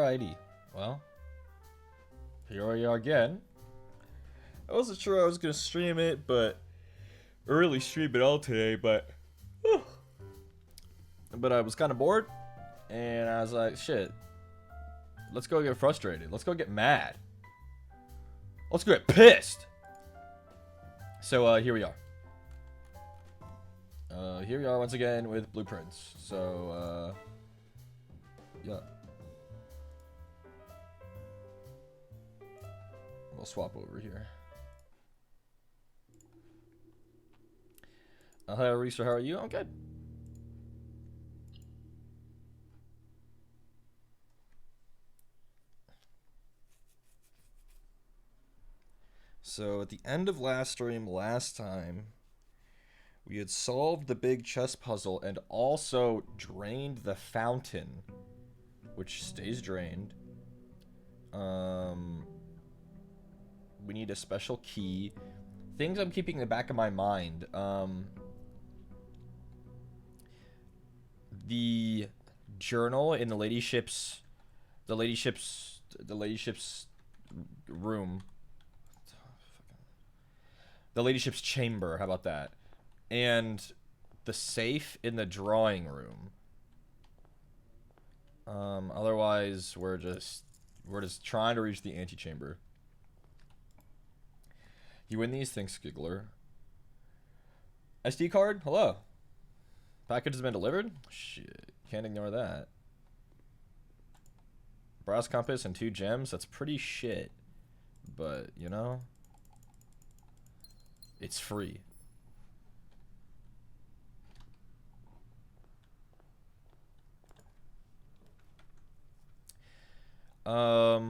Alrighty. Well, here we are again. I wasn't sure I was gonna stream it, but or really stream it all today, but I was kind of bored, and I was like, shit. Let's go get frustrated. Let's go get mad. Let's go get pissed. So here we are. Here we are once again with Blueprints. So yeah. We'll swap over here. Hi, Reeser. How are you? I'm good. So at the end of last stream, last time, we had solved the big chess puzzle and also drained the fountain, which stays drained. We need a special key. Things I'm keeping in the back of my mind. The journal in the ladyship's room. The ladyship's chamber. How about that? And the safe in the drawing room. Otherwise, we're just trying to reach the antechamber. You win these things, Giggler. SD card? Hello. Package has been delivered? Shit. Can't ignore that. Brass compass and 2 gems? That's pretty shit. But, you know, it's free.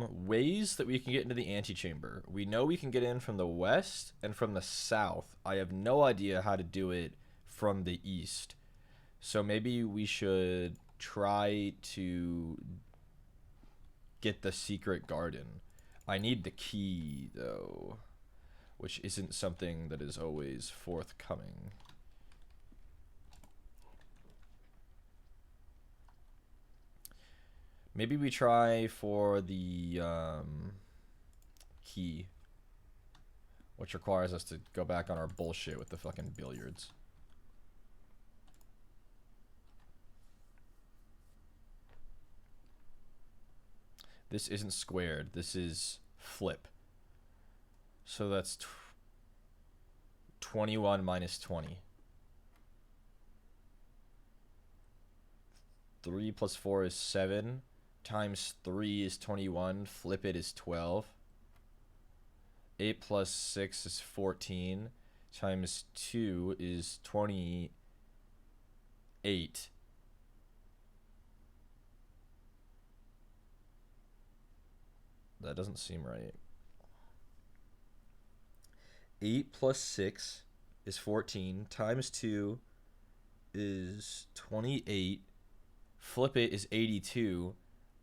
Ways that we can get into the antechamber. We know we can get in from the west and from the south. I have no idea how to do it from the east. So maybe we should try to get the secret garden. I need the key, though, which isn't something that is always forthcoming. Maybe we try for the key, which requires us to go back on our bullshit with the fucking billiards. This isn't squared. This is flip. So that's 21 minus 20. 3 plus 4 is 7. Times 3 is 21. Flip it is 12. 8 plus 6 is 14. Times 2 is 28. That doesn't seem right. 8 plus 6 is 14. Times 2 is 28. Flip it is 82.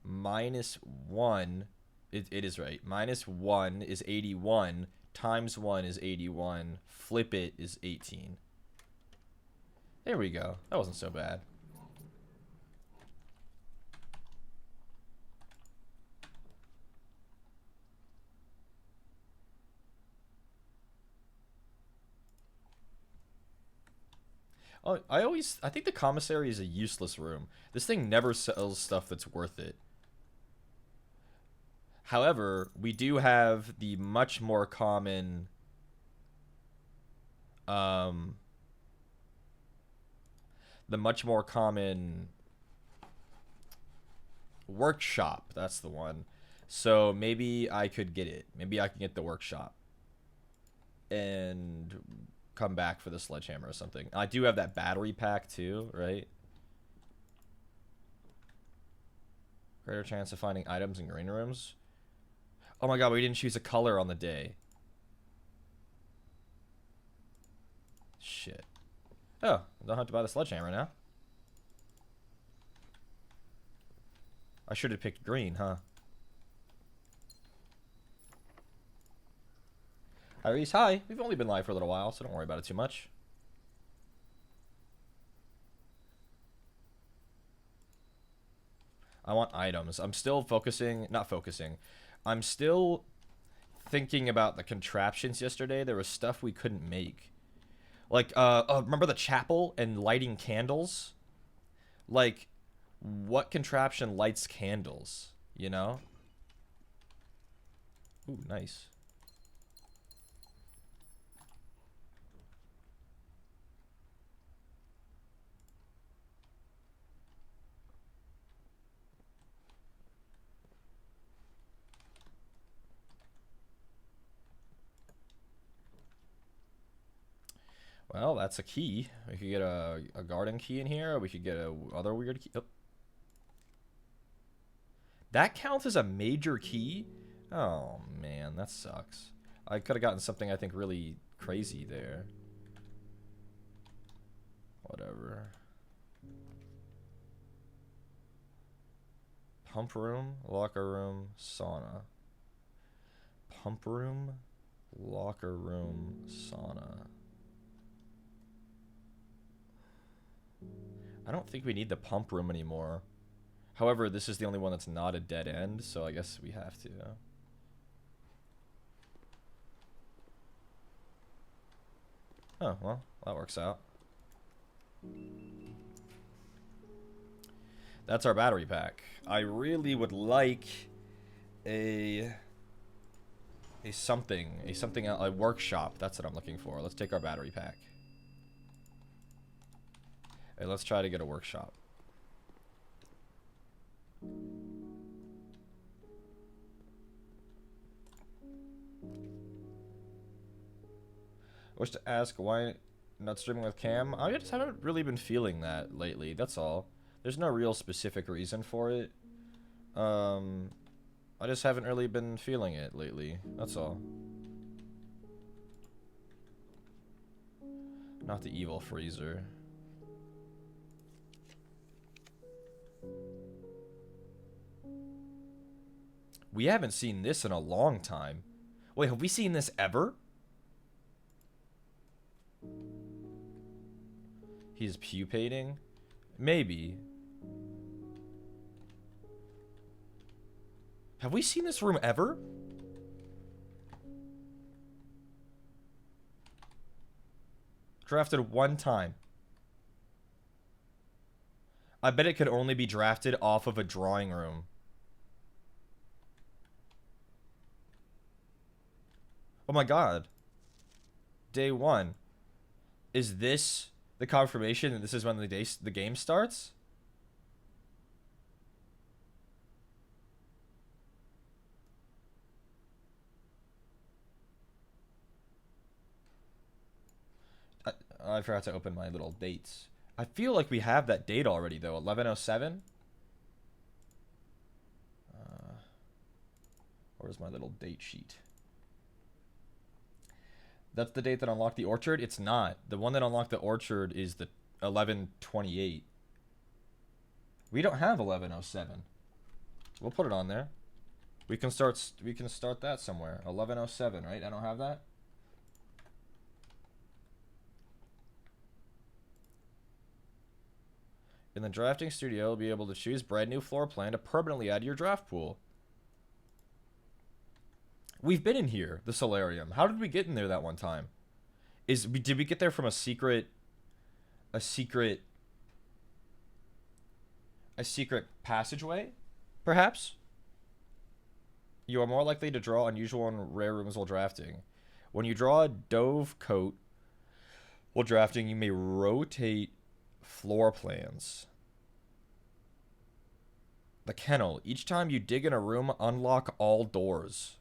Minus 1, it is right. Minus 1 is 81. Times 1 is 81. Flip it is 18. There we go. That wasn't so bad. Oh, I think the commissary is a useless room. This thing never sells stuff that's worth it. However, we do have the much more common workshop. That's the one. So maybe I could get it. Maybe I can get the workshop and come back for the sledgehammer or something. I do have that battery pack too, right? Greater chance of finding items in green rooms. Oh my god, we didn't choose a color on the day. Shit. Oh, I don't have to buy the sledgehammer now. I should have picked green, huh? Hi, Reese. Hi. We've only been live for a little while, so don't worry about it too much. I want items. I'm still focusing, not focusing. I'm still thinking about the contraptions yesterday. There was stuff we couldn't make. Like, remember the chapel and lighting candles? Like, what contraption lights candles, you know? Ooh, nice. Well, that's a key. We could get a garden key in here. Or we could get a other weird key. Oh. That counts as a major key? Oh, man, that sucks. I could have gotten something, I think, really crazy there. Whatever. Pump room, locker room, sauna. Pump room, locker room, sauna. I don't think we need the pump room anymore. However, this is the only one that's not a dead end, so I guess we have to. Oh, well, that works out. That's our battery pack. I really would like a something, a workshop. That's what I'm looking for. Let's take our battery pack. Hey, let's try to get a workshop. I wish to ask why not streaming with Cam. I just haven't really been feeling that lately. That's all. There's no real specific reason for it. I just haven't really been feeling it lately. That's all. Not the evil freezer. We haven't seen this in a long time. Wait, have we seen this ever? He's pupating? Maybe. Have we seen this room ever? Drafted one time. I bet it could only be drafted off of a drawing room. Oh my god. Day one. Is this the confirmation that this is when the game starts? I forgot to open my little dates. I feel like we have that date already, though. 11:07? Where's my little date sheet? That's the date that unlocked the orchard? It's not. The one that unlocked the orchard is the 11:28. We don't have 11:07. We'll put it on there. We can start that somewhere. 11:07, right? I don't have that. In the drafting studio, you'll be able to choose brand new floor plan to permanently add to your draft pool. We've been in here, the solarium. How did we get in there that one time? Did we get there from a secret passageway? Perhaps? You are more likely to draw unusual and rare rooms while drafting. When you draw a dove coat while drafting, you may rotate floor plans. The kennel. Each time you dig in a room, unlock all doors.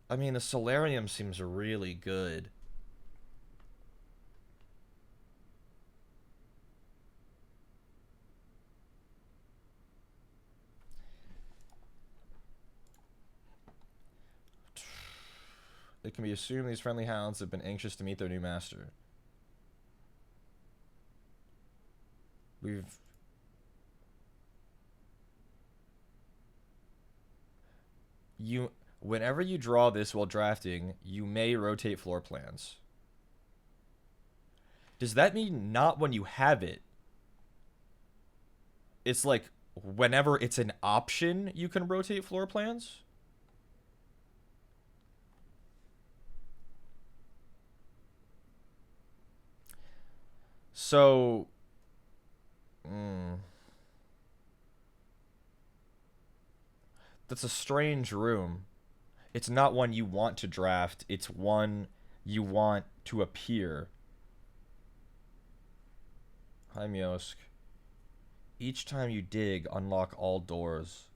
I mean, the solarium seems really good. It can be assumed these friendly hounds have been anxious to meet their new master. Whenever you draw this while drafting, you may rotate floor plans. Does that mean not when you have it? It's like whenever it's an option, you can rotate floor plans? So, that's a strange room. It's not one you want to draft, it's one you want to appear. Hi, Miosk. Each time you dig, unlock all doors.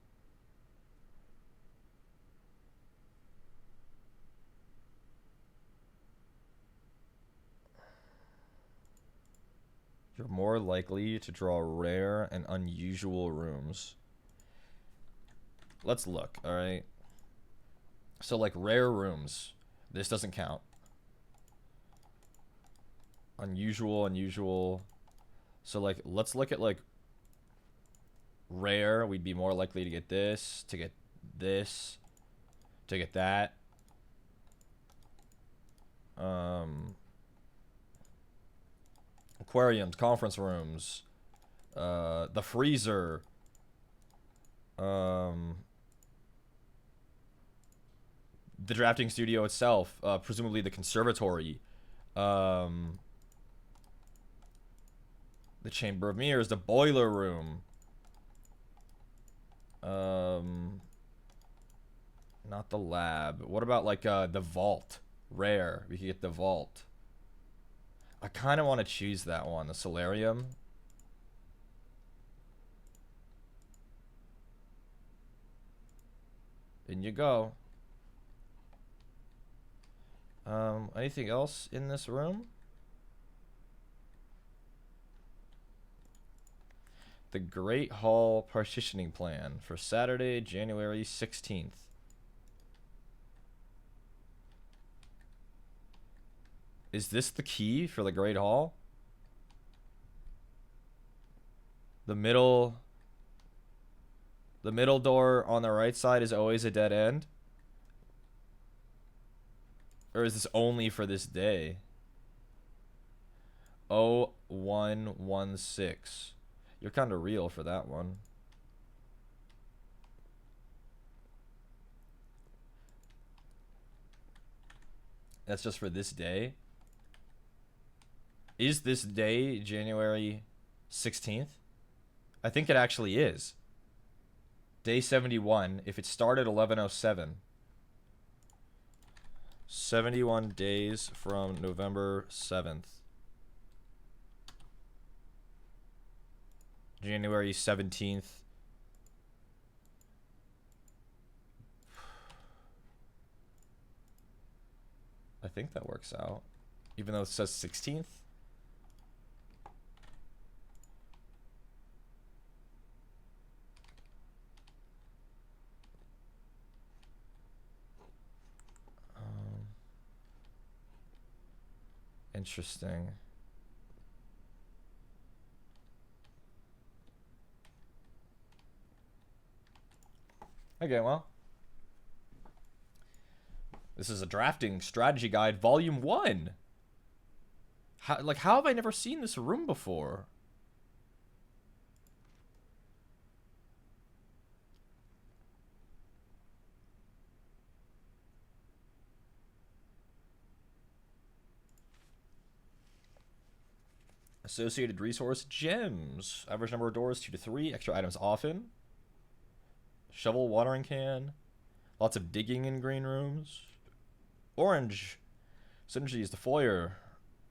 You're more likely to draw rare and unusual rooms. Let's look, alright? So, like, rare rooms. This doesn't count. Unusual, unusual. So, like, let's look at, like, rare. We'd be more likely to get this, to get this, to get that. Aquariums, conference rooms, the freezer, the drafting studio itself, presumably the conservatory, the chamber of mirrors, the boiler room, not the lab. What about like the vault? Rare. We could get the vault. I kind of want to choose that one, the solarium. In you go. Anything else in this room? The Great Hall partitioning plan for Saturday, January 16th. Is this the key for the Great Hall? The middle door on the right side is always a dead end? Or is this only for this day? 0116. You're kind of real for that one. That's just for this day? Is this day January 16th? I think it actually is. Day 71, if it started 1107. 71 days from November 7th. January 17th. I think that works out. Even though it says 16th. Interesting. Okay, well. This is a drafting strategy guide, volume 1. How have I never seen this room before? Associated resource gems. Average number of doors 2 to 3. Extra items often. Shovel, watering can. Lots of digging in green rooms. Orange. Synergy is the foyer.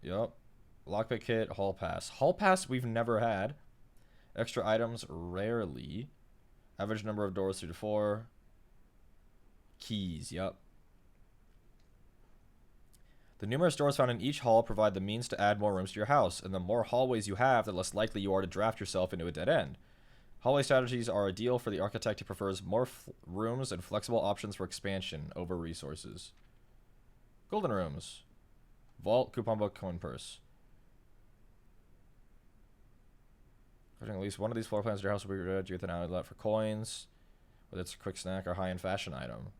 Yup. Lockpick kit. Hall pass. Hall pass we've never had. Extra items rarely. Average number of doors 2 to 4. Keys. Yup. The numerous doors found in each hall provide the means to add more rooms to your house, and the more hallways you have, the less likely you are to draft yourself into a dead end. Hallway strategies are ideal for the architect who prefers more rooms and flexible options for expansion over resources. Golden rooms. Vault, coupon book, coin purse. Putting at least one of these floor plans to your house will be ready with an outlet for coins, whether it's a quick snack or high-end fashion item.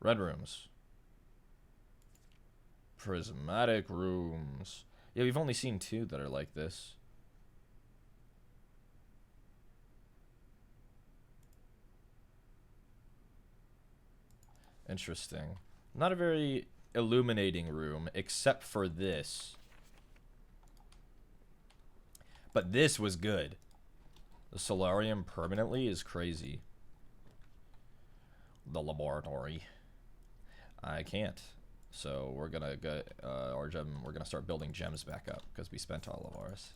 Red rooms. Prismatic rooms. Yeah, we've only seen 2 that are like this. Interesting. Not a very illuminating room, except for this. But this was good. The solarium permanently is crazy. The laboratory. I can't. So we're gonna get our gem. We're gonna start building gems back up because we spent all of ours.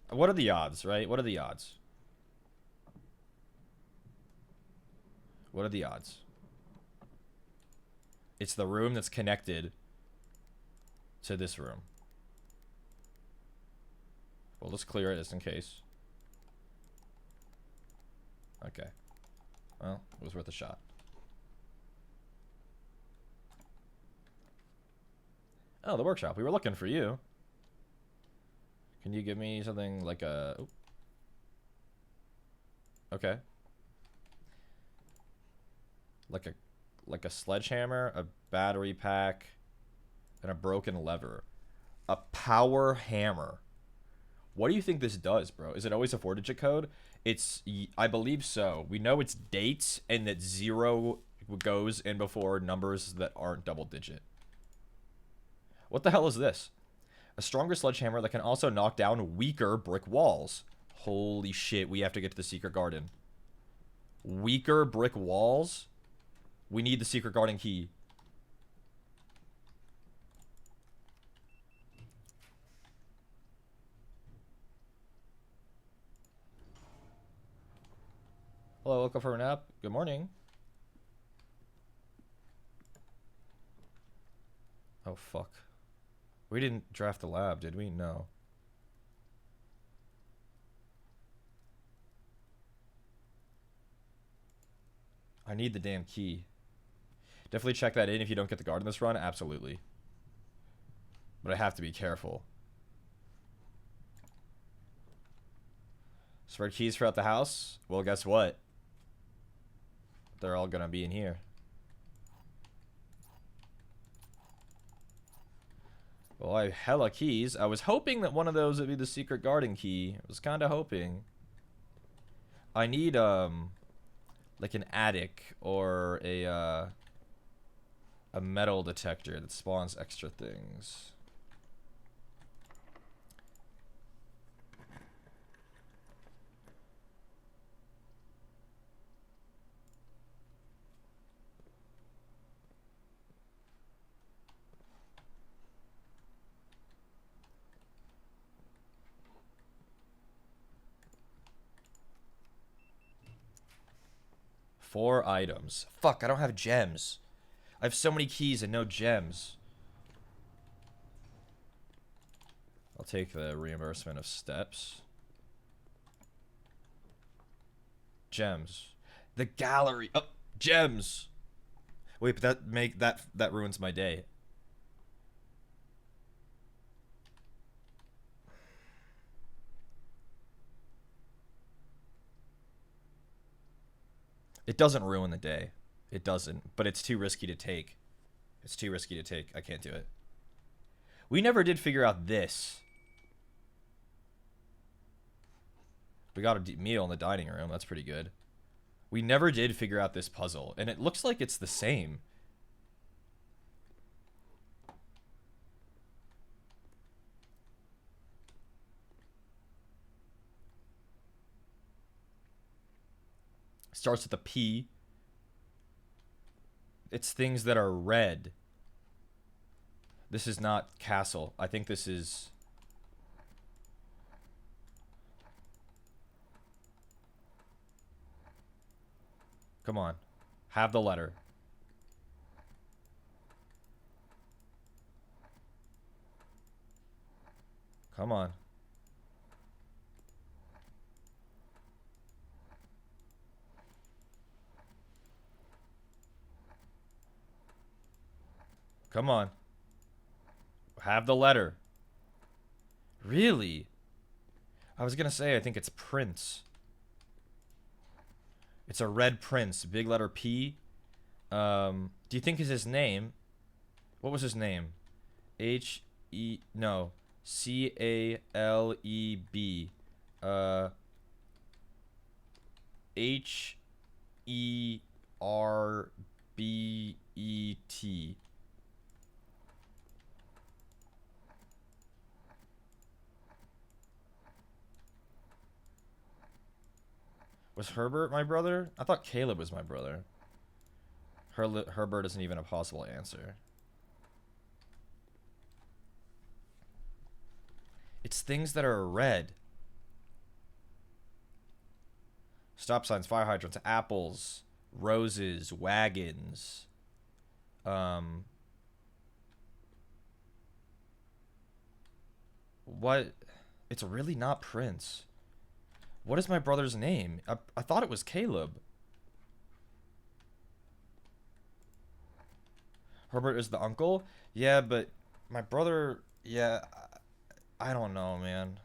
What are the odds, right? What are the odds? What are the odds? It's the room that's connected to this room. Well, let's clear it just in case. Okay. Well, it was worth a shot. Oh, the workshop. We were looking for you. Can you give me something like a... Oop. Okay. Like a sledgehammer, a battery pack, and a broken lever. A power hammer. What do you think this does, bro? Is it always a 4-digit code? It's... I believe so. We know it's dates and that 0 goes in before numbers that aren't double-digit. What the hell is this? A stronger sledgehammer that can also knock down weaker brick walls. Holy shit, we have to get to the secret garden. Weaker brick walls? We need the secret garden key. Hello, welcome for a nap. Good morning. Oh, fuck. We didn't draft the lab, did we? No. I need the damn key. Definitely check that in if you don't get the guard in this run. Absolutely. But I have to be careful. Spread keys throughout the house? Well, guess what? They're all gonna be in here. Well, I have hella keys. I was hoping that one of those would be the secret garden key. I was kind of hoping. I need, like an attic or a metal detector that spawns extra things. Four items. Fuck, I don't have gems. I have so many keys and no gems. I'll take the reimbursement of steps. Gems. The gallery. Oh, gems. Wait, but that ruins my day. It doesn't ruin the day. It doesn't, but it's too risky to take. It's too risky to take. I can't do it. We never did figure out this. We got a meal in the dining room. That's pretty good. We never did figure out this puzzle, and it looks like it's the same. Starts with a P. It's things that are red. This is not castle. I think this is... Come on. Have the letter. Come on. Come on. Have the letter. Really? I was gonna say I think it's Prince. It's a red prince, big letter P. Do you think is his name? What was his name? No, Caleb. Herbet. Was Herbert my brother? I thought Caleb was my brother. Herbert isn't even a possible answer. It's things that are red. Stop signs, fire hydrants, apples, roses, wagons. What? It's really not Prince. What is my brother's name? I thought it was Caleb. Herbert is the uncle? Yeah, but my brother... Yeah, I don't know, man.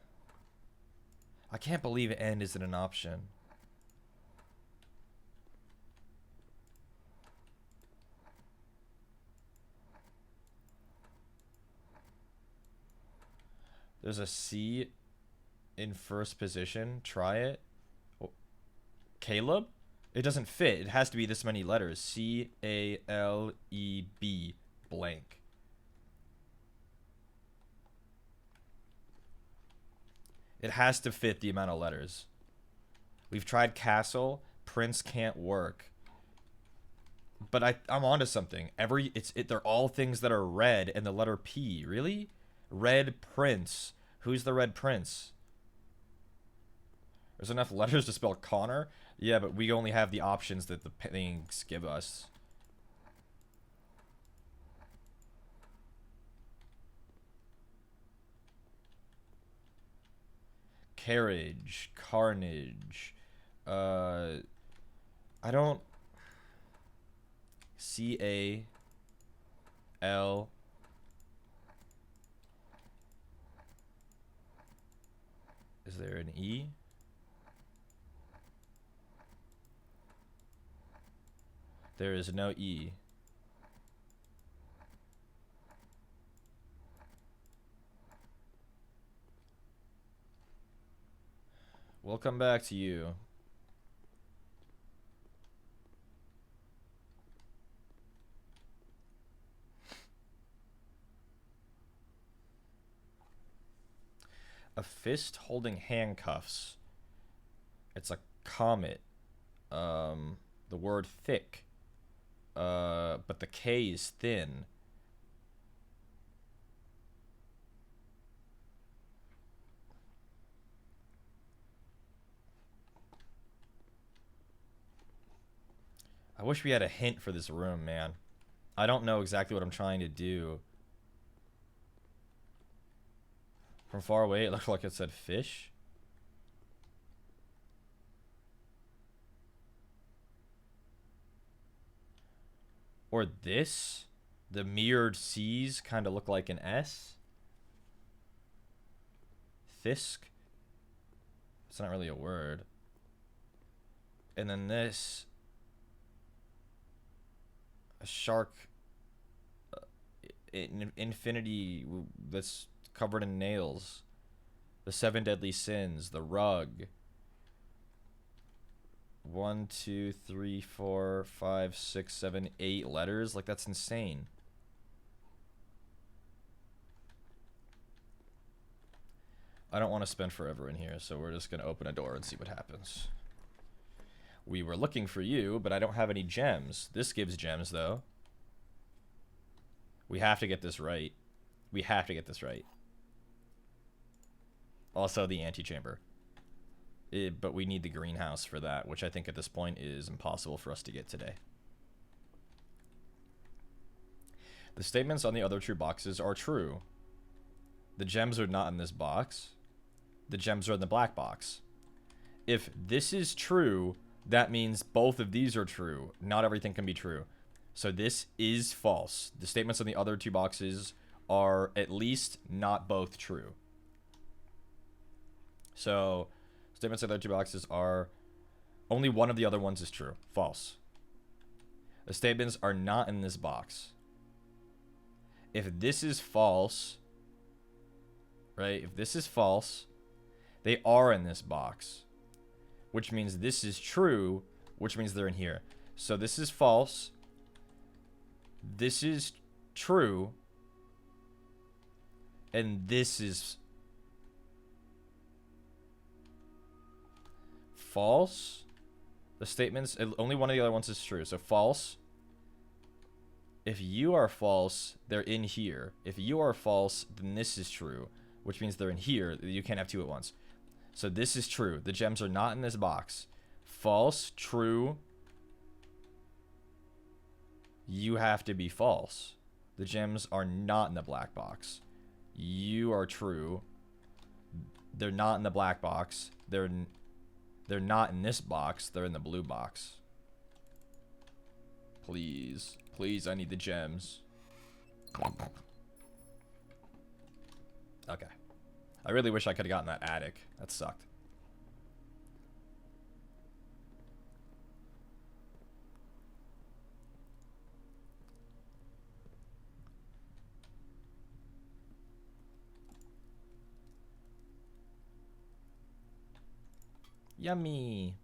I can't believe N isn't an option. There's a C in first position. Try it. Oh, Caleb? It doesn't fit. It has to be this many letters. Caleb blank. It has to fit the amount of letters. We've tried castle. Prince can't work. But I'm onto something. They're all things that are red and the letter P. Really? Red Prince. Who's the Red Prince? There's enough letters to spell Connor? Yeah, but we only have the options that the things give us. Carriage. Carnage. I don't... C-A-L... Is there an E? There is no E. We'll come back to you. A fist holding handcuffs. It's a comet. The word thick. But the K is thin. I wish we had a hint for this room, man. I don't know exactly what I'm trying to do. From far away, it looked like it said fish. Or this. The mirrored C's kind of look like an S. Fisk. It's not really a word. And then this. A shark. Infinity that's covered in nails. The 7 deadly sins. The rug. 1, 2, 3, 4, 5, 6, 7, 8 letters. Like, that's insane. I don't want to spend forever in here, so we're just going to open a door and see what happens. We were looking for you, but I don't have any gems. This gives gems, though. We have to get this right. We have to get this right. Also, the antechamber. But we need the greenhouse for that, which I think at this point is impossible for us to get today. The statements on the other two boxes are true. The gems are not in this box. The gems are in the black box. If this is true, that means both of these are true. Not everything can be true. So this is false. The statements on the other two boxes are at least not both true. So statements in the other two boxes are only one of the other ones is true. False. The statements are not in this box. If this is false, right? If this is false, they are in this box, which means this is true, which means they're in here. So this is false. This is true. And this is false. The statements, only one of the other ones is true. So false. If you are false, they're in here. If you are false, then this is true, which means they're in here. You can't have two at once. So this is true. The gems are not in this box. False, true. You have to be false. The gems are not in the black box. You are true. They're not in the black box. They're not in this box. They're in the blue box. Please. Please, I need the gems. Okay. I really wish I could have gotten that attic. That sucked. Yummy.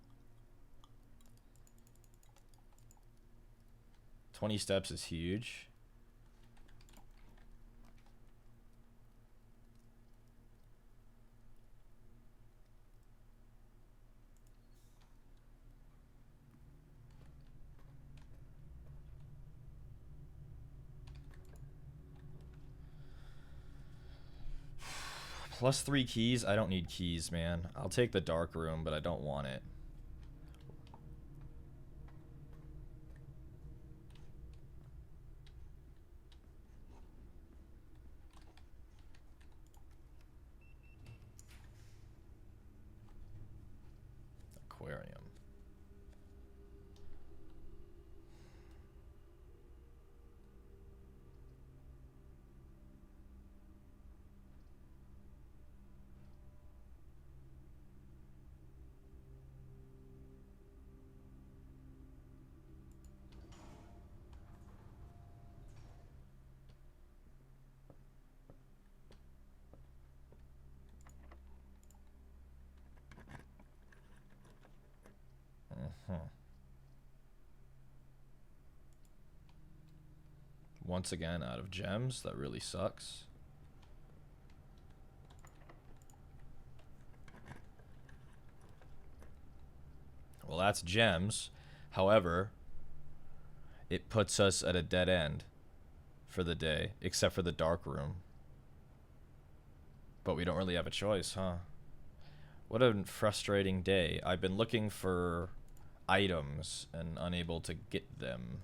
20 steps is huge. Plus 3 keys. I don't need keys, man. I'll take the dark room, but I don't want it. Aquarium. Once again, out of gems. That really sucks. Well, that's gems. However, it puts us at a dead end for the day, except for the dark room. But we don't really have a choice, huh? What a frustrating day. I've been looking for items and unable to get them.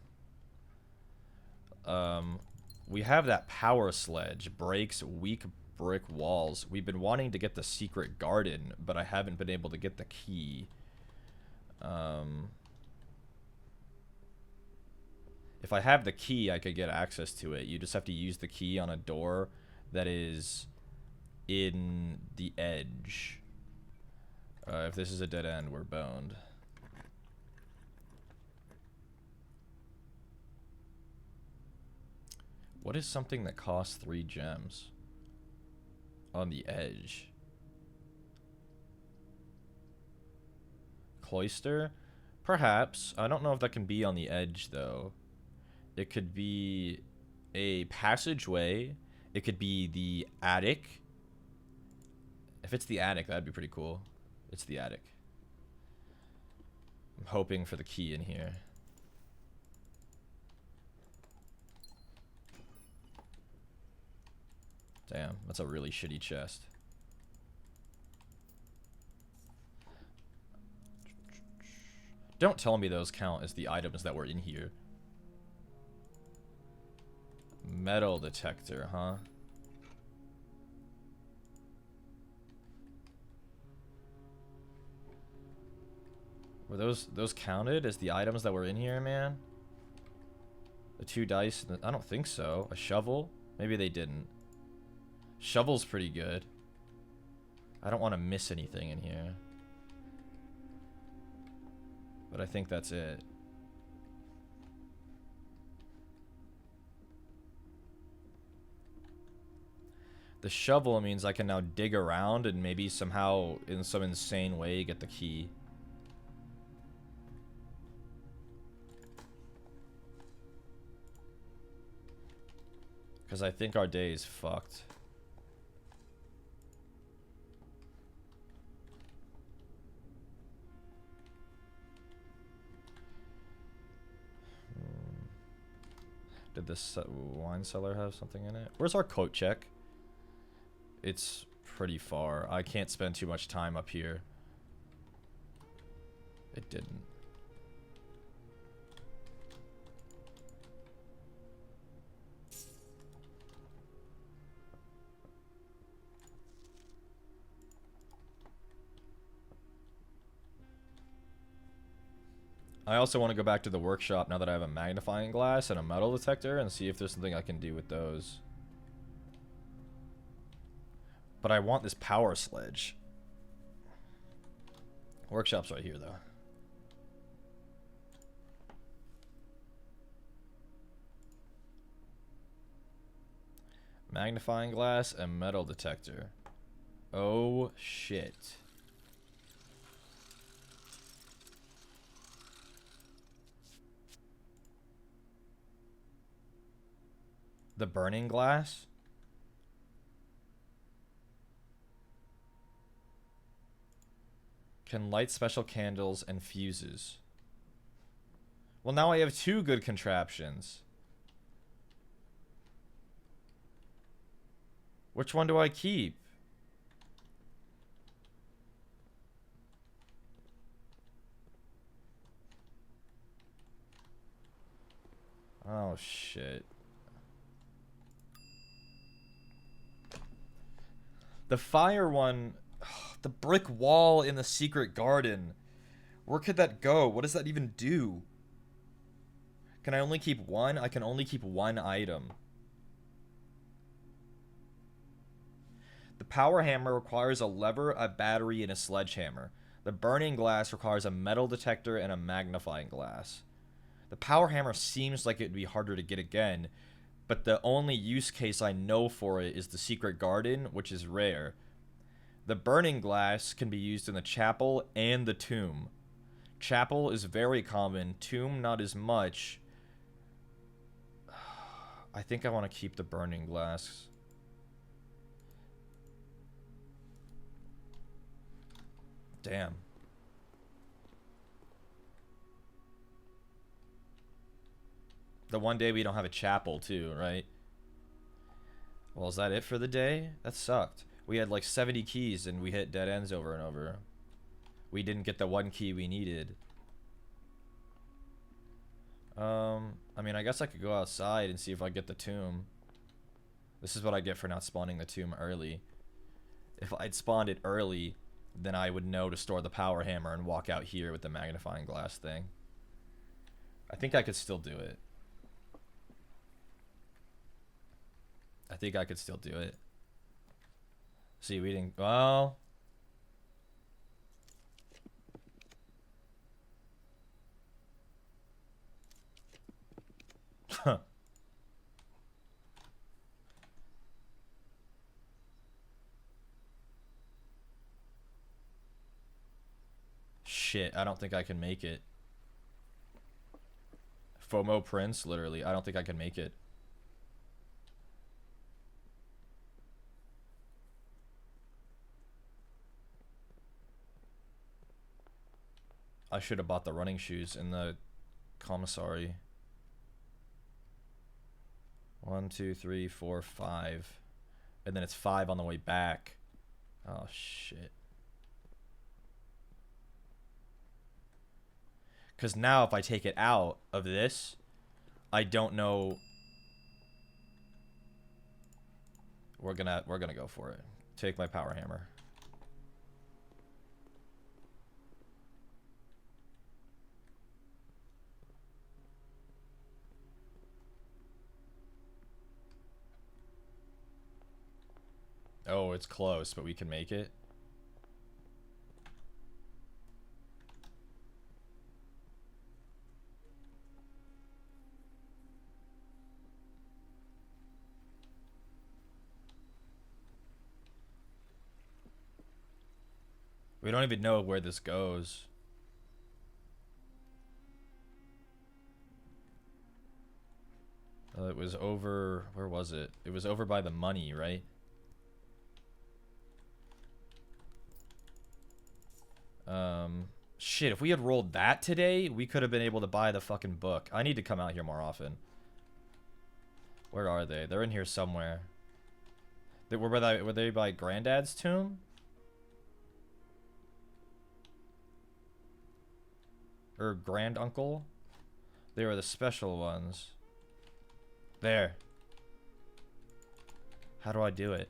We have that power sledge. Breaks weak brick walls. We've been wanting to get the secret garden, but I haven't been able to get the key. If I have the key, I could get access to it. You just have to use the key on a door that is in the edge. If this is a dead end, we're boned. What is something that costs 3 gems? On the edge. Cloister? Perhaps. I don't know if that can be on the edge, though. It could be a passageway. It could be the attic. If it's the attic, that'd be pretty cool. It's the attic. I'm hoping for the key in here. Damn, that's a really shitty chest. Don't tell me those count as the items that were in here. Metal detector, huh? Were those counted as the items that were in here, man? The 2 dice? I don't think so. A shovel? Maybe they didn't. Shovel's pretty good. I don't want to miss anything in here. But I think that's it. The shovel means I can now dig around and maybe somehow, in some insane way, get the key. Because I think our day is fucked. Did this wine cellar have something in it? Where's our coat check? It's pretty far. I can't spend too much time up here. It didn't. I also want to go back to the workshop now that I have a magnifying glass and a metal detector and see if there's something I can do with those. But I want this power sledge. Workshop's right here, though. Magnifying glass and metal detector. Oh, shit. The burning glass? Can light special candles and fuses. Well, now I have two good contraptions. Which one do I keep? Oh, shit. The fire one, the brick wall in the secret garden. Where could that go? What does that even do? Can I only keep one? I can only keep one item. The power hammer requires a lever, a battery, and a sledgehammer. The burning glass requires a metal detector and a magnifying glass. The power hammer seems like it would be harder to get again, but the only use case I know for it is the secret garden, which is rare. The burning glass can be used in the chapel and the tomb. Chapel is very common, tomb not as much. I think I want to keep the burning glass. Damn. The one day we don't have a chapel too, right? Well, is that it for the day? That sucked. We had like 70 keys and we hit dead ends over and over. We didn't get the one key we needed. I mean, I guess I could go outside and see if I get the tomb. This is what I get for not spawning the tomb early. If I'd spawned it early, then I would know to store the power hammer and walk out here with the magnifying glass thing. I think I could still do it. I think I could still do it. See, we didn't... Well... Huh. Shit, I don't think I can make it. FOMO Prince, literally. I don't think I can make it. I should have bought the running shoes in the commissary. 1, 2, 3, 4, 5. And then it's 5 on the way back. Oh, shit. Because now if I take it out of this, I don't know. We're gonna go for it. Take my power hammer. Oh, it's close, but we can make it. We don't even know where this goes. It was over... Where was it? It was over by the money, right? Shit, if we had rolled that today, we could have been able to buy the fucking book. I need to come out here more often. Where are they? They're in here somewhere. Were they by Granddad's tomb? Or Granduncle? They were the special ones. There. How do I do it?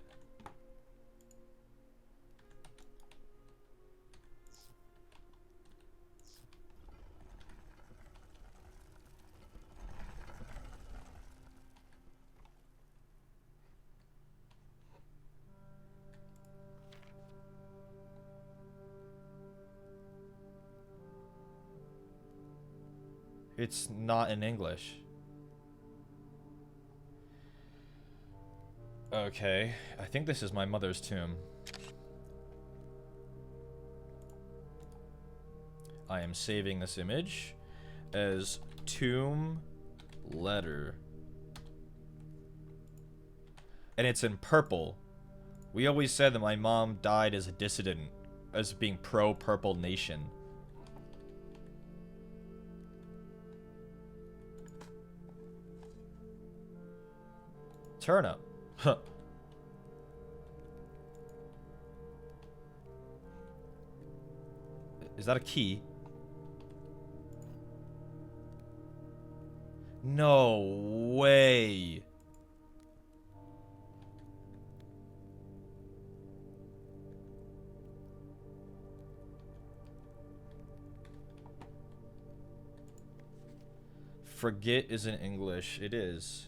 It's not in English. Okay, I think this is my mother's tomb. I am saving this image as tomb letter. And it's in purple. We always said that my mom died as a dissident, as being pro-Purple Nation. Turnip. Huh. Is that a key? No way. Forget isn't English. It is.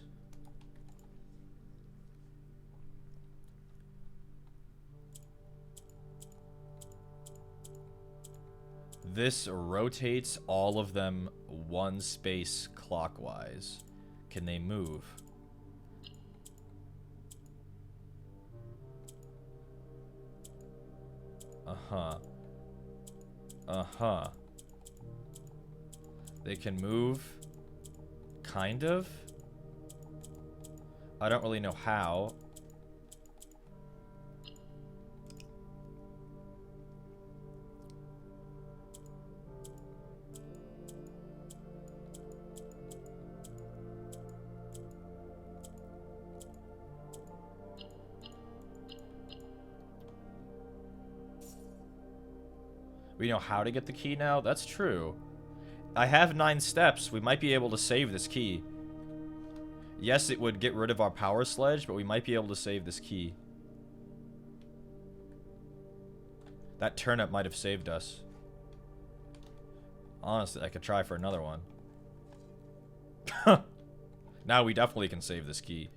This rotates all of them one space clockwise. Can they move? Uh-huh. Uh-huh. They can move. Kind of. I don't really know how. We know how to get the key now? That's true. I have 9 steps. We might be able to save this key. Yes, it would get rid of our power sledge, but we might be able to save this key. That turnip might have saved us. Honestly, I could try for another one. Now we definitely can save this key.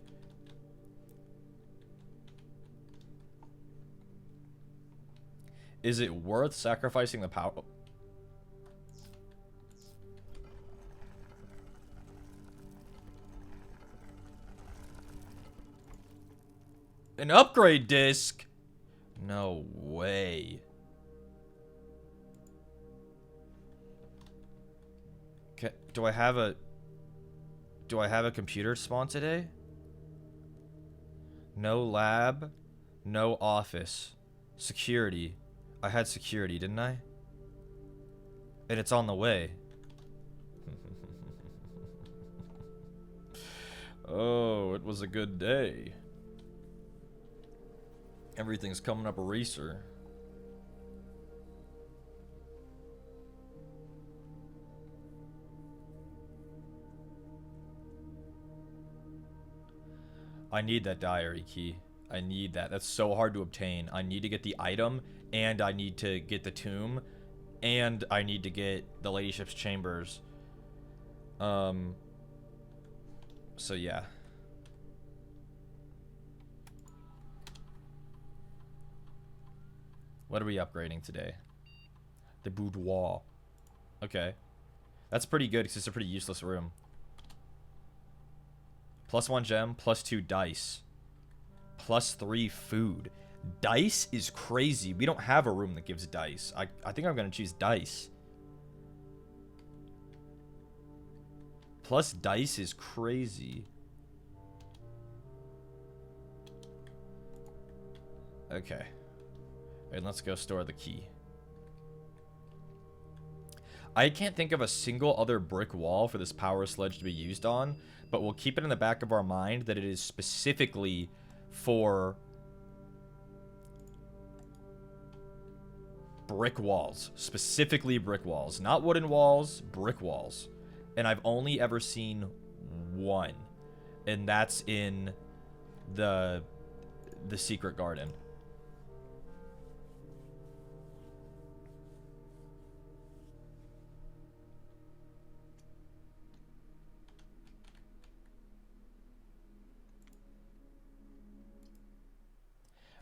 Is it worth sacrificing the power? An upgrade disc? No way. Okay, do I have a computer spawn today? No lab, no office. Security. I had security, didn't I? And it's on the way. Oh, it was a good day. Everything's coming up a racer. I need that diary key. I need that. That's so hard to obtain. I need to get the item, and I need to get the tomb, and I need to get the ladyship's chambers. So yeah. What are we upgrading today? The boudoir. Okay. That's pretty good because it's a pretty useless room. +1 gem, +2 dice. +3 food. Dice is crazy. We don't have a room that gives dice. I think I'm going to choose dice. Plus dice is crazy. Okay. And let's go store the key. I can't think of a single other brick wall for this power sledge to be used on, but we'll keep it in the back of our mind that it is specifically for brick walls. Specifically brick walls. Not wooden walls, brick walls. And I've only ever seen one. And that's in the secret garden.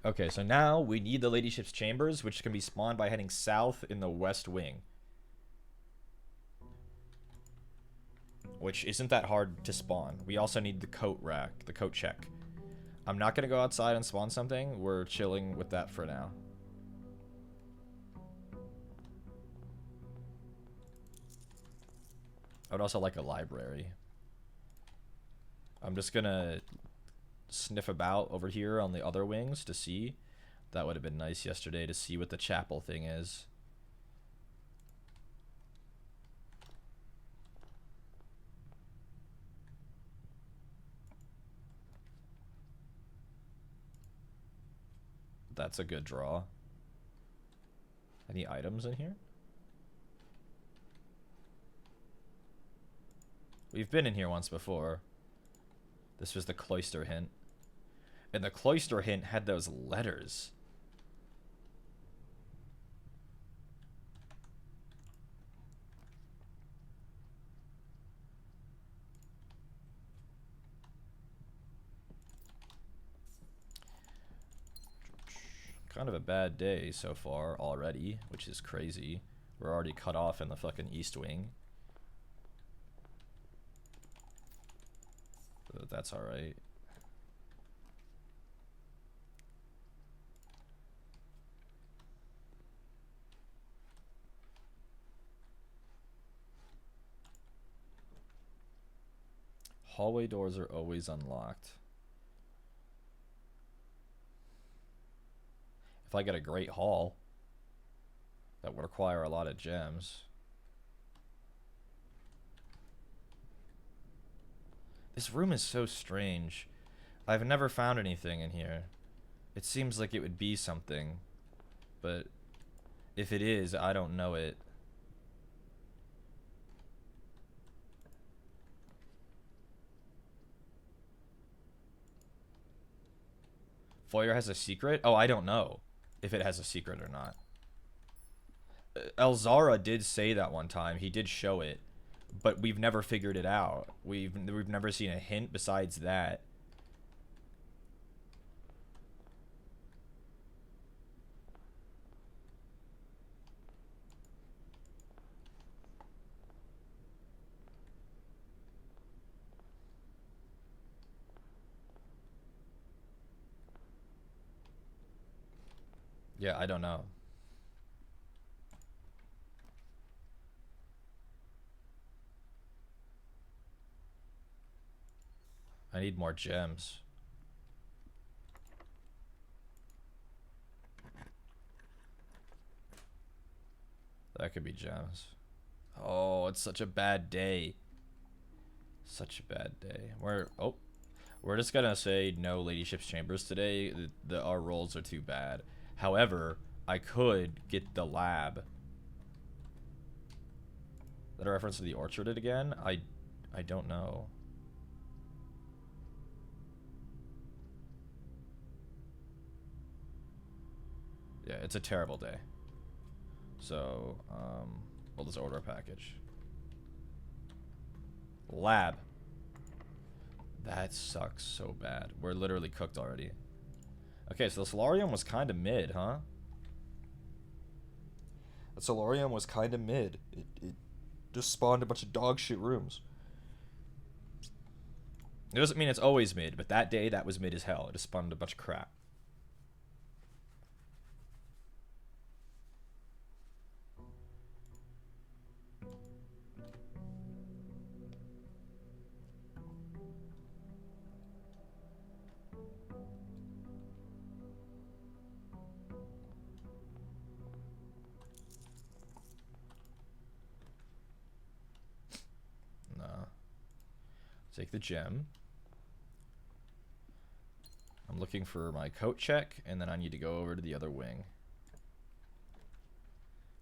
Okay, so now we need the ladyship's chambers, which can be spawned by heading south in the west wing. Which isn't that hard to spawn. We also need the coat rack, the coat check. I'm not going to go outside and spawn something. We're chilling with that for now. I would also like a library. I'm just going to sniff about over here on the other wings to see. That would have been nice yesterday to see what the chapel thing is. That's a good draw. Any items in here? We've been in here once before. This was the cloister hint. And the cloister hint had those letters. Kind of a bad day so far already, which is crazy. We're already cut off in the fucking east wing. But that's alright. Hallway doors are always unlocked. If I get a great haul, that would require a lot of gems. This room is so strange. I've never found anything in here. It seems like it would be something, but if it is, I don't know it. Foyer has a secret? Oh, I don't know if it has a secret or not. Elzara did say that one time. He did show it, but we've never figured it out. We've never seen a hint besides that. Yeah, I don't know. I need more gems. That could be gems. Oh, it's such a bad day. Such a bad day. We're just gonna say no ladyship's chambers today. Our rolls are too bad. However, I could get the lab. Is that a reference to the orchard again? I don't know. Yeah, it's a terrible day. So, we'll just order a package. Lab. That sucks so bad. We're literally cooked already. Okay, so the solarium was kind of mid, huh? The solarium was kind of mid. It just spawned a bunch of dog shit rooms. It doesn't mean it's always mid, but that day that was mid as hell. It just spawned a bunch of crap. Take the gem. I'm looking for my coat check, and then I need to go over to the other wing.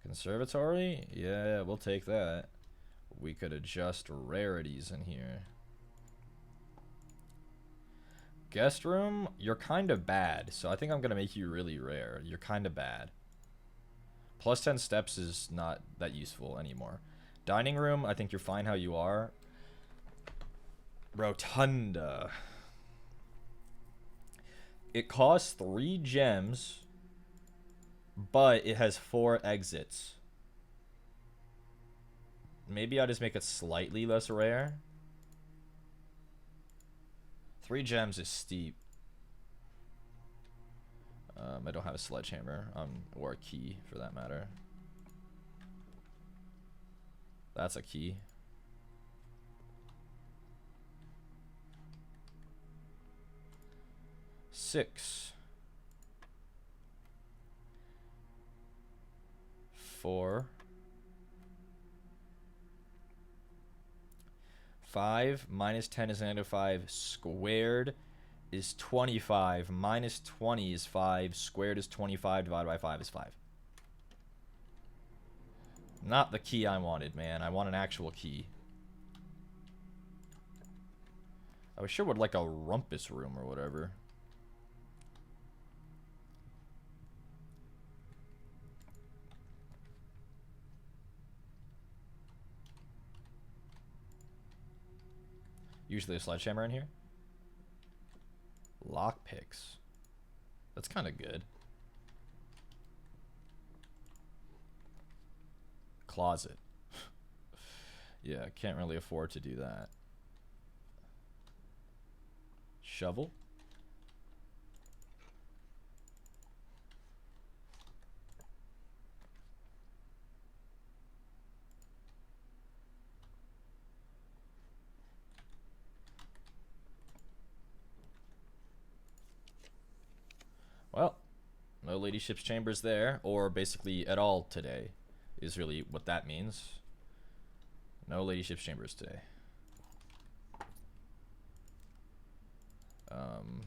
Conservatory? Yeah, we'll take that. We could adjust rarities in here. Guest room? You're kind of bad, so I think I'm going to make you really rare. You're kind of bad. Plus 10 steps is not that useful anymore. Dining room, I think you're fine how you are. Rotunda. It costs 3 gems, but it has 4 exits. Maybe I'll just make it slightly less rare. 3 gems is steep. I don't have a sledgehammer, or a key for that matter. That's a key. Six. 4. 5 minus 10 is -5 squared is 25 minus 20 is 5 squared is 25 divided by 5 is 5. Not the key I wanted, man. I want an actual key. I sure would like a rumpus room or whatever. Usually a sledgehammer in here. Lockpicks. That's kind of good. Closet. Yeah, can't really afford to do that. Shovel. Well, no ladyship's chambers there, or basically at all today, is really what that means. No ladyship's chambers today.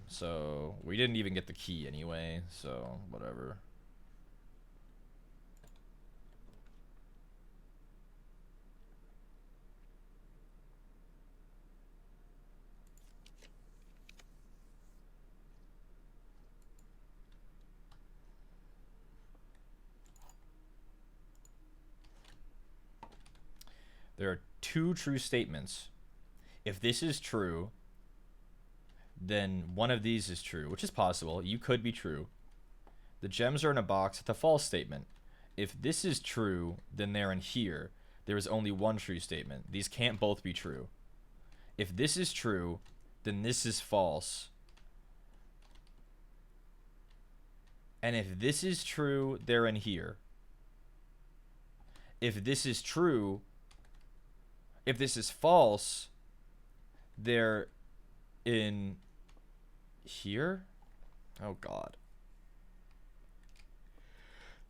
So we didn't even get the key anyway, so whatever. There are 2 true statements. If this is true, then one of these is true, which is possible. You could be true. The gems are in a box with a false statement. If this is true, then they're in here. There is only one true statement. These can't both be true. If this is true, then this is false. And if this is true, they're in here. If this is true, if this is false, they're in here? Oh, God.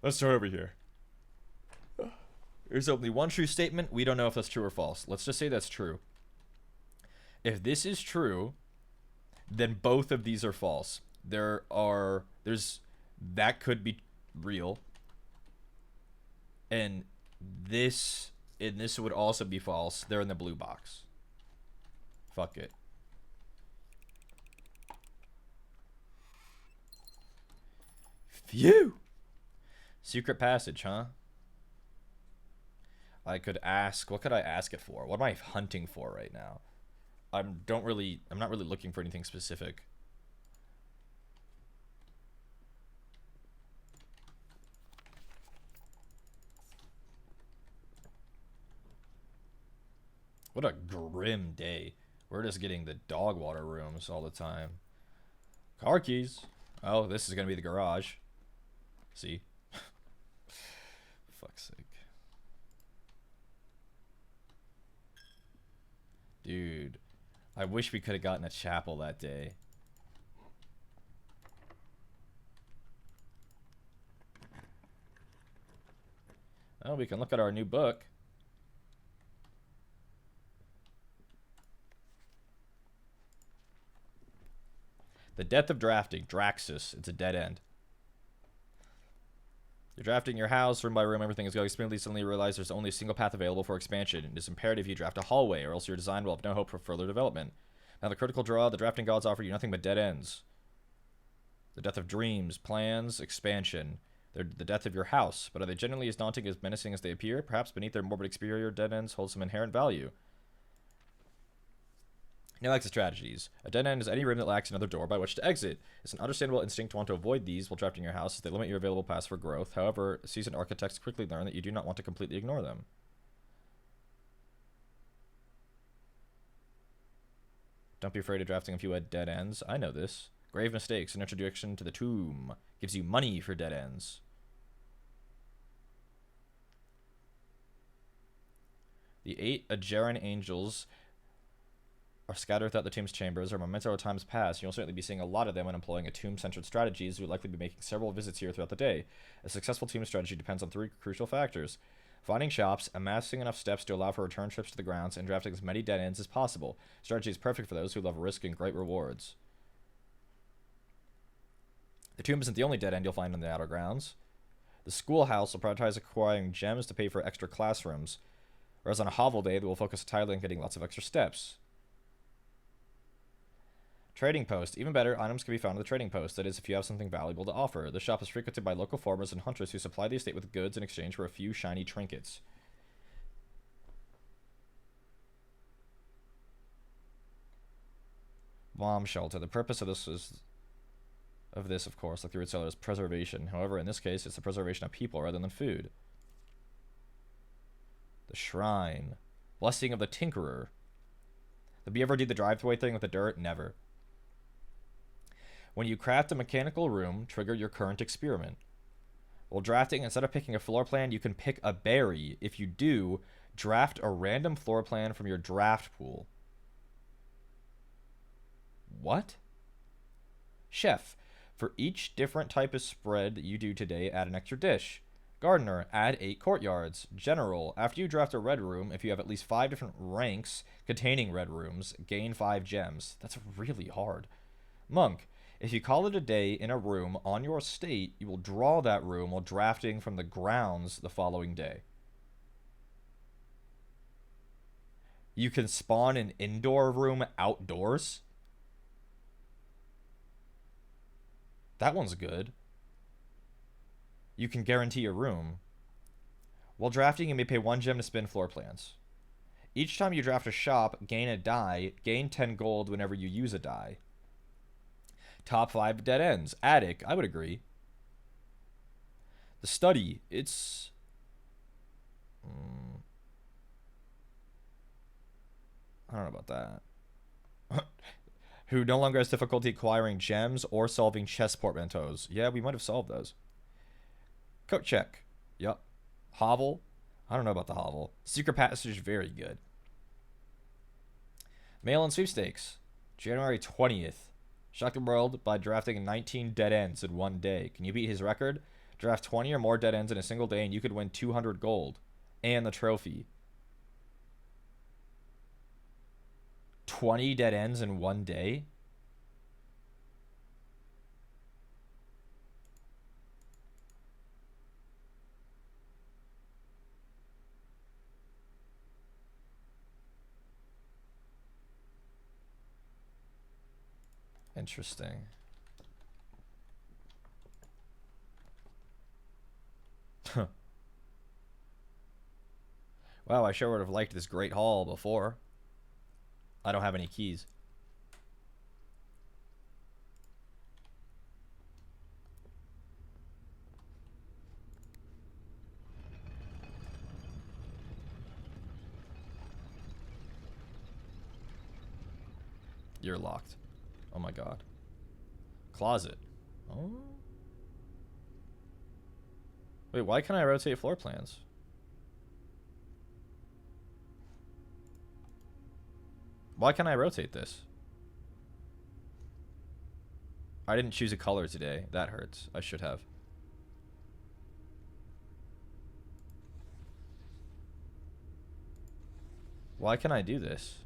Let's start over here. There's only one true statement. We don't know if that's true or false. Let's just say that's true. If this is true, then both of these are false. That could be real. And this would also be false. They're in the blue box. Fuck it. Phew! Secret passage, huh? I could ask. What could I ask it for? What am I hunting for right now? I'm not really looking for anything specific. What a grim day. We're just getting the dog water rooms all the time. Car keys. Oh, this is going to be the garage. See? Fuck's sake. Dude. I wish we could have gotten a chapel that day. Oh, we can look at our new book. The death of drafting. Draxus. It's a dead end. You're drafting your house, room by room, everything is going smoothly. Suddenly you realize there's only a single path available for expansion. It is imperative you draft a hallway, or else your design will have no hope for further development. Now the critical draw, the drafting gods offer you nothing but dead ends. The death of dreams, plans, expansion. They're the death of your house, but are they genuinely as daunting, as menacing as they appear? Perhaps beneath their morbid exterior, dead ends hold some inherent value. No exit strategies. A dead end is any room that lacks another door by which to exit. It's an understandable instinct to want to avoid these while drafting your house, as they limit your available paths for growth. However, seasoned architects quickly learn that you do not want to completely ignore them. Don't be afraid of drafting a few dead ends. I know this. Grave mistakes. An introduction to the tomb. Gives you money for dead ends. The 8 Ajeran angels are scattered throughout the tomb's chambers. Are memento of times past. You'll certainly be seeing a lot of them when employing a tomb-centered strategies. You will likely be making several visits here throughout the day. A successful tomb strategy depends on 3 crucial factors: finding shops, amassing enough steps to allow for return trips to the grounds, and drafting as many dead ends as possible. Strategy is perfect for those who love risk and great rewards. The tomb isn't the only dead end you'll find in the outer grounds. The schoolhouse will prioritize acquiring gems to pay for extra classrooms, whereas on a hovel day, they will focus entirely on getting lots of extra steps. Trading post. Even better, items can be found in the trading post. That is, if you have something valuable to offer. The shop is frequented by local farmers and hunters who supply the estate with goods in exchange for a few shiny trinkets. Bomb shelter. The purpose of this of course, like the root cellar, is preservation. However, in this case, it's the preservation of people rather than food. The shrine. Blessing of the tinkerer. Did we ever do the drive-through thing with the dirt? Never. When you craft a mechanical room, trigger your current experiment. While drafting, instead of picking a floor plan, you can pick a berry. If you do, draft a random floor plan from your draft pool. What? Chef, for each different type of spread that you do today, add an extra dish. Gardener, add 8 courtyards. General, after you draft a red room, if you have at least 5 different ranks containing red rooms, gain 5 gems. That's really hard. Monk, if you call it a day in a room on your estate, you will draw that room while drafting from the grounds the following day. You can spawn an indoor room outdoors? That one's good. You can guarantee a room. While drafting, you may pay 1 gem to spin floor plans. Each time you draft a shop, gain a die. Gain 10 gold whenever you use a die. Top 5 dead ends. Attic, I would agree. The study, it's... I don't know about that. Who no longer has difficulty acquiring gems or solving chess portmanteaus. Yeah, we might have solved those. Coat check. Yep. Hovel. I don't know about the hovel. Secret passage, very good. Mail and sweepstakes. January 20th. Shock the world by drafting 19 dead ends in one day. Can you beat his record? Draft 20 or more dead ends in a single day and you could win 200 gold. And the trophy. 20 dead ends in one day? Interesting. Wow, I sure would have liked this great hall before. I don't have any keys. You're locked. Oh my god. Closet. Oh. Wait, why can't I rotate floor plans? Why can't I rotate this? I didn't choose a color today. That hurts. I should have. Why can I do this?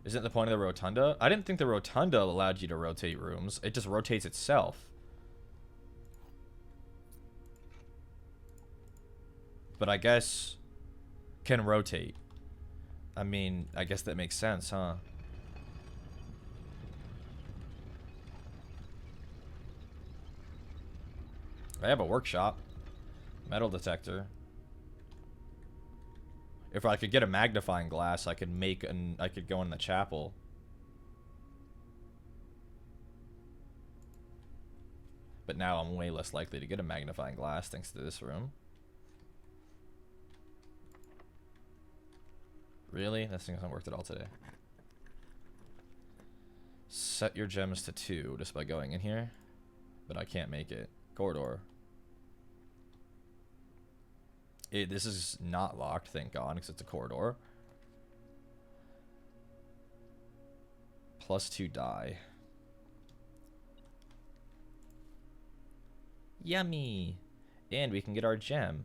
Isn't the point of the rotunda? I didn't think the rotunda allowed you to rotate rooms. It just rotates itself. But I guess can rotate. I mean, I guess that makes sense, huh? I have a workshop. Metal detector. If I could get a magnifying glass, I could make an I could go in the chapel. But now I'm way less likely to get a magnifying glass thanks to this room. Really? This thing hasn't worked at all today. Set your gems to 2 just by going in here. But I can't make it. Corridor. This is not locked, thank God, because it's a corridor. +2 die. Yummy! And we can get our gem.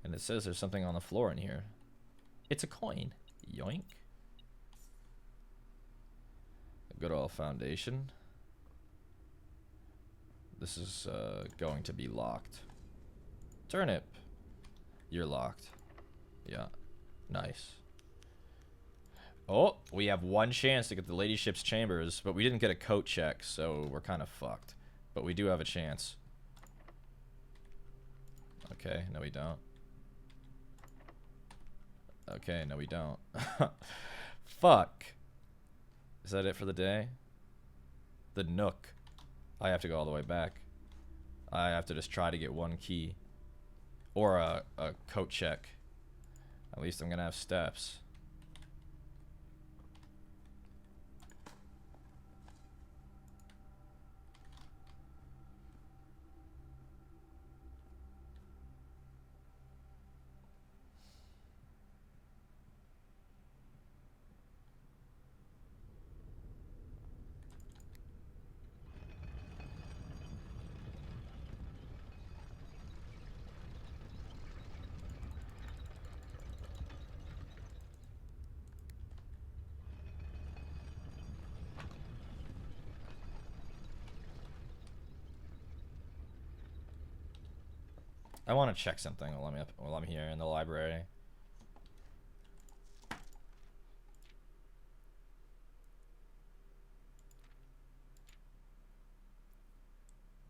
And it says there's something on the floor in here. It's a coin. Yoink. A good old foundation. This is going to be locked. Turnip. You're locked. Yeah. Nice. Oh, we have one chance to get the ladyship's chambers, but we didn't get a coat check, so we're kind of fucked. But we do have a chance. Okay, no we don't. Okay, no we don't. Fuck. Is that it for the day? The Nook. I have to go all the way back. I have to just try to get one key. Or a coat check. At least I'm gonna have steps. I want to check something while I'm here in the library.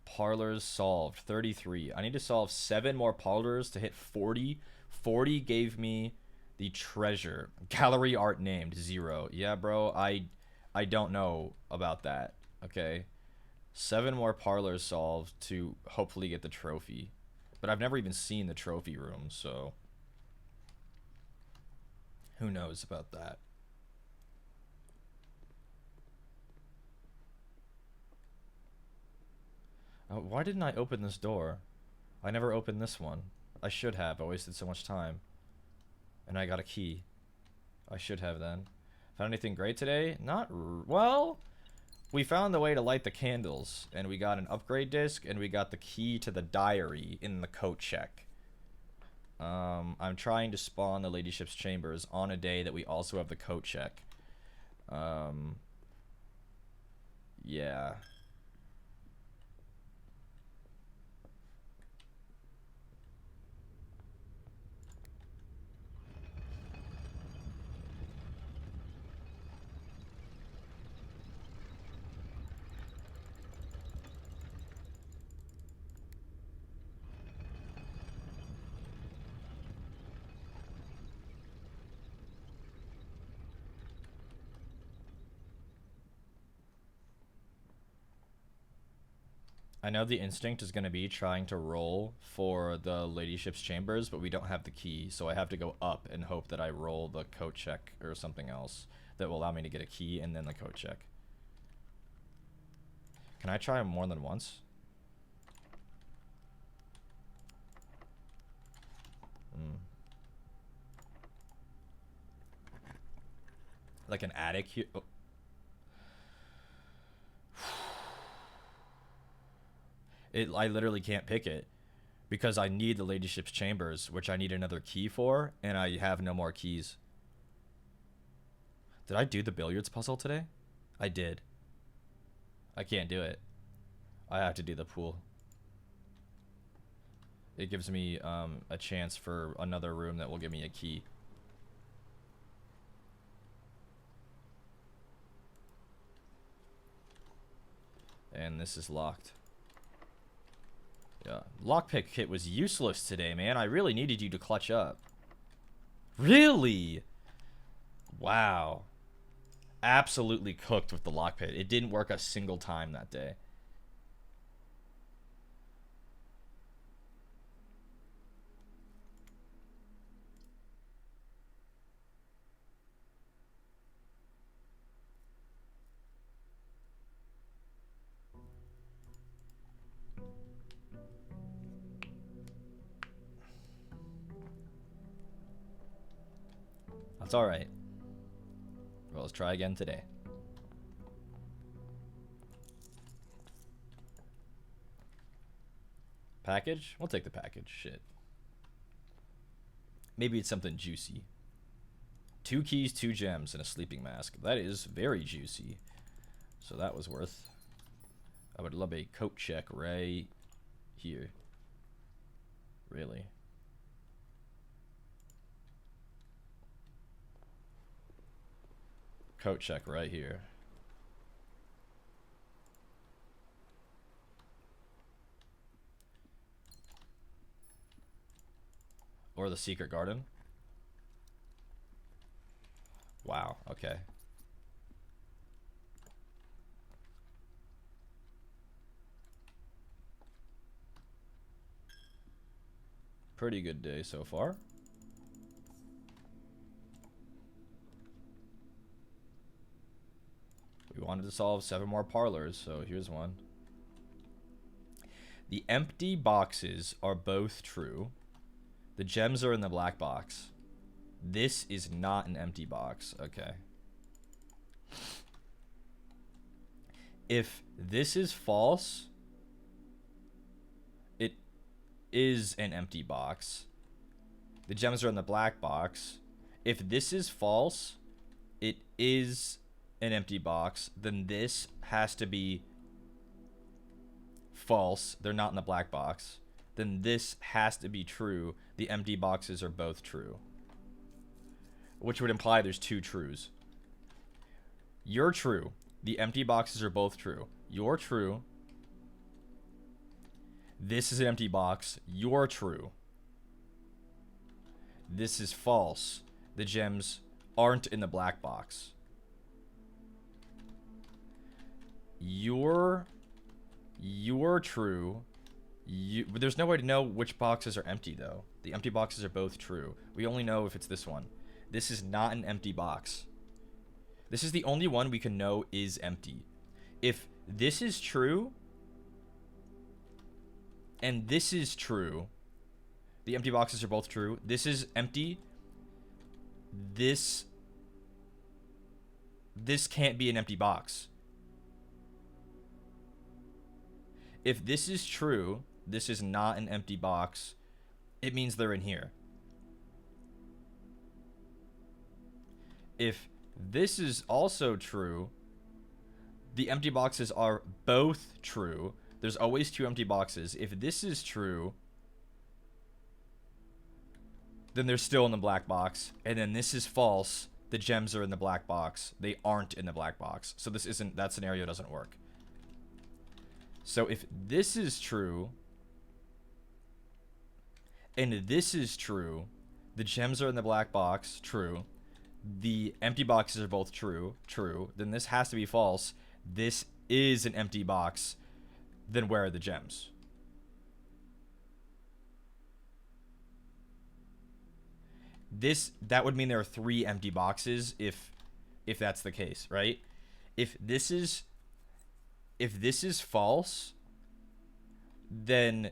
Parlors solved 33. I need to solve 7 more parlors to hit 40. 40 gave me the treasure. Gallery art named 0. Yeah, bro, I don't know about that. Okay. 7 more parlors solved to hopefully get the trophy. But I've never even seen the trophy room, so who knows about that. Why didn't I open this door? I never opened this one. I should have. I wasted so much time. And I got a key. I should have then. Found anything great today? Well, we found the way to light the candles, and we got an upgrade disc, and we got the key to the diary in the coat check. I'm trying to spawn the ladyship's chambers on a day that we also have the coat check. Yeah. I know the instinct is going to be trying to roll for the ladyship's chambers, but we don't have the key, so I have to go up and hope that I roll the coat check or something else that will allow me to get a key and then the coat check. Can I try more than once? Like an attic here? Oh. I literally can't pick it because I need the Ladyship's Chambers, which I need another key for, and I have no more keys. Did I do the billiards puzzle today? I did. I can't do it. I have to do the pool. It gives me a chance for another room that will give me a key. And this is locked. Yeah, lockpick kit was useless today, man. I really needed you to clutch up. Really? Wow. Absolutely cooked with the lockpick. It didn't work a single time that day. That's alright. Well, let's try again today. Package? We'll take the package. Shit. Maybe it's something juicy. 2 keys, 2 gems, and a sleeping mask. That is very juicy. So that was worth. I would love a coat check right here. Really. Coat check right here. Or the secret garden. Wow, okay. Pretty good day so far. We wanted to solve 7 more parlors, so here's one. The empty boxes are both true. The gems are in the black box. This is not an empty box. Okay. If this is false, it is an empty box. The gems are in the black box. If this is false, it is an empty box. Then this has to be false. They're not in the black box. Then this has to be true. The empty boxes are both true. Which would imply there's 2 trues. You're true. The empty boxes are both true. You're true. This is an empty box. You're true. This is false. The gems aren't in the black box. You're true. But there's no way to know which boxes are empty, though. The empty boxes are both true. We only know if it's this one. This is not an empty box. This is the only one we can know is empty. If this is true, and this is true, the empty boxes are both true. This is empty. This can't be an empty box. If this is true, this is not an empty box. It means they're in here. If this is also true, the empty boxes are both true. There's always 2 empty boxes. If this is true, then they're still in the black box. And then this is false. The gems are in the black box. They aren't in the black box. So that scenario doesn't work. So if this is true, and this is true, the gems are in the black box, true. The empty boxes are both true, then this has to be false. This is an empty box. Then where are the gems? That would mean there are 3 empty boxes if that's the case, right? If this is false, then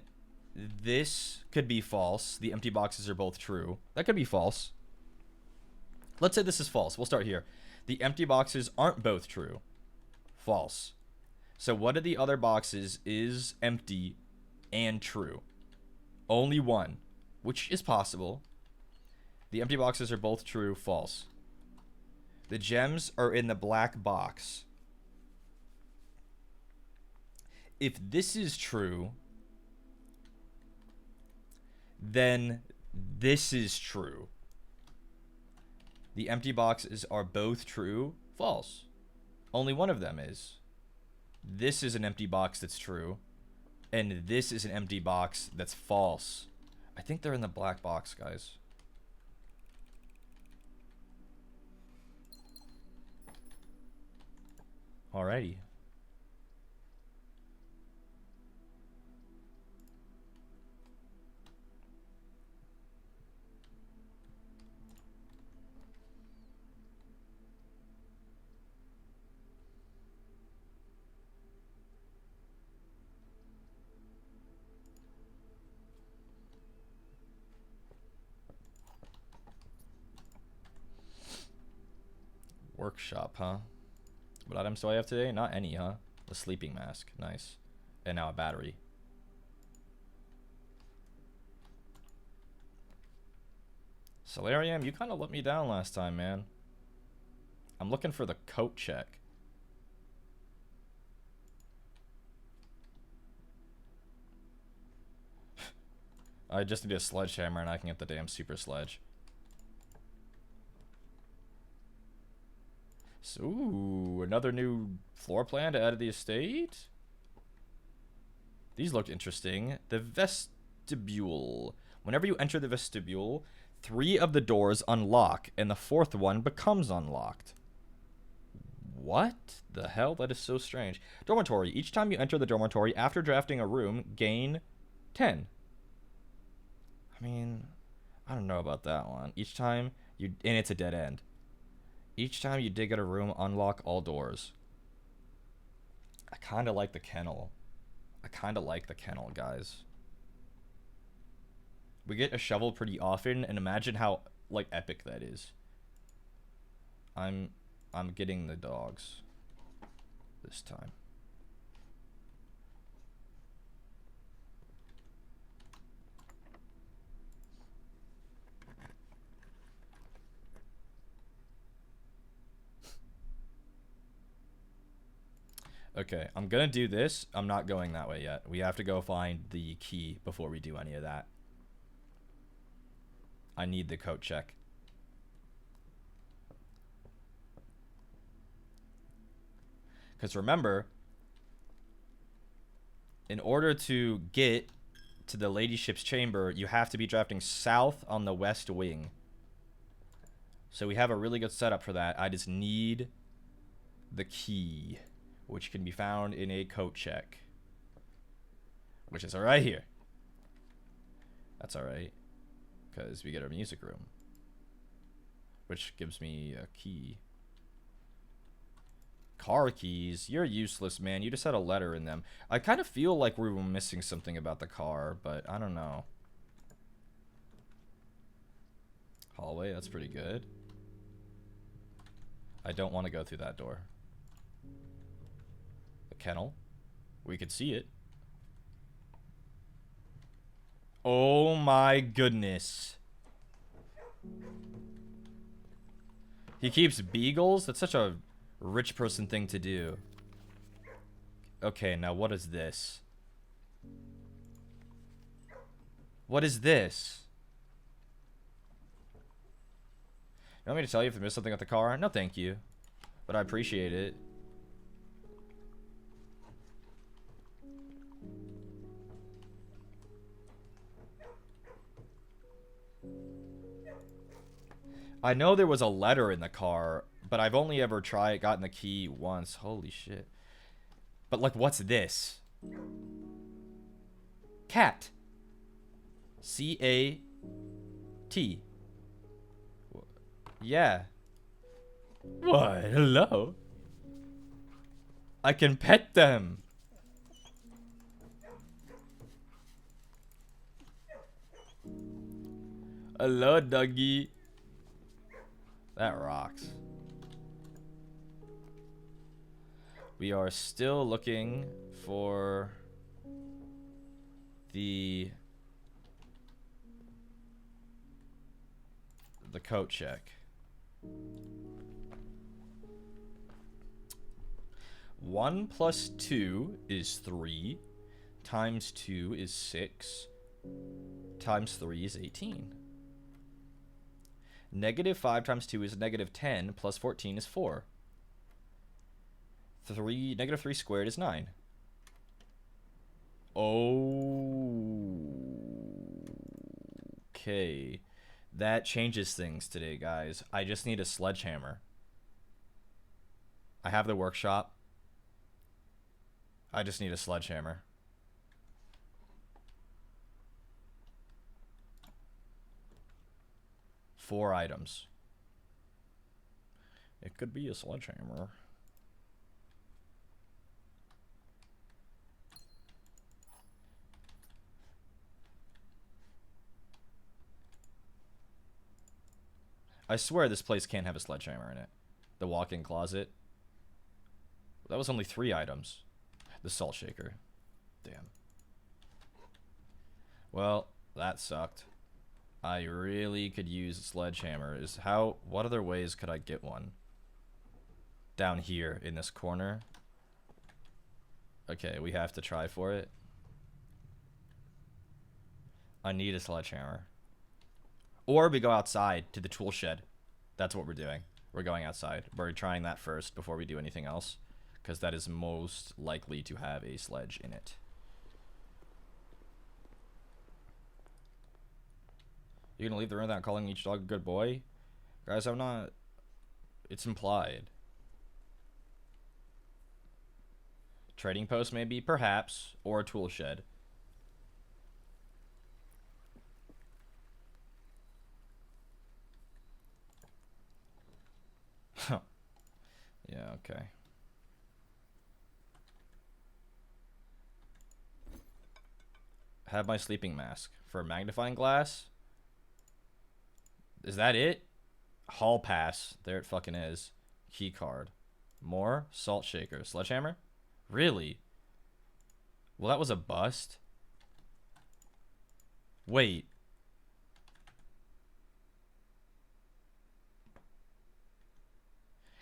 this could be false. The empty boxes are both true. That could be false. Let's say this is false. We'll start here. The empty boxes aren't both true. False. So what of the other boxes is empty and true. Only one, which is possible. The empty boxes are both true, false. The gems are in the black box. If this is true, then this is true. The empty boxes are both true, false. Only one of them is. This is an empty box that's true, and this is an empty box that's false. I think they're in the black box, guys. Alrighty. Workshop, huh? What items do I have today? Not any, huh? The sleeping mask. Nice. And now a battery. Solarium, you kind of let me down last time, man. I'm looking for the coat check. I just need a sledgehammer and I can get the damn super sledge. So, ooh, another new floor plan to add to the estate. These looked interesting. The vestibule. Whenever you enter the vestibule, 3 of the doors unlock, and the 4th one becomes unlocked. What the hell? That is so strange. Dormitory. Each time you enter the dormitory after drafting a room, gain 10. I mean, I don't know about that one. Each time you... And it's a dead end. Each time you dig at a room, unlock all doors. I kind of like the kennel. Guys. We get a shovel pretty often, and imagine how, like, epic that is. I'm getting the dogs this time. Okay, I'm gonna do this. I'm not going that way yet. We have to go find the key before we do any of that. I need the coat check. Because remember, in order to get to the ladyship's chamber, you have to be drafting south on the west wing. So we have a really good setup for that. I just need the key, which can be found in a coat check, which is right here. That's alright, because we get our music room, which gives me a key. Car keys, you're useless, man. You just had a letter in them. I kind of feel like we were missing something about the car, but I don't know. Hallway, that's pretty good. I don't want to go through that door. The kennel, we could see it. Oh my goodness. He keeps beagles? That's such a rich person thing to do. Okay, now what is this? What is this? You want me to tell you if I missed something with the car? No, thank you. But I appreciate it. I know there was a letter in the car, but I've only ever gotten the key once. Holy shit. But, like, what's this? Cat. C-A-T. Yeah. What? Hello? I can pet them. Hello, doggy. That rocks. We are still looking for the coat check. 1 plus 2 is 3. Times 2 is 6. Times 3 is 18. Negative 5 times 2 is negative 10. Plus 14 is 4. Negative 3 squared is 9. Okay. That changes things today, guys. I just need a sledgehammer. I have the workshop. I just need a sledgehammer. Four items. It could be a sledgehammer. I swear this place can't have a sledgehammer in it. The walk-in closet. That was only 3 items. The salt shaker. Damn. Well, that sucked. I really could use a sledgehammer. What other ways could I get one? Down here in this corner. Okay, we have to try for it. I need a sledgehammer. Or we go outside to the tool shed. That's what we're doing. We're going outside. We're trying that first before we do anything else. Because that is most likely to have a sledge in it. You're gonna leave the room without calling each dog a good boy? Guys, I'm not... It's implied. Trading post maybe? Perhaps. Or a tool shed. Yeah, okay. Have my sleeping mask. For a magnifying glass? Is that it? Hall pass. There it fucking is. Key card. More? Salt shaker. Sledgehammer? Really? Well, that was a bust. Wait.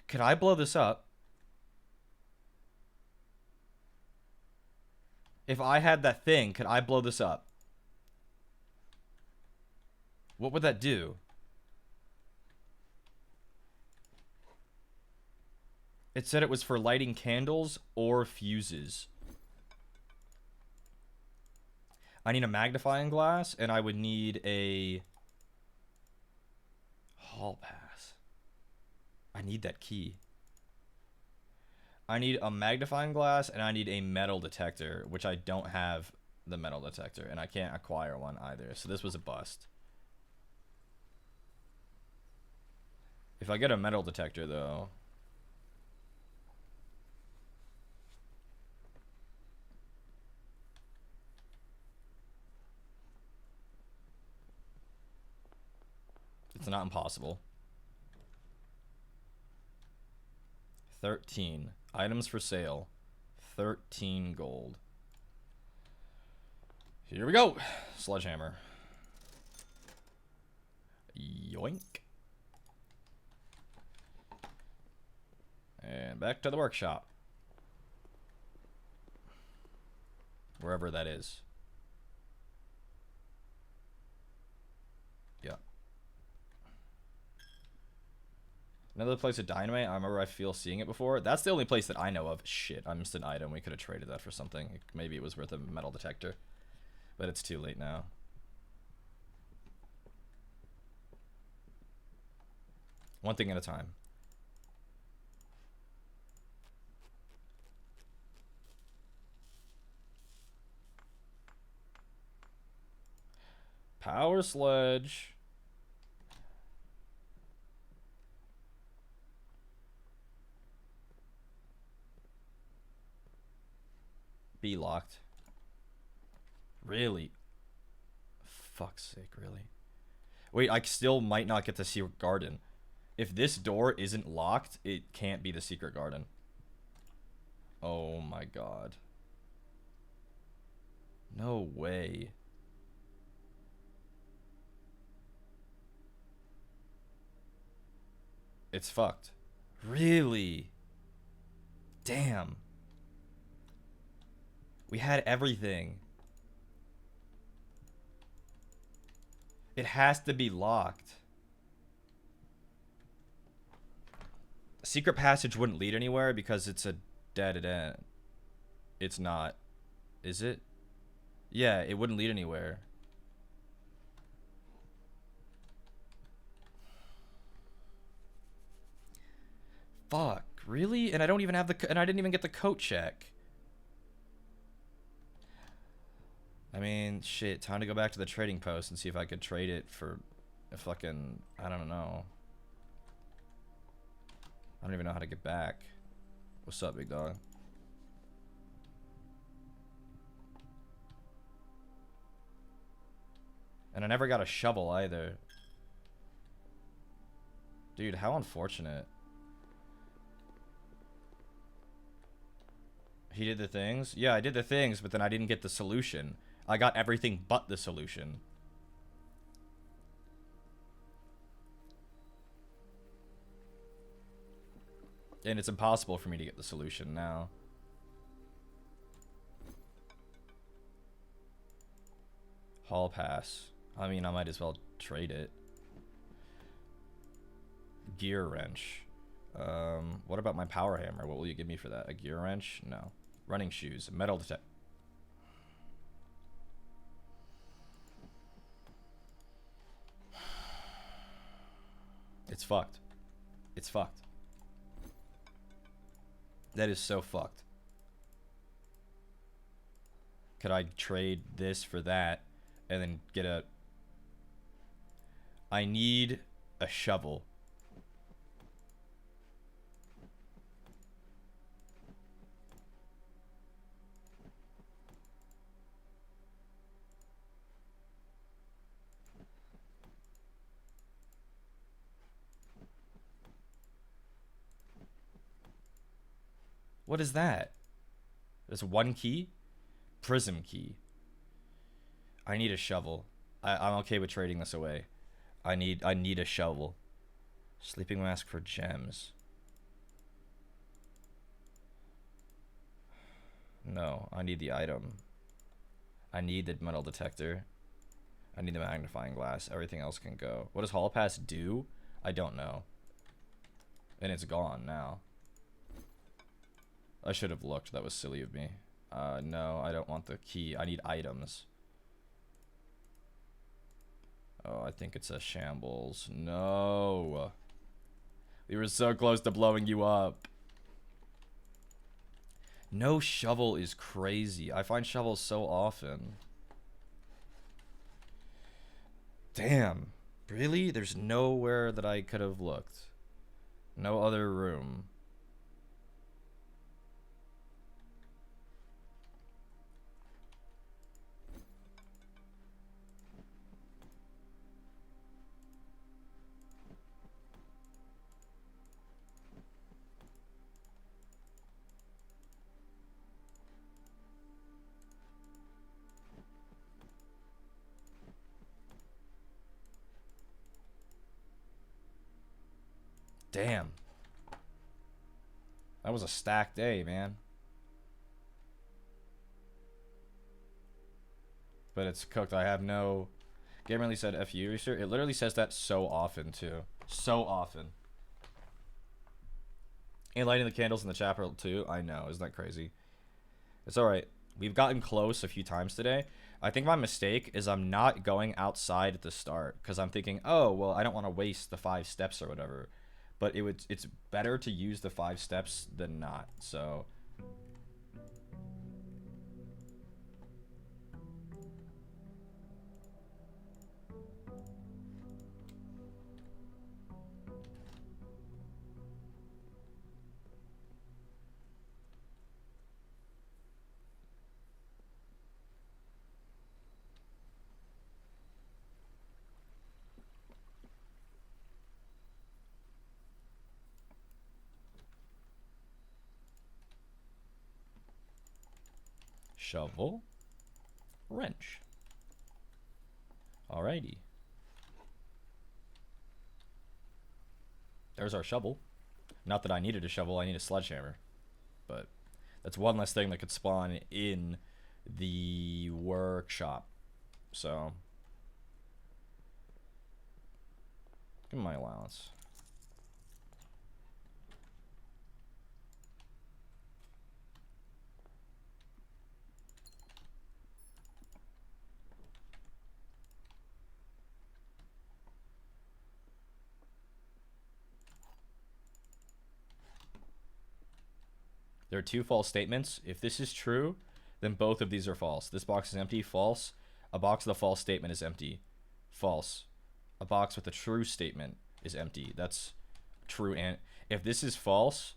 Could I blow this up? If I had that thing, could I blow this up? What would that do? It said it was for lighting candles or fuses. I need a magnifying glass, and I would need a hall pass. I need that key. I need a magnifying glass, and I need a metal detector, which I don't have the metal detector, and I can't acquire one either. So this was a bust. If I get a metal detector, though... It's not impossible. 13. Items for sale. 13 gold. Here we go. Sledgehammer. Yoink. And back to the workshop. Wherever that is. Yeah. Another place of dynamite. I remember I feel seeing it before. That's the only place that I know of. Shit, I missed an item. We could have traded that for something. Maybe it was worth a metal detector. But it's too late now. One thing at a time. Power sledge. Be locked. Really? Fuck's sake, really? Wait, I still might not get the secret garden. If this door isn't locked, it can't be the secret garden. Oh my god. No way. It's fucked. Really? Damn. We had everything. It has to be locked. Secret passage wouldn't lead anywhere because it's a dead end. It's not. Is it? Yeah, it wouldn't lead anywhere. Fuck, really? And I don't even have the and I didn't even get the coat check. I mean, shit, time to go back to the trading post and see if I could trade it for a fucking, I don't know. I don't even know how to get back. What's up, big dog? And I never got a shovel either. Dude, how unfortunate. He did the things? Yeah, I did the things, but then I didn't get the solution. I got everything but the solution. And it's impossible for me to get the solution now. Hall pass. I mean, I might as well trade it. Gear wrench. What about my power hammer? What will you give me for that? A gear wrench? No. Running shoes. Metal detect. It's fucked. It's fucked. That is so fucked. Could I trade this for that and then get a... I need a shovel. What is that? There's one key? Prism key. I need a shovel. I'm okay with trading this away. I need a shovel. Sleeping mask for gems. No, I need the item. I need the metal detector. I need the magnifying glass. Everything else can go. What does Hall Pass do? I don't know. And it's gone now. I should have looked. That was silly of me. No, I don't want the key. I need items. Oh, I think it's a shambles. No. We were so close to blowing you up. No shovel is crazy. I find shovels so often. Damn. Really? There's nowhere that I could have looked. No other room. Damn. That was a stacked day, man. But it's cooked. I have no... Gamerly said F you, sir. It literally says that so often, too. So often. And lighting the candles in the chapel, too. I know. Isn't that crazy? It's alright. We've gotten close a few times today. I think my mistake is I'm not going outside at the start. Because I'm thinking, oh, well, I don't want to waste the 5 steps or whatever. But it's better to use the 5 steps than not. So... Shovel. wrench. Alrighty. There's our shovel. Not that I needed a shovel, I need a sledgehammer. But that's one less thing that could spawn in the workshop. So, give me my allowance. There are two false statements. If this is true, then both of these are false. This box is empty. False. A box with a false statement is empty. False. A box with a true statement is empty. That's true. And if this is false,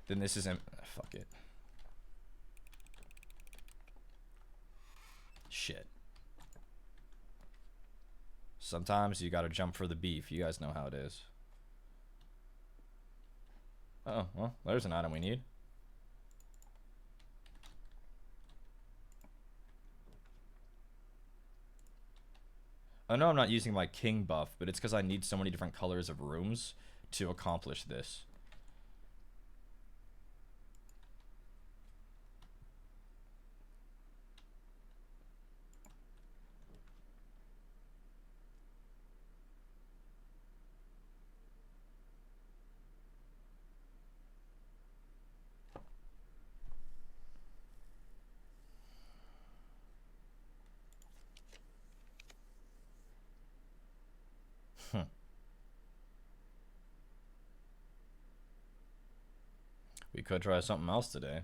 then this is fuck it. Shit. Sometimes you gotta jump for the beef. You guys know how it is. Oh, well, there's an item we need. I know I'm not using my king buff, but it's because I need so many different colors of rooms to accomplish this. We could try something else today.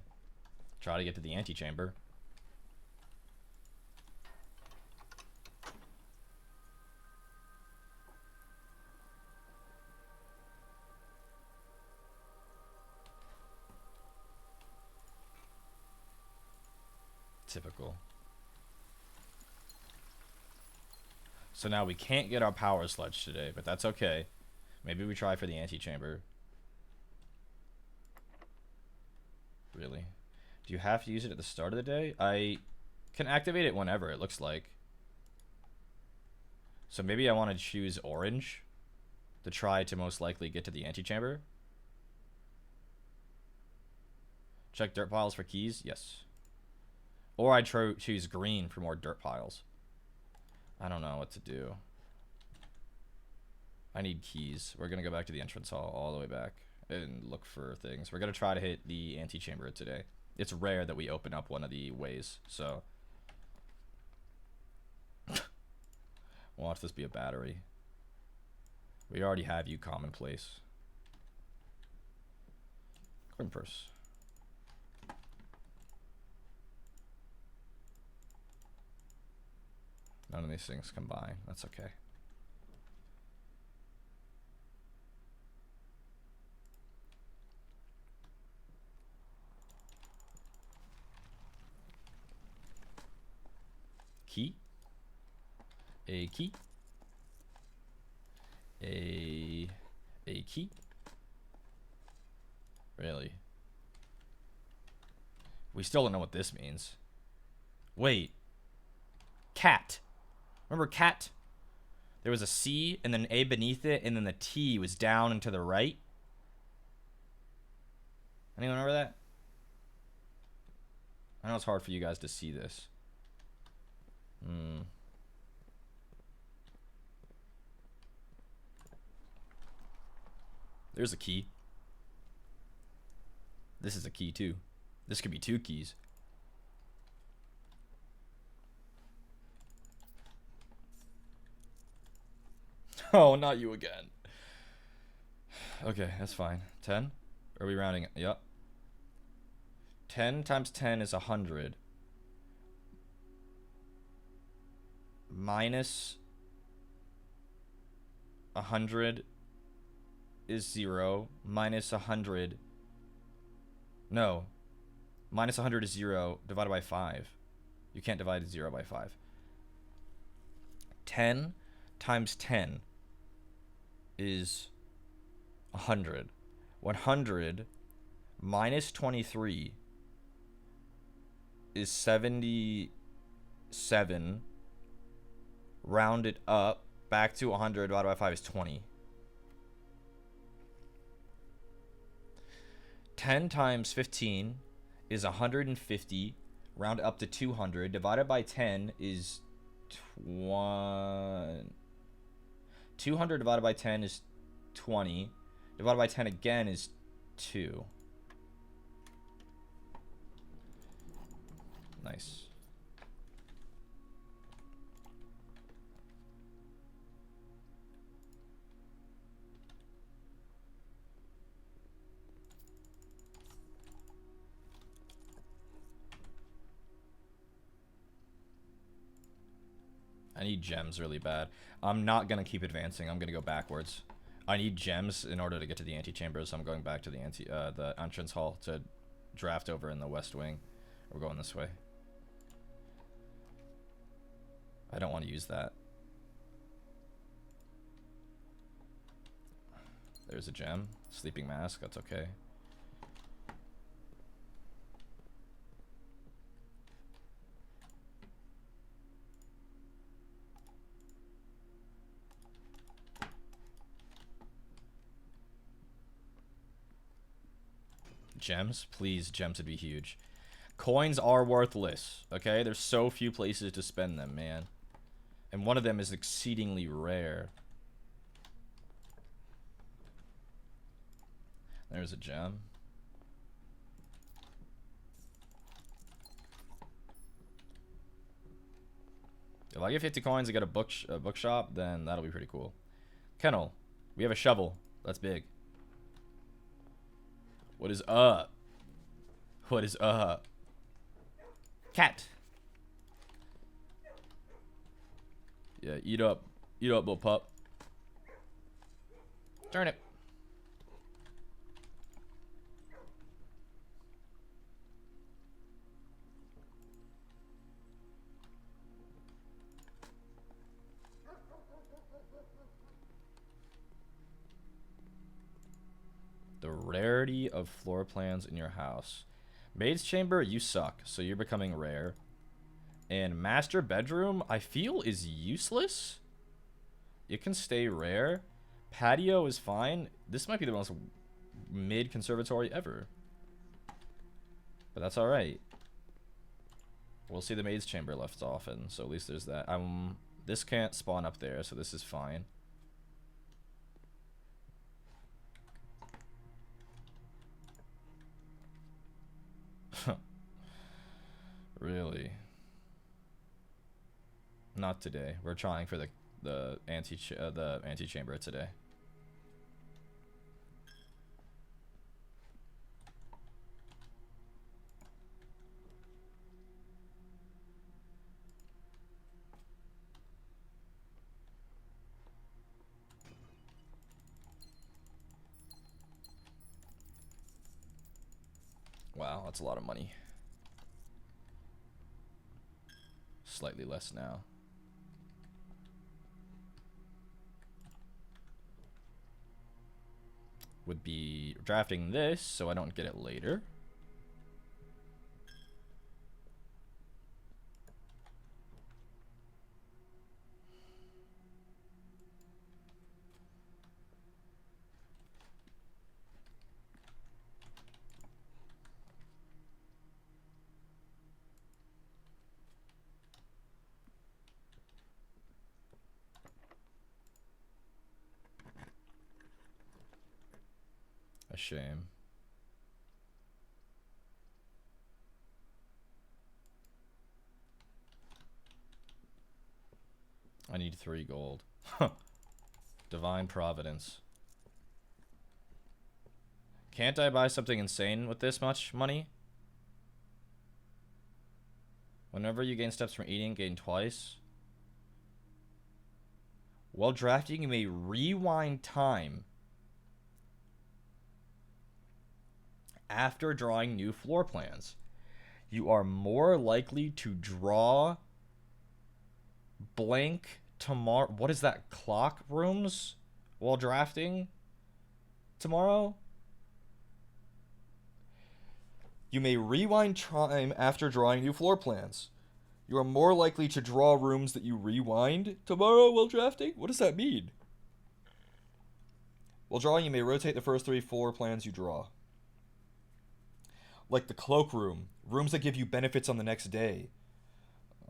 Try to get to the antechamber. Typical. So now we can't get our power sledge today, but that's okay. Maybe we try for the antechamber. Really? Do you have to use it at the start of the day? I can activate it whenever, it looks like. So maybe I want to choose orange to try to most likely get to the antechamber. Check dirt piles for keys? Yes. Or I choose green for more dirt piles. I don't know what to do. I need keys. We're going to go back to the entrance hall all the way back and look for things. We're going to try to hit the antechamber today. It's rare that we open up one of the ways, so. Watch this be a battery. We already have you commonplace. Coin purse. None of these things combine. That's okay. Key. A key. A key. Really? We still don't know what this means. Wait. Cat. Remember cat? There was a C and then A beneath it, and then the T was down and to the right. Anyone remember that? I know it's hard for you guys to see this. There's a key. This is a key too. This could be two keys. Oh, not you again. Okay, that's fine. 10? Are we rounding it? Yep. 10 times 10 is 100. Minus 100 is 0. Minus 100. No. Minus 100 is 0 divided by 5. You can't divide 0 by 5. 10 times 10 is 100. 100 minus 23 is 77. Rounded up back to 100 divided by 5 is 20. 10 times 15 is 150. Round up to 200. Divided by 10 is 200 divided by 10 is 20. Divided by 10 again is 2. Nice. I need gems really bad. I'm not going to keep advancing. I'm going to go backwards. I need gems in order to get to the antechamber, so I'm going back to the the entrance hall to draft over in the west wing. We're going this way. I don't want to use that. There's a gem. Sleeping Mask, that's okay. Gems? Please, gems would be huge. Coins are worthless, okay? There's so few places to spend them, man. And one of them is exceedingly rare. There's a gem. If I get 50 coins to get a bookshop, then that'll be pretty cool. Kennel. We have a shovel. That's big. What is up? What is up? Cat. Yeah, eat up. Eat up, little pup. Turnip. The rarity of floor plans in your house. Maid's chamber, you suck, so you're becoming rare. And master bedroom, I feel, is useless. It can stay rare. Patio is fine. This might be the most mid conservatory ever. But that's alright. We'll see the maid's chamber left often, so at least there's that. This can't spawn up there, so this is fine. Really? Not today. We're trying for the antechamber today. Wow, that's a lot of money. Slightly less now. Would be drafting this so I don't get it later. A shame. I need 3 gold. Divine Providence. Can't I buy something insane with this much money? Whenever you gain steps from eating, gain twice. While drafting, you may rewind time after drawing new floor plans. You are more likely to draw blank tomorrow. What is that? Clock rooms while drafting tomorrow? You may rewind time after drawing new floor plans. You are more likely to draw rooms that you rewind tomorrow while drafting? What does that mean? While drawing, you may rotate the first 3 floor plans you draw. Like the cloakroom, rooms that give you benefits on the next day.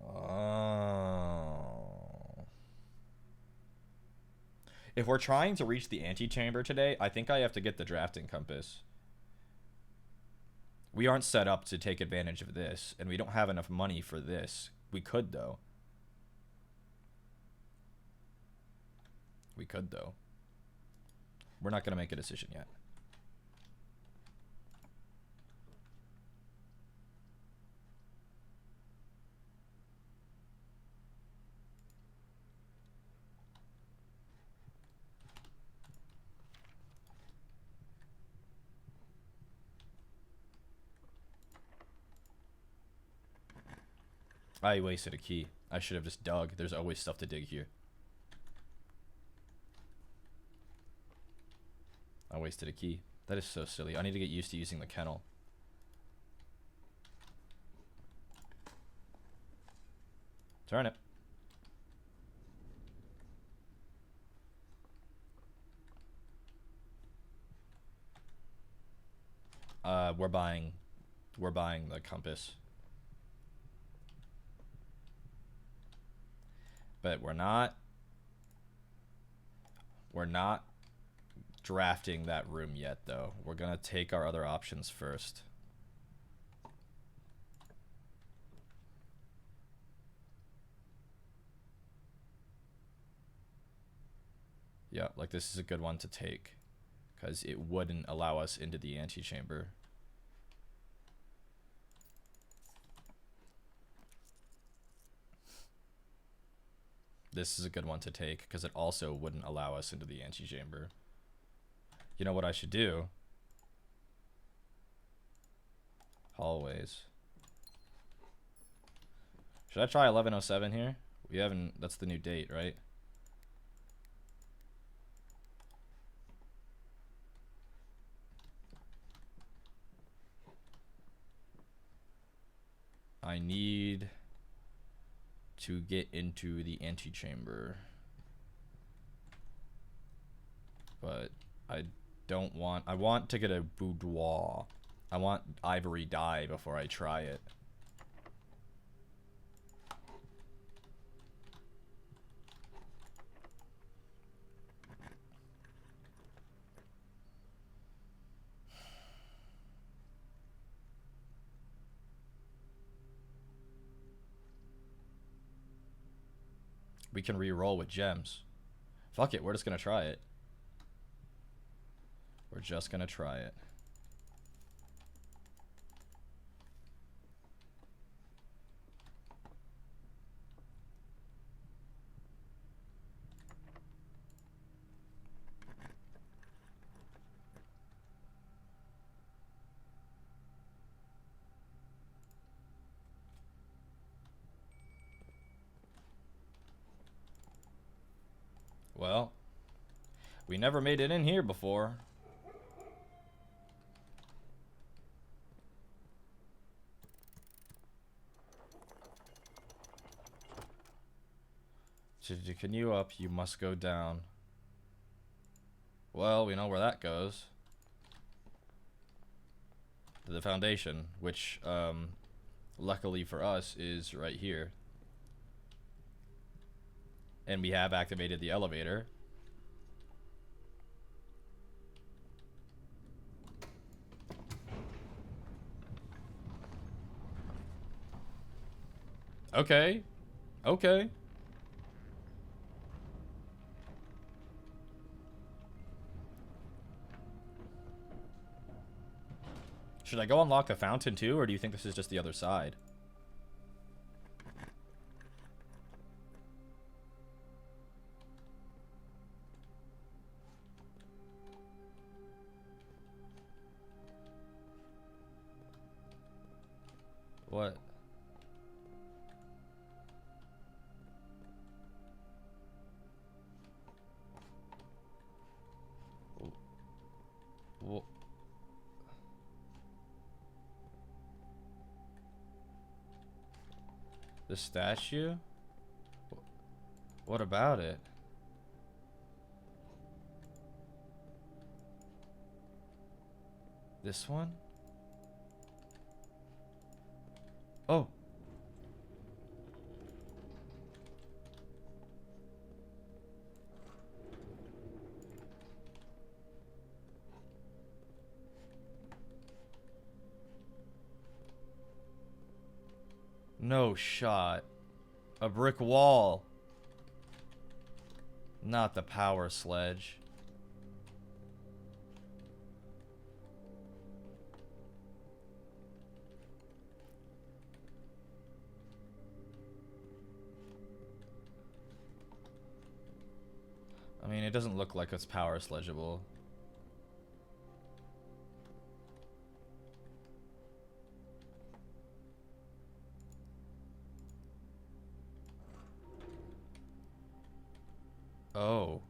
Oh. If we're trying to reach the antechamber today, I think I have to get the drafting compass. We aren't set up to take advantage of this, and we don't have enough money for this. We could, though. We could, though. We're not going to make a decision yet. I wasted a key. I should have just dug. There's always stuff to dig here. I wasted a key. That is so silly. I need to get used to using the kennel. Turnip. We're buying the compass. But we're not drafting that room yet, though. We're gonna take our other options first. Yeah, like this is a good one to take because it wouldn't allow us into the antechamber. This is a good one to take because it also wouldn't allow us into the antechamber. You know what I should do? Hallways. Should I try 1107 here? We haven't, that's the new date, right? I need to get into the antechamber. But I don't want, I want to get a boudoir. I want ivory dye before I try it. We can re-roll with gems. Fuck it, we're just gonna try it. We're just gonna try it. Well, we never made it in here before. To continue up, you must go down. Well, we know where that goes. To the foundation, which, luckily for us, is right here. And we have activated the elevator. Okay. Okay. Should I go unlock the fountain too, or do you think this is just the other side? What? Well, The statue? What about it? This one? Oh. No shot. A brick wall. Not the power sledge. I mean, it doesn't look like it's power sledgeable. Oh.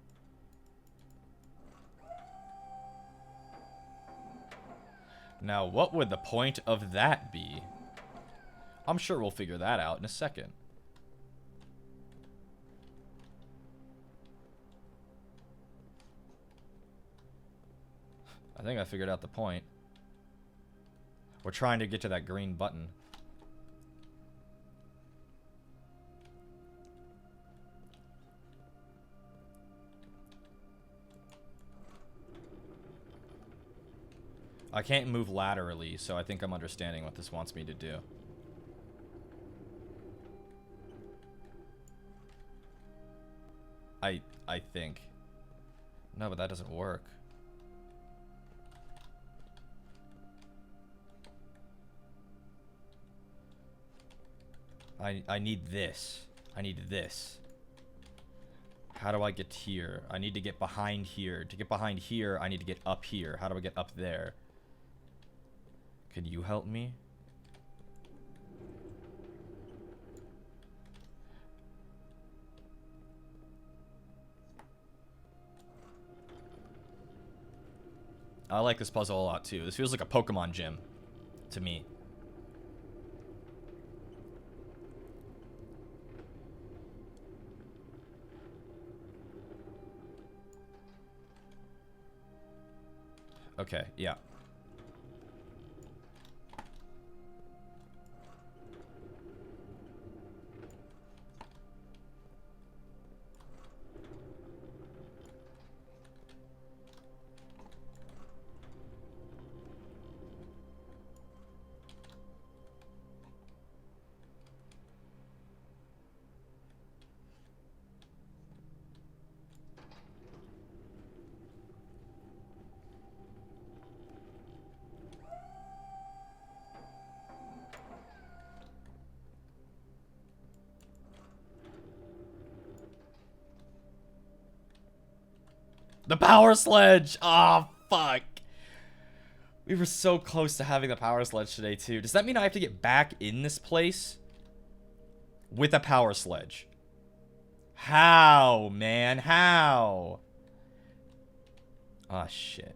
Now, what would the point of that be? I'm sure we'll figure that out in a second. I think I figured out the point. We're trying to get to that green button. I can't move laterally, so I think I'm understanding what this wants me to do. I think. No, but that doesn't work. I need this. I need this. How do I get here? I need to get behind here. To get behind here, I need to get up here. How do I get up there? Can you help me? I like this puzzle a lot too. This feels like a Pokemon gym to me. Okay, yeah. The power sledge! Ah, oh, fuck. We were so close to having the power sledge today, too. Does that mean I have to get back in this place with a power sledge? How, man? How? Ah, shit.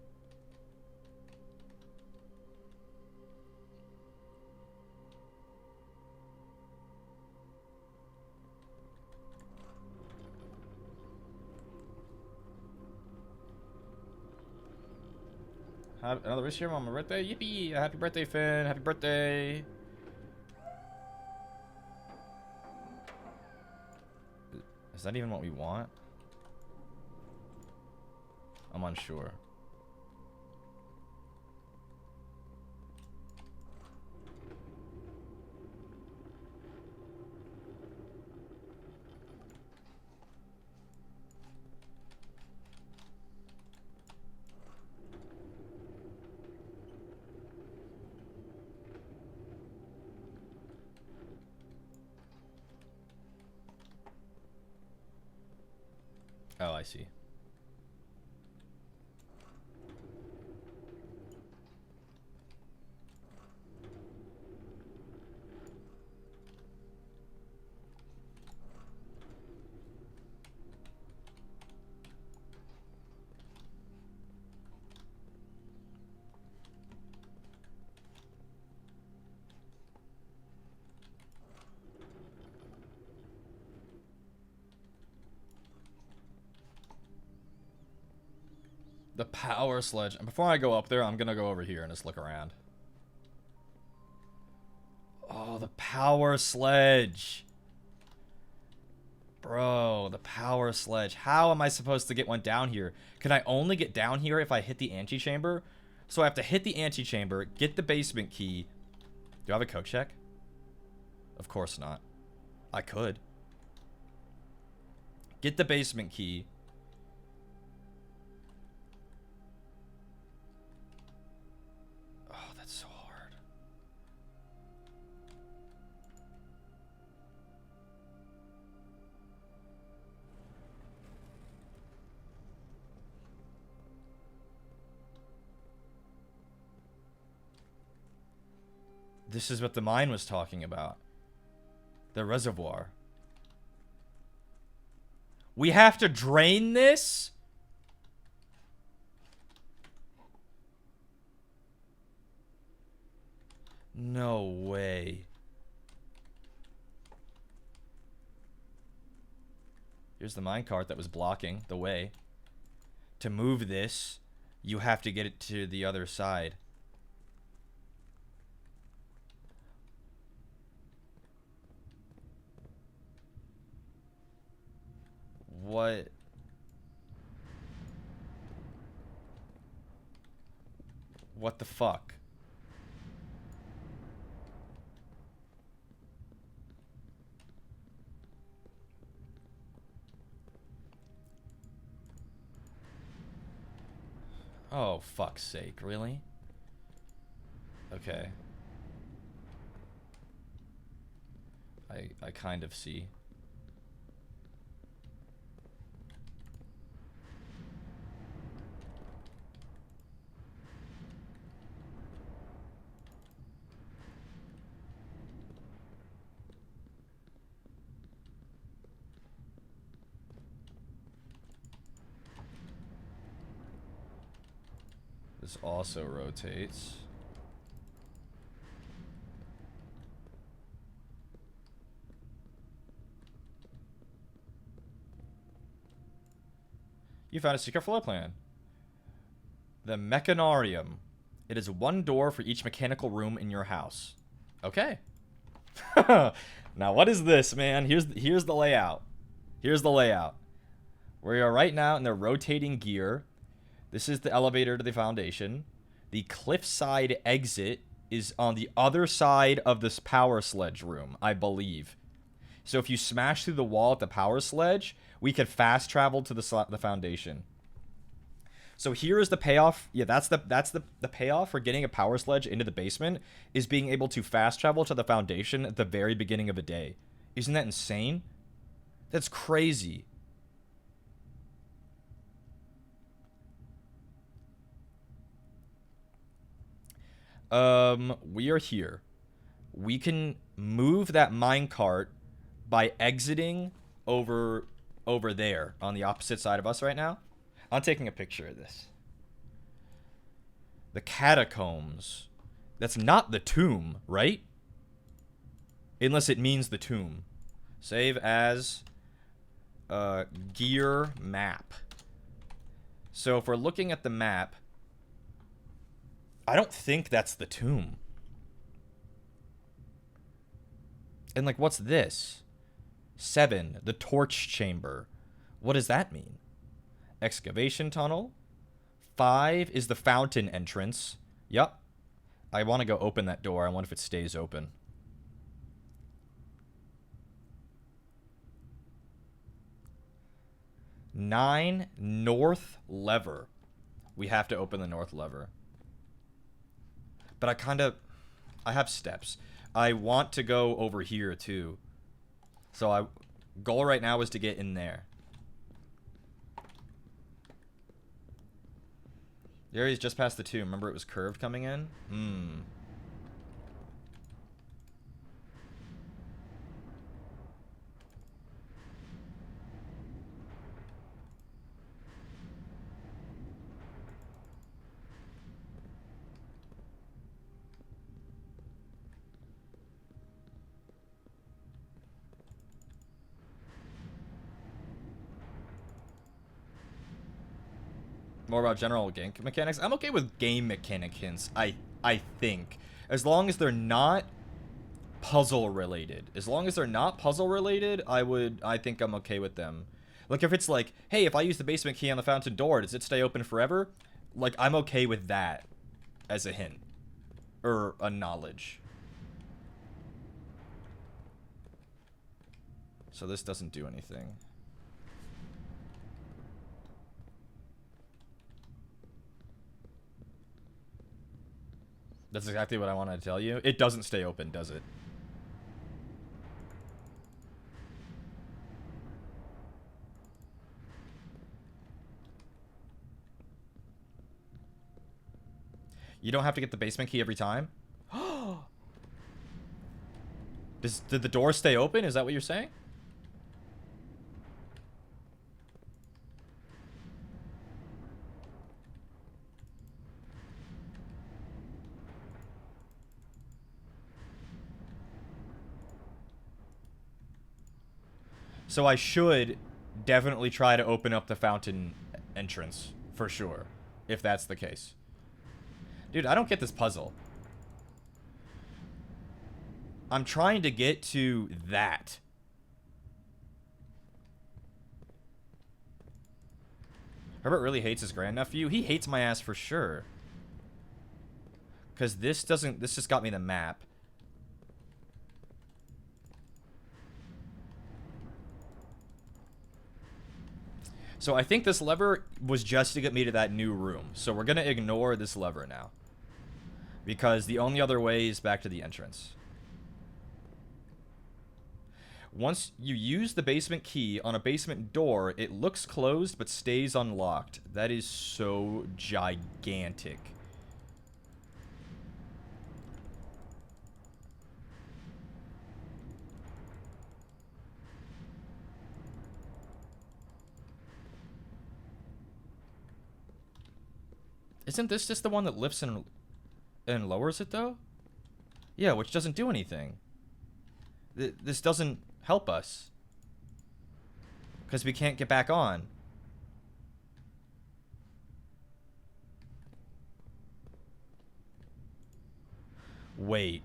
Another wish here on my birthday? Yippee! Happy birthday, Finn! Happy birthday! Is that even what we want? I'm unsure. Oh, I see. The power sledge. And before I go up there, I'm gonna go over here and just look around. Oh, the power sledge. Bro, the power sledge. How am I supposed to get one down here? Can I only get down here if I hit the antechamber? So I have to hit the antechamber, get the basement key. Do I have a code check? Of course not. I could. Get the basement key. Oh, that's so hard. This is what the mine was talking about. The reservoir. We have to drain this? No way. Here's the minecart that was blocking the way. To move this, you have to get it to the other side. What? What the fuck? Oh, fuck's sake, really? Okay. I kind of see. This also rotates. You found a secret floor plan. The Mechanarium. It is one door for each mechanical room in your house. Okay. Now what is this, man? Here's the layout. Here's the layout. We are right now in the rotating gear. This is the elevator to the foundation. The cliffside exit is on the other side of this power sledge room, I believe. So if you smash through the wall at the power sledge, we could fast travel to the foundation. So here is the payoff. Yeah, that's the payoff for getting a power sledge into the basement is being able to fast travel to the foundation at the very beginning of a day. Isn't that insane? That's crazy. We are here. We can move that minecart by exiting over there on the opposite side of us right now. I'm taking a picture of this. The catacombs. That's not the tomb, right? Unless it means the tomb. Save as gear map. So if we're looking at the map, I don't think that's the tomb. And like, what's this? 7, the torch chamber. What does that mean? Excavation tunnel. 5 is the fountain entrance. Yup. I want to go open that door. I wonder if it stays open. Nine, north lever. We have to open the north lever. But I have steps. I want to go over here too. So goal right now is to get in there. The area's just past the tomb. Remember it was curved coming in? more about general game mechanics. I'm okay with game mechanic hints, I think. As long as they're not puzzle related. As long as they're not puzzle related, I think I'm okay with them. Like if it's like, hey, if I use the basement key on the fountain door, does it stay open forever? Like I'm okay with that as a hint. Or a knowledge. So this doesn't do anything. That's exactly what I wanted to tell you. It doesn't stay open, does it? You don't have to get the basement key every time? Did the door stay open? Is that what you're saying? So I should definitely try to open up the fountain entrance, for sure, if that's the case. Dude, I don't get this puzzle. I'm trying to get to that. Herbert really hates his grandnephew. He hates my ass for sure. Because this just got me the map. So I think this lever was just to get me to that new room. So we're going to ignore this lever now. Because the only other way is back to the entrance. Once you use the basement key on a basement door, it looks closed but stays unlocked. That is so gigantic. Isn't this just the one that lifts and lowers it, though? Yeah, which doesn't do anything. This doesn't help us. Because we can't get back on. Wait.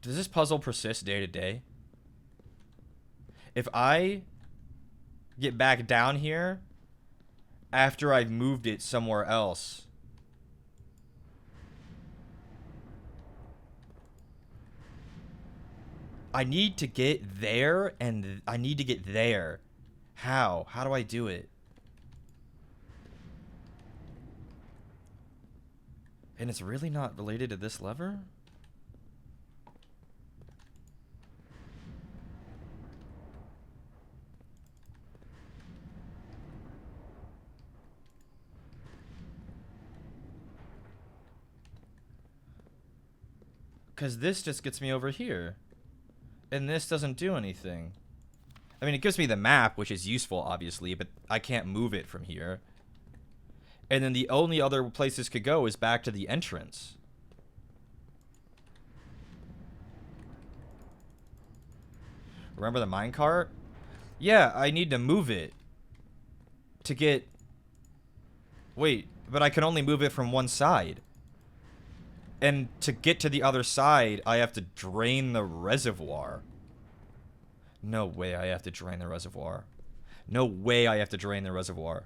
Does this puzzle persist day to day? If I get back down here after I've moved it somewhere else, I need to get there, and I need to get there. How? How do I do it? And it's really not related to this lever? Because this just gets me over here. And this doesn't do anything. I mean, it gives me the map, which is useful, obviously, but I can't move it from here. And then the only other place this could go is back to the entrance. Remember the minecart? Yeah, I need to move it to get... Wait, but I can only move it from one side. And to get to the other side, I have to drain the reservoir. No way I have to drain the reservoir. No way I have to drain the reservoir.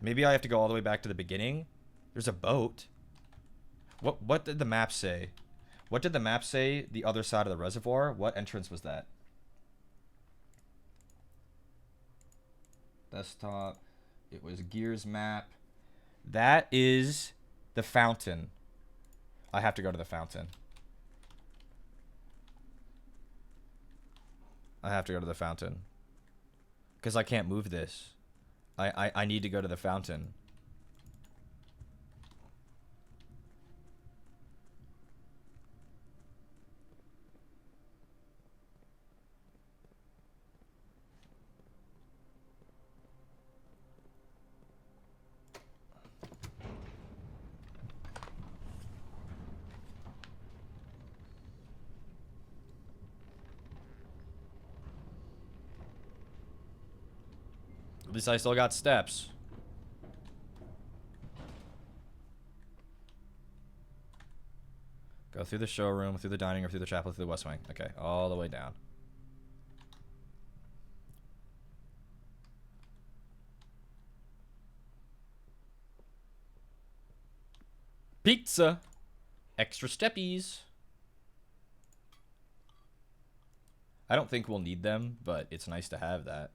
Maybe I have to go all the way back to the beginning? There's a boat. What did the map say? What did the map say the other side of the reservoir? What entrance was that? Desktop. It was Gears map. That is the fountain. I have to go to the fountain. I have to go to the fountain. Because I can't move this. I need to go to the fountain. At least I still got steps. Go through the showroom, through the dining room, through the chapel, through the west wing. Okay, all the way down. Pizza! Extra steppies. I don't think we'll need them, but it's nice to have that.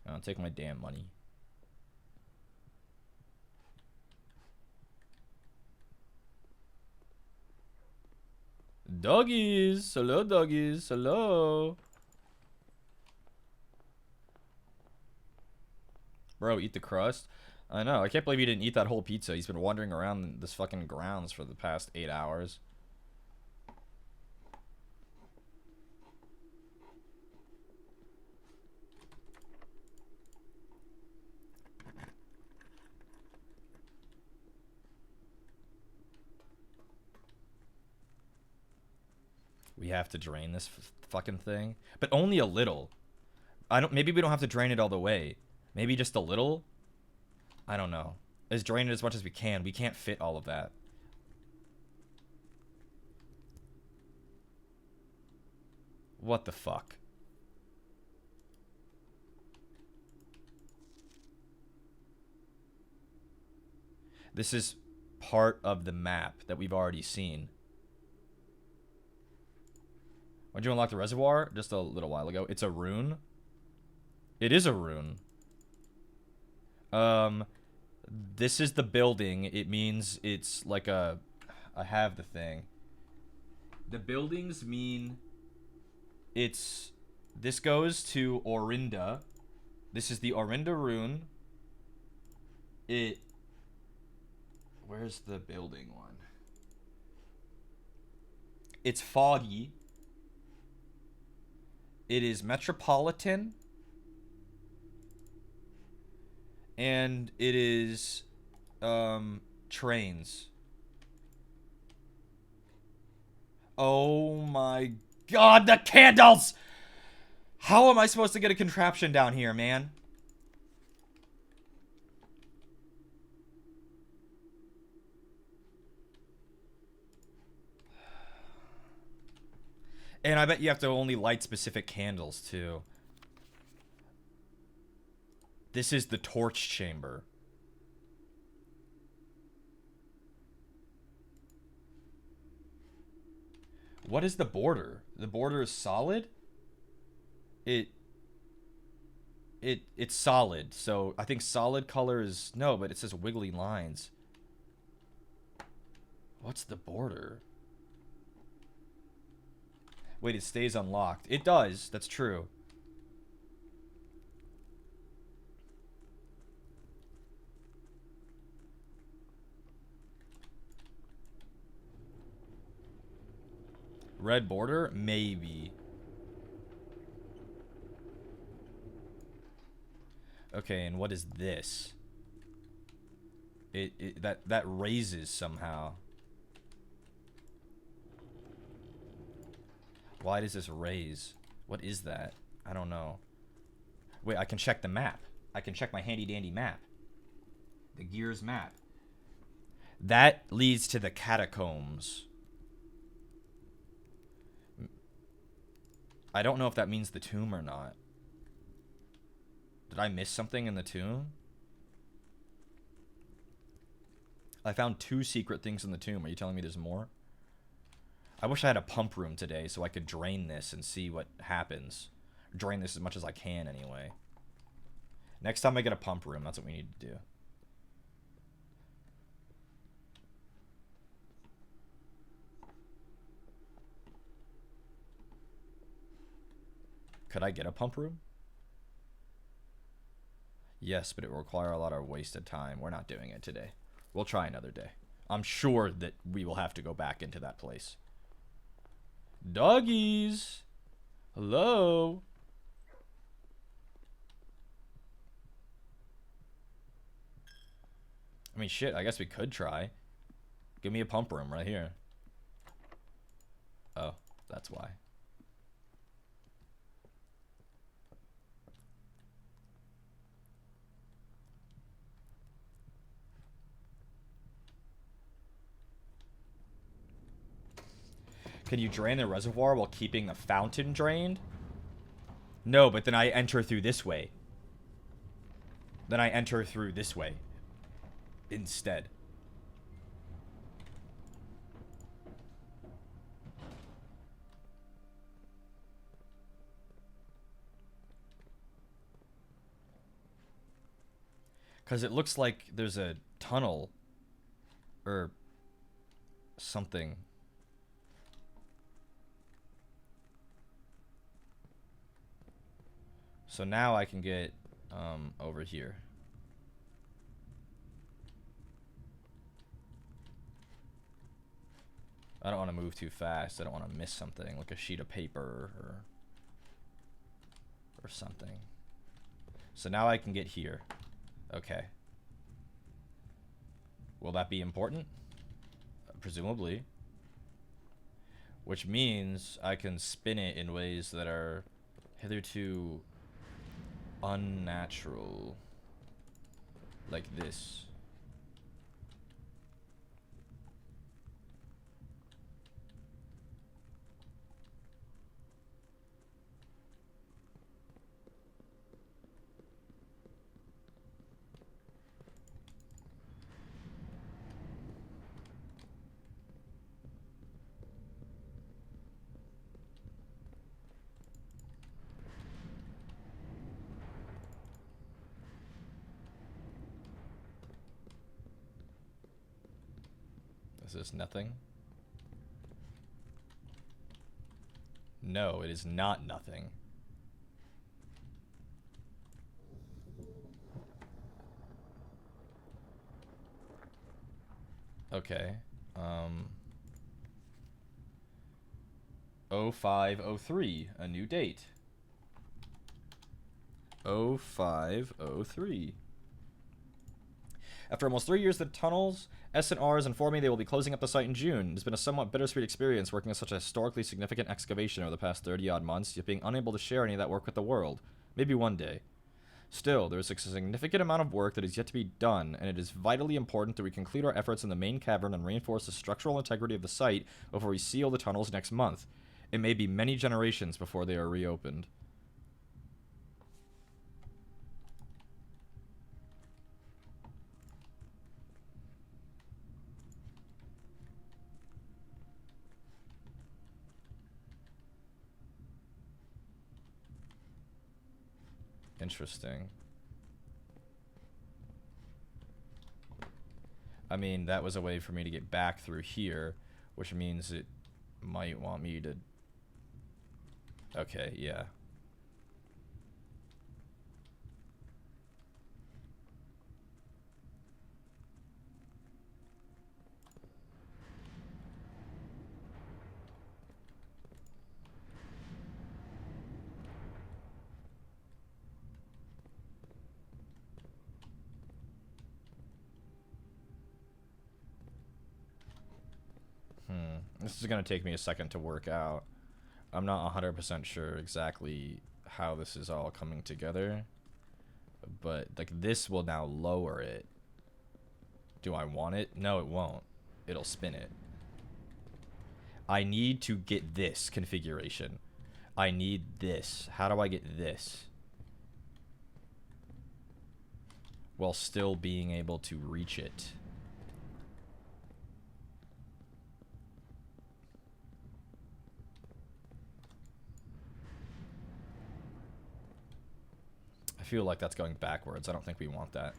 I'll take my damn money. Doggies! Hello, doggies. Hello. Bro, eat the crust. I know. I can't believe he didn't eat that whole pizza. He's been wandering around this fucking grounds for the past 8 hours. We have to drain this fucking thing, but only a little. Maybe we don't have to drain it all the way. Maybe just a little. I don't know. Let's drain it as much as we can. We can't fit all of that. What the fuck? This is part of the map that we've already seen. When did you unlock the reservoir? Just a little while ago. It's a rune. It is a rune. This is the building. It means it's like a... I have the thing. The buildings mean it's... This goes to Orinda. This is the Orinda rune. It... Where's the building one? It's foggy. It is metropolitan. And it is trains. Oh my god, the candles! How am I supposed to get a contraption down here, man? And I bet you have to only light specific candles, too. This is the torch chamber. What is the border? The border is solid? It's solid. So I think solid color is... No, but it says wiggly lines. What's the border? Wait, it stays unlocked. It does. That's true. Red border? Maybe. Okay, and what is this? That raises somehow. Why does this raise? What is that? I don't know. Wait, I can check the map. I can check my handy dandy map. The Gears map. That leads to the catacombs. I don't know if that means the tomb or not. Did I miss something in the tomb? I found 2 secret things in the tomb. Are you telling me there's more? I wish I had a pump room today so I could drain this and see what happens. Drain this as much as I can anyway. Next time I get a pump room, that's what we need to do. Could I get a pump room? Yes, but it will require a lot of wasted time. We're not doing it today. We'll try another day. I'm sure that we will have to go back into that place. Doggies! Hello? I mean, shit, I guess we could try. Give me a pump room right here. Oh, that's why. Can you drain the reservoir while keeping the fountain drained? No, but then I enter through this way. Then I enter through this way. Instead. Because it looks like there's a tunnel. Or something. So now I can get over here. I don't want to move too fast. I don't want to miss something, like a sheet of paper or something. So now I can get here. Okay. Will that be important? Presumably. Which means I can spin it in ways that are hitherto unnatural. Like this. Is this nothing? No, it is not nothing. Okay. 0503, a new date. 0503. After almost 3 years of the tunnels, S&R has informed me they will be closing up the site in June. It's been a somewhat bittersweet experience working on such a historically significant excavation over the past 30-odd months, yet being unable to share any of that work with the world. Maybe one day. Still, there is a significant amount of work that is yet to be done, and it is vitally important that we conclude our efforts in the main cavern and reinforce the structural integrity of the site before we seal the tunnels next month. It may be many generations before they are reopened. Interesting. I mean, that was a way for me to get back through here, which means it might want me to... Okay, yeah. This is going to take me a second to work out. I'm not 100% sure exactly how this is all coming together. But, like, this will now lower it. Do I want it? No, it won't. It'll spin it. I need to get this configuration. I need this. How do I get this? While still being able to reach it. I feel like that's going backwards. I don't think we want that.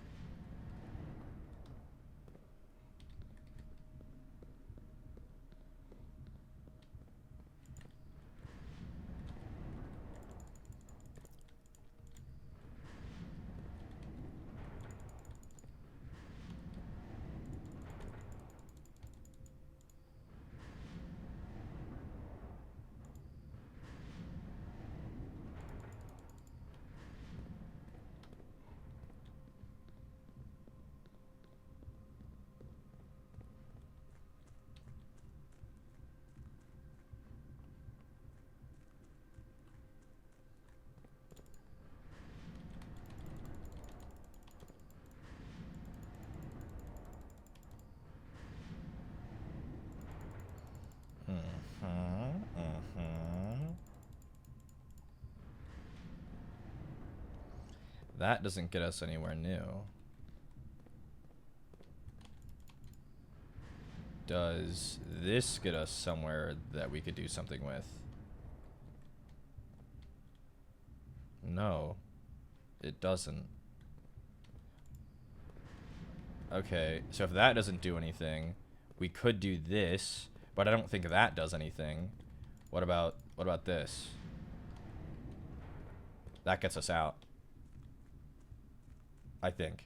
That doesn't get us anywhere new. Does this get us somewhere that we could do something with? No, it doesn't. Okay, so if that doesn't do anything, we could do this, but I don't think that does anything. What about this? That gets us out, I think.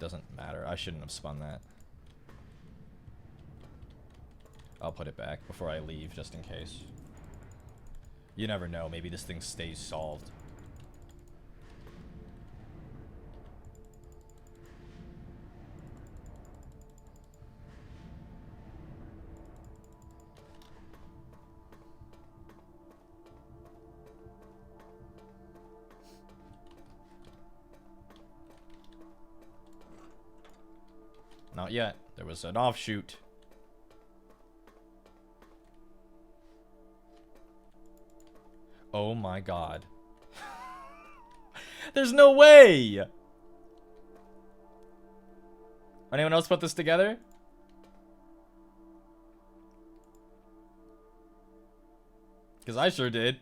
Doesn't matter. I shouldn't have spun that. I'll put it back before I leave, just in case. You never know. Maybe this thing stays solved. Not yet. There was an offshoot. Oh my god. There's no way! Anyone else put this together? Because I sure did.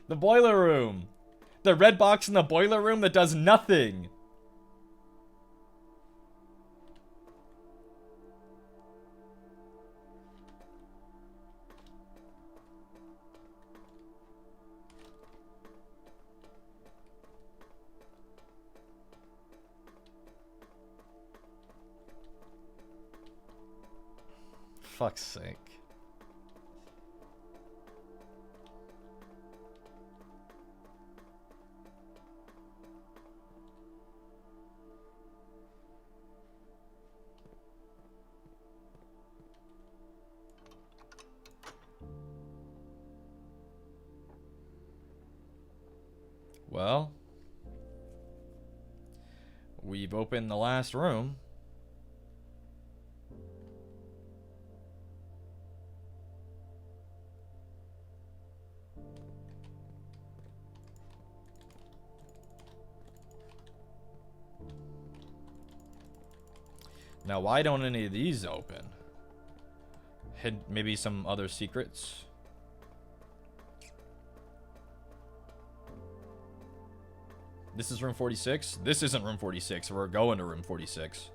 The boiler room. The red box in the boiler room that does nothing. Fuck's sake. Well, we've opened the last room. Now, why don't any of these open? Maybe some other secrets? This is room 46? This isn't room 46. We're going to room 46.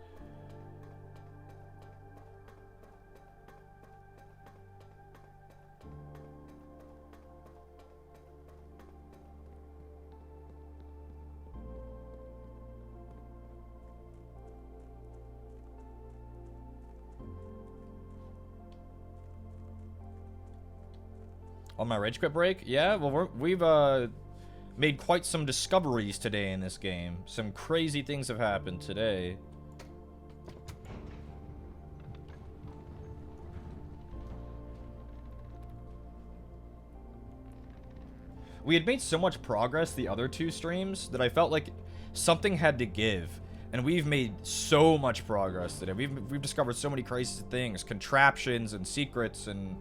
On my rage quit break? Yeah, well, we've made quite some discoveries today in this game. Some crazy things have happened today. We had made so much progress the other two streams that I felt like something had to give. And we've made so much progress today. We've discovered so many crazy things, contraptions and secrets and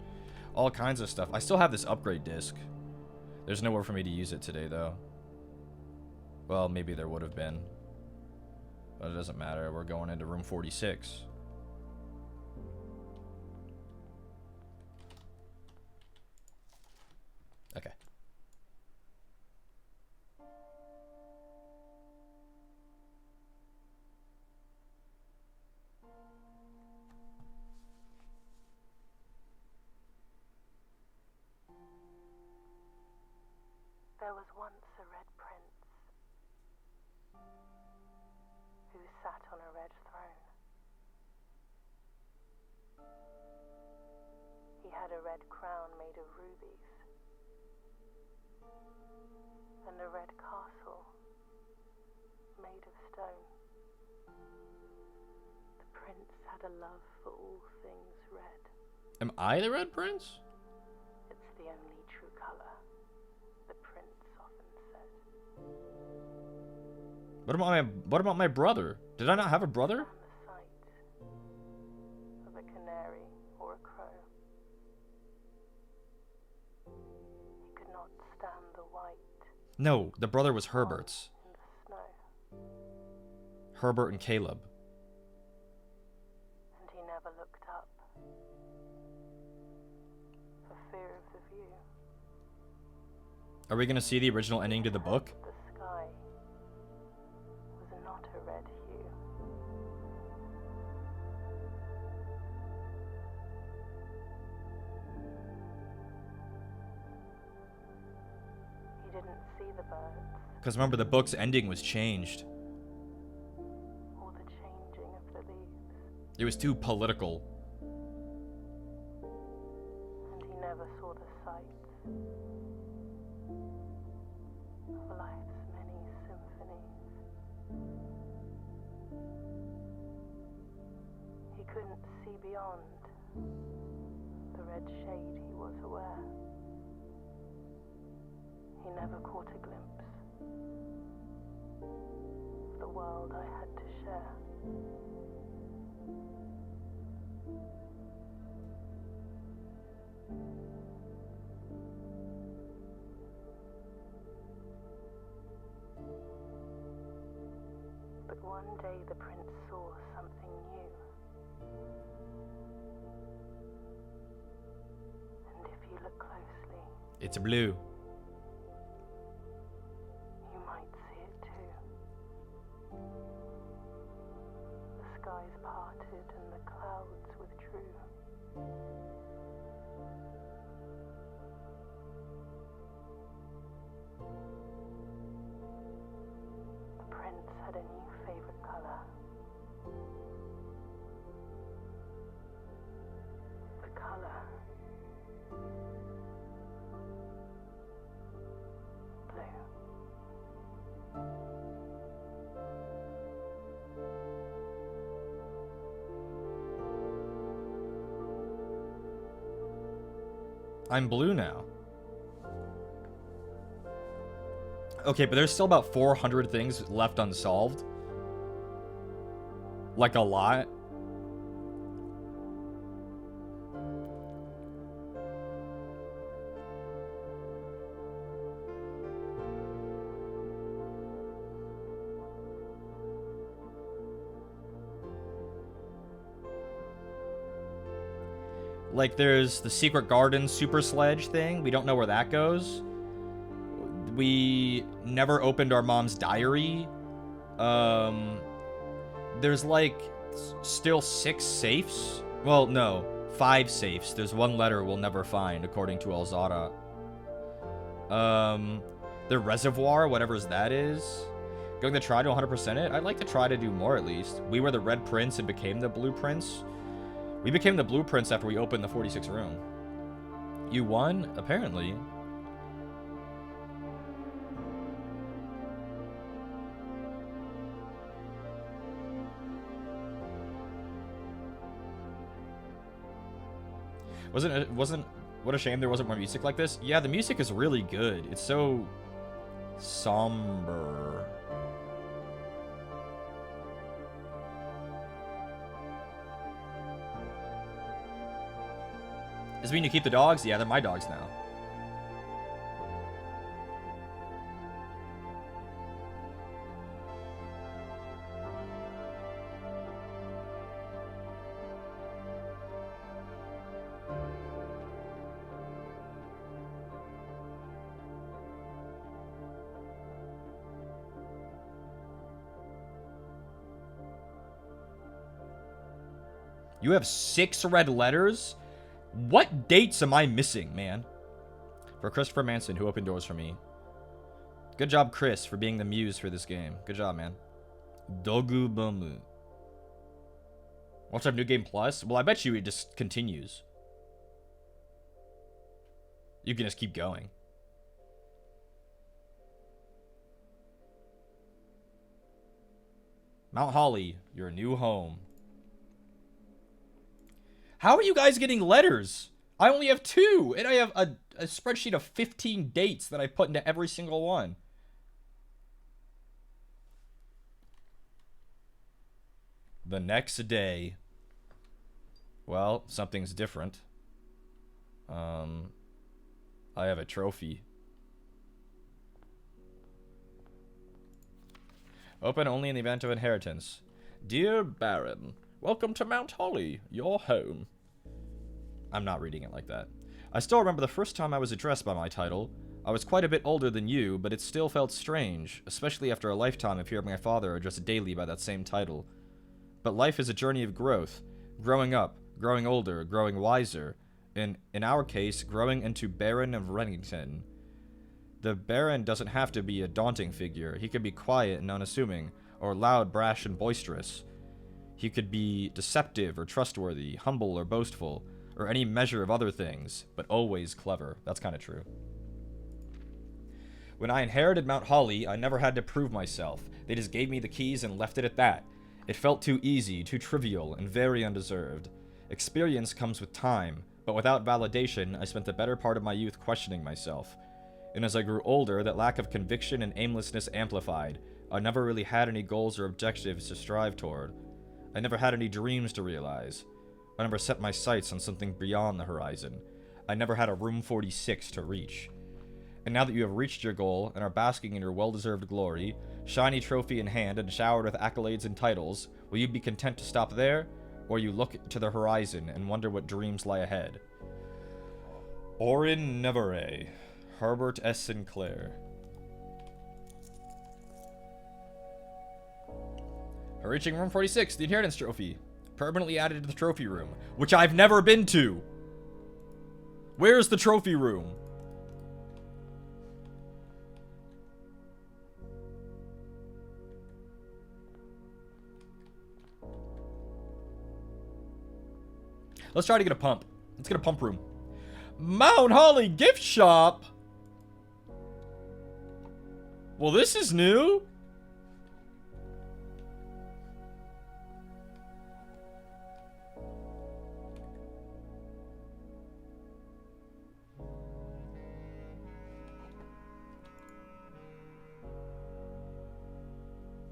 all kinds of stuff. I still have this upgrade disc. There's nowhere for me to use it today, though. Well, maybe there would have been. But it doesn't matter. We're going into room 46. Okay. There was once a red prince who sat on a red throne. He had a red crown made of rubies and a red castle made of stone. The prince had a love for all things red. Am I the Red Prince? It's the only true color, the prince often said. What about my brother? Did I not have a brother? The sight of a canary or a crow. He could not stand the white No, the brother was Herbert's. in the snow, Herbert and Caleb. and he never looked up for fear of the view. Are we gonna see the original ending to the book? The sky was not a red hue. He didn't see the birds Because remember, the book's ending was changed. or the changing of the leaves, It was too political. and he never saw the sights of life's many symphonies. He couldn't see beyond the red shade he was aware. He never caught a glimpse of the world I had to share. But one day the prince saw something new. And if you look closely, It's blue. you might see it too. The skies parted and the clouds withdrew. The prince had a new favorite color. The color blue. I'm blue now. Okay, but there's still about 400 things left unsolved. Like a lot. Like there's the Secret Garden Super Sledge thing. We don't know where that goes. We never opened our mom's diary. There's like still 6 safes. Well, no, 5 safes. There's one letter we'll never find, according to Elzada. The reservoir, whatever's that is. Going to try to 100% it? I'd like to try to do more at least. We were the Red Prince and became the Blue Prince. We became the Blue Prince after we opened the 46 room. You won? Apparently. Wasn't what a shame there wasn't more music like this. Yeah, the music is really good. It's so somber. Does it mean you keep the dogs? Yeah, they're my dogs now. You have 6 red letters? What dates am I missing, man? For Christopher Manson, who opened doors for me. Good job, Chris, for being the muse for this game. Good job, man. Dogu Bamu. What's up, New Game Plus? Well, I bet you it just continues. You can just keep going. Mount Holly, your new home. How are you guys getting letters? I only have 2, and I have a spreadsheet of 15 dates that I put into every single one. The next day. Well, something's different. I have a trophy. Open only in the event of inheritance. Dear Baron, welcome to Mount Holly, your home. I'm not reading it like that. I still remember the first time I was addressed by my title. I was quite a bit older than you, but it still felt strange, especially after a lifetime of hearing my father addressed daily by that same title. But life is a journey of growth. Growing up, growing older, growing wiser. In our case, growing into Baron of Rennington. The Baron doesn't have to be a daunting figure. He could be quiet and unassuming, or loud, brash, and boisterous. He could be deceptive or trustworthy, humble or boastful, or any measure of other things, but always clever. That's kind of true. When I inherited Mount Holly, I never had to prove myself. They just gave me the keys and left it at that. It felt too easy, too trivial, and very undeserved. Experience comes with time, but without validation, I spent the better part of my youth questioning myself. And as I grew older, that lack of conviction and aimlessness amplified. I never really had any goals or objectives to strive toward. I never had any dreams to realize. I never set my sights on something beyond the horizon. I never had a Room 46 to reach. And now that you have reached your goal and are basking in your well-deserved glory, shiny trophy in hand and showered with accolades and titles, will you be content to stop there, or you look to the horizon and wonder what dreams lie ahead? Orin Nevere, Herbert S. Sinclair. Reaching Room 46, the Inheritance Trophy. Permanently added to the trophy room, which I've never been to. Where's the trophy room? Let's try to get a pump. Let's get a pump room. Mount Holly gift shop? Well, this is new.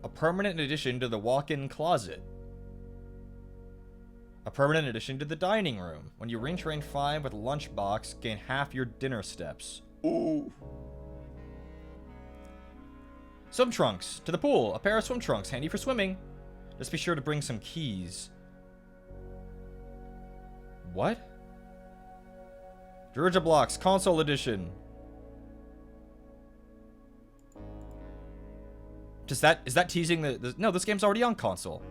A permanent addition to the walk-in closet. A permanent addition to the dining room. When you reach rank 5 with a lunchbox, gain half your dinner steps. Ooh. Swim trunks. To the pool. A pair of swim trunks. Handy for swimming. Just be sure to bring some keys. What? Georgia Blocks. Console edition. Is that teasing the... No, this game's already on console.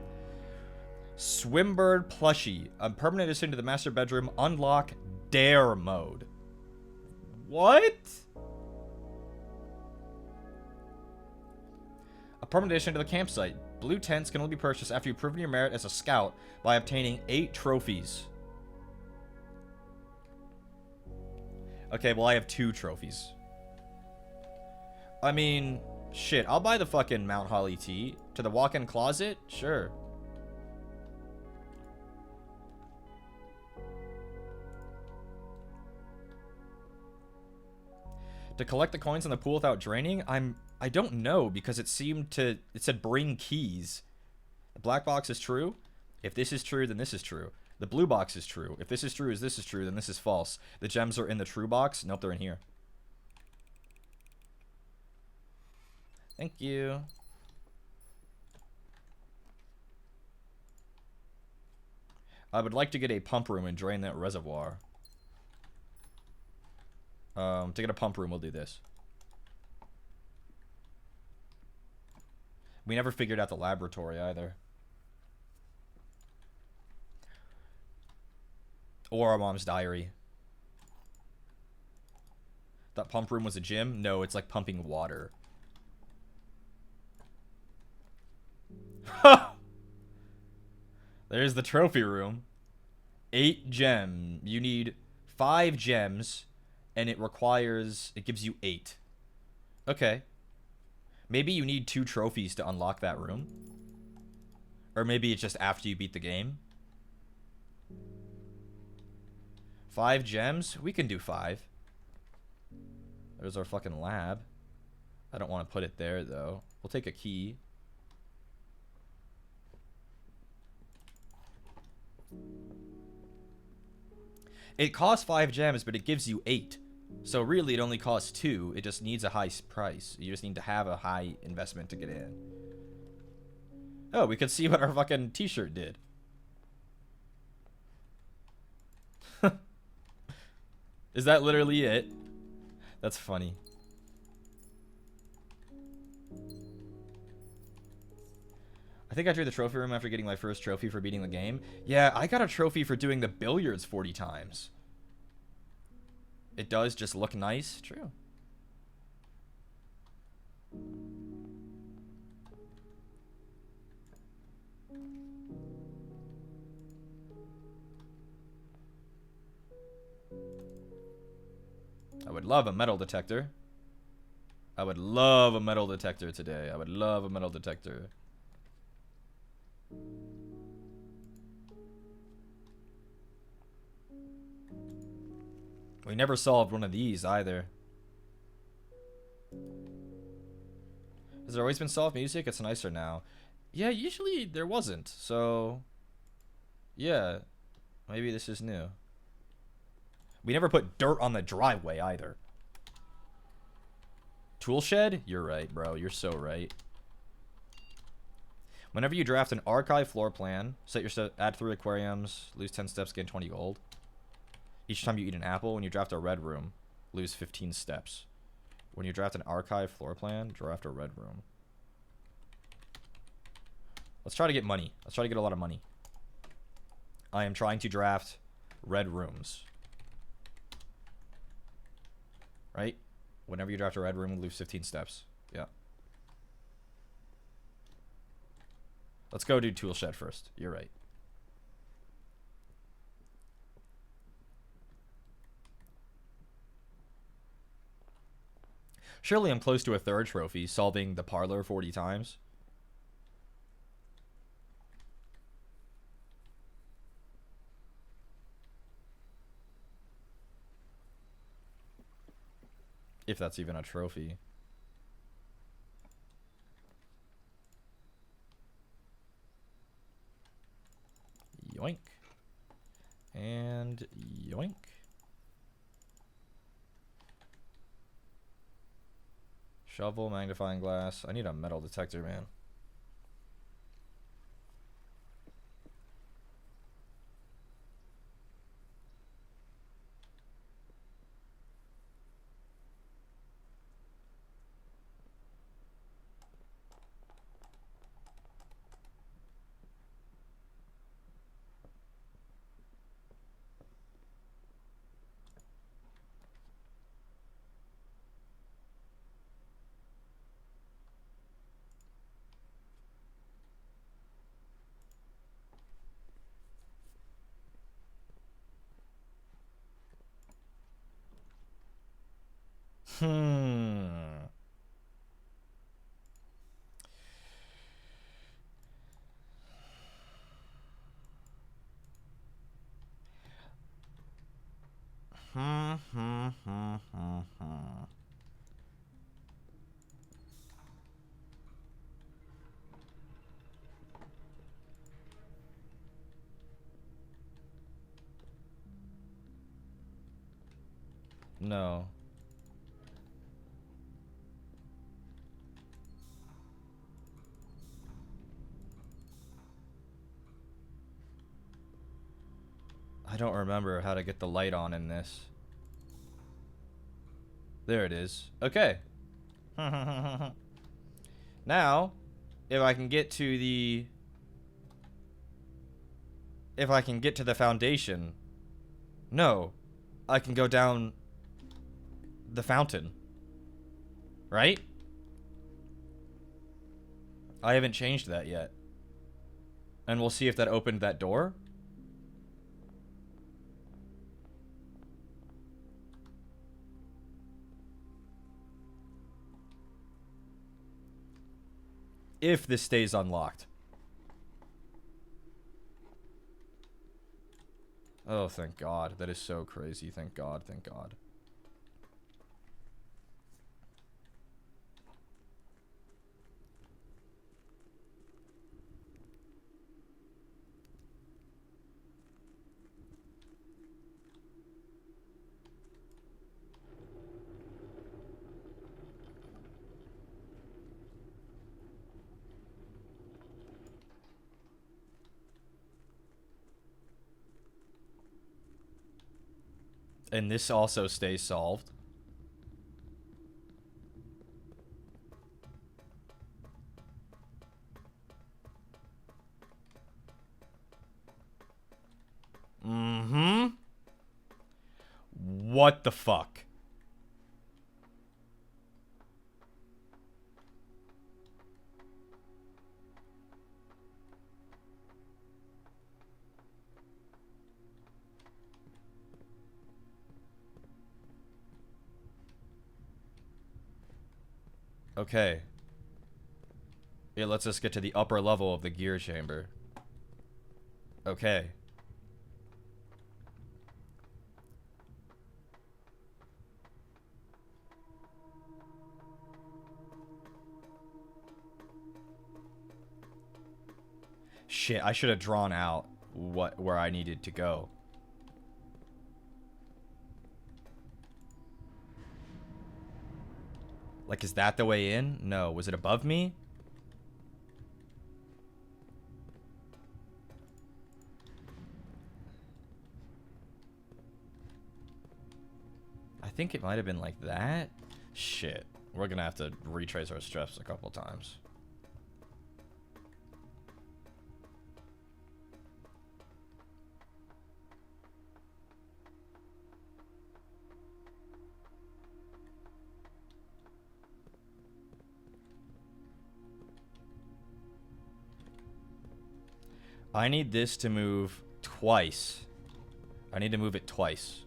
Swimbird plushie. A permanent addition to the master bedroom. Unlock dare mode. What? A permanent addition to the campsite. Blue tents can only be purchased after you've proven your merit as a scout by obtaining 8 trophies. Okay, well I have 2 trophies. I mean, shit, I'll buy the fucking Mount Holly tea. To the walk-in closet? Sure. To collect the coins in the pool without draining? I don't know, because it said bring keys. The black box is true. If this is true, then this is true. The blue box is true. If this is true, this is true, then this is false. The gems are in the true box. Nope, they're in here. Thank you. I would like to get a pump room and drain that reservoir. To get a pump room, we'll do this. We never figured out the laboratory either. Or our mom's diary. That pump room was a gym? No, it's like pumping water. There's the trophy room. 8 gems. You need 5 gems. And it gives you 8. Okay. Maybe you need 2 trophies to unlock that room. Or maybe it's just after you beat the game. 5 gems? We can do 5. There's our fucking lab. I don't want to put it there, though. We'll take a key. It costs 5 gems, but it gives you 8. So really, it only costs 2. It just needs a high price. You just need to have a high investment to get in. Oh, we could see what our fucking t-shirt did. Is that literally it? That's funny. I think I drew the trophy room after getting my first trophy for beating the game. Yeah, I got a trophy for doing the billiards 40 times. It does just look nice. True. I would love a metal detector. I would love a metal detector today. I would love a metal detector. We never solved one of these either. Has there always been soft music? It's nicer now. Yeah, usually there wasn't. So, yeah. Maybe this is new. We never put dirt on the driveway either. Tool shed? You're right, bro. You're so right. Whenever you draft an archive floor plan, add 3 aquariums, lose 10 steps, gain 20 gold. Each time you eat an apple, when you draft a red room, lose 15 steps. When you draft an archive floor plan, draft a red room. Let's try to get money. Let's try to get a lot of money. I am trying to draft red rooms. Right? Whenever you draft a red room, lose 15 steps. Yeah. Let's go do tool shed first. You're right. Surely I'm close to a 3rd trophy, solving the parlor 40 times. If that's even a trophy. Yoink. And yoink. Shovel, magnifying glass. I need a metal detector, man. Hmm. No. I don't remember how to get the light on in this. There it is. Okay. Now, if I can get to the... If I can get to the foundation... No. I can go down... the fountain. Right? I haven't changed that yet. And we'll see if that opened that door. If this stays unlocked. Oh, thank God. That is so crazy. Thank God. Thank God. And this also stays solved. Mm-hmm. What the fuck? Okay. It lets us get to the upper level of the gear chamber. Okay. Shit, I should have drawn out where I needed to go. Like, is that the way in? No. Was it above me? I think it might have been like that. Shit. We're gonna have to retrace our steps a couple times. I need this to move twice. I need to move it twice.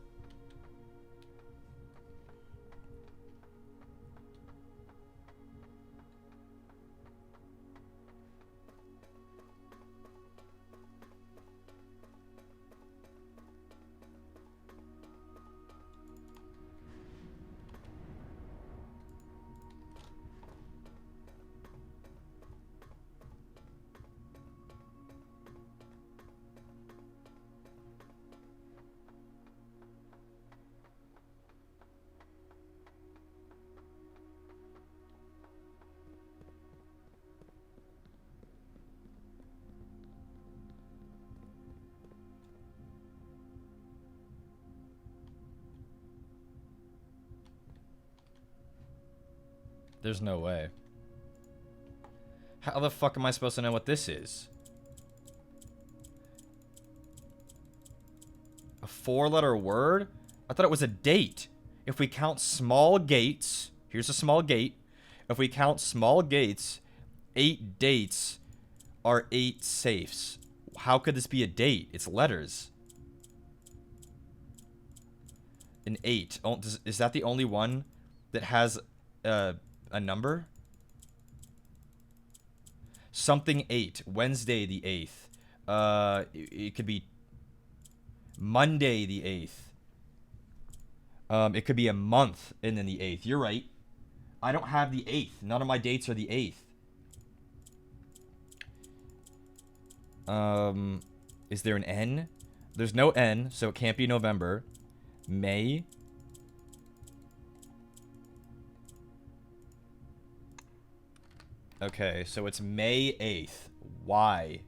There's no way. How the fuck am I supposed to know what this is? A 4-letter word? I thought it was a date. If we count small gates, here's a small gate. If we count small gates, 8 dates are 8 safes. How could this be a date? It's letters. An 8. Oh, is that the only one that has a number? Something 8. Wednesday the 8th. It could be Monday the 8th. It could be a month and then the 8th. You're right. I don't have the 8th. None of my dates are the 8th. Is there an N? There's no N, so it can't be November. May. Okay, so it's May 8th. Why?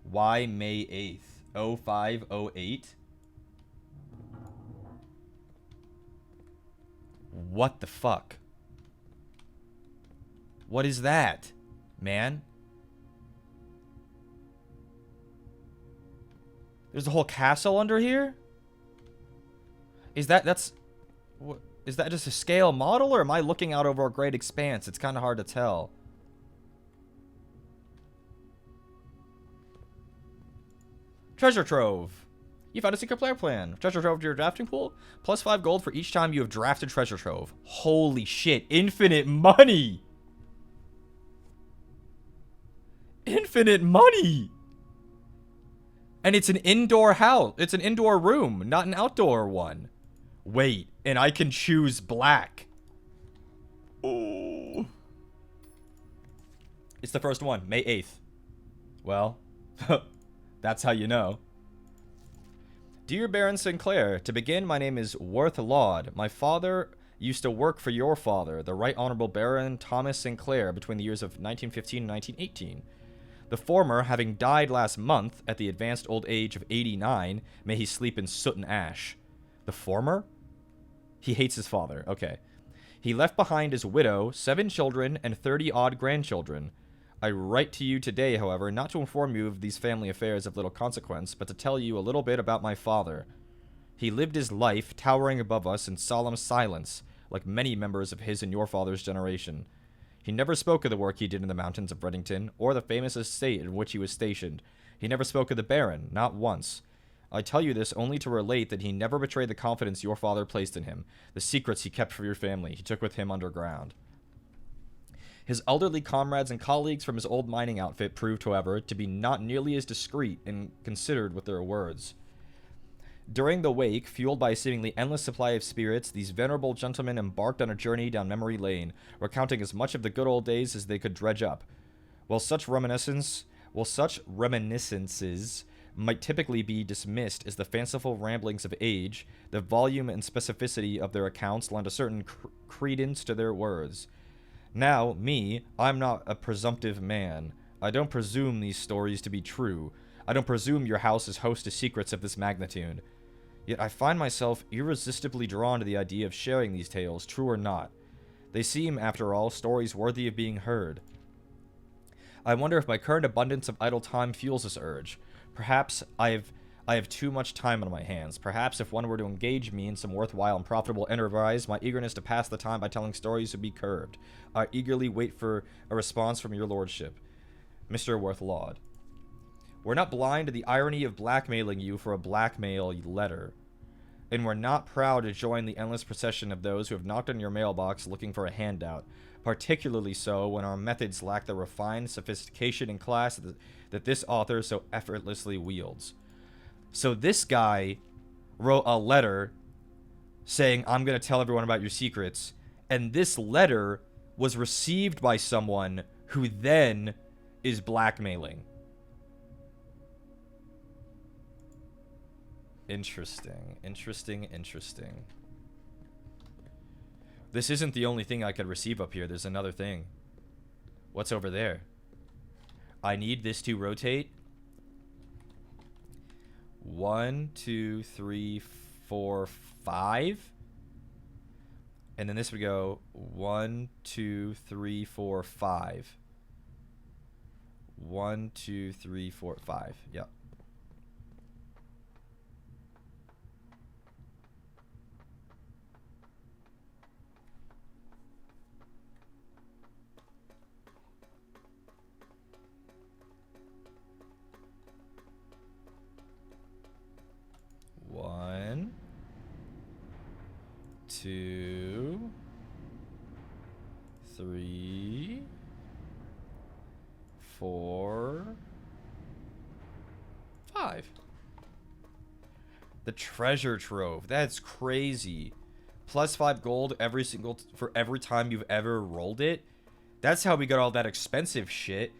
Why May 8th? 0508? What the fuck? What is that, man? There's a whole castle under here? Is that just a scale model, or am I looking out over a great expanse? It's kind of hard to tell. Treasure Trove. You found a secret player plan. Treasure Trove to your drafting pool. Plus 5 gold for each time you have drafted Treasure Trove. Holy shit. Infinite money. Infinite money. And it's an indoor house. It's an indoor room, not an outdoor one. Wait, and I can choose black. Oh. It's the first one, May 8th. Well, that's how you know. Dear Baron Sinclair, to begin, my name is Worth Laud. My father used to work for your father, the Right Honorable Baron Thomas Sinclair, between the years of 1915 and 1918. The former having died last month at the advanced old age of 89, may he sleep in soot and ash. The former? He hates his father. Okay. He left behind his widow, 7 children, and 30-odd grandchildren. I write to you today, however, not to inform you of these family affairs of little consequence, but to tell you a little bit about my father. He lived his life, towering above us in solemn silence, like many members of his and your father's generation. He never spoke of the work he did in the mountains of Reddington, or the famous estate in which he was stationed. He never spoke of the Baron, not once. I tell you this only to relate that he never betrayed the confidence your father placed in him. The secrets he kept for your family, he took with him underground. His elderly comrades and colleagues from his old mining outfit proved, however, to be not nearly as discreet and considered with their words. During the wake, fueled by a seemingly endless supply of spirits, these venerable gentlemen embarked on a journey down memory lane, recounting as much of the good old days as they could dredge up. While such reminiscences might typically be dismissed as the fanciful ramblings of age, the volume and specificity of their accounts lend a certain credence to their words. Now, I'm not a presumptive man. I don't presume these stories to be true. I don't presume your house is host to secrets of this magnitude. Yet I find myself irresistibly drawn to the idea of sharing these tales, true or not. They seem, after all, stories worthy of being heard. I wonder if my current abundance of idle time fuels this urge. Perhaps I have too much time on my hands. Perhaps if one were to engage me in some worthwhile and profitable enterprise, my eagerness to pass the time by telling stories would be curbed. I eagerly wait for a response from your lordship. Mr. Worthlaw. We're not blind to the irony of blackmailing you for a blackmail letter. And we're not proud to join the endless procession of those who have knocked on your mailbox looking for a handout. Particularly so when our methods lack the refined sophistication and class that this author so effortlessly wields. So this guy wrote a letter saying, I'm going to tell everyone about your secrets. And this letter was received by someone who then is blackmailing. Interesting. This isn't the only thing I could receive up here. There's another thing. What's over there? I need this to rotate. 1, 2, 3, 4, 5. And then this would go 1, 2, 3, 4, 5. 1, 2, 3, 4, 5. Yep. One, 2, 3, 4, 5. The treasure trove. That's crazy. Plus 5 gold for every time you've ever rolled it. That's how we got all that expensive shit.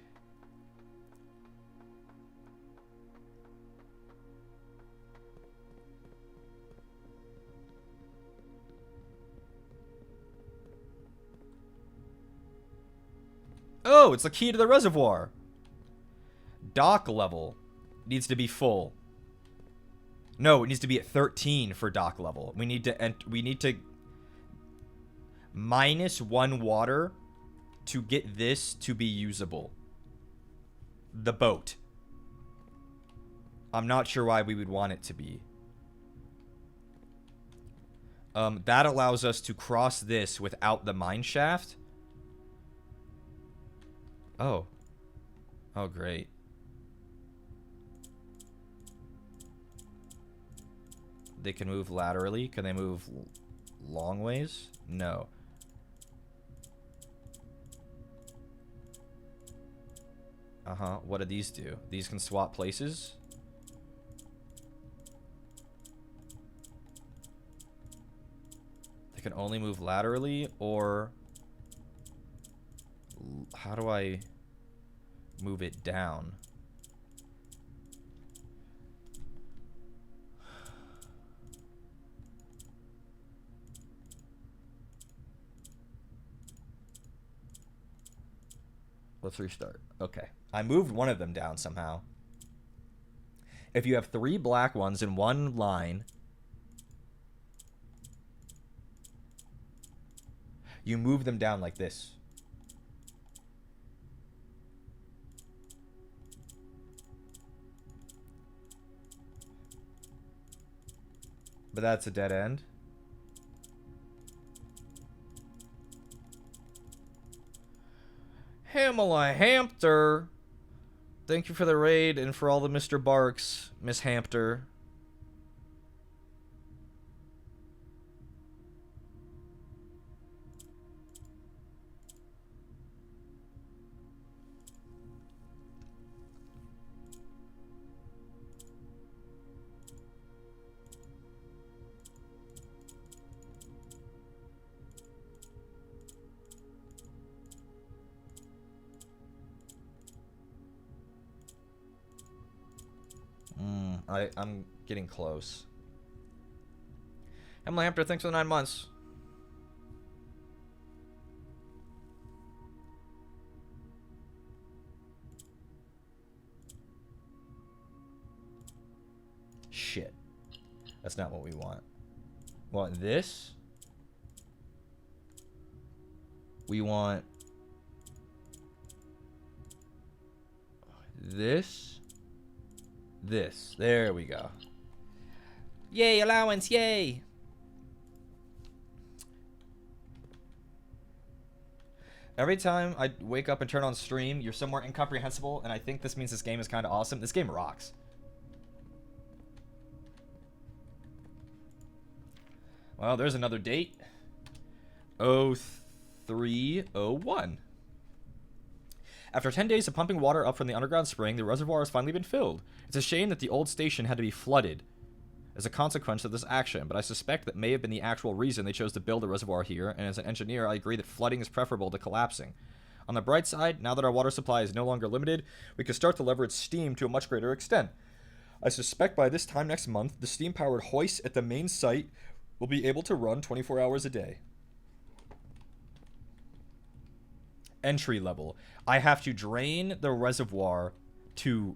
Oh, it's the key to the reservoir. Dock level needs to be full. No, it needs to be at 13 for dock level. We need to -1 water to get this to be usable. The boat. I'm not sure why we would want it to be. That allows us to cross this without the mine shaft. Oh. Oh, great. They can move laterally. Can they move long ways? No. Uh-huh. What do these do? These can swap places? They can only move laterally, or... How do I move it down? Let's restart. Okay. I moved one of them down somehow. If you have 3 black ones in one line, You move them down like this. But that's a dead end. Hamala Hampter. Thank you for the raid and for all the Mr. Barks, Miss Hampter. I'm getting close. Emily Hampter, thanks for the 9 months. Shit. That's not what we want. We want this. We want this. This. There we go. Yay, allowance, yay! Every time I wake up and turn on stream, you're somewhere incomprehensible, and I think this means this game is kind of awesome. This game rocks. Well, there's another date. 0301. After 10 days of pumping water up from the underground spring, the reservoir has finally been filled. It's a shame that the old station had to be flooded as a consequence of this action, but I suspect that may have been the actual reason they chose to build a reservoir here, and as an engineer, I agree that flooding is preferable to collapsing. On the bright side, now that our water supply is no longer limited, we can start to leverage steam to a much greater extent. I suspect by this time next month, the steam-powered hoist at the main site will be able to run 24 hours a day. Entry level. I have to drain the reservoir to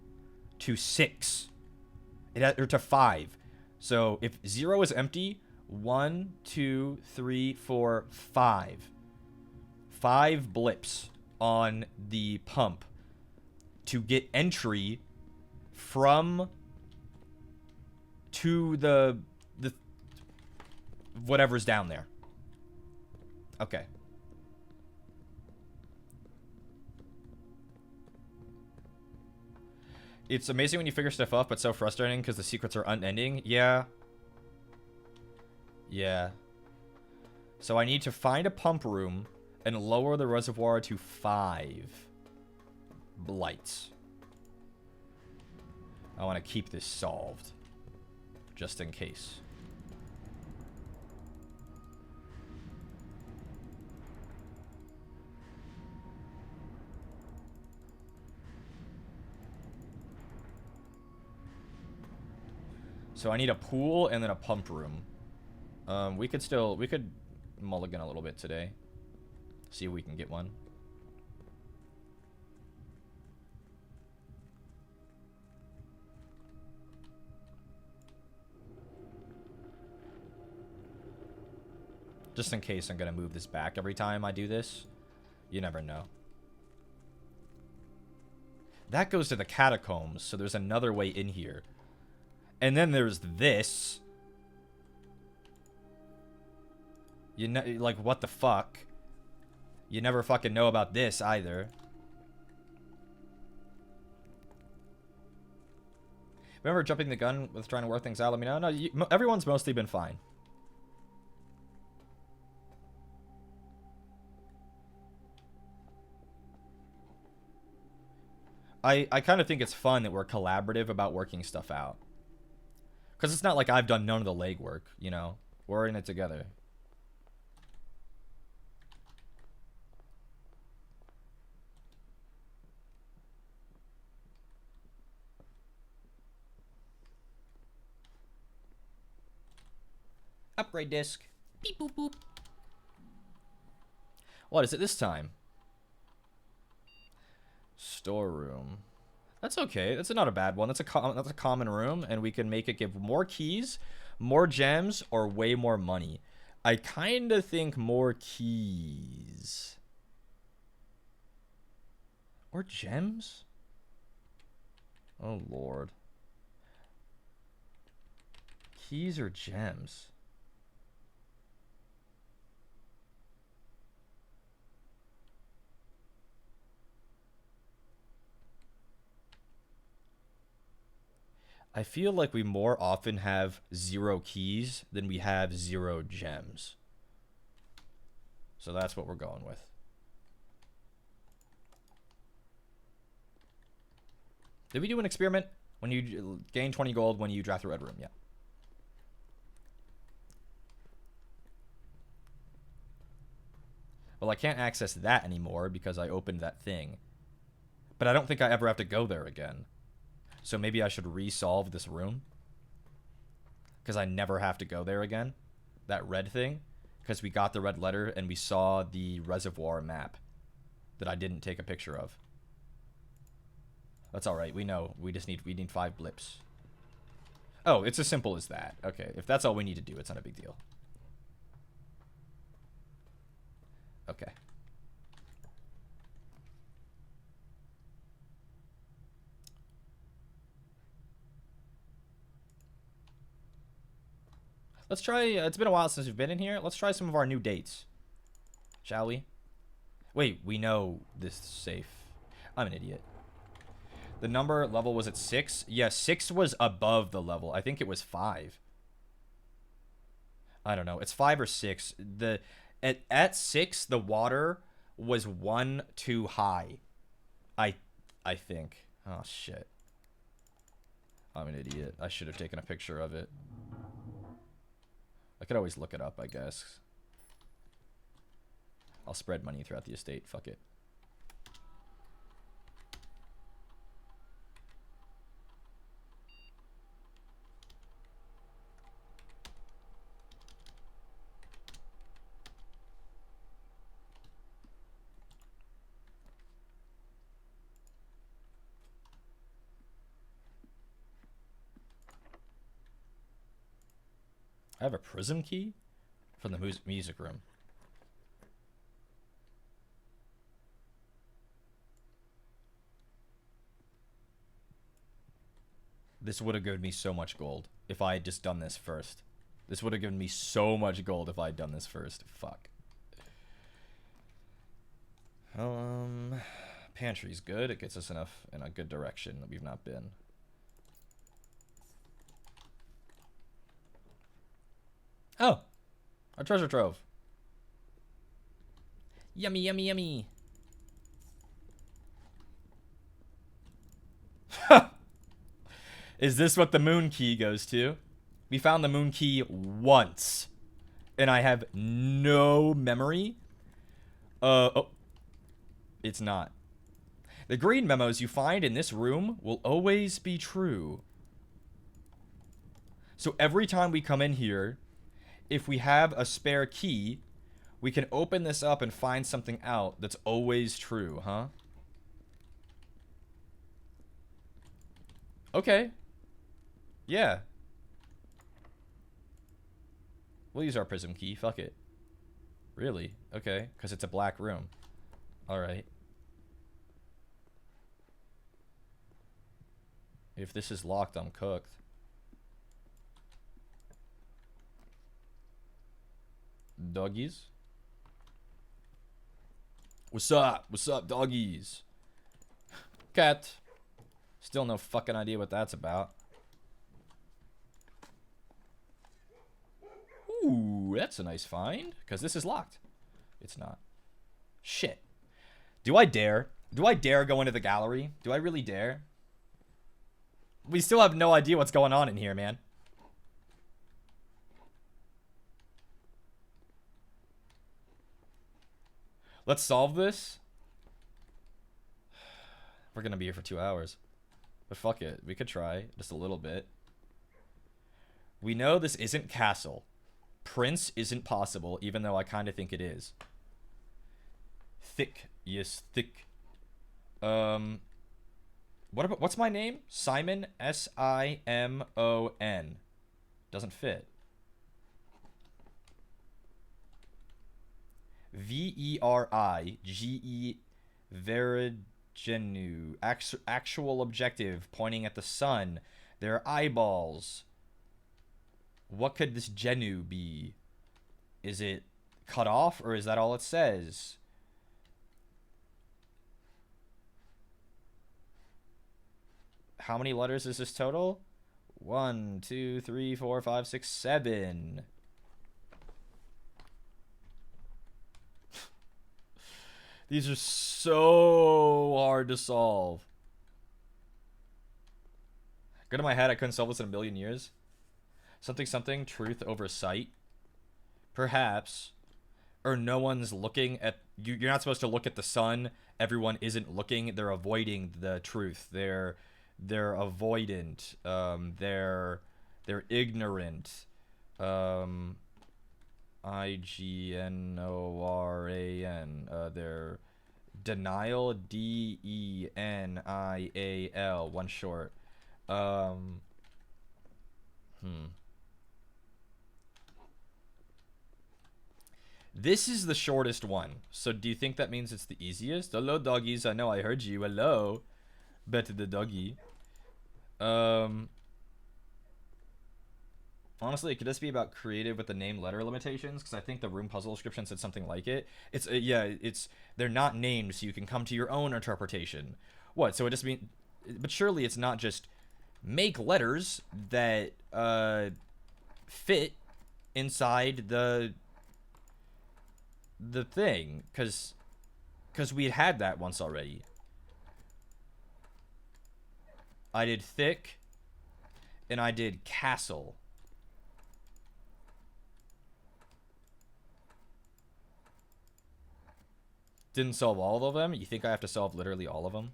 6. Or to 5. So if 0 is empty, 1, 2, 3, 4, 5. 5 blips on the pump to get entry from to the whatever's down there. Okay. It's amazing when you figure stuff out, but so frustrating because the secrets are unending. Yeah. Yeah. So I need to find a pump room and lower the reservoir to 5 blights. I want to keep this solved. Just in case. So I need a pool and then a pump room. We could mulligan a little bit today. See if we can get one. Just in case I'm gonna move this back every time I do this. You never know. That goes to the catacombs, so there's another way in here. And then there's this. You know, like, what the fuck? You never fucking know about this either. Remember jumping the gun with trying to work things out? Let me know. No, everyone's mostly been fine. I kind of think it's fun that we're collaborative about working stuff out. Because it's not like I've done none of the legwork, you know? We're in it together. Upgrade disc. Beep boop boop. What is it this time? Storeroom. That's okay. That's not a bad one. That's a common room, and we can make it give more keys, more gems, or way more money. I kind of think more keys. Or gems? Oh, Lord. Keys or gems? I feel like we more often have 0 keys than we have 0 gems. So that's what we're going with. Did we do an experiment? When you gain 20 gold when you draft the red room, yeah. Well, I can't access that anymore because I opened that thing. But I don't think I ever have to go there again. So maybe I should resolve this room. Because I never have to go there again. That red thing. Because we got the red letter and we saw the reservoir map. That I didn't take a picture of. That's alright, we know. We need 5 blips. Oh, it's as simple as that. Okay, if that's all we need to do, it's not a big deal. Okay. Let's try, it's been a while since we've been in here. Let's try some of our new dates. Shall we? Wait, we know this is safe. I'm an idiot. The number level was at 6? Yeah, 6 was above the level. I think it was 5. I don't know. It's 5 or 6. At 6, the water was 1 too high. I think. Oh, shit. I'm an idiot. I should have taken a picture of it. I could always look it up, I guess. I'll spread money throughout the estate. Fuck it. I have a prism key from the music room. This would have given me so much gold if I had just done this first. This would have given me so much gold if I had done this first. Fuck. Pantry's good. It gets us enough in a good direction that we've not been. Oh, our treasure trove. Yummy, yummy, yummy. Is this what the moon key goes to? We found the moon key once. And I have no memory. Oh. It's not. The green memos you find in this room will always be true. So every time we come in here, if we have a spare key, we can open this up and find something out that's always true, huh? Okay. Yeah. We'll use our prism key. Fuck it. Really? Okay. Because it's a black room. Alright. If this is locked, I'm cooked. Doggies? What's up? What's up, doggies? Cat. Still no fucking idea what that's about. Ooh, that's a nice find. Because this is locked. It's not. Shit. Do I dare? Do I dare go into the gallery? Do I really dare? We still have no idea what's going on in here, man. Let's solve this. We're gonna be here for 2 hours. But fuck it. We could try. Just a little bit. We know this isn't castle. Prince isn't possible, even though I kind of think it is. Thick. Yes, thick. What's my name? Simon. S-I-M-O-N. Doesn't fit. Verigenu. Verigenu. Actual objective, pointing at the sun. Their eyeballs. What could this genu be? Is it cut off, or is that all it says? How many letters is this total? 1, 2, 3, 4, 5, 6, 7. These are so hard to solve. Gun to my head, I couldn't solve this in a million years. Something something, truth over sight. Perhaps. Or no one's looking at you. You're not supposed to look at the sun. Everyone isn't looking. They're avoiding the truth. They're avoidant. They're ignorant. IGNORAN. They're denial. DENIAL. One short. This is the shortest one. So do you think that means it's the easiest? Hello, doggies. I know I heard you. Hello. Bet the doggy. Honestly, it could just be about creative with the name letter limitations, because I think the room puzzle description said something like it. It's they're not named, so you can come to your own interpretation. What? So it just means, but surely it's not just make letters that fit inside the thing, because we had that once already. I did thick, and I did castle. Didn't solve all of them? You think I have to solve literally all of them?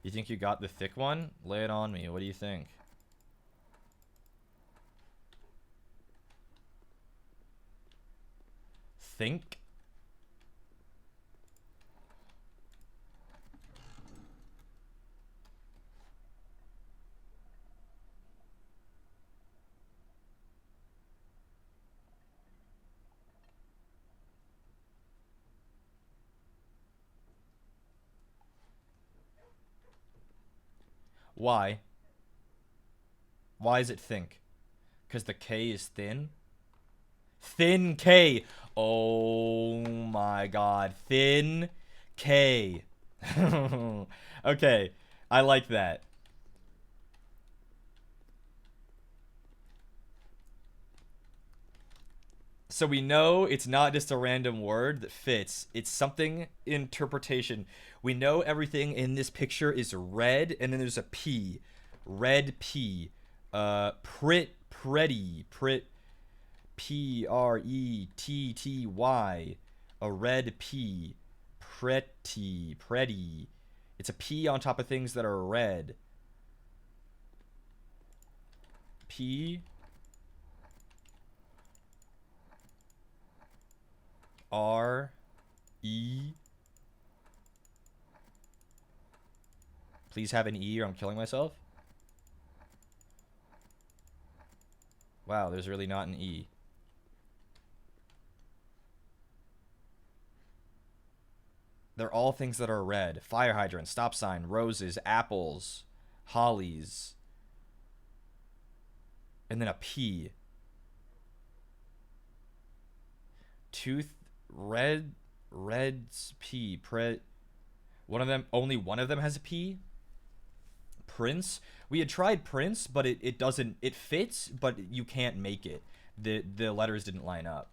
You think you got the thick one? Lay it on me. What do you think? Think? Why? Why is it think? Because the K is thin? Thin K. Oh my god. Thin K. Okay. I like that. So we know it's not just a random word that fits. It's something interpretation. We know everything in this picture is red, and then there's a P. Red P. Pretty. Pretty. A red P. Pretty. It's a P on top of things that are red. P. R. E. Please have an E or I'm killing myself. Wow, there's really not an E. They're all things that are red. Fire hydrant, stop sign, roses, apples, hollies. And then a P. Tooth, red's P. Only one of them has a P? Prince? We had tried Prince, but it doesn't, it fits, but you can't make it. The letters didn't line up.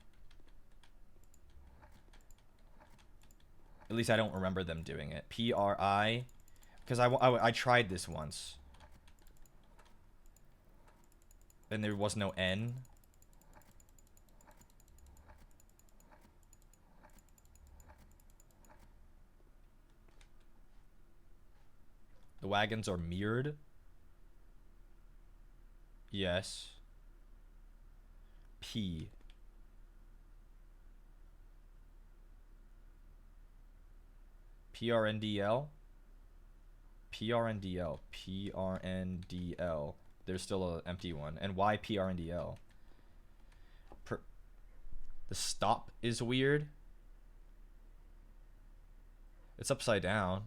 At least I don't remember them doing it. P-R-I. Because I tried this once. And there was no N. The wagons are mirrored. Yes. P. PRNDL. PRNDL. PRNDL. There's still an empty one. And why PRNDL? The stop is weird. It's upside down.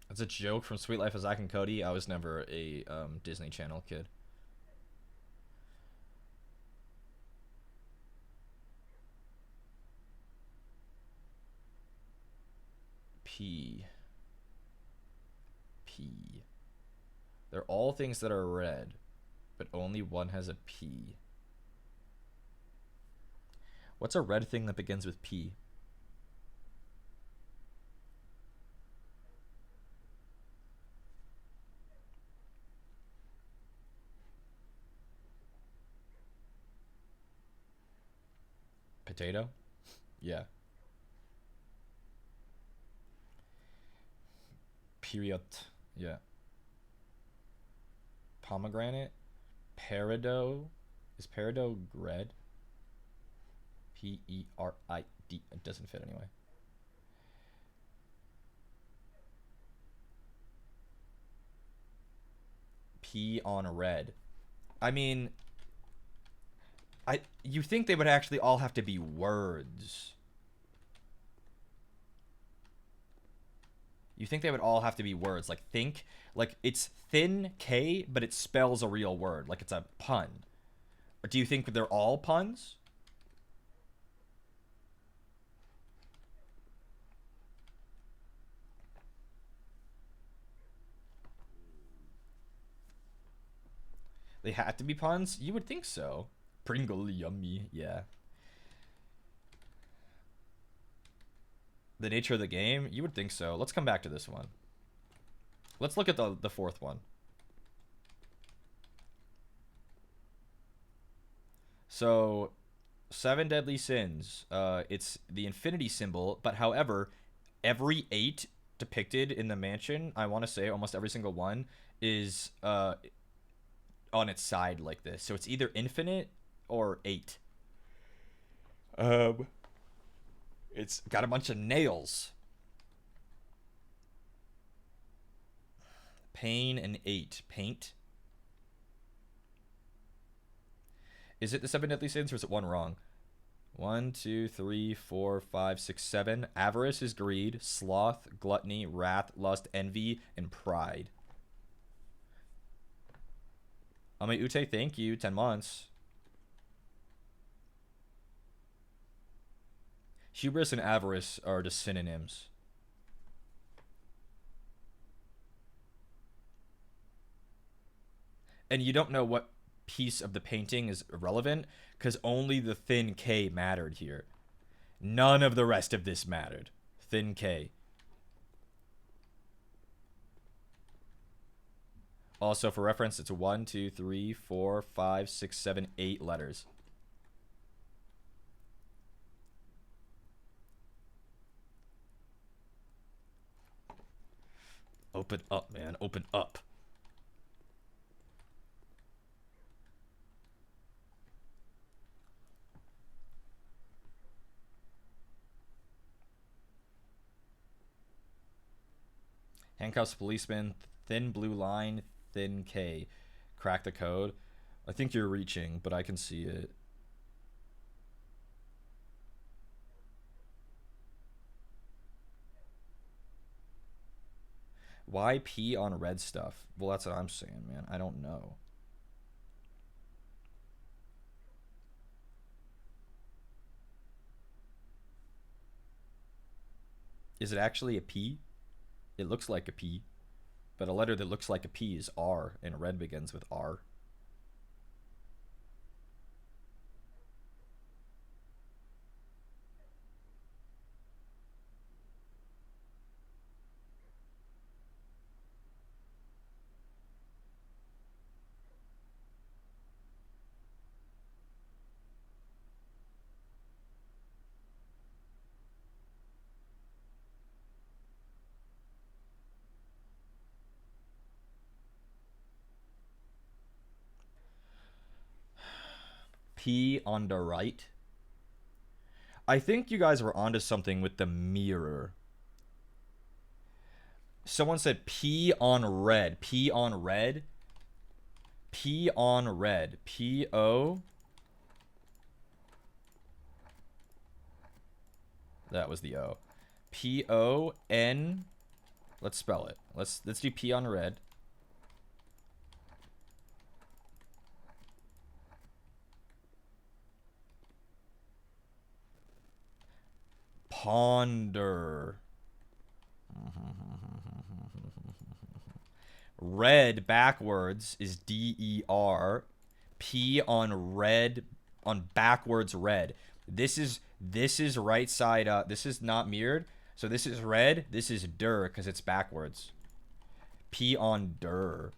It's a joke from Sweet Life of Zack and Cody. I was never a Disney Channel kid. P. They're all things that are red, but only one has a P. What's a red thing that begins with P? Potato? Yeah. Period. Yeah. Pomegranate? Peridot? Is peridot red? P-E-R-I-D. It doesn't fit anyway. P on red. I mean, you think they would actually all have to be words. You think they would all have to be words. Like, think, like, it's thin K, but it spells a real word. Like, it's a pun. Or do you think they're all puns? They had to be puns? You would think so. Pringle, yummy, yeah. The nature of the game? You would think so. Let's come back to this one. Let's look at the fourth one. So, 7 deadly sins. It's the infinity symbol, but however, every 8 depicted in the mansion, I want to say almost every single one, is on its side like this. So it's either infinite or 8. It's got a bunch of nails. Pain and 8. Paint. Is it the 7 deadly sins or is it one wrong? 1, 2, 3, 4, 5, 6, 7. Avarice is greed, sloth, gluttony, wrath, lust, envy, and pride. Ute, thank you. 10 months. Hubris and avarice are just synonyms. And you don't know what piece of the painting is irrelevant because only the thin K mattered here. None of the rest of this mattered. Thin K. Also, for reference, it's 1, 2, 3, 4, 5, 6, 7, 8 letters. Open up, man. Open up. Handcuffs, policeman, thin blue line, thin K. Crack the code. I think you're reaching, but I can see it. Why P on red stuff? Well, that's what I'm saying, man. I don't know. Is it actually a P? It looks like a P. But a letter that looks like a P is R, and red begins with R. P on the right. I think you guys were onto something with the mirror. Someone said P on red. P on red. P on red. P-O. That was the O. P-O-N. Let's spell it. Let's do P on red. Ponder. Red backwards is D-E-R. P on red, on backwards red. This is right side up. This is not mirrored. So this is red. This is der because it's backwards. P on der.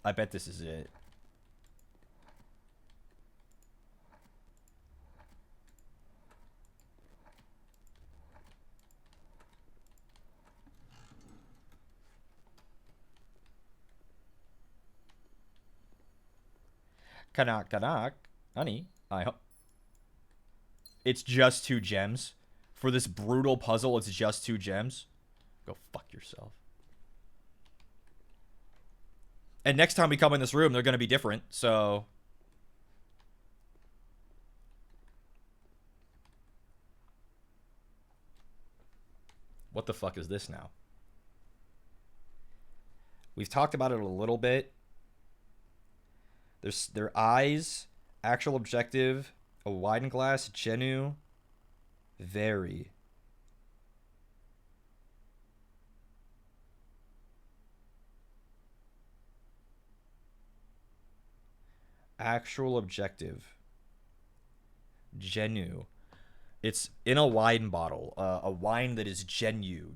I bet this is it. Kanak, honey, I hope. It's just 2 gems. For this brutal puzzle, it's just 2 gems. Go fuck yourself. And next time we come in this room, they're going to be different, so... What the fuck is this now? We've talked about it a little bit. There's their eyes, actual objective, a widened glass, genu, very. Actual objective, genu. It's in a wine bottle, a wine that is genuine.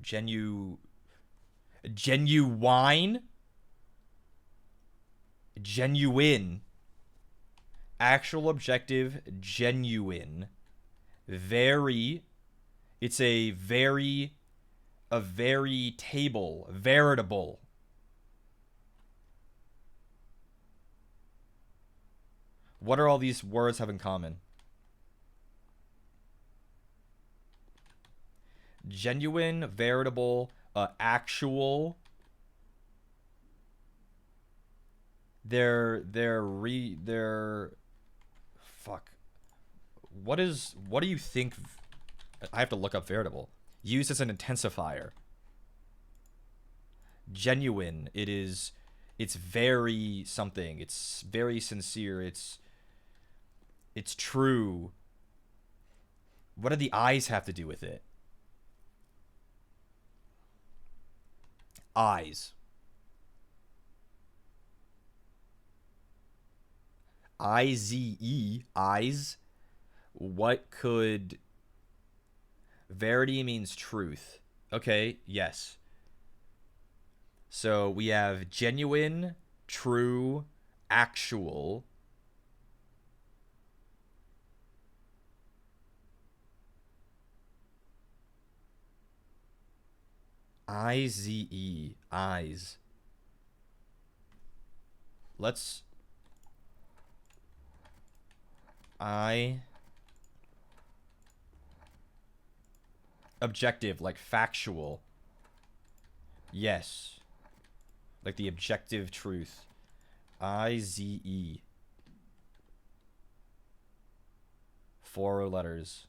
Actual objective, genuine. Very. It's a very table, veritable. What are all these words have in common? Genuine, veritable, actual. They're fuck. What do you think? I have to look up veritable. Used as an intensifier. Genuine. It's very something. It's very sincere. It's true. What do the eyes have to do with it? Eyes. I-Z-E, eyes. What could... Verity means truth. Okay, yes. So we have genuine, true, actual. I-Z-E, eyes. Let's... Objective, like factual. Yes. Like the objective truth. I-Z-E. 4 letters.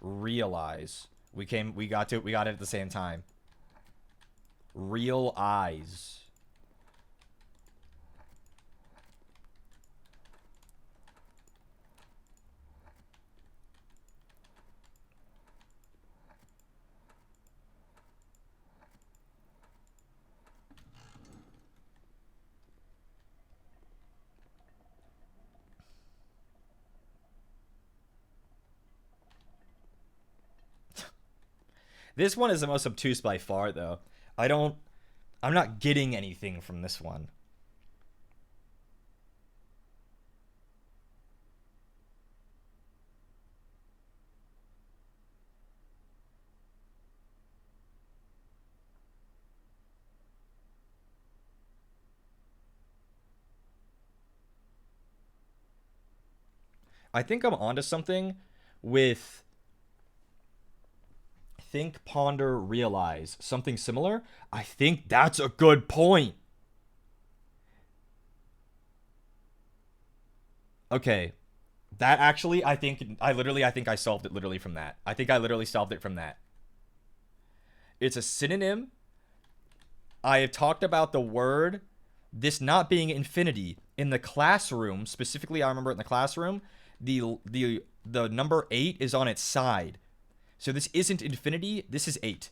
Realize. We got it at the same time. Real eyes. This one is the most obtuse by far, though. I'm not getting anything from this one. I think I'm onto something with think, ponder, realize. Something similar. I think that's a good point. Okay. That actually, I think I solved it literally from that. I think I literally solved it from that. It's a synonym. I have talked about the word, this not being infinity. In the classroom, specifically, I remember in the classroom, the number 8 is on its side. So this isn't infinity, this is 8.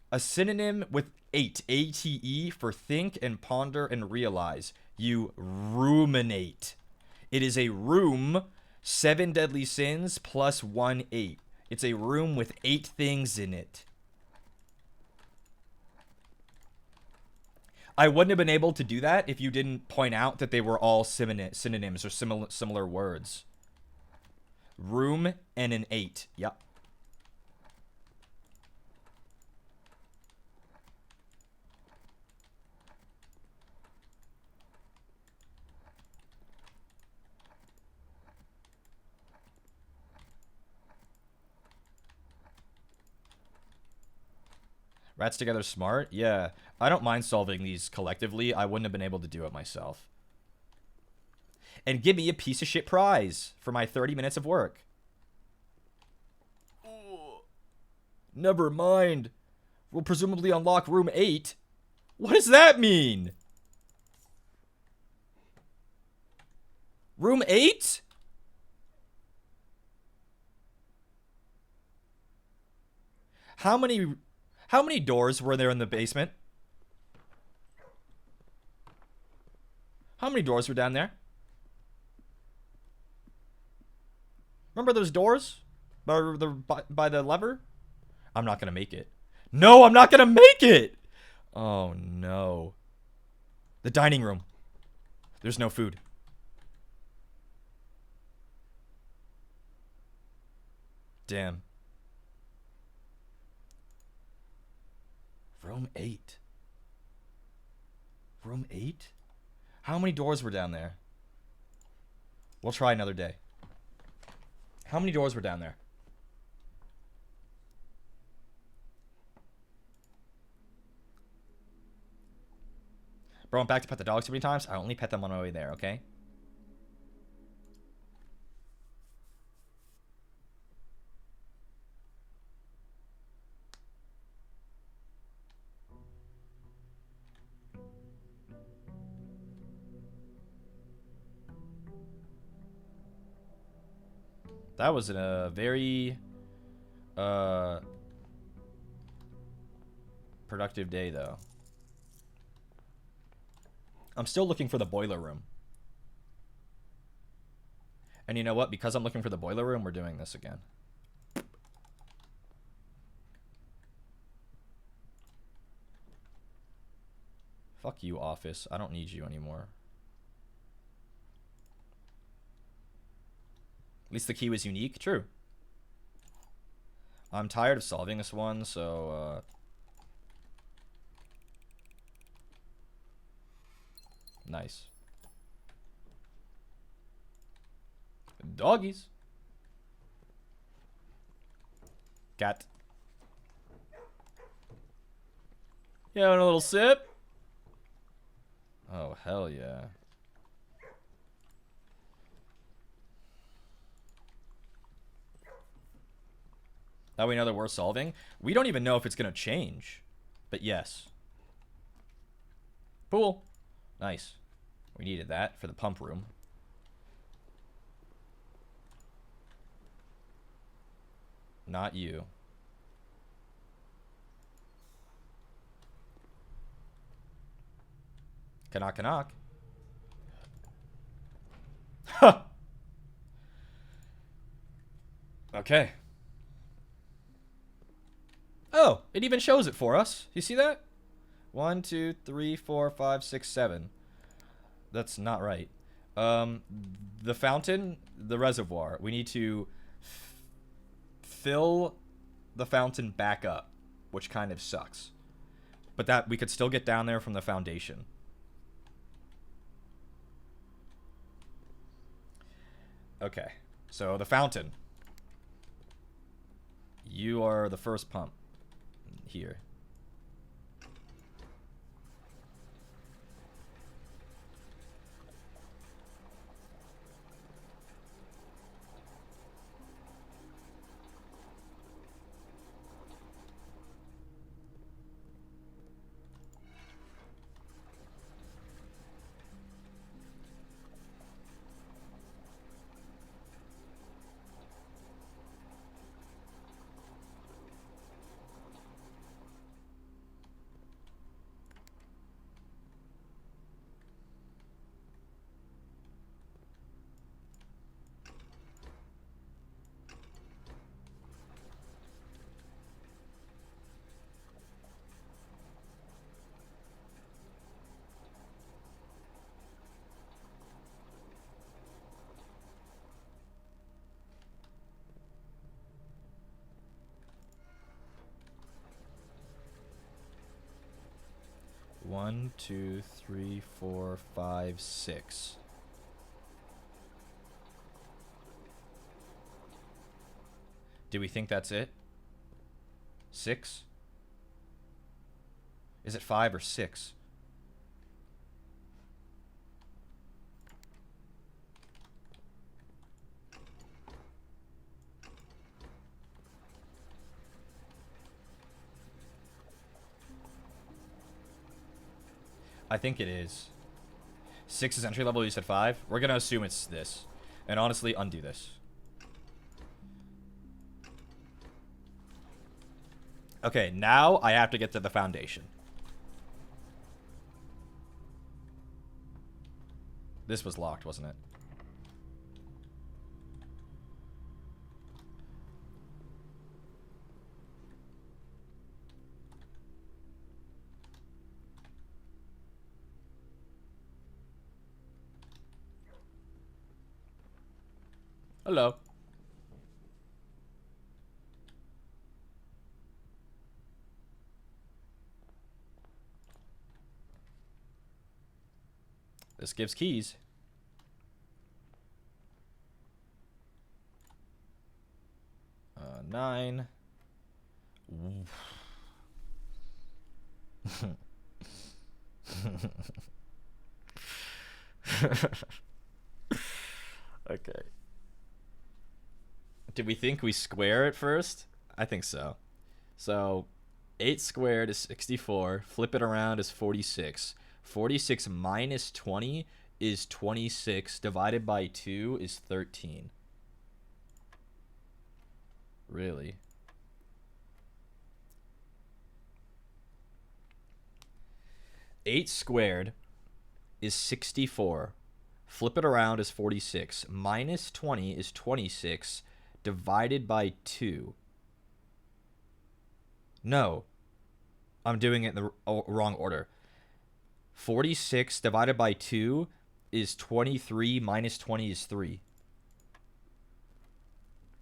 A synonym with 8, A-T-E, for think and ponder and realize. You ruminate. It is a room, 7 deadly sins plus 1 8. It's a room with 8 things in it. I wouldn't have been able to do that if you didn't point out that they were all synonyms or similar words. Room and an 8. Yep. Rats together smart? Yeah. I don't mind solving these collectively. I wouldn't have been able to do it myself. And give me a piece of shit prize for my 30 minutes of work. Ooh. Never mind. We'll presumably unlock room 8. What does that mean? Room 8? How many doors were there in the basement? How many doors were down there? Remember those doors? By the lever? I'm not gonna make it. No, I'm not gonna make it! Oh, no. The dining room. There's no food. Damn. Room 8. Room 8? How many doors were down there? We'll try another day. How many doors were down there? Bro, I'm back to pet the dogs too many times. I only pet them on my way there, okay? That was a very productive day, though. I'm still looking for the boiler room. And you know what? Because I'm looking for the boiler room, we're doing this again. Fuck you, office. I don't need you anymore. At least the key was unique. True. I'm tired of solving this one, so nice. Doggies. Cat. You having a little sip? Oh, hell yeah. Now we know that we're solving. We don't even know if it's going to change. But yes. Pool. Nice. We needed that for the pump room. Not you. Knock. Huh. Okay. Oh, it even shows it for us. You see that? 1, 2, 3, 4, 5, 6, 7. That's not right. The fountain, the reservoir. We need to fill the fountain back up, which kind of sucks. But that we could still get down there from the foundation. Okay. So the fountain. You are the first pump here. One, two, three, four, five, six. Do we think that's it? 6? Is it 5 or 6? I think it is. 6 is entry level, you said 5? We're gonna assume it's this. And honestly, undo this. Okay, now I have to get to the foundation. This was locked, wasn't it? Hello. This gives keys. Nine. Okay. Did we think we square it first? I think so. So 8 squared is 64. Flip it around is 46. 46 minus 20 is 26. Divided by 2 is 13. Really? Eight squared is 64. Flip it around is 46. Minus 20 is 26. Divided by 2. No. I'm doing it in the wrong order. 46 divided by 2 is 23. Minus 20 is 3.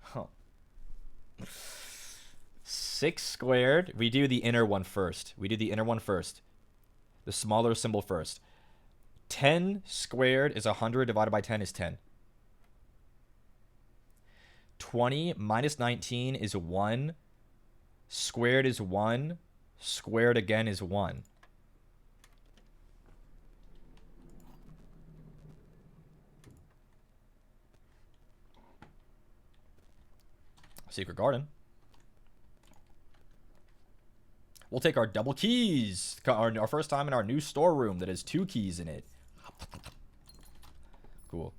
Huh. 6 squared. We do the inner one first. The smaller symbol first. 10 squared is 100 divided by 10 is 10. 20 minus 19 is 1. Squared is 1. Squared again is 1. Secret garden. We'll take our double keys. Our first time in our new storeroom that has 2 keys in it. Cool.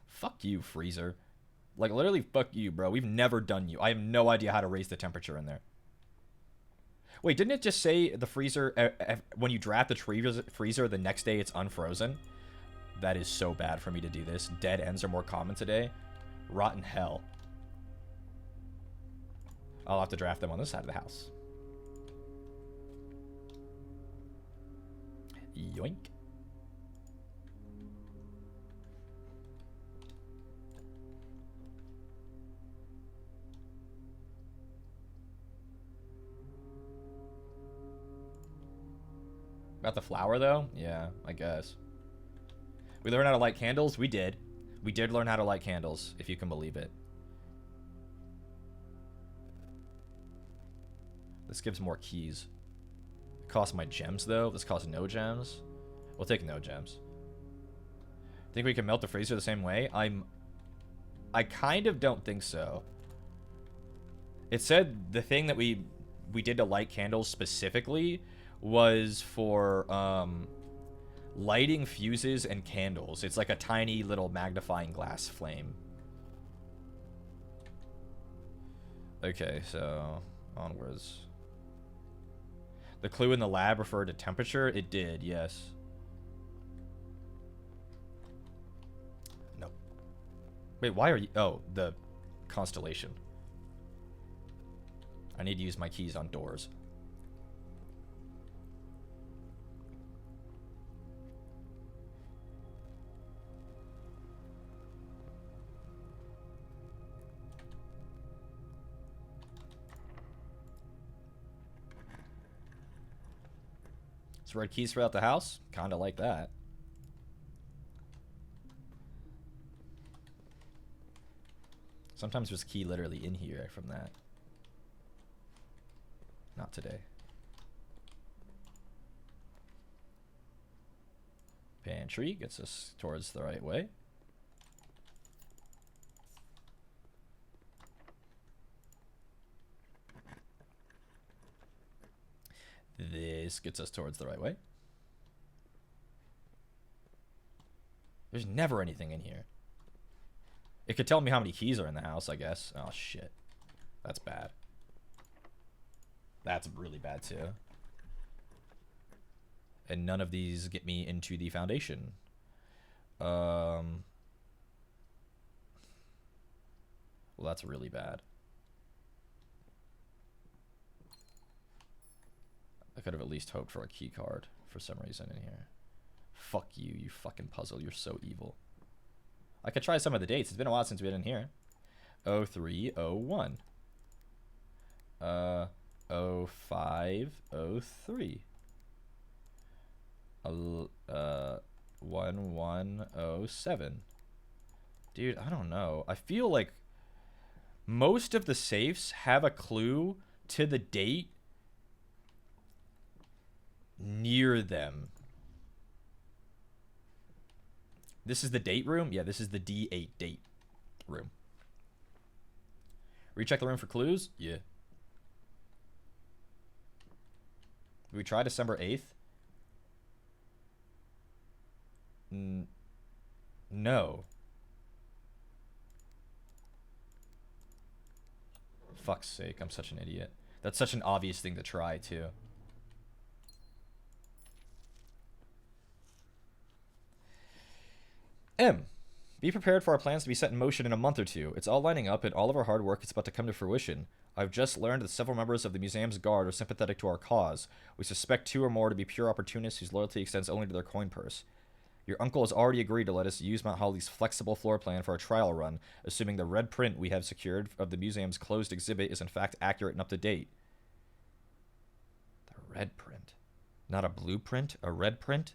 Fuck you, freezer. Like, literally, fuck you, bro. We've never done you. I have no idea how to raise the temperature in there. Wait, didn't it just say the freezer, when you draft the freezer, the next day it's unfrozen? That is so bad for me to do this. Dead ends are more common today. Rotten hell. I'll have to draft them on this side of the house. Yoink. Got the flower, though? Yeah, I guess. We learned how to light candles? We did. We did learn how to light candles, if you can believe it. This gives more keys. It costs my gems, though. This costs no gems. We'll take no gems. Think we can melt the freezer the same way? I kind of don't think so. It said the thing that we did to light candles specifically was for lighting fuses and candles. It's like a tiny little magnifying glass flame. Okay, so onwards. The clue in the lab referred to temperature? It did, yes. Nope. Wait, why are you... Oh, the constellation. I need to use my keys on doors. So red keys throughout the house? Kinda like that. Sometimes there's a key literally in here from that. Not today. Pantry gets us towards the right way. This gets us towards the right way. There's never anything in here. It could tell me how many keys are in the house, I guess. Oh, shit. That's bad. That's really bad, too. And none of these get me into the foundation. Well, that's really bad. I could have at least hoped for a key card for some reason in here. Fuck you, you fucking puzzle. You're so evil. I could try some of the dates. It's been a while since we've been in here. 0301. 0503. 1107. Dude, I don't know. I feel like most of the safes have a clue to the date near them. This is the date room? Yeah, this is the D8 date room. Recheck the room for clues? Yeah. Did we try December 8th? No. Fuck's sake, I'm such an idiot. That's such an obvious thing to try, too. M. Be prepared for our plans to be set in motion in a month or two. It's all lining up, and all of our hard work is about to come to fruition. I've just learned that several members of the museum's guard are sympathetic to our cause. We suspect 2 or more to be pure opportunists whose loyalty extends only to their coin purse. Your uncle has already agreed to let us use Mount Holly's flexible floor plan for a trial run, assuming the red print we have secured of the museum's closed exhibit is in fact accurate and up to date. The red print. Not a blueprint, a red print?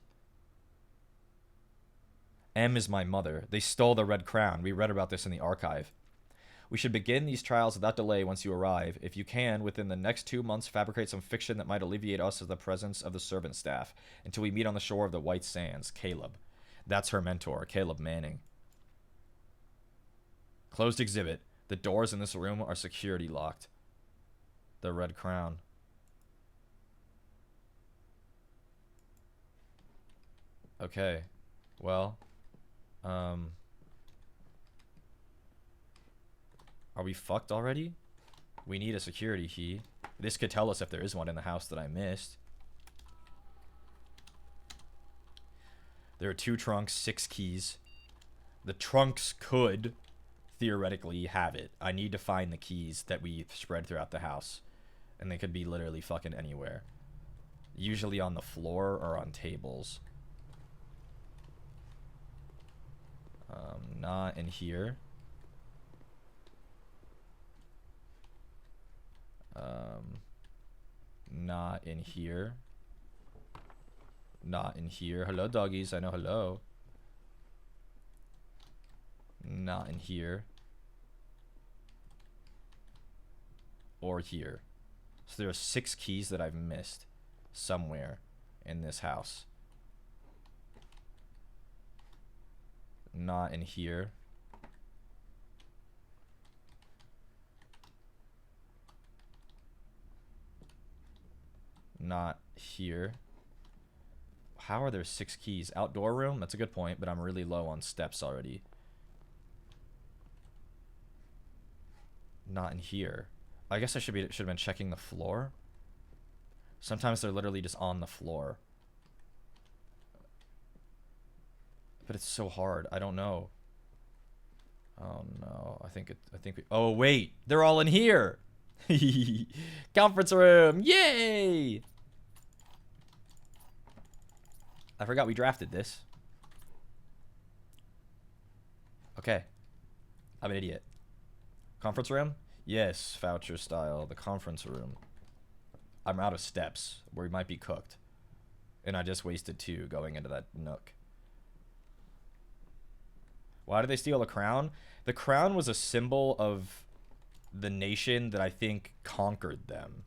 M is my mother. They stole the red crown. We read about this in the archive. We should begin these trials without delay once you arrive. If you can, within the next 2 months, fabricate some fiction that might alleviate us of the presence of the servant staff until we meet on the shore of the White Sands. Caleb. That's her mentor, Caleb Manning. Closed exhibit. The doors in this room are security locked. The red crown. Okay. Well... Are we fucked already? We need a security key. This could tell us if there is one in the house that I missed. There are 2 trunks, 6 keys. The trunks could theoretically have it. I need to find the keys that we spread throughout the house. And they could be literally fucking anywhere. Usually on the floor or on tables. Not in here. Not in here. Not in here. Hello, doggies. I know hello. Not in here. Or here. So there are 6 keys that I've missed somewhere in this house. Not in here. Not here. How are there 6 keys? Outdoor room? That's a good point, but I'm really low on steps already. Not in here. I guess I should have been checking the floor. Sometimes they're literally just on the floor. But it's so hard. I don't know. Oh no. I think oh wait, they're all in here. Conference room. Yay! I forgot we drafted this. Okay. I'm an idiot. Conference room? Yes, voucher style. The conference room. I'm out of steps. We might be cooked. And I just wasted 2 going into that nook. Why did they steal the crown? The crown was a symbol of the nation that I think conquered them.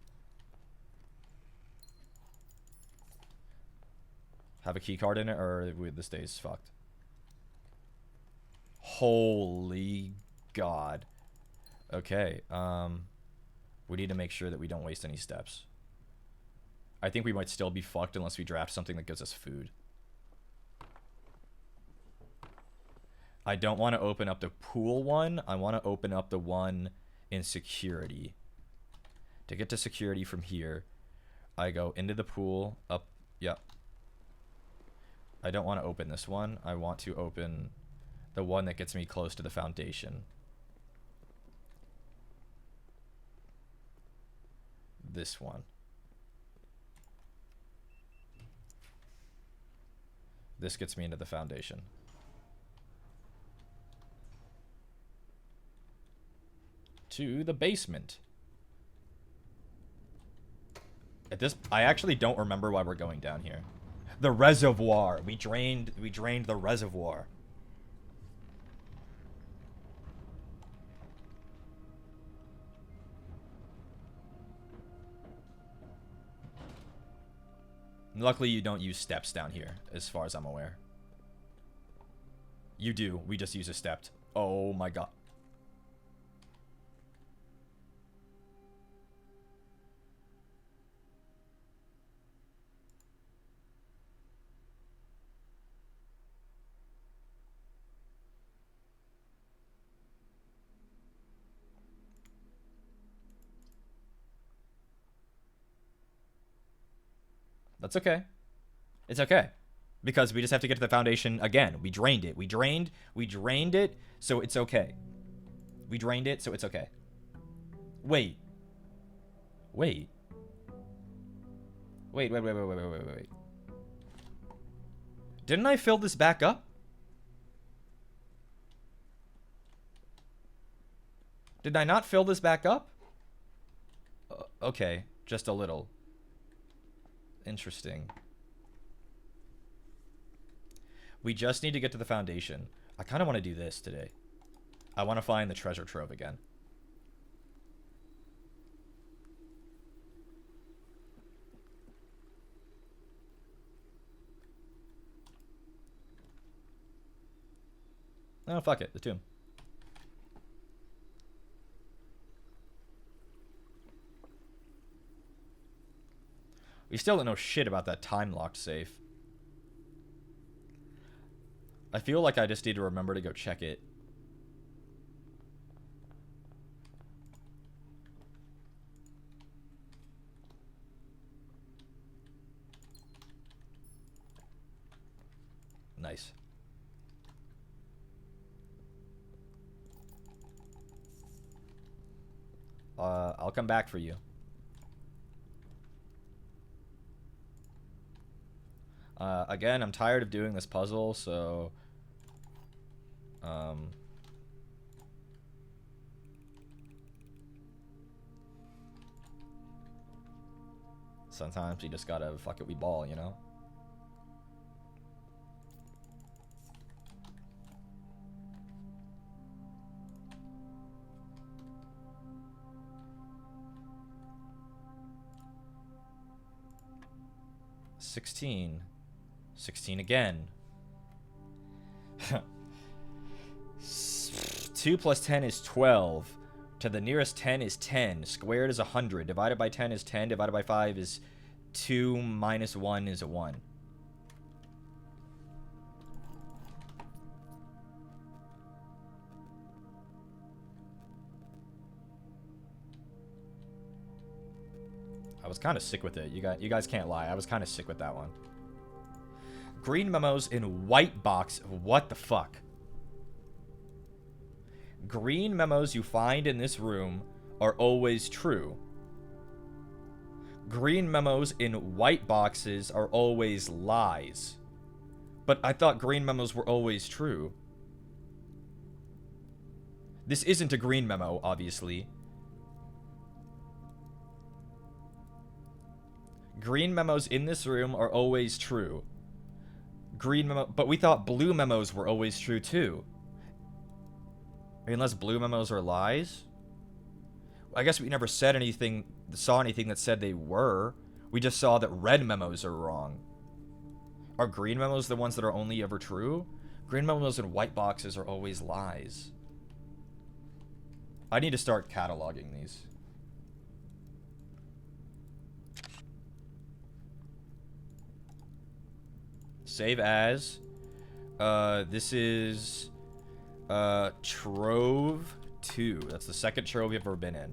Have a key card in it, or this day's fucked. Holy God. Okay, we need to make sure that we don't waste any steps. I think we might still be fucked unless we draft something that gives us food. I don't want to open up the pool one. I want to open up the one in security. To get to security from here, I go into the pool, up, yep. I don't want to open this one. I want to open the one that gets me close to the foundation. This one. This gets me into the foundation. To the basement. At this, I actually don't remember why we're going down here. The reservoir. We drained the reservoir. Luckily, you don't use steps down here, as far as I'm aware. You do. We just use a stepped. Oh my god. That's okay. It's okay. Because we just have to get to the foundation again. We drained it. We drained it, so it's okay. We drained it, so it's okay. Wait. Wait. Wait. Didn't I fill this back up? Did I not fill this back up? Okay, just a little. Interesting. We just need to get to the foundation. I kind of want to do this today. I want to find the treasure trove again. Oh, fuck it. The tomb. We still don't know shit about that time-locked safe. I feel like I just need to remember to go check it. Nice. I'll come back for you. Again, I'm tired of doing this puzzle, so... sometimes you just gotta fuck it, we ball, you know? 16. 16 again. 2 plus 10 is 12. To the nearest 10 is 10. Squared is 100. Divided by 10 is 10. Divided by 5 is 2. Minus 1 is a 1. I was kind of sick with it. You guys can't lie. I was kind of sick with that one. Green memos in white box. What the fuck? Green memos you find in this room are always true. Green memos in white boxes are always lies. But I thought green memos were always true. This isn't a green memo, obviously. Green memos in this room are always true. Green memo, but we thought blue memos were always true too. Unless blue memos are lies? I guess we never saw anything that said they were. We just saw that red memos are wrong. Are green memos the ones that are only ever true? Green memos in white boxes are always lies. I need to start cataloging these. Save as. This is Trove 2. That's the second Trove we've ever been in.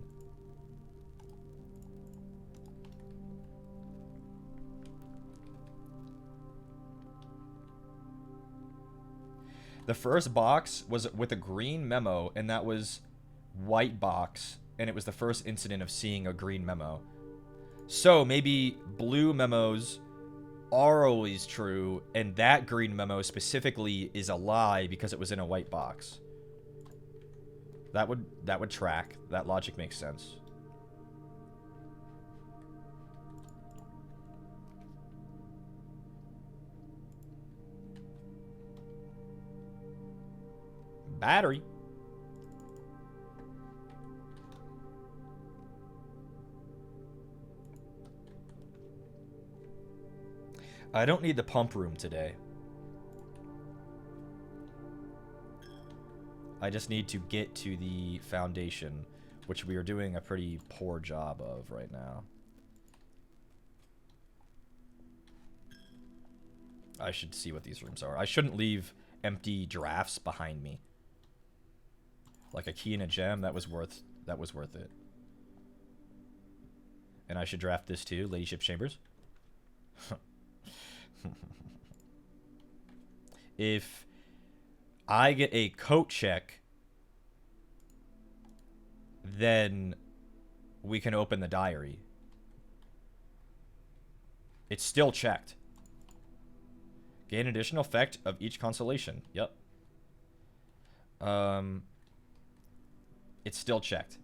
The first box was with a green memo, and that was white box, and it was the first incident of seeing a green memo. So maybe blue memos are always true, and that green memo specifically is a lie because it was in a white box. That would track. That logic makes sense. Battery. I don't need the pump room today. I just need to get to the foundation, which we are doing a pretty poor job of right now. I should see what these rooms are. I shouldn't leave empty drafts behind me. Like a key and a gem, that was worth it. And I should draft this too, Ladyship Chambers. If I get a coat check, then we can open the diary. It's still checked. Gain additional effect of each constellation. Yep. It's still checked.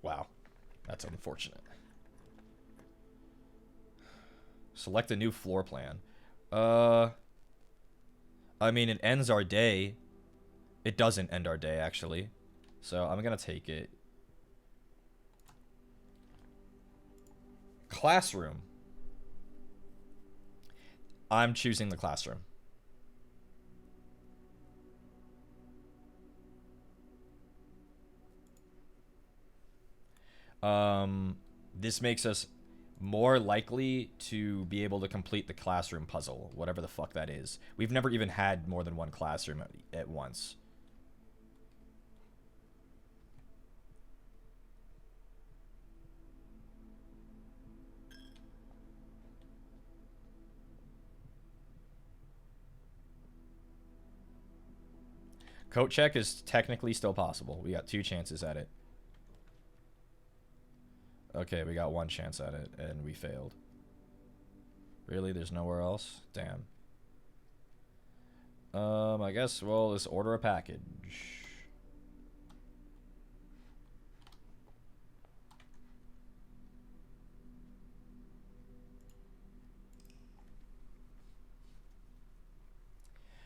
Wow, that's unfortunate. Select a new floor plan. I mean, it ends our day. It doesn't end our day, actually. So I'm gonna take it. Classroom. I'm choosing the classroom. This makes us more likely to be able to complete the classroom puzzle, whatever the fuck that is. We've never even had more than one classroom at once. Coat check is technically still possible. We got 2 chances at it. Okay, we got 1 chance at it, and we failed. Really? There's nowhere else? Damn. I guess we'll just order a package.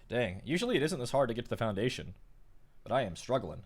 Dang, usually it isn't this hard to get to the foundation, but I am struggling.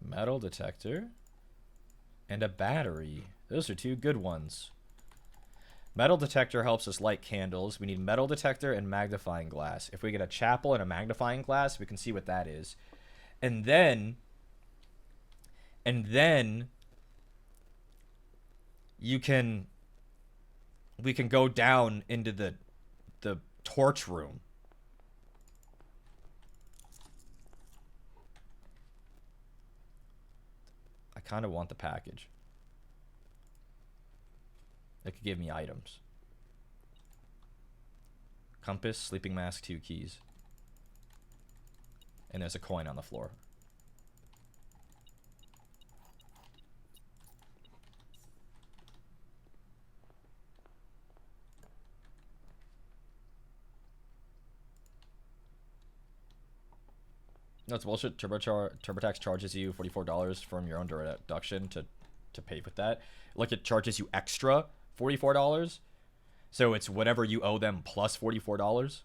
Metal detector and a battery. Those are two good ones. Metal detector helps us light candles. We need metal detector and magnifying glass. If we get a chapel and a magnifying glass, we can see what that is. And then we can go down into the torch room. I kind of want the package. It could give me items. Compass, sleeping mask, 2 keys. And there's a coin on the floor. That's bullshit. TurboTax charges you $44 from your own deduction to pay with that. Like, it charges you extra $44. So it's whatever you owe them plus $44.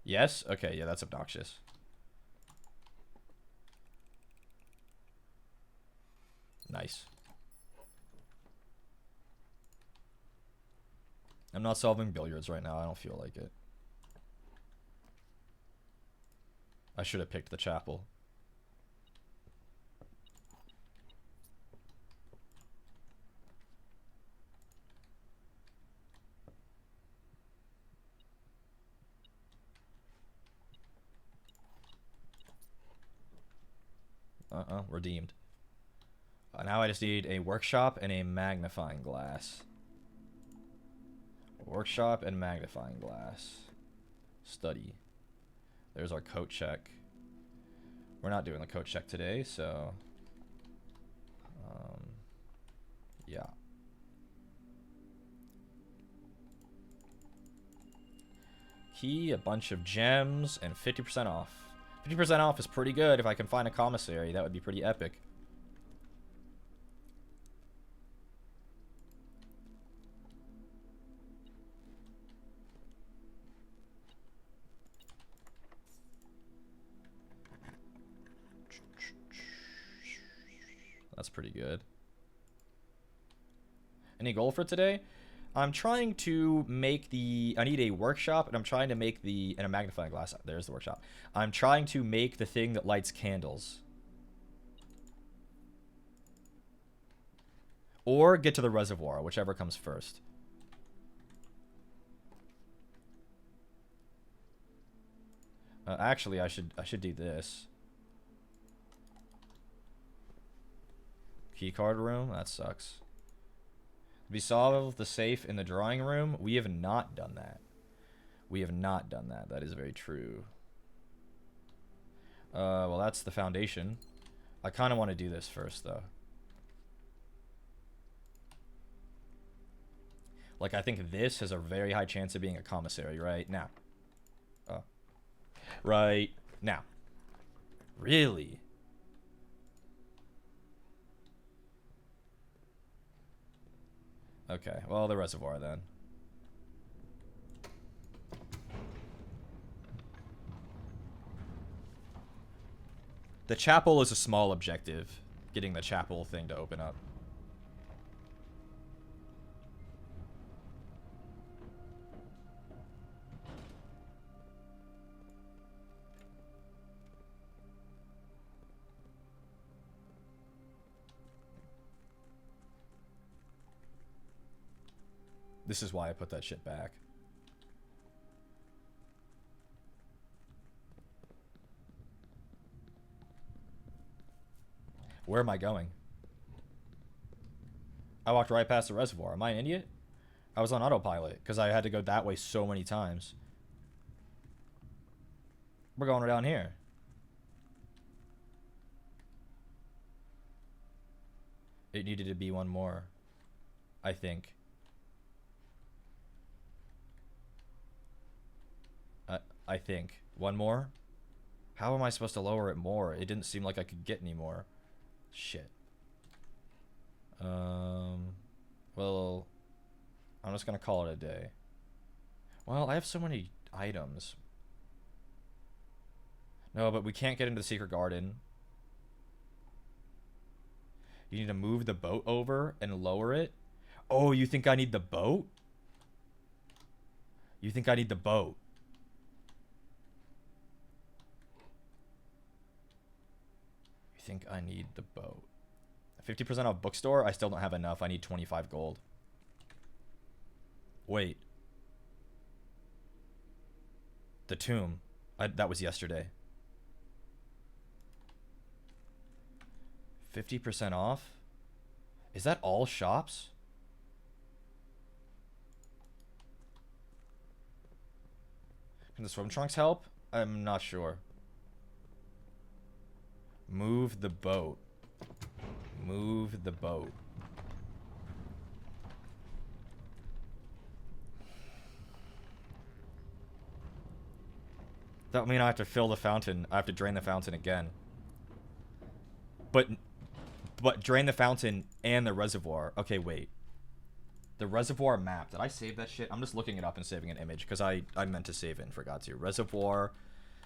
Yes? Okay, yeah, that's obnoxious. Nice. I'm not solving billiards right now. I don't feel like it. I should have picked the chapel. Redeemed. Now I just need a workshop and a magnifying glass. Workshop and magnifying glass. Study. There's our coat check. We're not doing the coat check today, so... yeah. Key, a bunch of gems, and 50% off. 50% off is pretty good. If I can find a commissary, that would be pretty epic. That's pretty good. Any goal for today? I'm trying to make the... I need a workshop, and I'm trying to make the... And a magnifying glass. There's the workshop. I'm trying to make the thing that lights candles. Or get to the reservoir, whichever comes first. Actually, I should do this. Keycard room? That sucks. We solve the safe in the drawing room. We have not done that. We have not done that. That is very true. Well, that's the foundation. I kind of want to do this first, though. Like, I think this has a very high chance of being a commissary right now. Oh. Right now. Really? Okay, well, the reservoir then. The chapel is a small objective. Getting the chapel thing to open up. This is why I put that shit back. Where am I going? I walked right past the reservoir. Am I an idiot? I was on autopilot because I had to go that way so many times. We're going down here. It needed to be one more, I think. I think. One more? How am I supposed to lower it more? It didn't seem like I could get any more. Shit. Well, I'm just gonna call it a day. Well, I have so many items. No, but we can't get into the secret garden. You need to move the boat over and lower it. Oh, you think I need the boat? You think I need the boat? You think I need the boat? 50% off bookstore? I still don't have enough. I need 25 gold. Wait. The tomb. That was yesterday. 50% off? Is that all shops? Can the swim trunks help? I'm not sure. Move the boat. Move the boat. That would mean I have to fill the fountain. I have to drain the fountain again. But drain the fountain and the reservoir. Okay, wait. The reservoir map. Did I save that shit? I'm just looking it up and saving an image because I meant to save it and forgot to. Reservoir,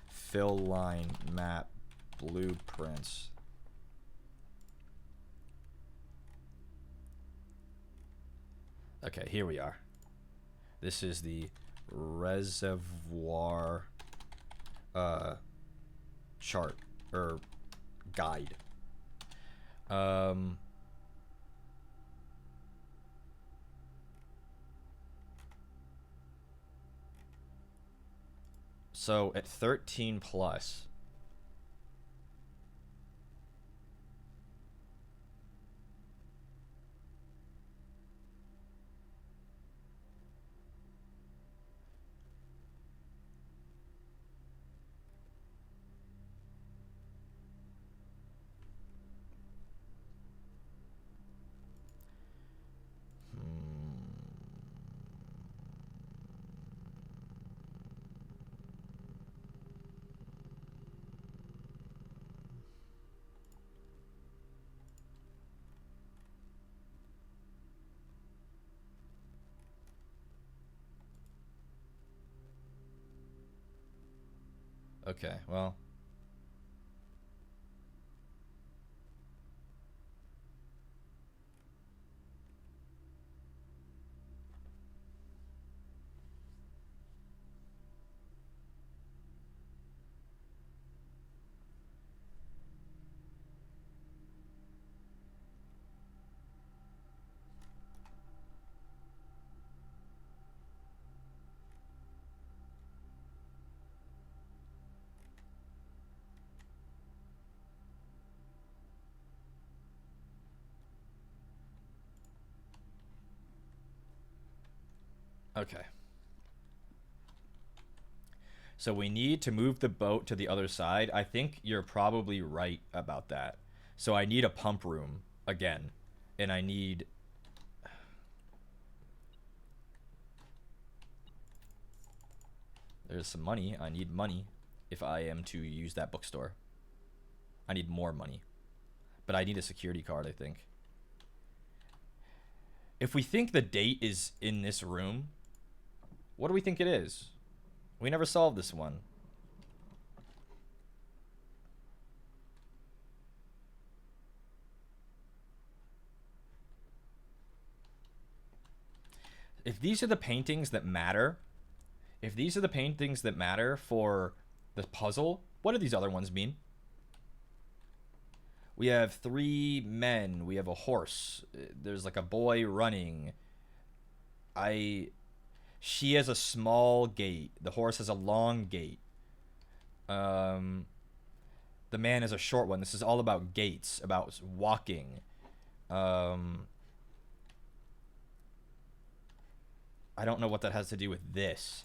fill line, map, blueprints. Okay, here we are. This is the reservoir chart or guide. So at 13 plus, okay, well. Okay. So we need to move the boat to the other side. I think you're probably right about that. So I need a pump room again. And I need... There's some money. I need money if I am to use that bookstore. I need more money. But I need a security card, I think. If we think the date is in this room, what do we think it is? We never solved this one. If these are the paintings that matter, if these are the paintings that matter for the puzzle, what do these other ones mean? We have 3 men. We have a horse. There's like a boy running. She has a small gait. The horse has a long gait. The man has a short one. This is all about gaits, about walking. I don't know what that has to do with this.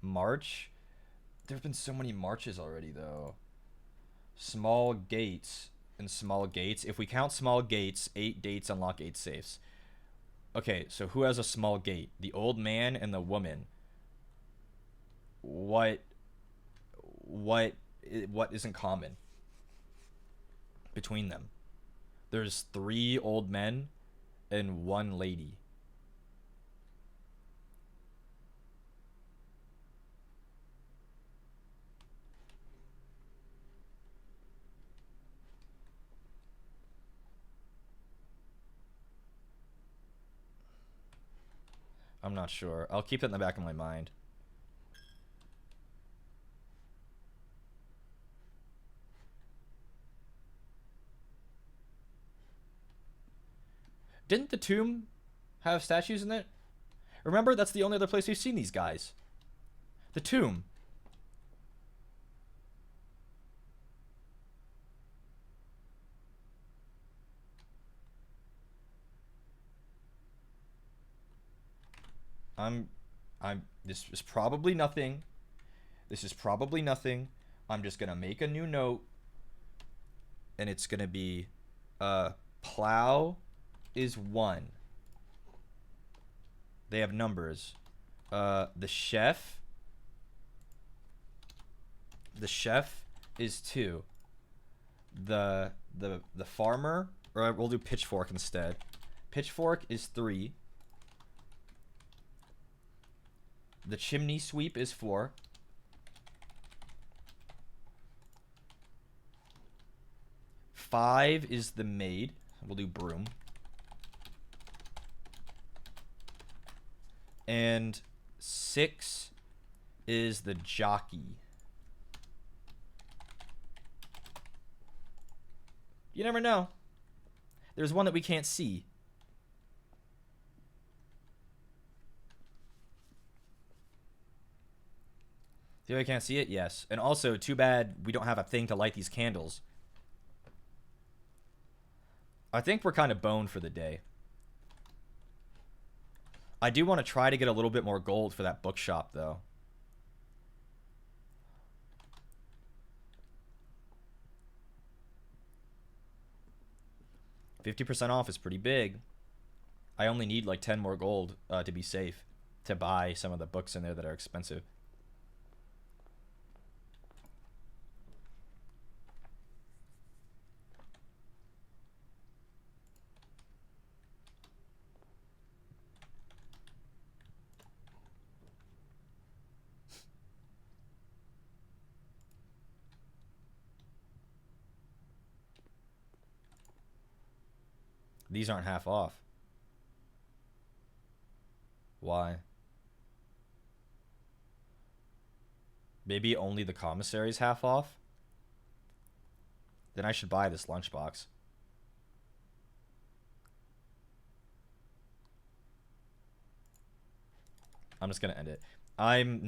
March? There have been so many marches already, though. Small gates and small gates. If we count small gates, 8 dates unlock 8 safes. Okay, so who has a small gate? The old man and the woman. What isn't common between them? There's 3 old men and 1 lady. I'm not sure. I'll keep it in the back of my mind. Didn't the tomb have statues in it? Remember, that's the only other place we've seen these guys. The tomb. This is probably nothing. This is probably nothing. I'm just gonna make a new note. And it's gonna be, plow is 1. They have numbers. The chef is 2. The farmer, or we'll do pitchfork instead. Pitchfork is 3. The chimney sweep is 4. Five is the maid. We'll do broom. And 6 is the jockey. You never know. There's one that we can't see. See, I can't see it? Yes. And also, too bad we don't have a thing to light these candles. I think we're kind of boned for the day. I do want to try to get a little bit more gold for that bookshop, though. $50% off is pretty big. I only need like 10 more gold to be safe, to buy some of the books in there that are expensive. These aren't half off. Why? Maybe only the commissary's half off? Then I should buy this lunchbox. I'm just gonna end it. I'm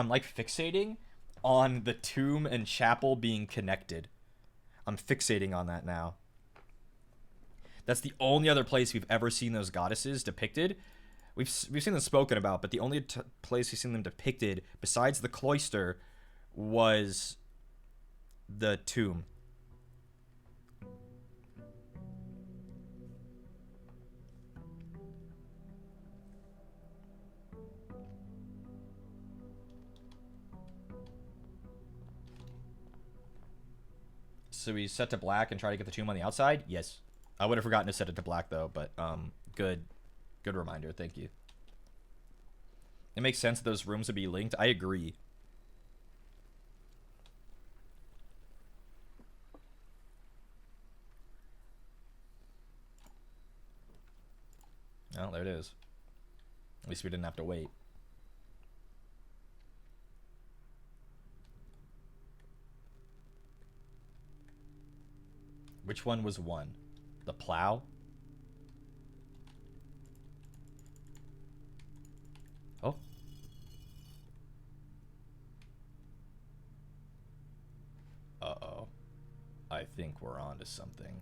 like fixating on the tomb and chapel being connected. I'm fixating on that now. That's the only other place we've ever seen those goddesses depicted. We've seen them spoken about, but the only place we've seen them depicted besides the cloister was the tomb. So we set to black and try to get the tomb on the outside? Yes. I would have forgotten to set it to black though, but good reminder. Thank you. It makes sense that those rooms would be linked. I agree. Oh, there it is. At least we didn't have to wait. Which one was 1? The plow? Oh. Uh-oh. I think we're on to something.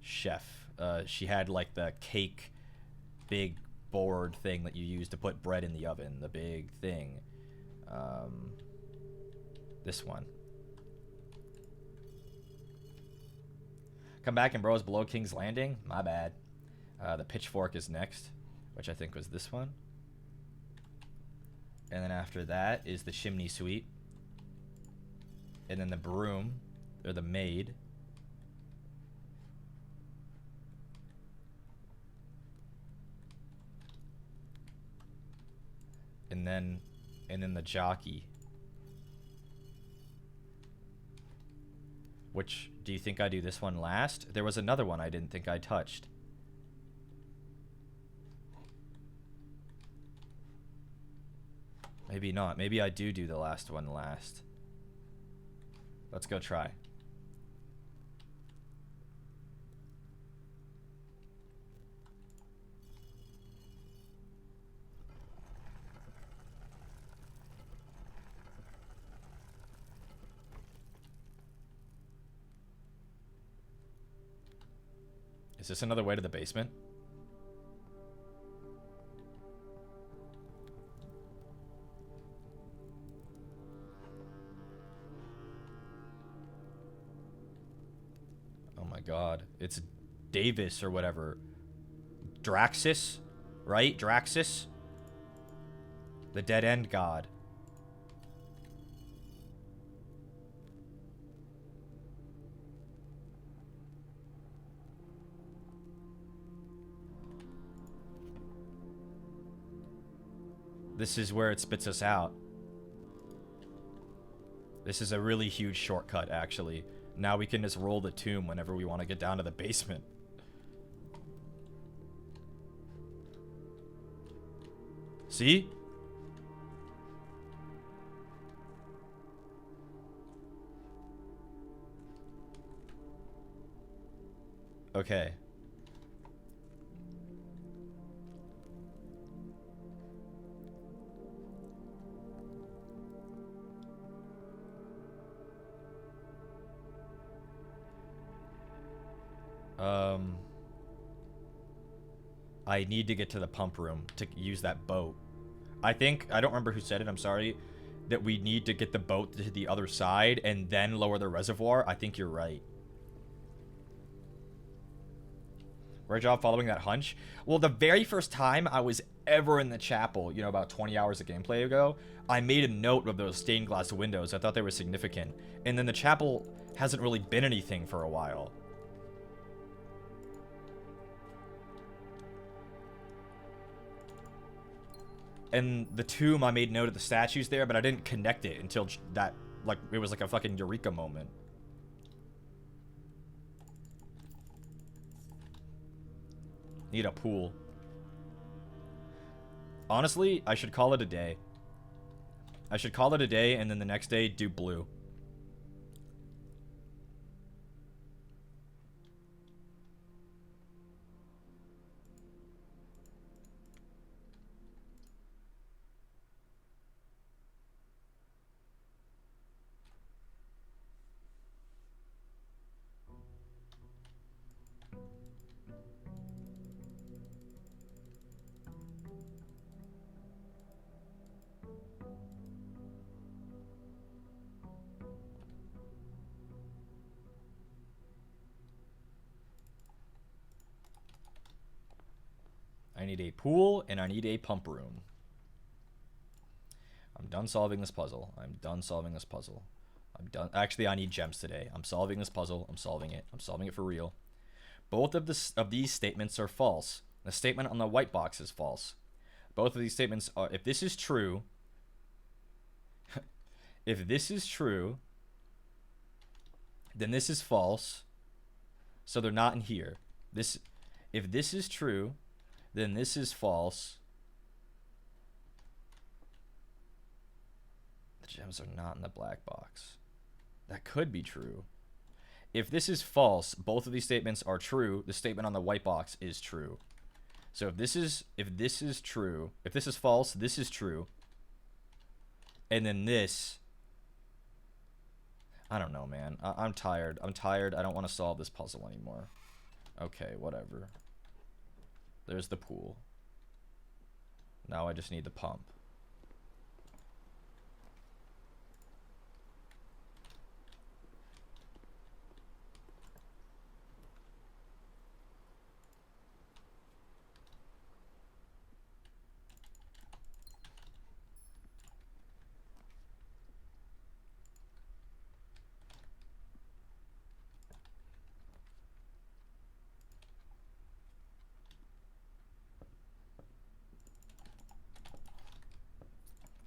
Chef. She had like the cake big board thing that you use to put bread in the oven. The big thing. This one. Come back and bros below King's Landing? My bad. The pitchfork is next, which I think was this one. And then after that is the chimney sweep. And then the broom, or the maid. And then the jockey. Which, do you think I do this one last? There was another one I didn't think I touched. Maybe not. Maybe I do the last one last. Let's go try. Is this another way to the basement? Oh my god. It's Davis or whatever. Draxus? Right? Draxus? The dead end god. This is where it spits us out. This is a really huge shortcut, actually. Now we can just roll the tomb whenever we want to get down to the basement. See? Okay. I need to get to the pump room to use that boat. I don't remember who said it, I'm sorry, that we need to get the boat to the other side and then lower the reservoir. I think you're right. Great job following that hunch. Well, the very first time I was ever in the chapel, you know, about 20 hours of gameplay ago, I made a note of those stained glass windows. I thought they were significant. And then the chapel hasn't really been anything for a while. And the tomb, I made note of the statues there, but I didn't connect it until that, like, it was like a fucking eureka moment. Need a pool. Honestly, I should call it a day. I should call it a day, and then the next day, do blue. I need a pool, and I need a pump room. I'm done solving this puzzle. I'm done solving this puzzle. I'm done. Actually, I need gems today. I'm solving this puzzle. I'm solving it. I'm solving it for real. Both of these statements are false. The statement on the white box is false. Both of these statements are... If this is true... if this is true... then this is false. So they're not in here. If this is true... then this is false. The gems are not in the black box. That could be true. If this is false, both of these statements are true. The statement on the white box is true. So if this is true, if this is false, this is true. And then this, I don't know, man. I'm tired. I'm tired. I don't want to solve this puzzle anymore. Okay, whatever. There's the pool. Now I just need the pump.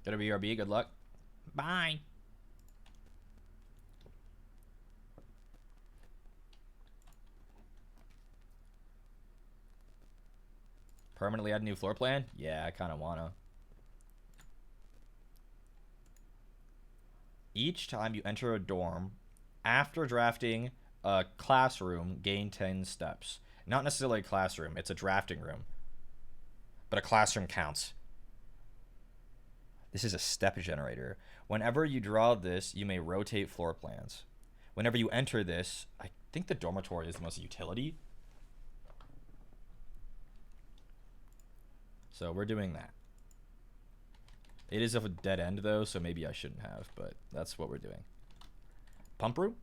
Gotta be BRB. Good luck. Bye. Permanently add a new floor plan? Yeah, I kind of wanna. Each time you enter a dorm, after drafting a classroom, gain 10 steps. Not necessarily a classroom, it's a drafting room. But a classroom counts. This is a step generator. Whenever you draw this, you may rotate floor plans. Whenever you enter this, I think the dormitory is the most utility. So we're doing that. It is a dead end though, so maybe I shouldn't have, but that's what we're doing. Pump room?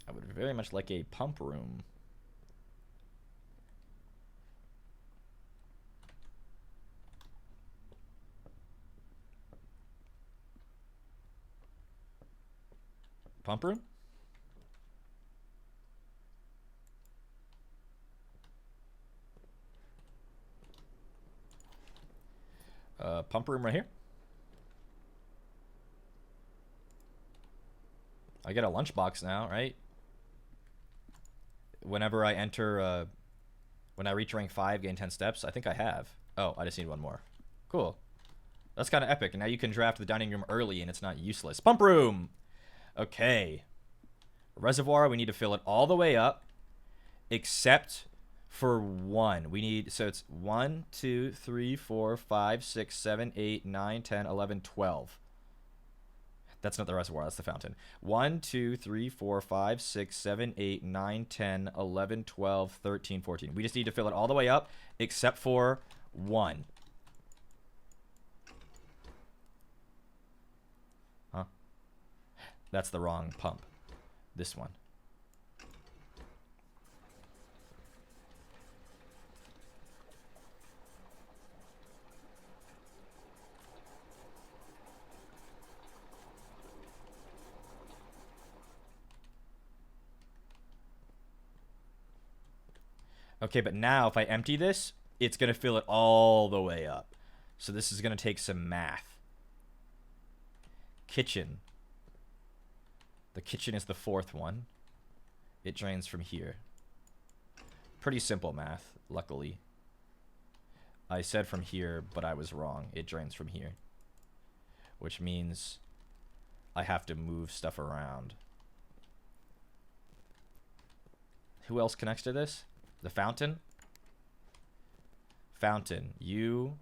I would very much like a pump room. Pump room? Pump room right here. I get a lunchbox now, right? Whenever I enter, when I reach rank 5, gain 10 steps. I think I have. Oh, I just need one more. Cool. That's kind of epic. And now you can draft the dining room early and it's not useless. Pump room! Okay. Reservoir, we need to fill it all the way up. Except for one. We need, so it's 1, 2, 3, 4, 5, 6, 7, 8, 9, 10, 11, 12. That's not the reservoir, that's the fountain. 1, 2, 3, 4, 5, 6, 7, 8, 9, 10, 11, 12, 13, 14. We just need to fill it all the way up, except for one. Huh? That's the wrong pump. This one. Okay, but now if I empty this, it's going to fill it all the way up. So this is going to take some math. Kitchen. The kitchen is the fourth one. It drains from here. Pretty simple math, luckily. I said from here, but I was wrong. It drains from here. Which means I have to move stuff around. Who else connects to this? The fountain? Fountain. You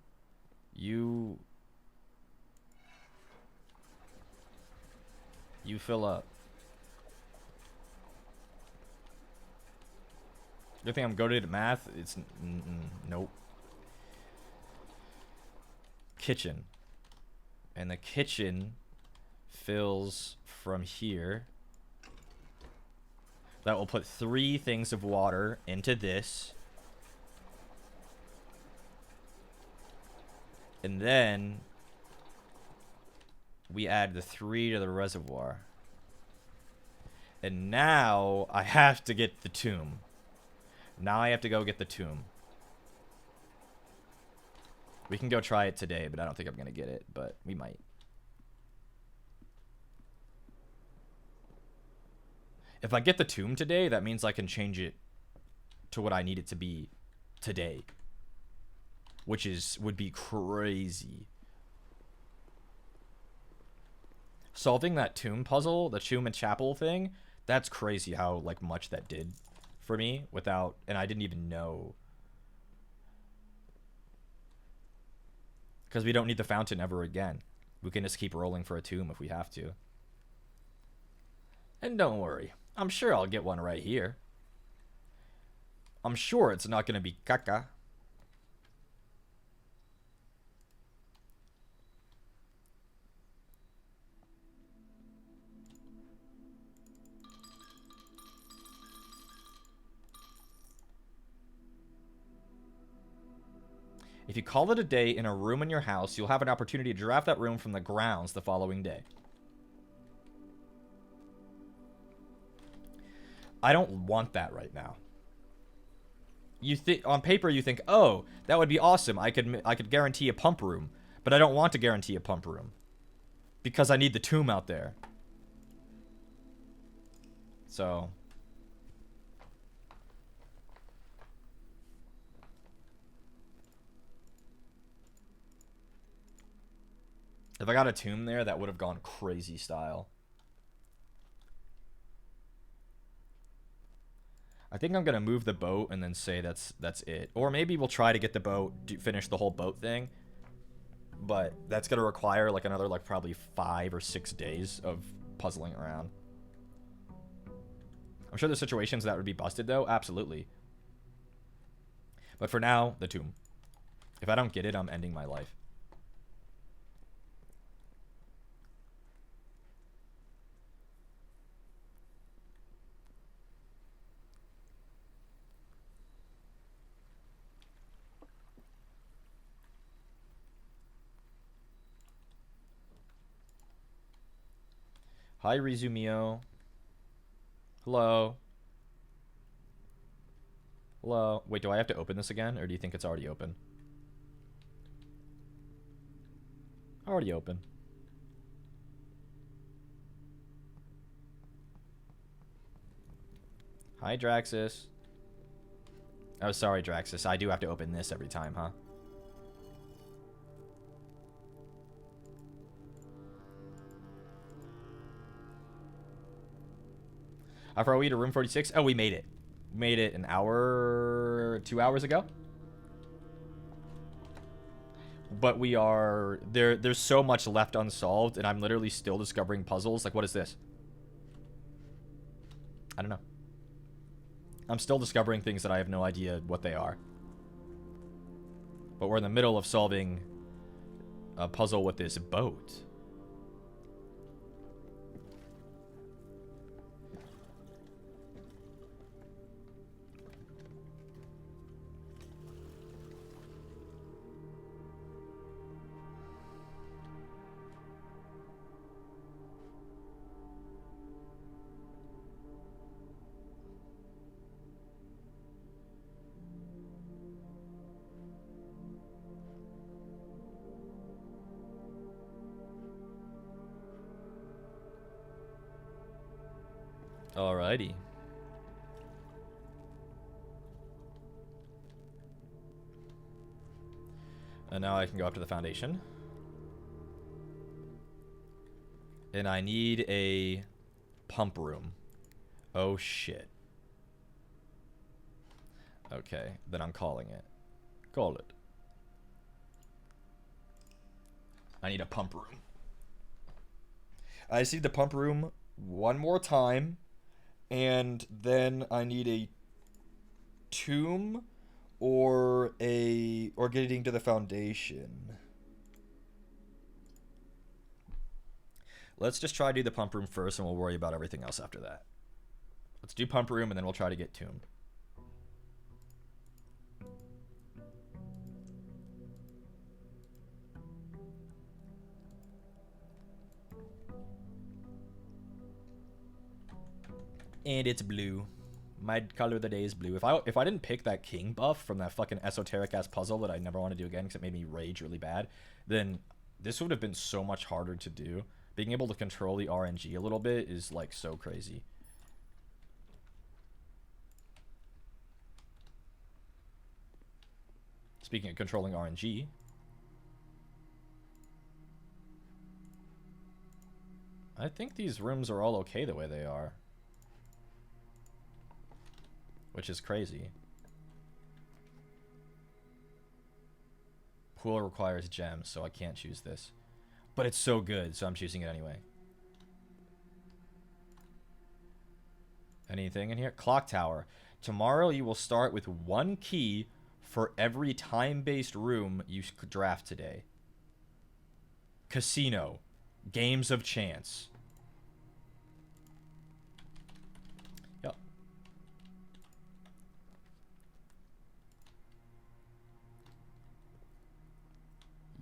fill up. Good thing I'm goated at math. It's nope. Kitchen. And the kitchen fills from here. That will put 3 things of water into this. And then we add the 3 to the reservoir. And now I have to get the tomb. Now I have to go get the tomb. We can go try it today, but I don't think I'm going to get it, but we might. If I get the tomb today, that means I can change it to what I need it to be today. Which would be crazy. Solving that tomb puzzle, the tomb and chapel thing, that's crazy how like much that did for me without, and I didn't even know. Because we don't need the fountain ever again. We can just keep rolling for a tomb if we have to. And don't worry, I'm sure I'll get one right here. I'm sure it's not going to be caca. If you call it a day in a room in your house, you'll have an opportunity to draft that room from the grounds the following day. I don't want that right now. You think on paper you think, "Oh, that would be awesome. I could guarantee a pump room." But I don't want to guarantee a pump room because I need the tomb out there. So if I got a tomb there, that would have gone crazy style. I think I'm going to move the boat and then say that's it. Or maybe we'll try to get the boat, finish the whole boat thing. But that's going to require like another like probably 5 or 6 days of puzzling around. I'm sure there's situations that would be busted though. Absolutely. But for now, the tomb. If I don't get it, I'm ending my life. Hi, Rizumio. Hello. Hello. Wait, do I have to open this again, or do you think it's already open? Already open. Hi, Draxus. Oh, sorry, Draxus. I do have to open this every time, huh? How far are we to room 46? Oh, we made it. We made it an hour, 2 hours ago. But we are... There's so much left unsolved, and I'm literally still discovering puzzles. Like, what is this? I don't know. I'm still discovering things that I have no idea what they are. But we're in the middle of solving a puzzle with this boat. Alrighty. And now I can go up to the foundation. And I need a pump room. Oh shit. Okay, then I'm calling it. Call it. I need a pump room. I see the pump room one more time. And then I need a tomb or getting to the foundation. Let's just try to do the pump room first, and we'll worry about everything else after that. Let's do pump room, and then we'll try to get tomb. And it's blue. My color of the day is blue. If I didn't pick that king buff from that fucking esoteric ass puzzle that I never want to do again because it made me rage really bad, then this would have been so much harder to do. Being able to control the RNG a little bit is like so crazy. Speaking of controlling RNG, I think these rooms are all okay the way they are. Which is crazy. Pool requires gems, so I can't choose this. But it's so good, so I'm choosing it anyway. Anything in here? Clock tower. Tomorrow you will start with 1 key for every time-based room you draft today. Casino. Games of chance. Yep.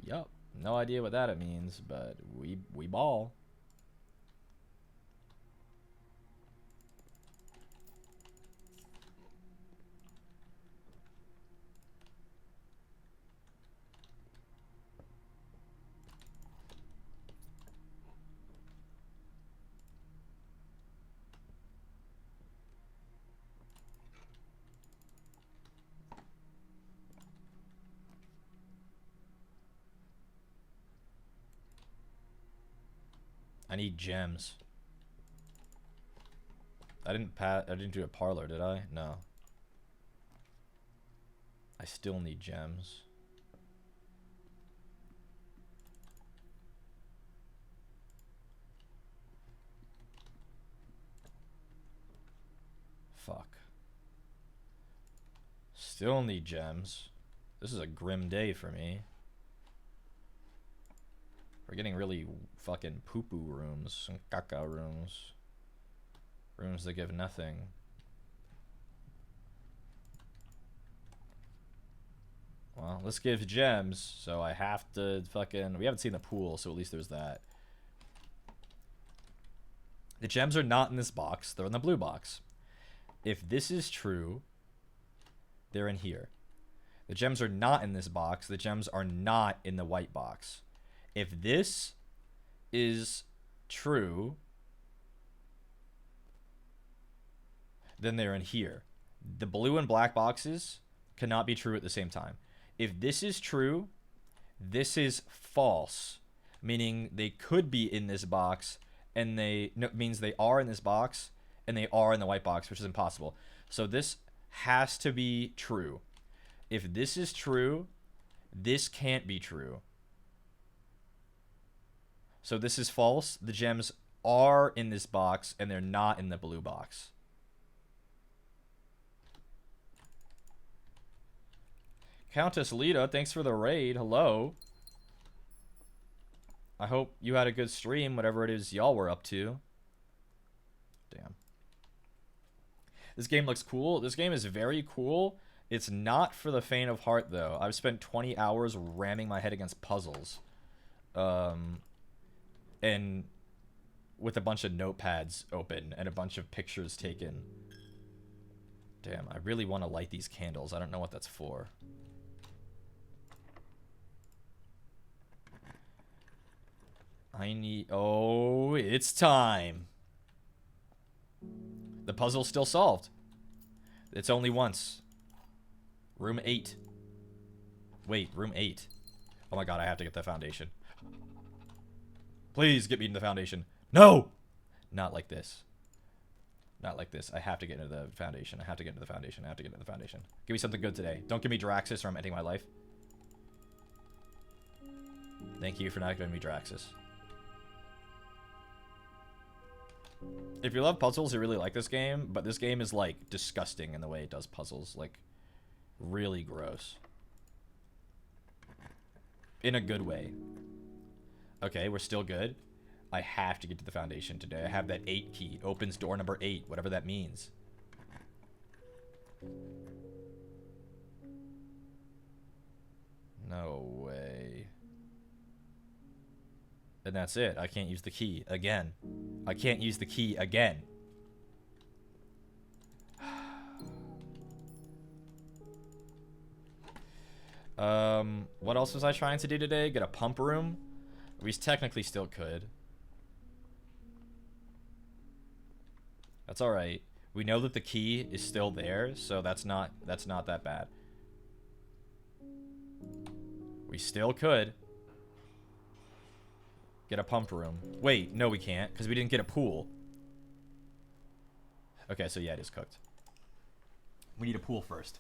Yup. No idea what that means, but we ball. I need gems. I didn't do a parlor, did I? No. I still need gems. Fuck. Still need gems. This is a grim day for me. We're getting really fucking poo-poo rooms and caca rooms. Rooms that give nothing. Well, this gives gems, so I have to fucking... We haven't seen the pool, so at least there's that. The gems are not in this box. They're in the blue box. If this is true, they're in here. The gems are not in this box. The gems are not in the white box. If this is true, then they're in here. The blue and black boxes cannot be true at the same time. If this is true, this is false, meaning they could be in this box, and means they are in this box, and they are in the white box, which is impossible. So this has to be true. If this is true, this can't be true. So this is false. The gems are in this box, and they're not in the blue box. Countess Lita, thanks for the raid. Hello. I hope you had a good stream, whatever it is y'all were up to. Damn. This game looks cool. This game is very cool. It's not for the faint of heart, though. I've spent 20 hours ramming my head against puzzles. And with a bunch of notepads open and a bunch of pictures taken. Damn, I really want to light these candles. I don't know what that's for. Oh, it's time. The puzzle's still solved. It's only once. Room 8. Wait, room 8. Oh my god, I have to get the foundation. Please get me into the foundation. No! Not like this. Not like this. I have to get into the foundation. I have to get into the foundation. I have to get into the foundation. Give me something good today. Don't give me Draxus or I'm ending my life. Thank you for not giving me Draxus. If you love puzzles, you really like this game, but this game is, like, disgusting in the way it does puzzles. Like, really gross. In a good way. Okay, we're still good. I have to get to the foundation today. I have that 8 key. Opens door number 8, whatever that means. No way. And that's it. I can't use the key again. I can't use the key again. What else was I trying to do today? Get a pump room? We technically still could. That's alright. We know that the key is still there, so that's not that bad. We still could. Get a pump room. Wait, no we can't, because we didn't get a pool. Okay, so yeah, it is cooked. We need a pool first.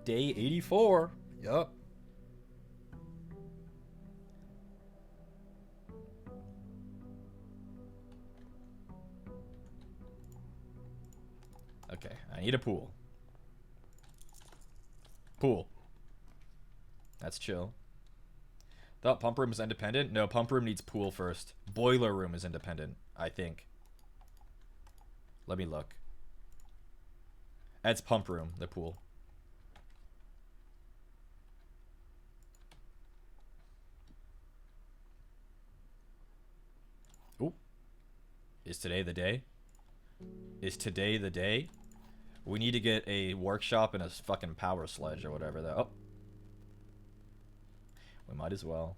Day 84. Yup. Okay, I need a pool. Pool. That's chill. Thought pump room is independent? No, pump room needs pool first. Boiler room is independent, I think. Let me look. That's pump room, the pool. Ooh. Is today the day? Is today the day? We need to get a workshop and a fucking power sledge or whatever that. Oh. We might as well.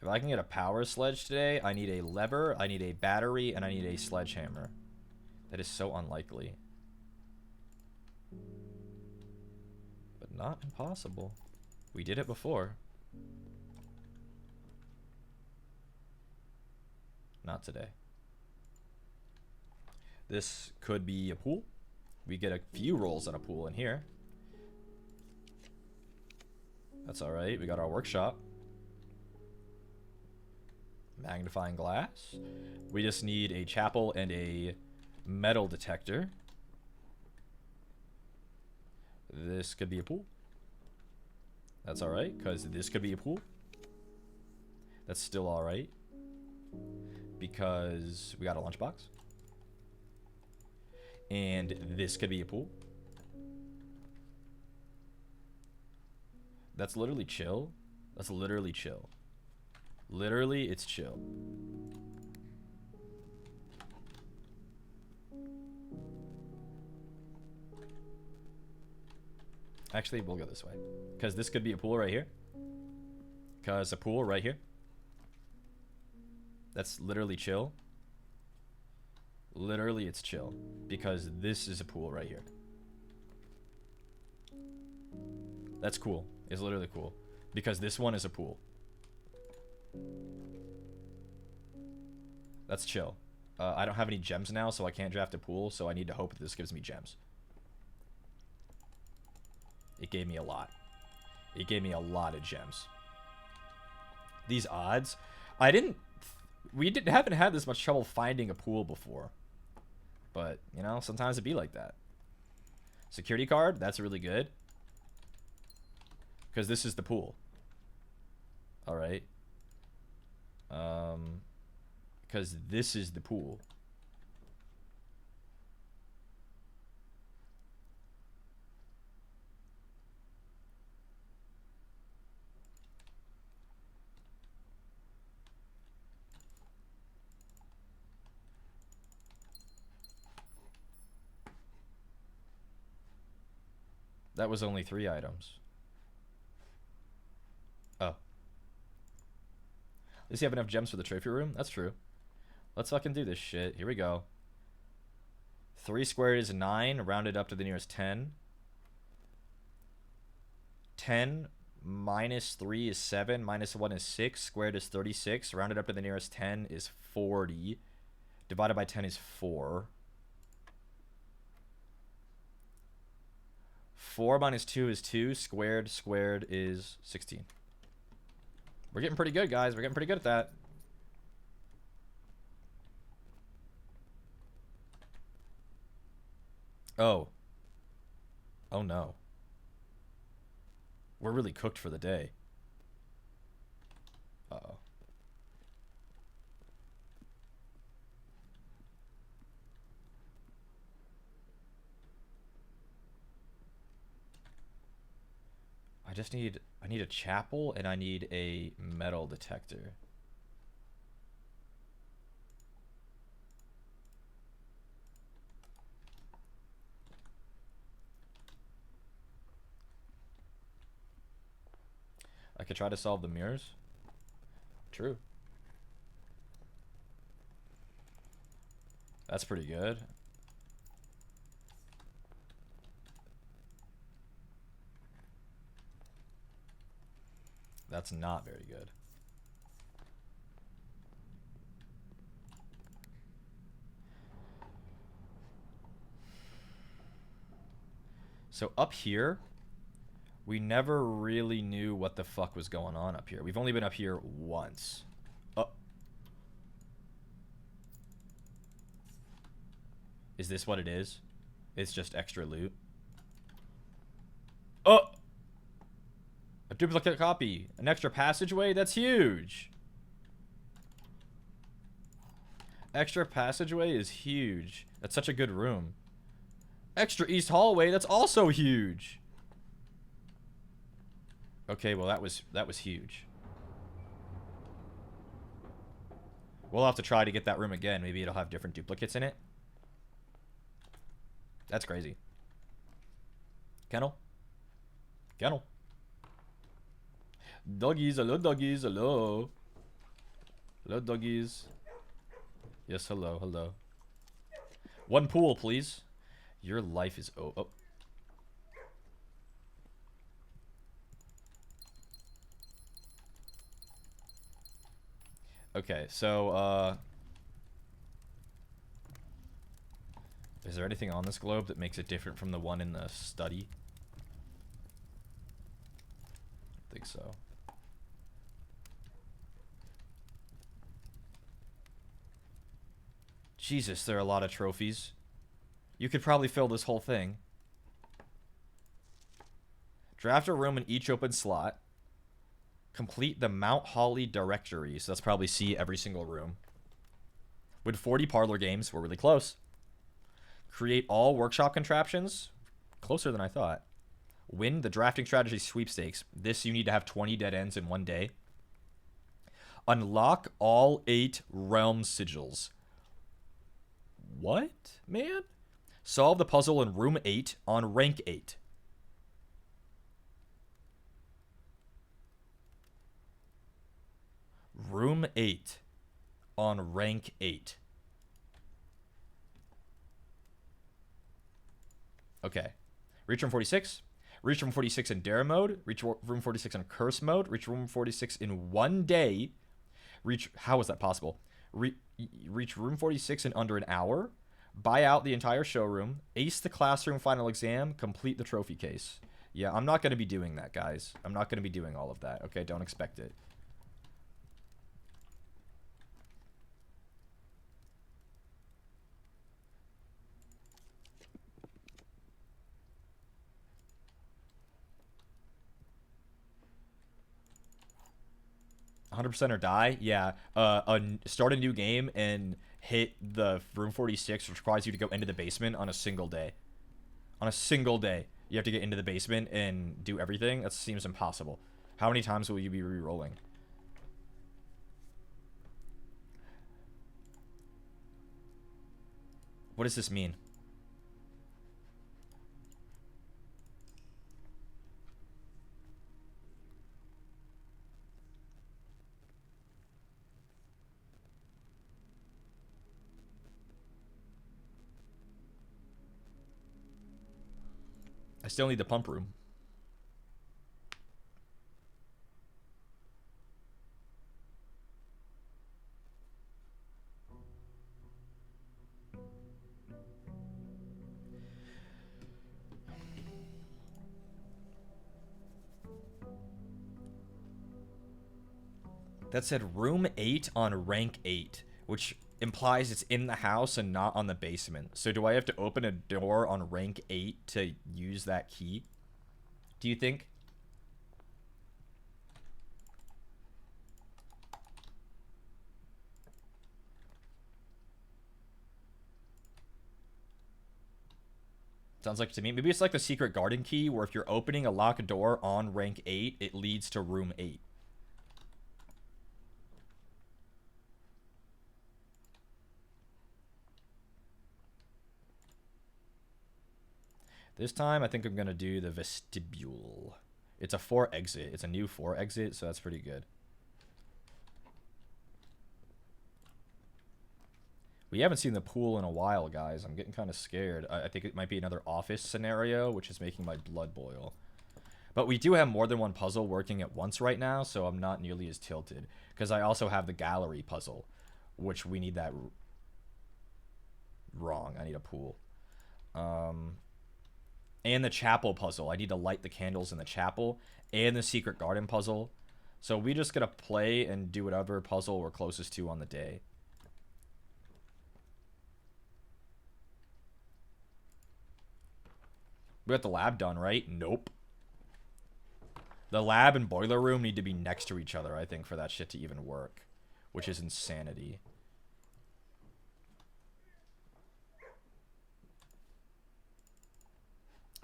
If I can get a power sledge today, I need a lever, I need a battery, and I need a sledgehammer. That is so unlikely. But not impossible. We did it before. Not today. This could be a pool. We get a few rolls in a pool in here. That's alright. We got our workshop. Magnifying glass. We just need a chapel and a metal detector. This could be a pool. That's alright, because this could be a pool. That's still alright. Because we got a lunchbox. And this could be a pool. That's literally chill. That's literally chill. Literally, it's chill. Actually, we'll go this way. Because this could be a pool right here. Because a pool right here. That's literally chill. Literally, it's chill. Because this is a pool right here. That's cool. It's literally cool. Because this one is a pool. That's chill. I don't have any gems now, so I can't draft a pool, so I need to hope that this gives me gems. It gave me a lot. It gave me a lot of gems. These odds, haven't had this much trouble finding a pool before. But, you know, sometimes it be like that. Security card, that's really good. Because this is the pool. Alright. Because this is the pool. That was only 3 items. Oh. At least you have enough gems for the trophy room? That's true. Let's fucking do this shit. Here we go. 3 squared is 9, rounded up to the nearest 10. 10 minus 3 is 7, minus 1 is 6, squared is 36, rounded up to the nearest 10 is 40. Divided by 10 is 4. 4 minus 2 is 2. Squared is 16. We're getting pretty good, guys. We're getting pretty good at that. Oh. Oh, no. We're really cooked for the day. Uh-oh. I need a chapel and I need a metal detector. I could try to solve the mirrors. True. That's pretty good. That's not very good. So up here, we never really knew what the fuck was going on up here. We've only been up here once. Oh. Is this what it is? It's just extra loot. Oh! A duplicate copy. An extra passageway? That's huge. Extra passageway is huge. That's such a good room. Extra east hallway? That's also huge. Okay, well that was huge. We'll have to try to get that room again. Maybe it'll have different duplicates in it. That's crazy. Kennel? Kennel? Doggies, hello doggies, hello. Hello doggies. Yes, hello, hello. One pool, please. Your life is oh. Okay, so is there anything on this globe that makes it different from the one in the study? I think so. Jesus, there are a lot of trophies. You could probably fill this whole thing. Draft a room in each open slot. Complete the Mount Holly directory. So that's probably see every single room. With 40 parlor games, we're really close. Create all workshop contraptions. Closer than I thought. Win the drafting strategy sweepstakes. This you need to have 20 dead ends in one day. Unlock all 8 realm sigils. What, man? Solve the puzzle in room 8 on rank 8. Room 8 on rank 8. Okay. Reach room 46. Reach room 46 in dare mode. Reach room 46 in curse mode. Reach room 46 in one day. How is that possible? Reach room 46 in under an hour. Buy out the entire showroom. Ace the classroom final exam. Complete the trophy case. Yeah, I'm not going to be doing that, guys. I'm not going to be doing all of that. Okay, don't expect it. %, or die. Yeah. Start a new game and hit the room 46, which requires you to go into the basement on a single day. On a single day, you have to get into the basement and do everything. That seems impossible. How many times will you be re-rolling? What does this mean? I still need the pump room. That said room 8 on rank 8, which implies it's in the house and not on the basement. So do I have to open a door on rank 8 to use that key? Do you think? Sounds like to me. Maybe it's like the secret garden key, where if you're opening a locked door on rank 8, it leads to room 8. This time, I think I'm going to do the vestibule. It's a 4 exit. It's a new 4 exit, so that's pretty good. We haven't seen the pool in a while, guys. I'm getting kind of scared. I think it might be another office scenario, which is making my blood boil. But we do have more than one puzzle working at once right now, so I'm not nearly as tilted. Because I also have the gallery puzzle, which we need that wrong. I need a pool. And the chapel puzzle. I need to light the candles in the chapel. And the secret garden puzzle. So we just gotta play and do whatever puzzle we're closest to on the day. We got the lab done, right? Nope. The lab and boiler room need to be next to each other, I think, for that shit to even work. Which is insanity.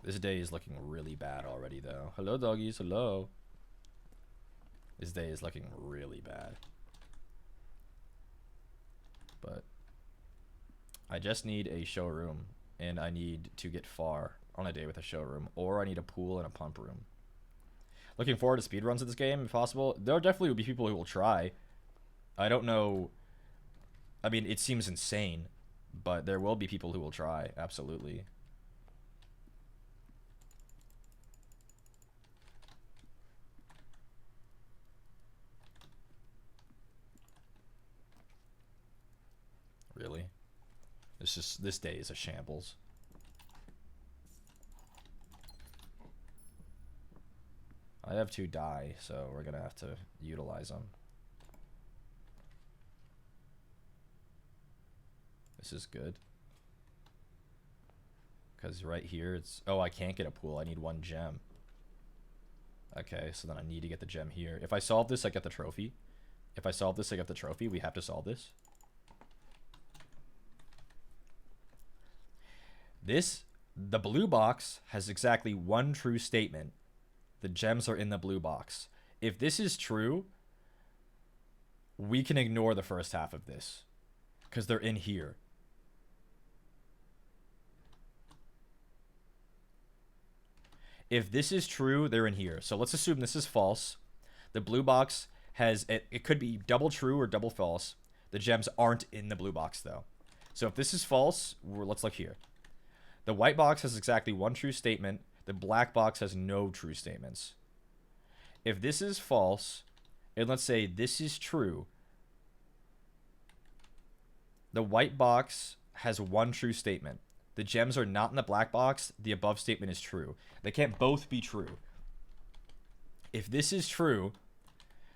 This day is looking really bad already, though. Hello, doggies. Hello. This day is looking really bad. But I just need a showroom, and I need to get far on a day with a showroom, or I need a pool and a pump room. Looking forward to speedruns of this game, if possible. There definitely will be people who will try. I don't know. I mean, it seems insane, but there will be people who will try, absolutely. Really? This day is a shambles. I have 2 die, so we're gonna have to utilize them. This is good. Because right here it's... Oh, I can't get a pool. I need 1 gem. Okay, so then I need to get the gem here. If I solve this, I get the trophy. If I solve this, I get the trophy. We have to solve this. The blue box has exactly 1 true statement. The gems are in the blue box. If this is true, we can ignore the first half of this. Because they're in here. If this is true, they're in here. So let's assume this is false. The blue box has... It could be double true or double false. The gems aren't in the blue box, though. So if this is false, let's look here. The white box has exactly 1 true statement. The black box has no true statements. If this is false, and let's say this is true, the white box has 1 true statement. The gems are not in the black box. The above statement is true. They can't both be true. If this is true,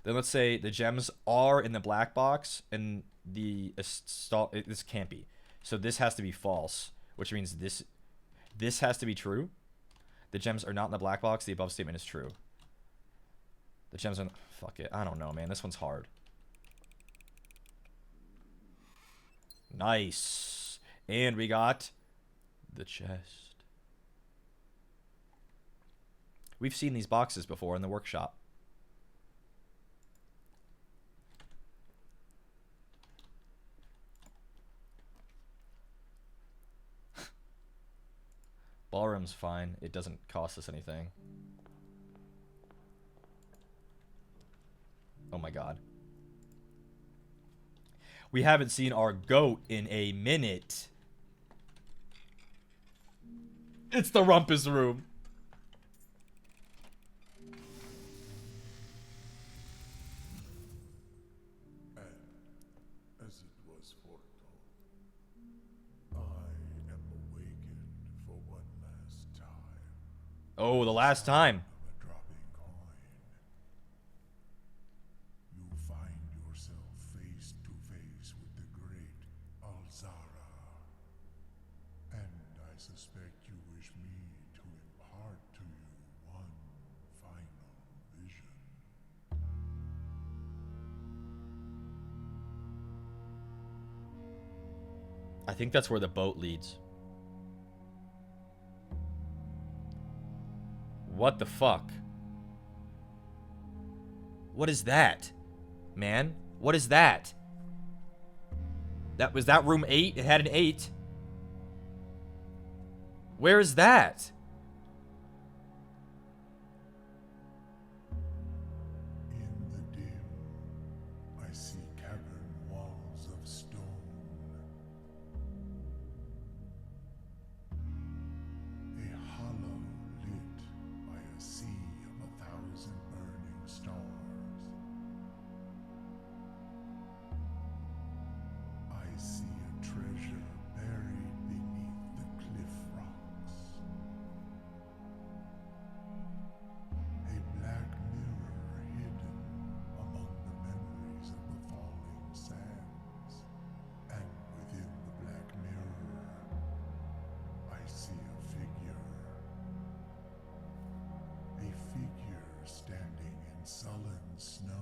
then let's say the gems are in the black box, and this can't be. So this has to be false, which means this has to be true. The gems are not in the black box. The above statement is true. The gems are... Fuck it. I don't know, man. This one's hard. Nice. And we got the chest. We've seen these boxes before in the workshop. Ballroom's fine. It doesn't cost us anything. Oh my god. We haven't seen our goat in a minute. It's the rumpus room. As it was foretold, I am awakened for one last time. Oh, the last time. Of a dropping coin. You find yourself face to face with the great Alzara. And I suspect you wish me to impart to you one final vision. I think that's where the boat leads. What the fuck? What is that? Man, what is that? Was that room 8? It had an 8. Where is that? snow.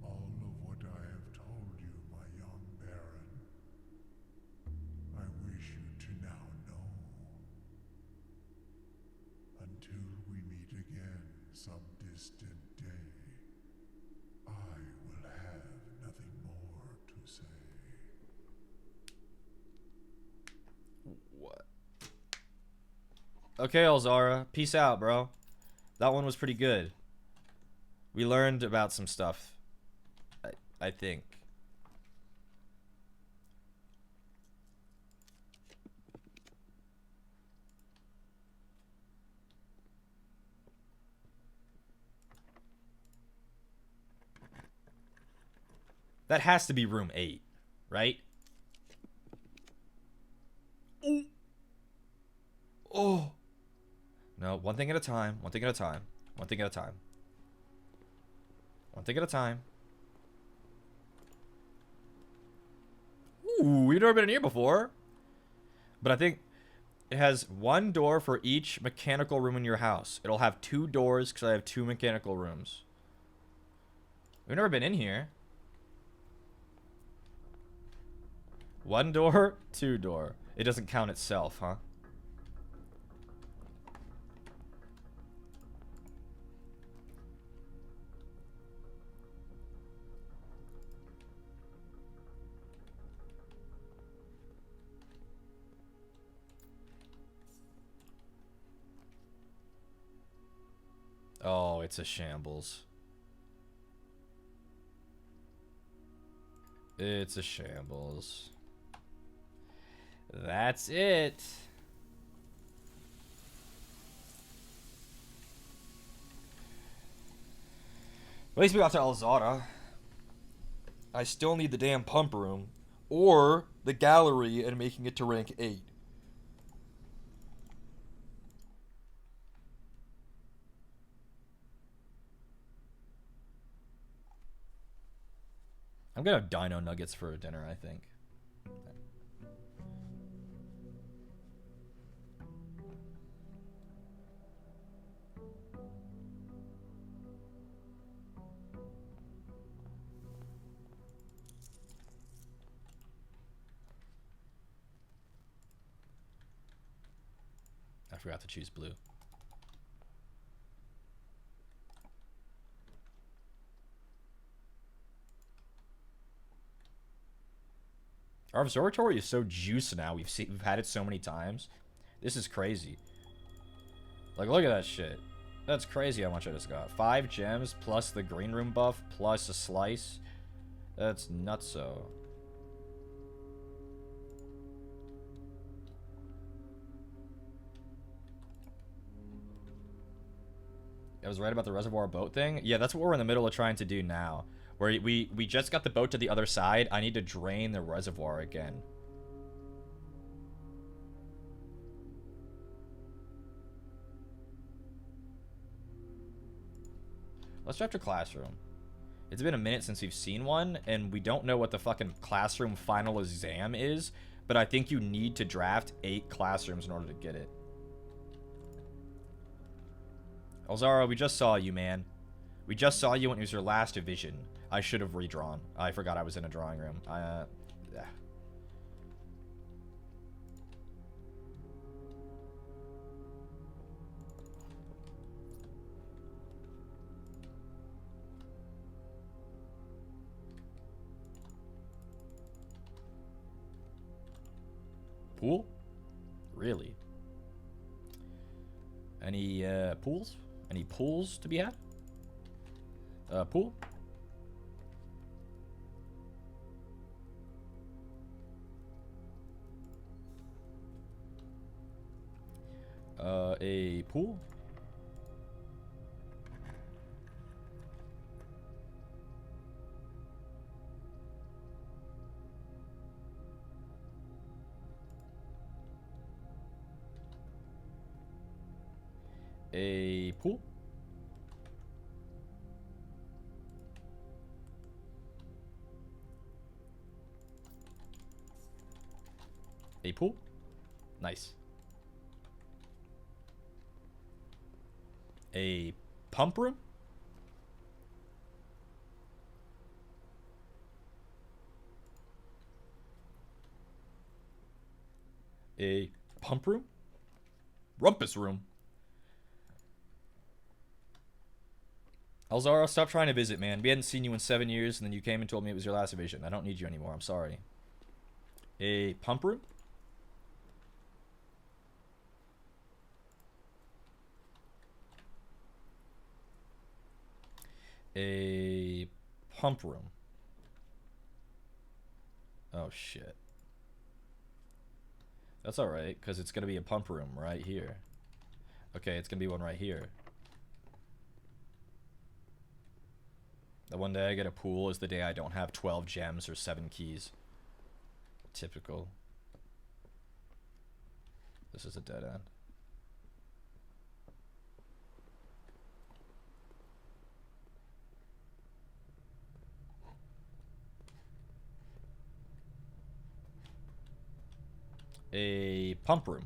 All of what I have told you, my young baron, I wish you to now know. Until we meet again some distant day, I will have nothing more to say. What? Okay, Elzara. Peace out, bro. That one was pretty good. We learned about some stuff. I think. That has to be room 8, right? Ooh. Oh. No, one thing at a time. One thing at a time. One thing at a time. One thing at a time. Ooh, we've never been in here before. But I think it has one door for each mechanical room in your house. It'll have 2 doors because I have 2 mechanical rooms. We've never been in here. 1 door, 2 door. It doesn't count itself, huh? Oh, it's a shambles. It's a shambles. That's it. At least we got to Elzara. I still need the damn pump room. Or the gallery and making it to rank 8. I'm gonna have dino nuggets for dinner, I think. I forgot to choose blue. Our observatory is so juiced now. We've had it so many times. This is crazy. Like, look at that shit. That's crazy how much I just got. 5 gems plus the green room buff plus a slice. That's nutso. I was right about the reservoir boat thing. Yeah, that's what we're in the middle of trying to do now. Where we just got the boat to the other side. I need to drain the reservoir again. Let's draft a classroom. It's been a minute since we've seen one, and we don't know what the fucking classroom final exam is, but I think you need to draft 8 classrooms in order to get it. Elzara, we just saw you, man. We just saw you when it was your last division. I should have redrawn. I forgot I was in a drawing room. Yeah. Pool? Really? Any pools? Any pools to be had? Pool? A pool? A pool. A pool. Nice. A pump room. A pump room. Rumpus room. Elzara, stop trying to visit, man. We hadn't seen you in 7 years, and then you came and told me it was your last vision. I don't need you anymore. I'm sorry. A pump room. A pump room. Oh, shit. That's alright, because it's going to be a pump room right here. Okay, it's going to be one right here. The one day I get a pool is the day I don't have 12 gems or 7 keys. Typical. This is a dead end. A pump room.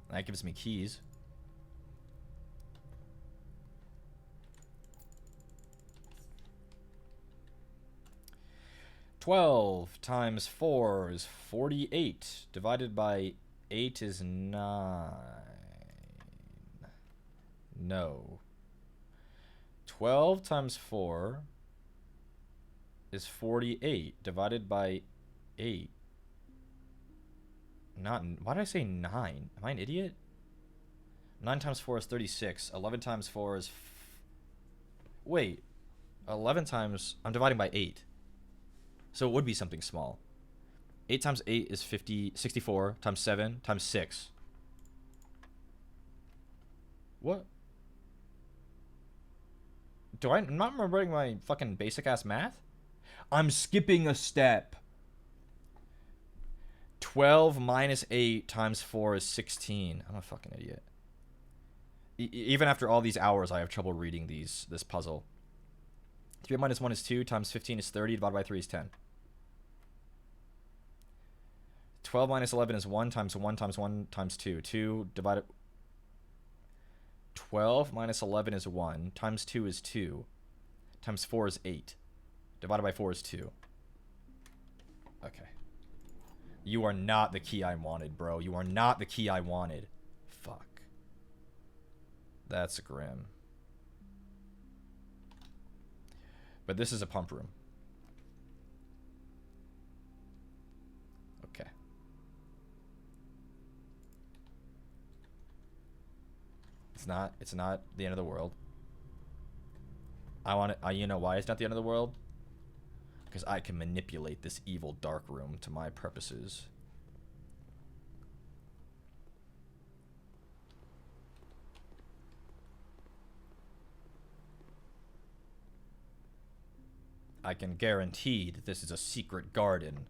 That gives me keys. Twelve times 4 is 48. Divided by 8 is 9. No. 12 times 4 is 48. Divided by 8. Not. Why did I say 9? Am I an idiot? 9 times 4 is 36. 11 times 4 is... Wait. 11 times... I'm dividing by 8. So it would be something small. 8 times 8 is 64 times 7 times 6. What? I'm not remembering my fucking basic ass math? I'm skipping a step. 12 minus 8 times 4 is 16. I'm a fucking idiot. Even after all these hours, I have trouble reading this puzzle. 3 minus 1 is 2, times 15 is 30, divided by 3 is 10. 12 minus 11 is 1, times 1 times 1 times 2. 2 divided... 12 minus 11 is 1, times 2 is 2, times 4 is 8. Divided by 4 is 2. Okay. You are not the key I wanted, bro. You are not the key I wanted. Fuck. That's grim. But this is a pump room. Okay. It's not the end of the world. I want it. You know why it's not the end of the world? Because I can manipulate this evil dark room to my purposes. I can guarantee that this is a secret garden.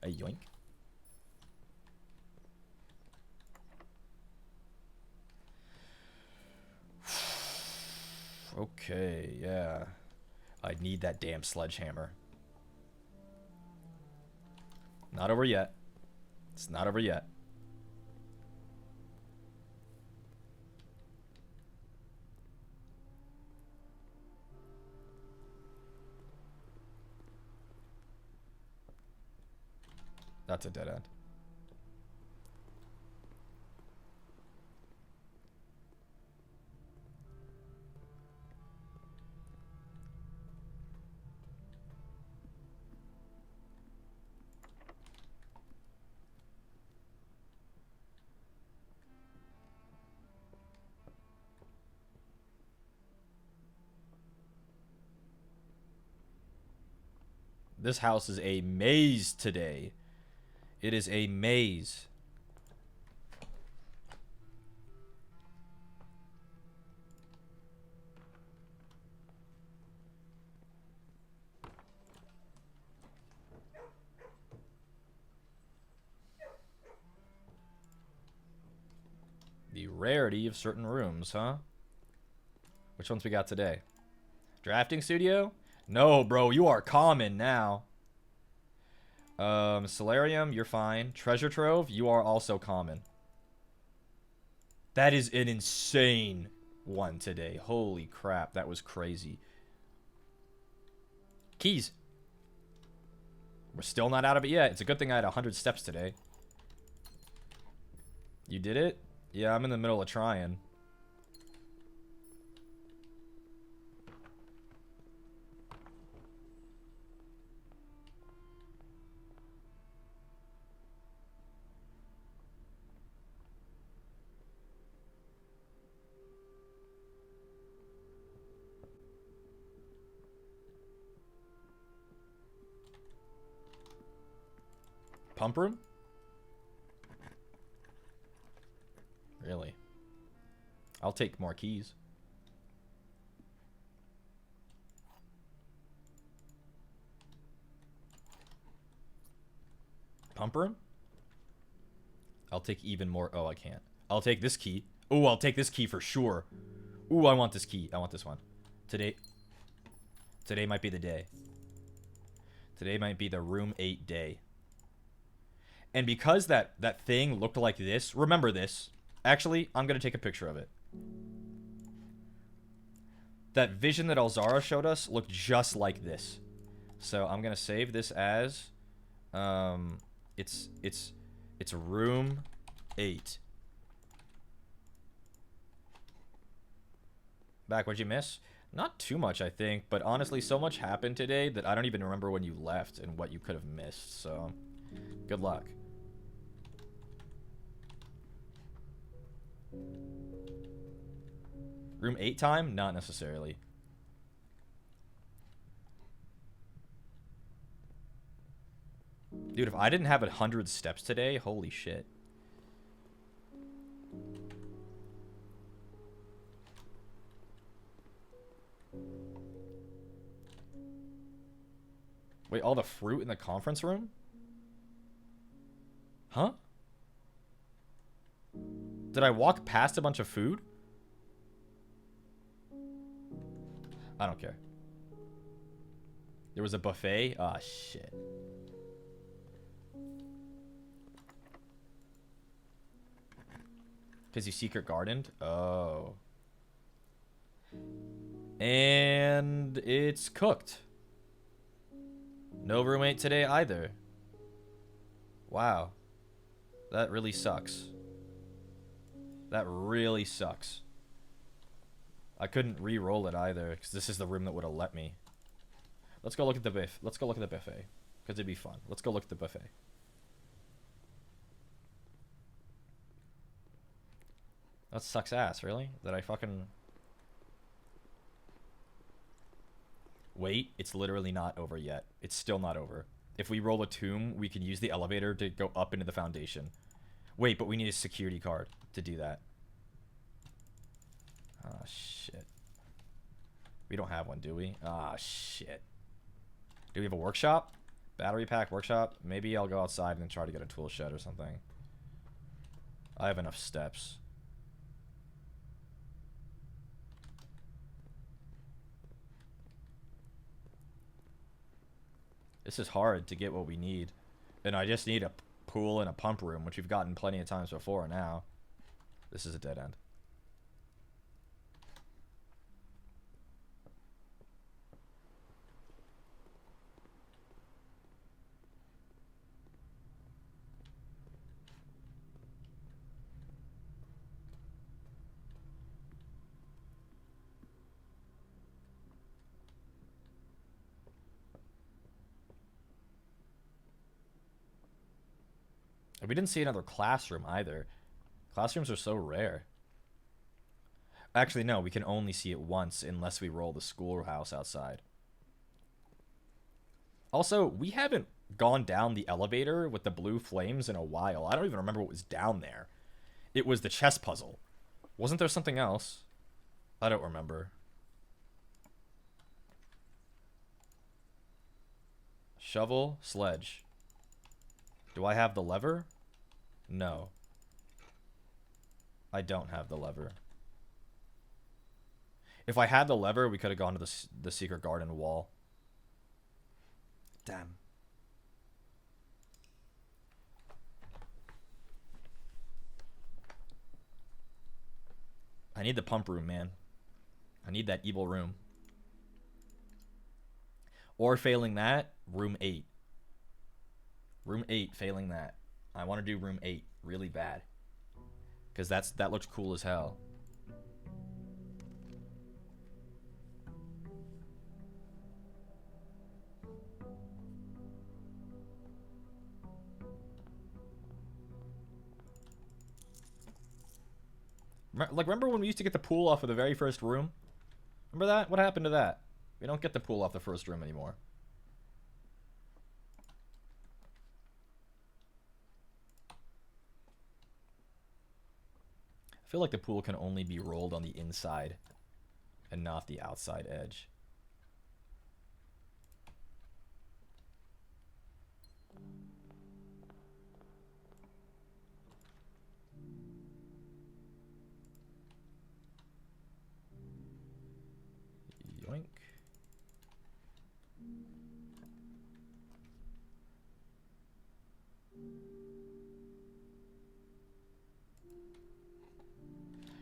A yoink. Okay, yeah. I need that damn sledgehammer. Not over yet. It's not over yet. That's a dead end. This house is a maze today. It is a maze. rarity of certain rooms, huh? Which ones we got today? Drafting studio? No, bro, you are common now. Solarium, you're fine. Treasure trove, you are also common. That is an insane one today. Holy crap, that was crazy. Keys. We're still not out of it yet. It's a good thing I had 100 steps today. You did it? Yeah, I'm in the middle of trying. Pump room? Really? I'll take more keys. Pump room? I'll take even more. Oh, I can't. I'll take this key. Oh, I'll take this key for sure. Ooh, I want this key. I want this one. Today might be the day. Today might be the room 8 day. And because that thing looked like this, remember this. Actually, I'm going to take a picture of it. That vision that Alzara showed us looked just like this. So I'm going to save this as it's room 8. Back, what'd you miss? Not too much, I think, but honestly, so much happened today that I don't even remember when you left and what you could have missed, so good luck. Room 8 time? Not necessarily. Dude, if I didn't have 100 steps today, holy shit. Wait, all the fruit in the conference room? Huh? Did I walk past a bunch of food? I don't care. There was a buffet? Ah, shit. Because you secret gardened? Oh. And it's cooked. No roommate today either. Wow. That really sucks. That really sucks. I couldn't re-roll it either, because this is the room that would have let me. Let's go look at the buffet. Let's go look at the buffet, because it'd be fun. Let's go look at the buffet. That sucks ass, really? That I fucking... Wait, it's literally not over yet. It's still not over. If we roll a tomb, we can use the elevator to go up into the foundation. Wait, but we need a security card to do that. Ah, shit. We don't have one, do we? Ah, shit. Do we have a workshop? Battery pack workshop? Maybe I'll go outside and try to get a tool shed or something. I have enough steps. This is hard to get what we need. And I just need a pool and a pump room, which we've gotten plenty of times before now. This is a dead end. We didn't see another classroom either. Classrooms are so rare. Actually, no, we can only see it once unless we roll the schoolhouse outside. Also, we haven't gone down the elevator with the blue flames in a while. I don't even remember what was down there. It was the chess puzzle. Wasn't there something else? I don't remember. Shovel, sledge. Do I have the lever? No. I don't have the lever. If I had the lever, we could have gone to the secret garden wall. Damn. I need the pump room, man. I need that evil room. Or failing that, room 8. Room 8, failing that. I want to do room 8 really bad. Because that looks cool as hell. Like, remember when we used to get the pool off of the very first room? Remember that? What happened to that? We don't get the pool off the first room anymore. I feel like the pool can only be rolled on the inside and not the outside edge. Yoink.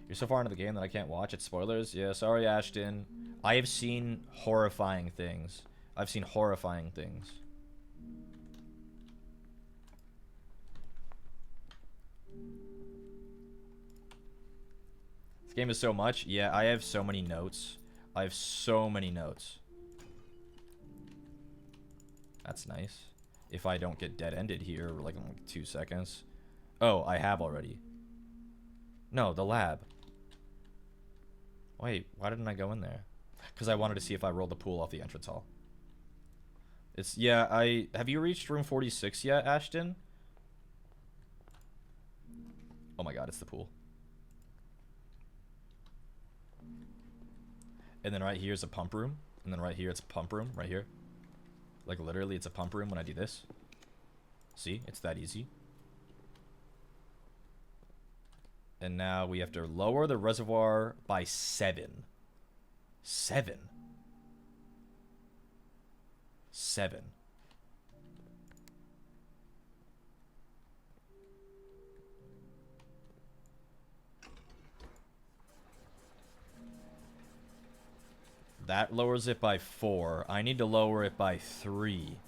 You're so far into the game that I can't watch it. Spoilers? Yeah, sorry, Ashton. I have seen horrifying things. I've seen horrifying things. This game is so much. Yeah, I have so many notes. I have so many notes. That's nice. If I don't get dead-ended here, like in like 2 seconds. Oh, I have already. No, the lab. Wait, why didn't I go in there? Because I wanted to see if I rolled the pool off the entrance hall. It's, yeah, have you reached room 46 yet, Ashton? Oh my god, it's the pool. And then right here is a pump room. And then right here, it's a pump room, right here. Like, literally, it's a pump room when I do this. See? It's that easy. And now we have to lower the reservoir by 7. 7. 7. That lowers it by 4. I need to lower it by 3.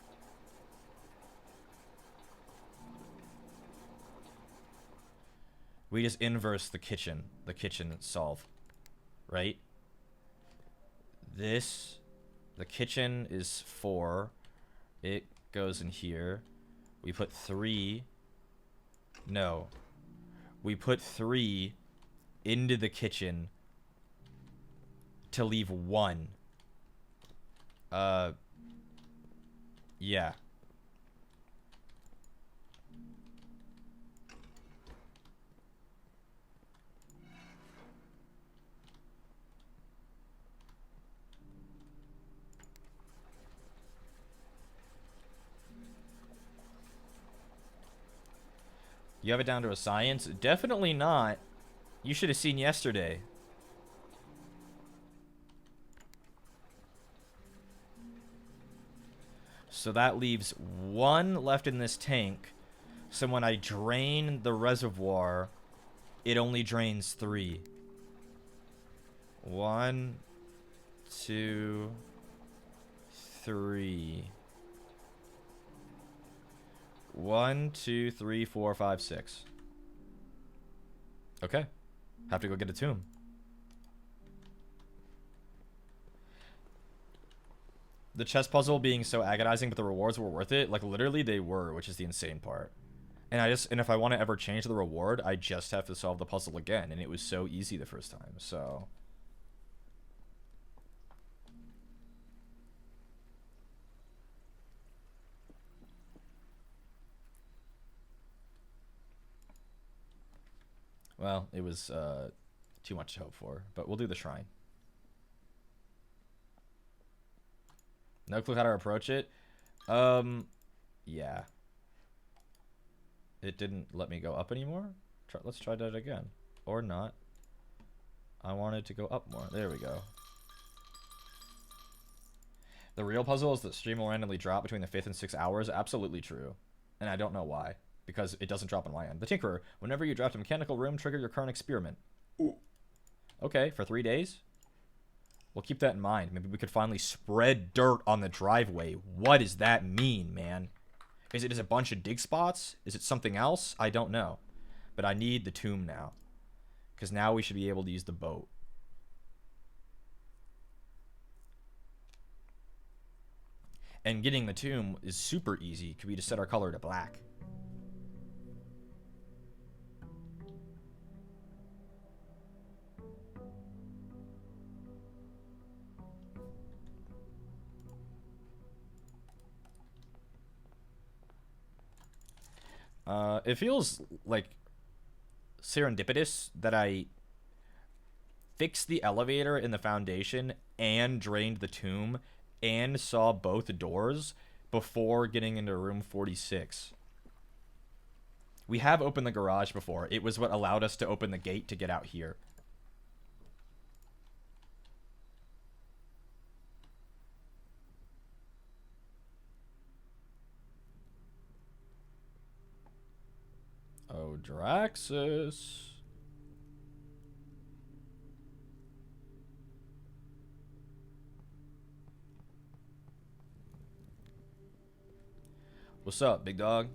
We just inverse the kitchen solve, right? This, the kitchen is 4. It goes in here. We put 3. No. We put 3 into the kitchen to leave 1. Yeah. You have it down to a science? Definitely not. You should have seen yesterday. So that leaves 1 left in this tank. So when I drain the reservoir, it only drains 3. 1, 2, 3. 1, 2, 3, 4, 5, 6. Okay. Have to go get a tomb. The chess puzzle being so agonizing, but the rewards were worth it. Like, literally, they were, which is the insane part. And if I want to ever change the reward, I just have to solve the puzzle again. And it was so easy the first time, so... Well, it was too much to hope for, but we'll do the shrine. No clue how to approach it? Yeah. It didn't let me go up anymore? Let's try that again. Or not. I wanted to go up more. There we go. The real puzzle is that stream will randomly drop between the 5th and 6th hours. Absolutely true. And I don't know why. Because it doesn't drop on my end. The Tinkerer. Whenever you draft a mechanical room, trigger your current experiment. Ooh. Okay, for 3 days? We'll keep that in mind. Maybe we could finally spread dirt on the driveway. What does that mean, man? Is it a bunch of dig spots? Is it something else? I don't know. But I need the tomb now. Because now we should be able to use the boat. And getting the tomb is super easy. Could we just set our color to black? It feels like serendipitous that I fixed the elevator in the foundation and drained the tomb and saw both doors before getting into room 46. We have opened the garage before. It was what allowed us to open the gate to get out here. Oh, Draxus. What's up, big dog?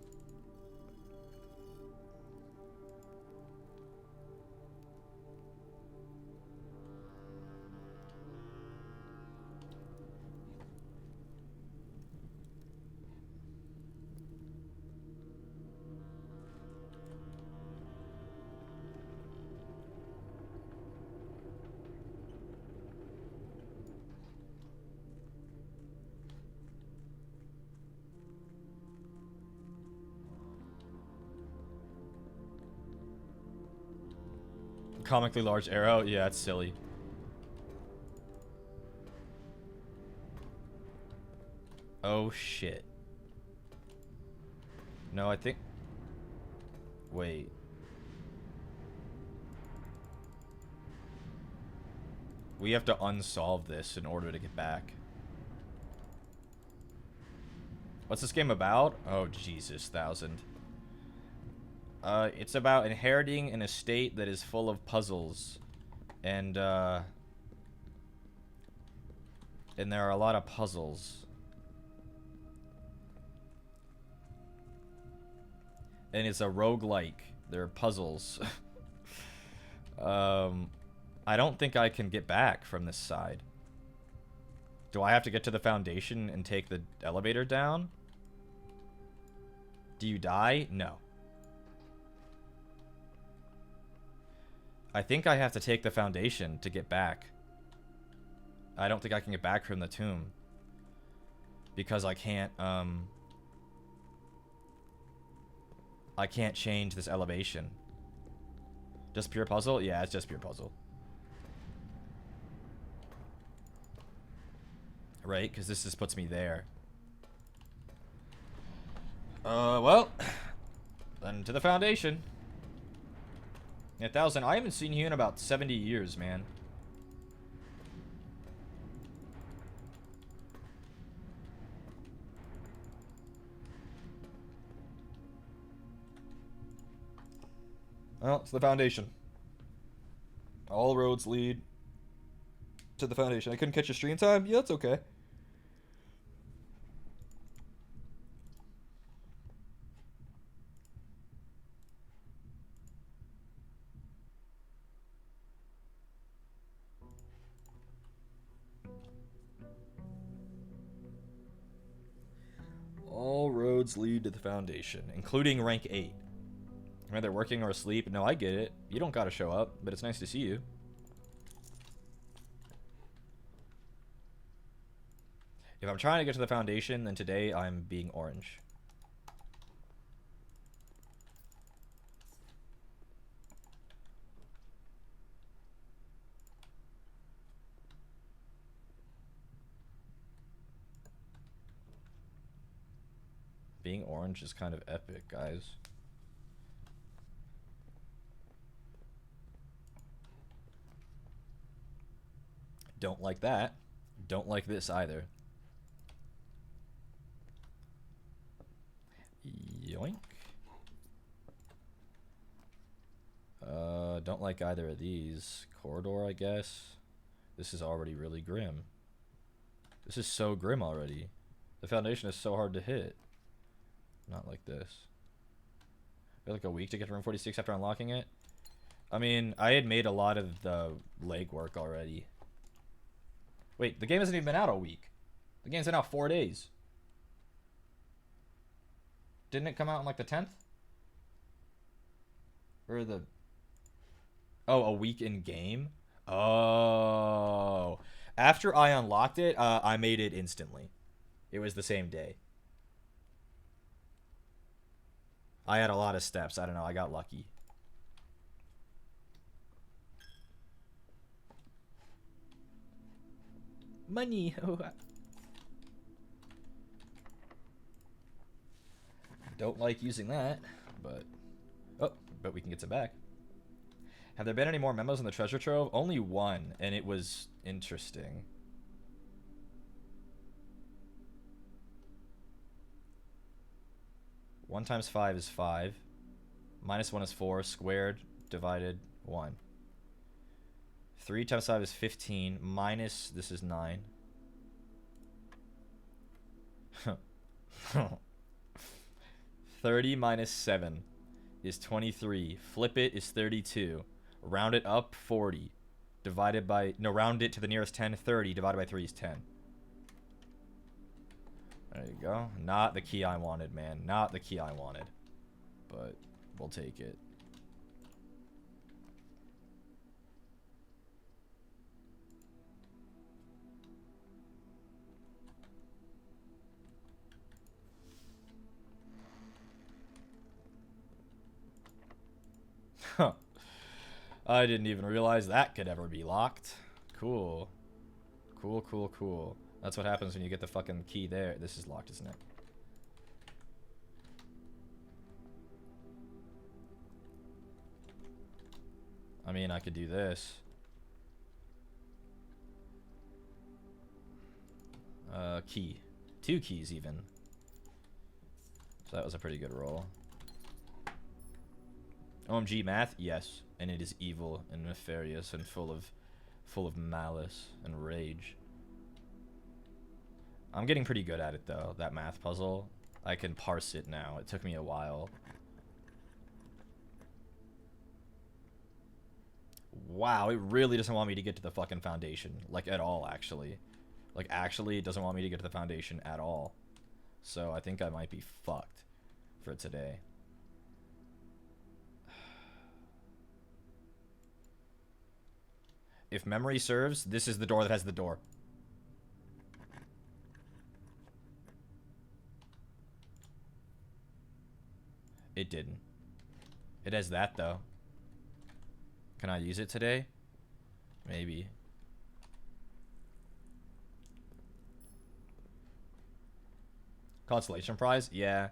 Comically large arrow? Yeah, it's silly. Oh, shit. No, I think... Wait. We have to unsolve this in order to get back. What's this game about? Oh, Jesus, 1000. It's about inheriting an estate that is full of puzzles. And there are a lot of puzzles. And it's a roguelike. There are puzzles. I don't think I can get back from this side. Do I have to get to the foundation and take the elevator down? Do you die? No. I think I have to take the foundation to get back. I don't think I can get back from the tomb. Because I can't change this elevation. Just pure puzzle? Yeah, it's just pure puzzle. Right? Because this just puts me there. Well. Then to the foundation. Yeah, 1000. I haven't seen you in about 70 years, man. Well, it's the foundation. All roads lead to the foundation. I couldn't catch your stream time? Yeah, that's okay. All roads lead to the foundation, including rank 8. Whether working or asleep. No, I get it. You don't gotta show up, but it's nice to see you. If I'm trying to get to the foundation, then today I'm being orange. Being orange is kind of epic, guys. Don't like that. Don't like this either. Yoink. Don't like either of these. Corridor, I guess. This is already really grim. This is so grim already. The foundation is so hard to hit. Not like this. We have like a week to get to room 46 after unlocking it. I mean, I had made a lot of the legwork already. Wait, the game hasn't even been out a week. The game's been out 4 days. Didn't it come out on like the 10th? Or the... Oh, a week in game? Oh. After I unlocked it, I made it instantly. It was the same day. I had a lot of steps. I don't know. I got lucky. Money. Don't like using that, but... Oh, but we can get some back. Have there been any more memos in the treasure trove? Only one, and it was interesting. One times 5 is 5. Minus 1 is 4. Squared divided 1. 3 times 5 is 15. Minus, this is 9. 30 minus 7 is 23. Flip it is 32. Round it up, 40. Divided by... No, round it to the nearest 10, 30. Divided by 3 is 10. There you go. Not the key I wanted, man. Not the key I wanted. But we'll take it. Huh. I didn't even realize that could ever be locked. Cool. Cool, cool, cool. That's what happens when you get the fucking key there. This is locked, isn't it? I mean, I could do this. Key. 2 keys, even. So that was a pretty good roll. OMG math? Yes. And it is evil and nefarious and full of malice and rage. I'm getting pretty good at it though, that math puzzle. I can parse it now. It took me a while. Wow, it really doesn't want me to get to the fucking foundation. Like, at all, actually. Like, actually, it doesn't want me to get to the foundation at all. So, I think I might be fucked for today. If memory serves, this is the door that has the door. It didn't. It has that, though. Can I use it today? Maybe. Consolation prize? Yeah.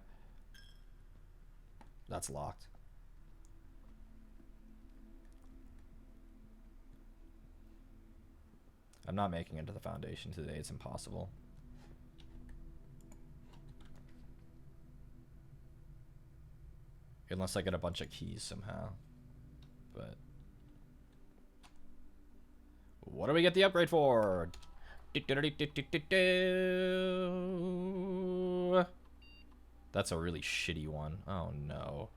That's locked. I'm not making it to the foundation today. It's impossible. Unless I get a bunch of keys somehow. But... what do we get the upgrade for? That's a really shitty one. Oh no.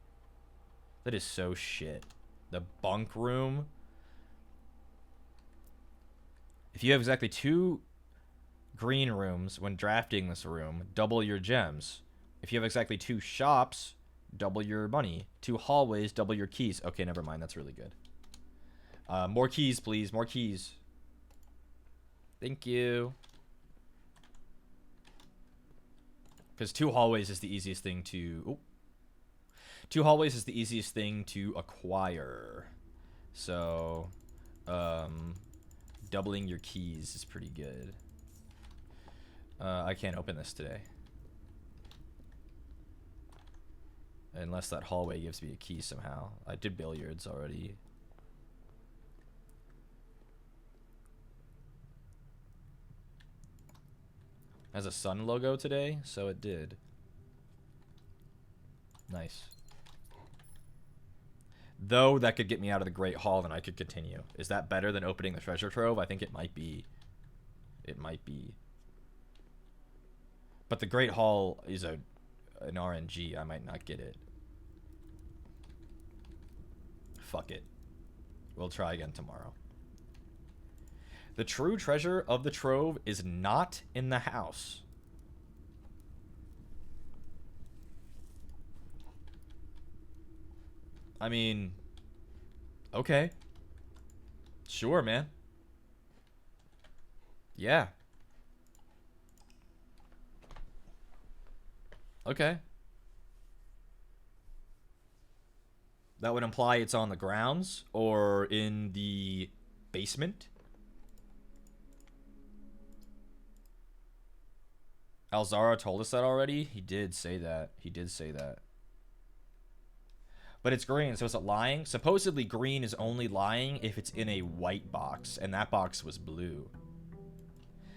That is so shit. The bunk room. If you have exactly 2 green rooms when drafting this room, double your gems. If you have exactly 2 shops, double your money. 2 hallways, double your keys. Okay, never mind. That's really good. More keys, please. More keys. Thank you. Because 2 hallways is the easiest thing to... oh. 2 hallways is the easiest thing to acquire. So, doubling your keys is pretty good. I can't open this today. Unless that hallway gives me a key somehow. I did billiards already. as a sun logo today, so it did. Nice. Though that could get me out of the Great Hall and I could continue. Is that better than opening the treasure trove? I think it might be. It might be. But the Great Hall is an RNG. I might not get it. Fuck it. We'll try again tomorrow. The true treasure of the trove is not in the house. I mean, okay. Sure, man. Yeah. Okay. That would imply it's on the grounds or in the basement. Alzara told us that already? He did say that. He did say that. But it's green, so is it lying? Supposedly green is only lying if it's in a white box, and that box was blue.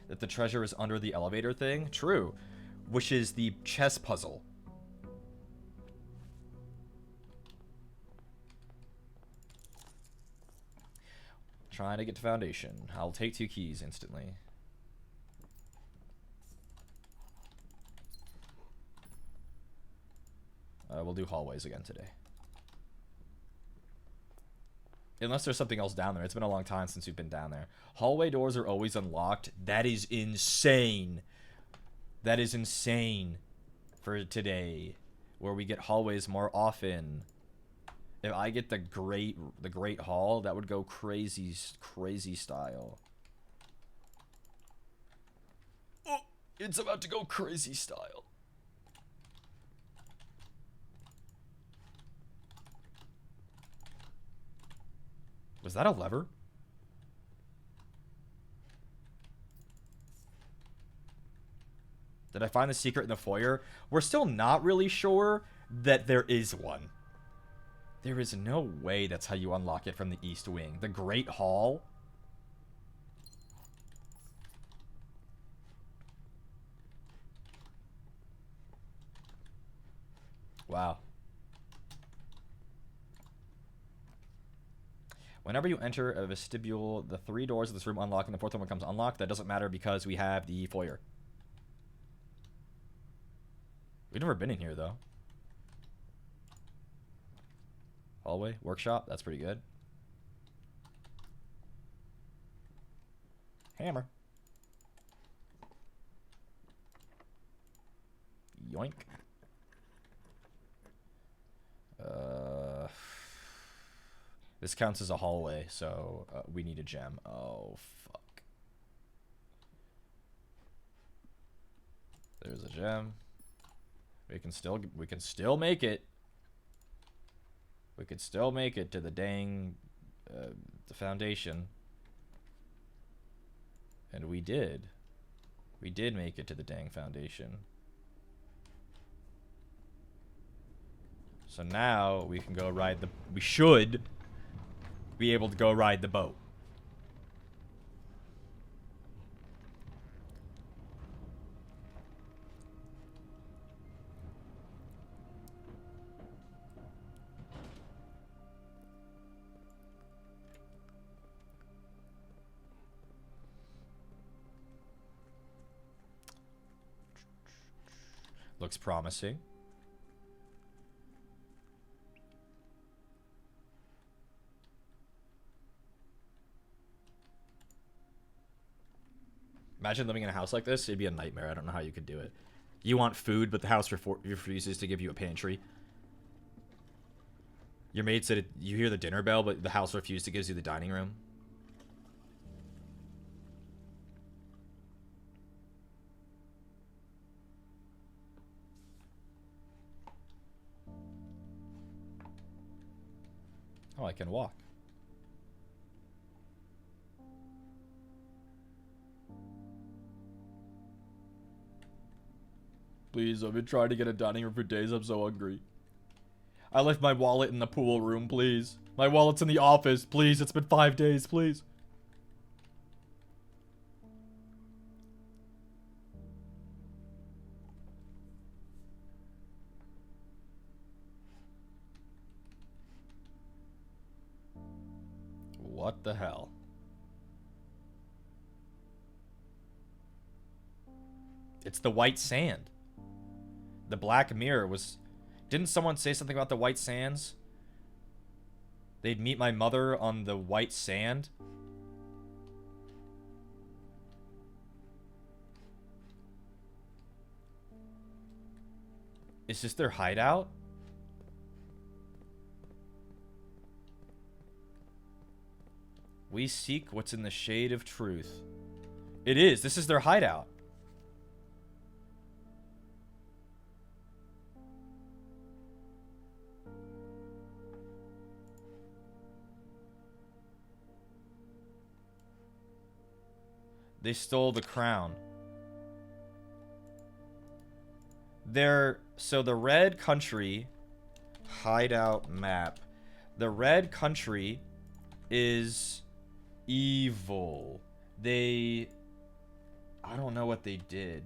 That the treasure is under the elevator thing? True. Which is the chess puzzle. Trying to get to foundation. I'll take 2 keys instantly. We'll do hallways again today. Unless there's something else down there. It's been a long time since we've been down there. Hallway doors are always unlocked. That is insane. That is insane for today. Where we get hallways more often. If I get the Great Hall, that would go crazy style. Oh, it's about to go crazy style. Was that a lever? Did I find the secret in the foyer? We're still not really sure that there is one. There is no way that's how you unlock it from the East Wing. The Great Hall? Wow. Whenever you enter a vestibule, the 3 doors of this room unlock and the 4th one becomes unlocked. That doesn't matter because we have the foyer. We've never been in here, though. Hallway, workshop, that's pretty good. Hammer. Yoink. This counts as a hallway, so we need a gem. Oh, fuck. There's a gem. We can still make it. We could still make it to the dang the foundation. And we did. We did make it to the dang foundation. So now we can go ride the... We should be able to go ride the boat. Looks promising. Imagine living in a house like this. It'd be a nightmare. I don't know how you could do it. You want food, but the house refuses to give you a pantry. Your maid said you hear the dinner bell, but the house refused to give you the dining room. Oh, I can walk. Please, I've been trying to get a dining room for days. I'm so hungry. I left my wallet in the pool room, please. My wallet's in the office, please. It's been 5 days, please. What the hell? It's the white sand. The Black Mirror was... Didn't someone say something about the white sands? They'd meet my mother on the white sand? Is this their hideout? We seek what's in the shade of truth. It is. This is their hideout. They stole the crown. So the red country hideout map. The red country is evil. I don't know what they did.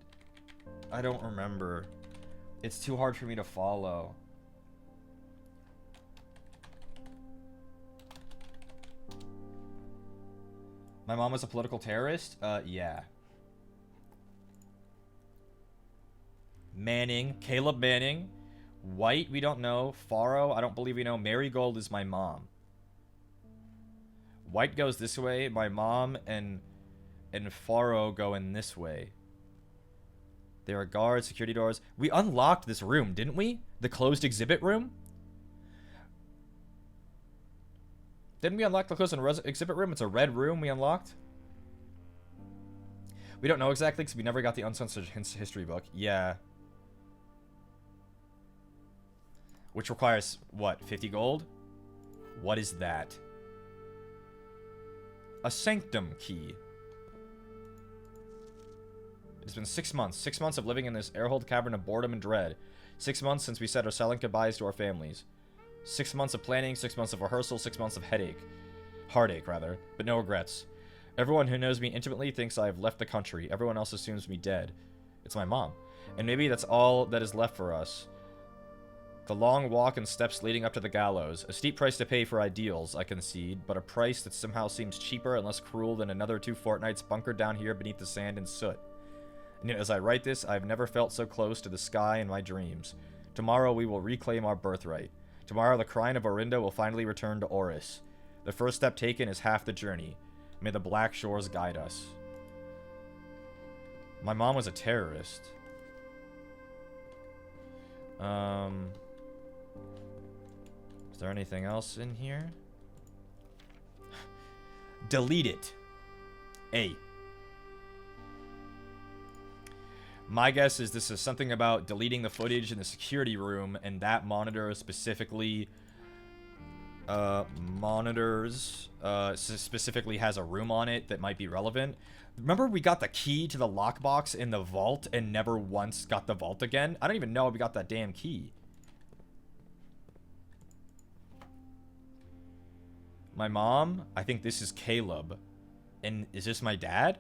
I don't remember. It's too hard for me to follow. My mom was a political terrorist? Yeah. Manning. Caleb Manning. White, we don't know. Faro, I don't believe we know. Marigold is my mom. White goes this way. My mom and Faro go in this way. There are guards, security doors. We unlocked this room, didn't we? The closed exhibit room? Didn't we unlock the closed exhibit room? It's a red room we unlocked. We don't know exactly because we never got the uncensored history book. Yeah. Which requires, what, 50 gold? What is that? A sanctum key. It's been 6 months. 6 months of living in this airhold cavern of boredom and dread. 6 months since we said our silent goodbyes to our families. 6 months of planning, 6 months of rehearsal, 6 months of heartache, rather, but no regrets. Everyone who knows me intimately thinks I have left the country. Everyone else assumes me dead. It's my mom. And maybe that's all that is left for us. The long walk and steps leading up to the gallows. A steep price to pay for ideals, I concede, but a price that somehow seems cheaper and less cruel than another 2 fortnights bunkered down here beneath the sand and soot. And yet as I write this, I have never felt so close to the sky in my dreams. Tomorrow we will reclaim our birthright. Tomorrow the Crying of Orinda will finally return to Oris. The first step taken is half the journey. May the Black Shores guide us. My mom was a terrorist. Is there anything else in here? Delete it. A. My guess is this is something about deleting the footage in the security room, and that monitor specifically specifically has a room on it that might be relevant. Remember we got the key to the lockbox in the vault and never once got the vault again? I don't even know if we got that damn key. My mom, I think this is Caleb. And is this my dad?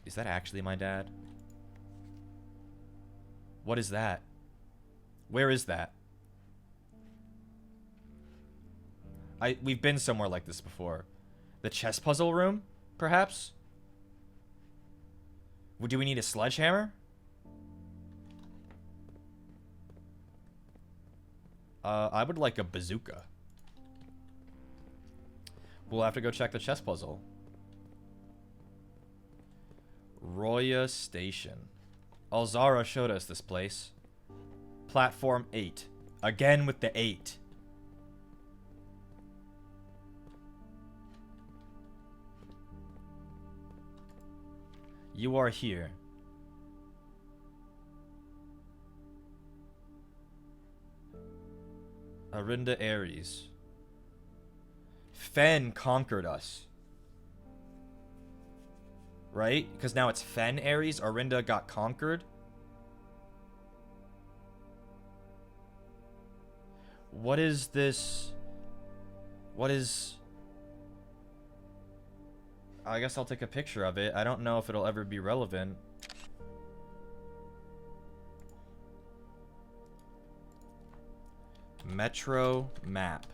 Is that actually my dad? What is that? Where is that? We've been somewhere like this before. The chess puzzle room, perhaps? Do we need a sledgehammer? I would like a bazooka. We'll have to go check the chess puzzle. Roya Station. Alzara showed us this place. Platform 8. Again with the 8. You are here. Orinda Ares. Fen conquered us. Right? Because now it's Fen Ares. Orinda got conquered. What is this? What is... I guess I'll take a picture of it. I don't know if it'll ever be relevant. Metro map.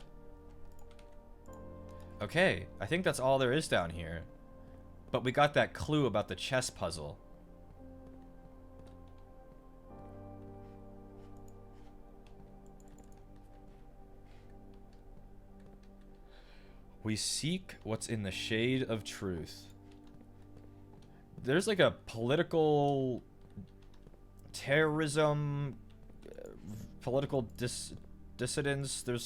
Okay, I think that's all there is down here. But we got that clue about the chess puzzle. We seek what's in the shade of truth. There's like a political terrorism, political dissidence. There's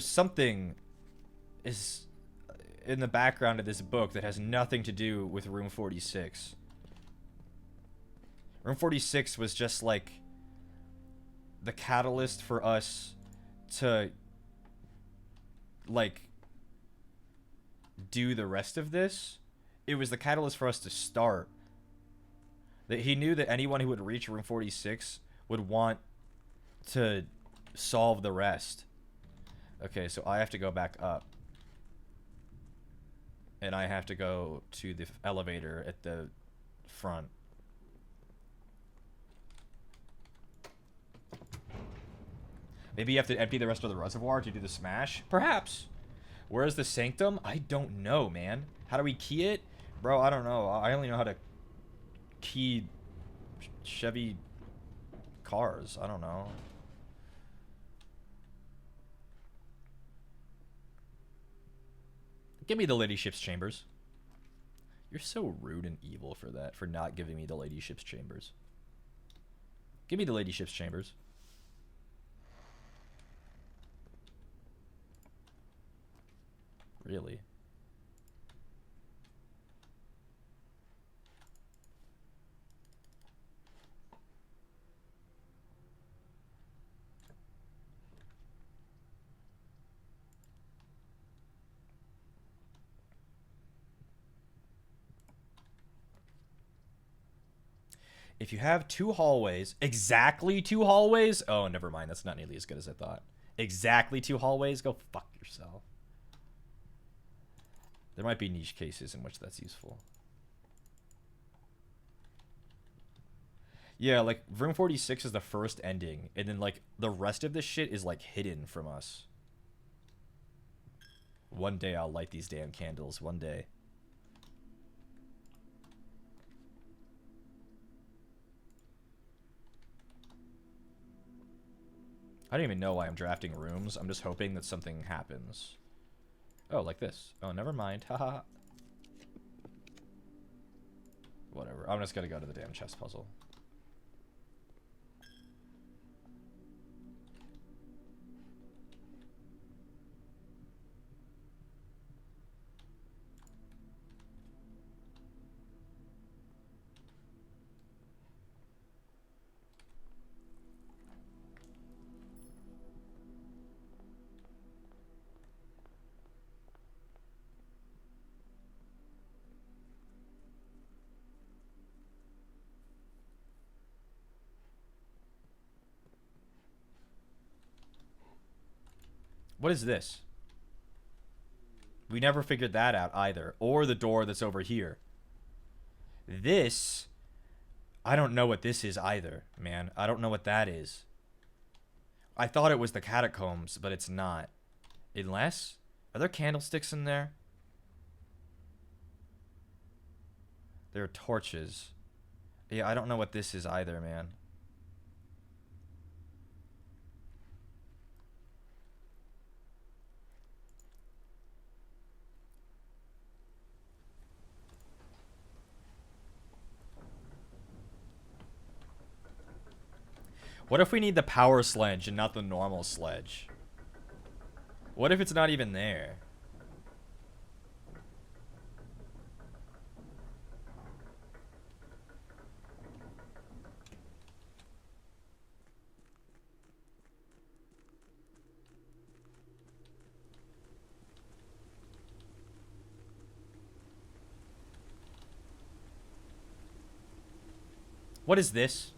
something is in the background of this book that has nothing to do with Room 46. Room 46 was just like the catalyst for us to like do the rest of this. It was the catalyst for us to start. That he knew that anyone who would reach Room 46 would want to solve the rest. Okay, so I have to go back up. And I have to go to the elevator at the front. Maybe you have to empty the rest of the reservoir to do the smash? Perhaps. Where's the sanctum? I don't know, man. How do we key it? Bro, I don't know. I only know how to key Chevy cars. I don't know. Give me the ladyship's chambers. You're so rude and evil for that, for not giving me the ladyship's chambers. Give me the ladyship's chambers. Really? If you have two hallways, exactly two hallways? Oh, never mind. That's not nearly as good as I thought. Exactly two hallways? Go fuck yourself. There might be niche cases in which that's useful. Yeah, like, Room 46 is the first ending, and then, like, the rest of this shit is, like, hidden from us. One day I'll light these damn candles. One day. I don't even know why I'm drafting rooms. I'm just hoping that something happens. Oh, like this. Oh, never mind. Haha. Whatever. I'm just gonna go to the damn chess puzzle. What is this? We never figured that out either. Or the door that's over here. This... I don't know what this is either, man. I don't know what that is. I thought it was the catacombs, but it's not. Unless... Are there candlesticks in there? There are torches. Yeah, I don't know what this is either, man. What if we need the power sledge and not the normal sledge? What if it's not even there? What is this?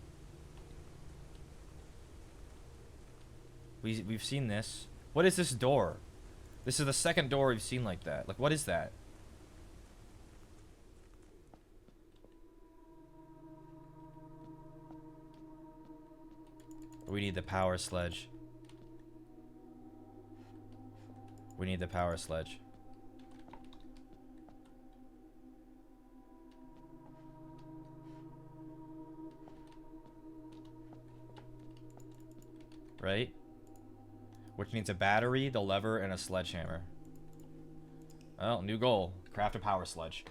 We've seen this. What is this door? This is the second door we've seen like that. Like, what is that? We need the power sledge. We need the power sledge. Right? Which needs a battery, the lever, and a sledgehammer. Well, new goal. Craft a power sledge.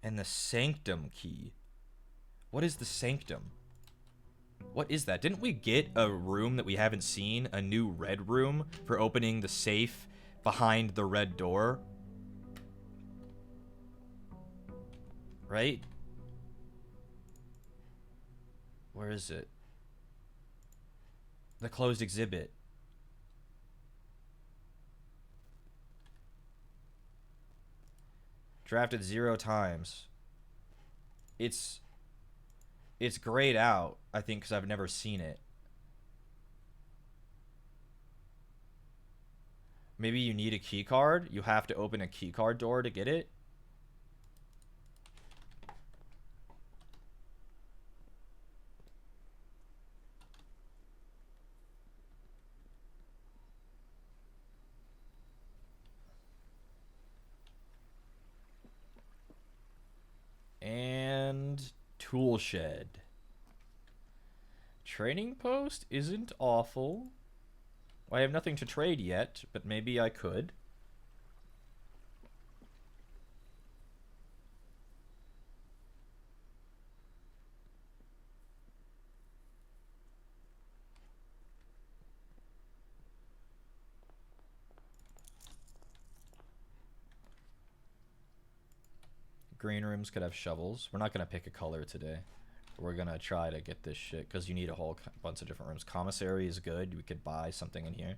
And the sanctum key. What is the sanctum? What is that? Didn't we get a room that we haven't seen? A new red room for opening the safe behind the red door? Right? Where is it? The closed exhibit. Drafted 0 times. It's grayed out, I think, because I've never seen it. Maybe you need a key card. You have to open a key card door to get it. And tool shed. Trading post isn't awful. I have nothing to trade yet, but maybe I could. Green rooms could have shovels. We're not going to pick a color today. We're going to try to get this shit because you need a whole bunch of different rooms. Commissary is good. We could buy something in here.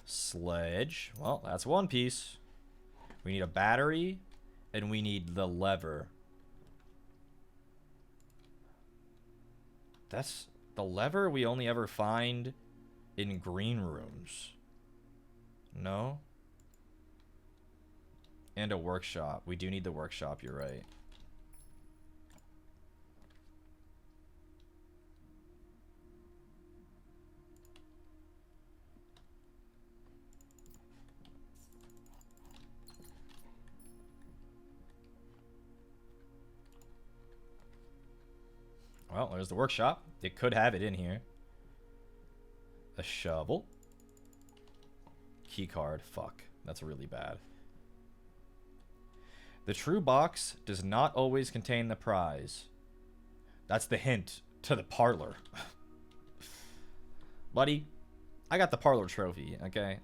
Sledge. Well, that's one piece. We need a battery and we need the lever. That's the lever we only ever find in green rooms. No? And a workshop. We do need the workshop, you're right. Well, there's the workshop. It could have it in here. A shovel. Key card. Fuck. That's really bad. The true box does not always contain the prize. That's the hint to the parlor. Buddy, I got the parlor trophy, okay?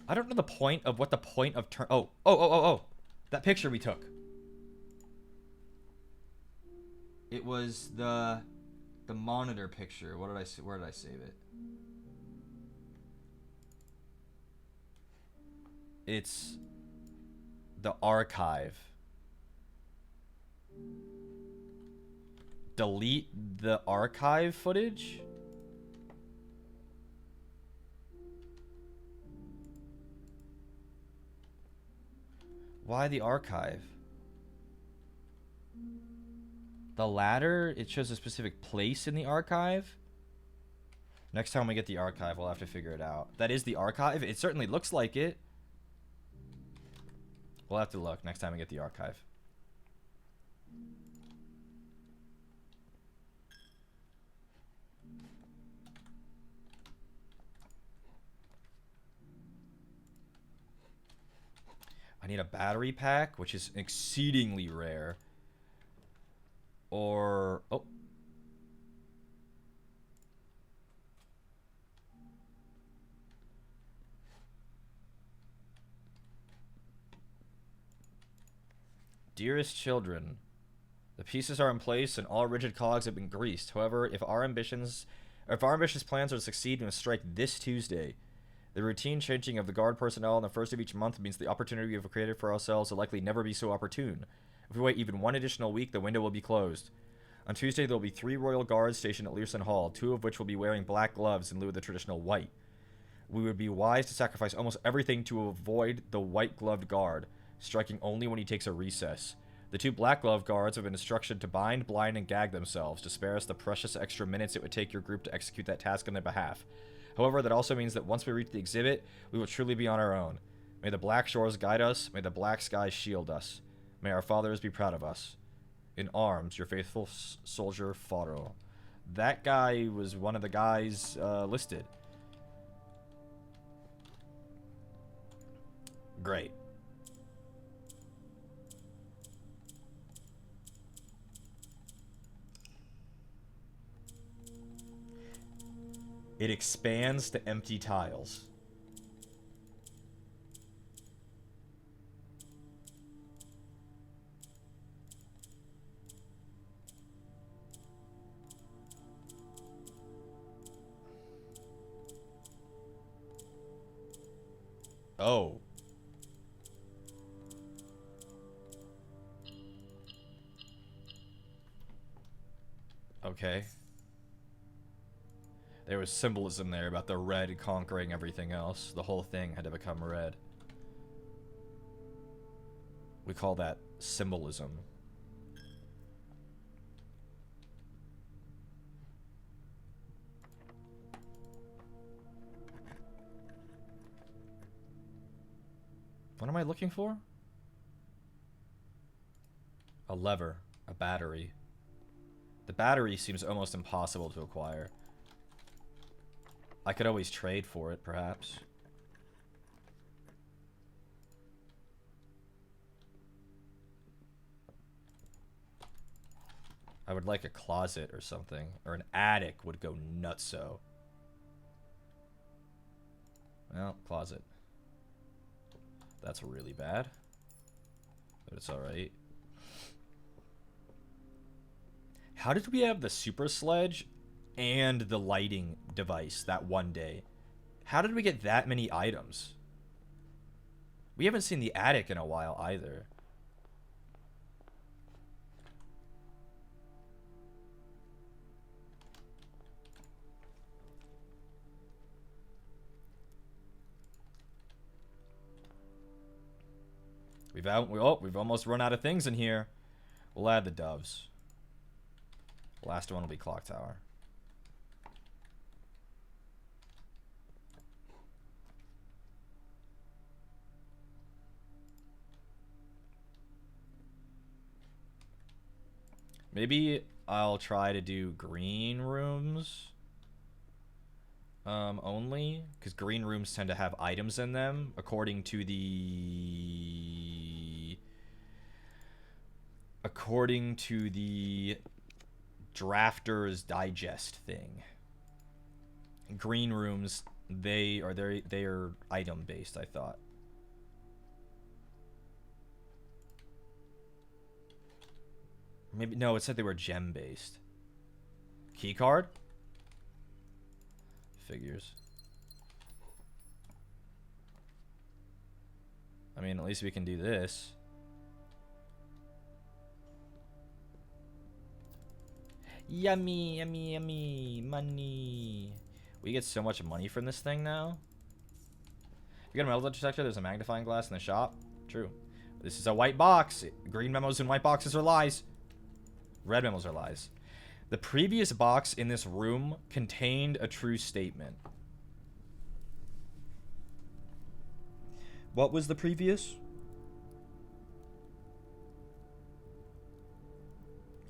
I don't know the point of what the point of turn. Oh. That picture we took. It was the monitor picture. What did I where did I save it? It's the archive. Delete the archive footage? Why the archive? The ladder, it shows a specific place in the archive. Next time we get the archive, we'll have to figure it out. That is the archive? It certainly looks like it. We'll have to look next time we get the archive. I need a battery pack, which is exceedingly rare. Or... oh. Dearest children, the pieces are in place and all rigid cogs have been greased. However, if our ambitious plans are to succeed, we must strike this Tuesday. The routine changing of the guard personnel on the first of each month means the opportunity we have created for ourselves will likely never be so opportune. If we wait even one additional week, the window will be closed. On Tuesday, there will be 3 royal guards stationed at Learson Hall, 2 of which will be wearing black gloves in lieu of the traditional white. We would be wise to sacrifice almost everything to avoid the white-gloved guard, striking only when he takes a recess. The 2 black-gloved guards have been instructed to bind, blind, and gag themselves to spare us the precious extra minutes it would take your group to execute that task on their behalf. However, that also means that once we reach the exhibit, we will truly be on our own. May the black shores guide us, may the black skies shield us. May our fathers be proud of us. In arms, your faithful soldier, Faro. That guy was one of the guys listed. Great. It expands to empty tiles. Oh. Okay. There was symbolism there about the red conquering everything else. The whole thing had to become red. We call that symbolism. What am I looking for? A lever. A battery. The battery seems almost impossible to acquire. I could always trade for it, perhaps. I would like a closet or something. Or an attic would go nutso. Well, closet. That's really bad. But it's alright. How did we have the super sledge and the lighting device that one day? How did we get that many items? We haven't seen the attic in a while either. We've almost run out of things in here. We'll add the doves. Last one will be clock tower. Maybe I'll try to do green rooms only, because green rooms tend to have items in them according to the Drafter's Digest thing. Green rooms, they are item based, I thought. Maybe no, it said they were gem based. Key card? Figures. I mean, at least we can do this. Yummy, yummy, yummy. Money. We get so much money from this thing now. You get a metal detector, there's a magnifying glass in the shop. True. This is a white box. Green memos and white boxes are lies. Red memos are lies. The previous box in this room contained a true statement. What was the previous?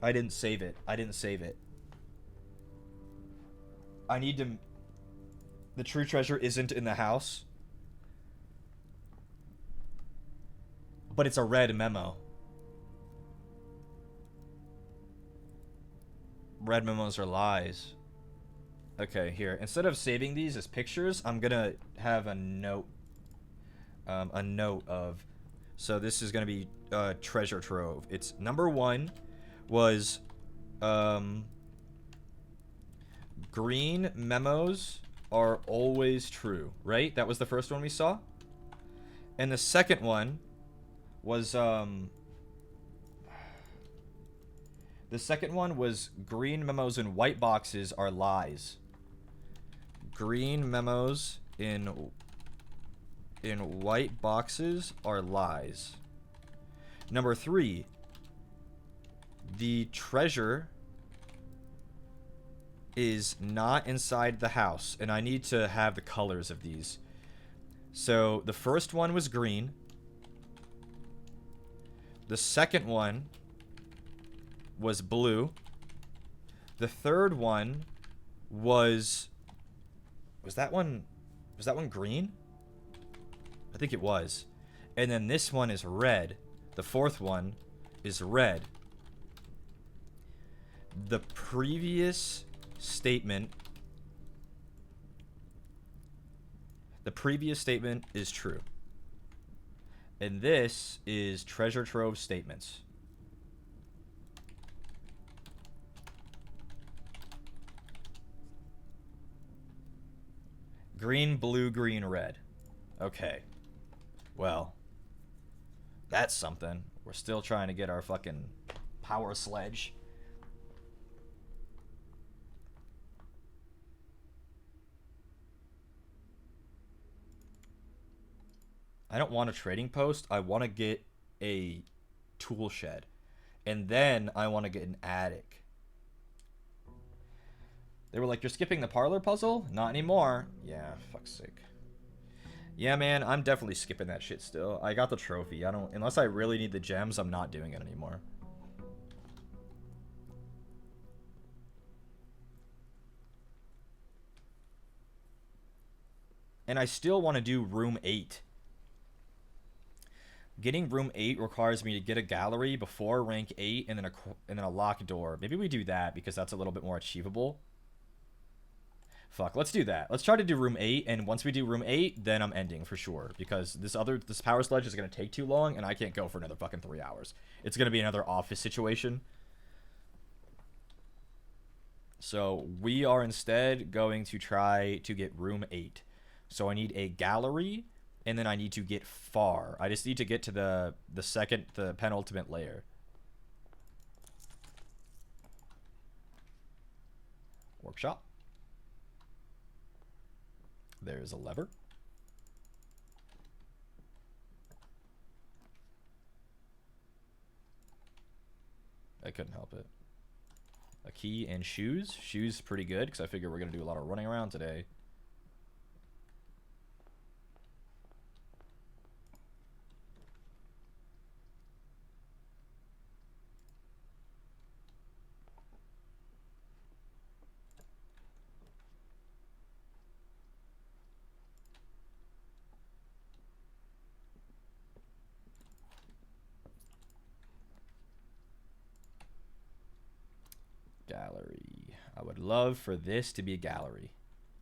I didn't save it. I need to... The true treasure isn't in the house. But it's a red memo. Red memos are lies. Okay, here. Instead of saving these as pictures, I'm gonna have a note. A note of So this is going to be treasure trove. It's number 1 was green memos are always true, right? That was the first one we saw. And the second one was green memos in white boxes are lies. Green memos in white boxes are lies. Number 3, the treasure is not inside the house, and I need to have the colors of these. So the first one was green. The second one was blue. The third one was that one green? I think it was. And then this one is red. The fourth one is red. The previous statement is true. And this is treasure trove statements. Green, blue, green, red. Okay. Well, that's something. We're still trying to get our fucking power sledge. I don't want a trading post. I want to get a tool shed. And then I want to get an attic. They were like, you're skipping the parlor puzzle? Not anymore. Yeah, fuck's sake. Yeah, man, I'm definitely skipping that shit still. I got the trophy. Unless I really need the gems, I'm not doing it anymore. And I still want to do room 8. Getting room 8 requires me to get a gallery before rank 8 and then a locked door. Maybe we do that because that's a little bit more achievable. Fuck, let's do that. Let's try to do room 8, and once we do room 8, then I'm ending for sure. Because this power sledge is going to take too long, and I can't go for another fucking 3 hours. It's going to be another office situation. So we are instead going to try to get room 8. So I need a gallery, and then I need to get far. I just need to get to the penultimate layer. Workshop. There's a lever. I couldn't help it. A key and shoes. Shoes pretty good because I figure we're going to do a lot of running around today. Gallery. I would love for this to be a gallery.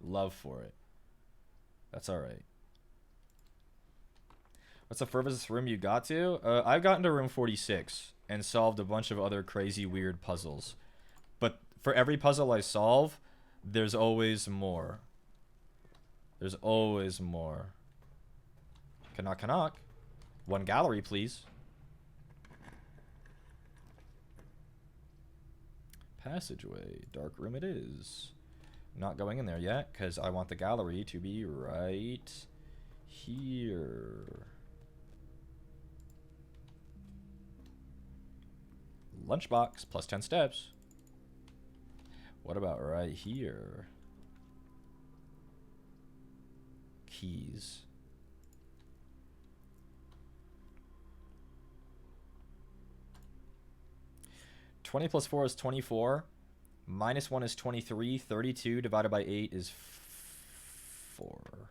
Love for it. That's alright. What's the furthest room you got to? I've gotten to room 46 and solved a bunch of other crazy weird puzzles. But for every puzzle I solve, there's always more. There's always more. Knock, knock. One gallery, please. Passageway. Dark room it is. Not going in there yet because I want the gallery to be right here. Lunchbox plus 10 steps. What about right here? Keys. (20 plus 4 is 24. Minus 1 is 23. 32 divided by 8 is 4.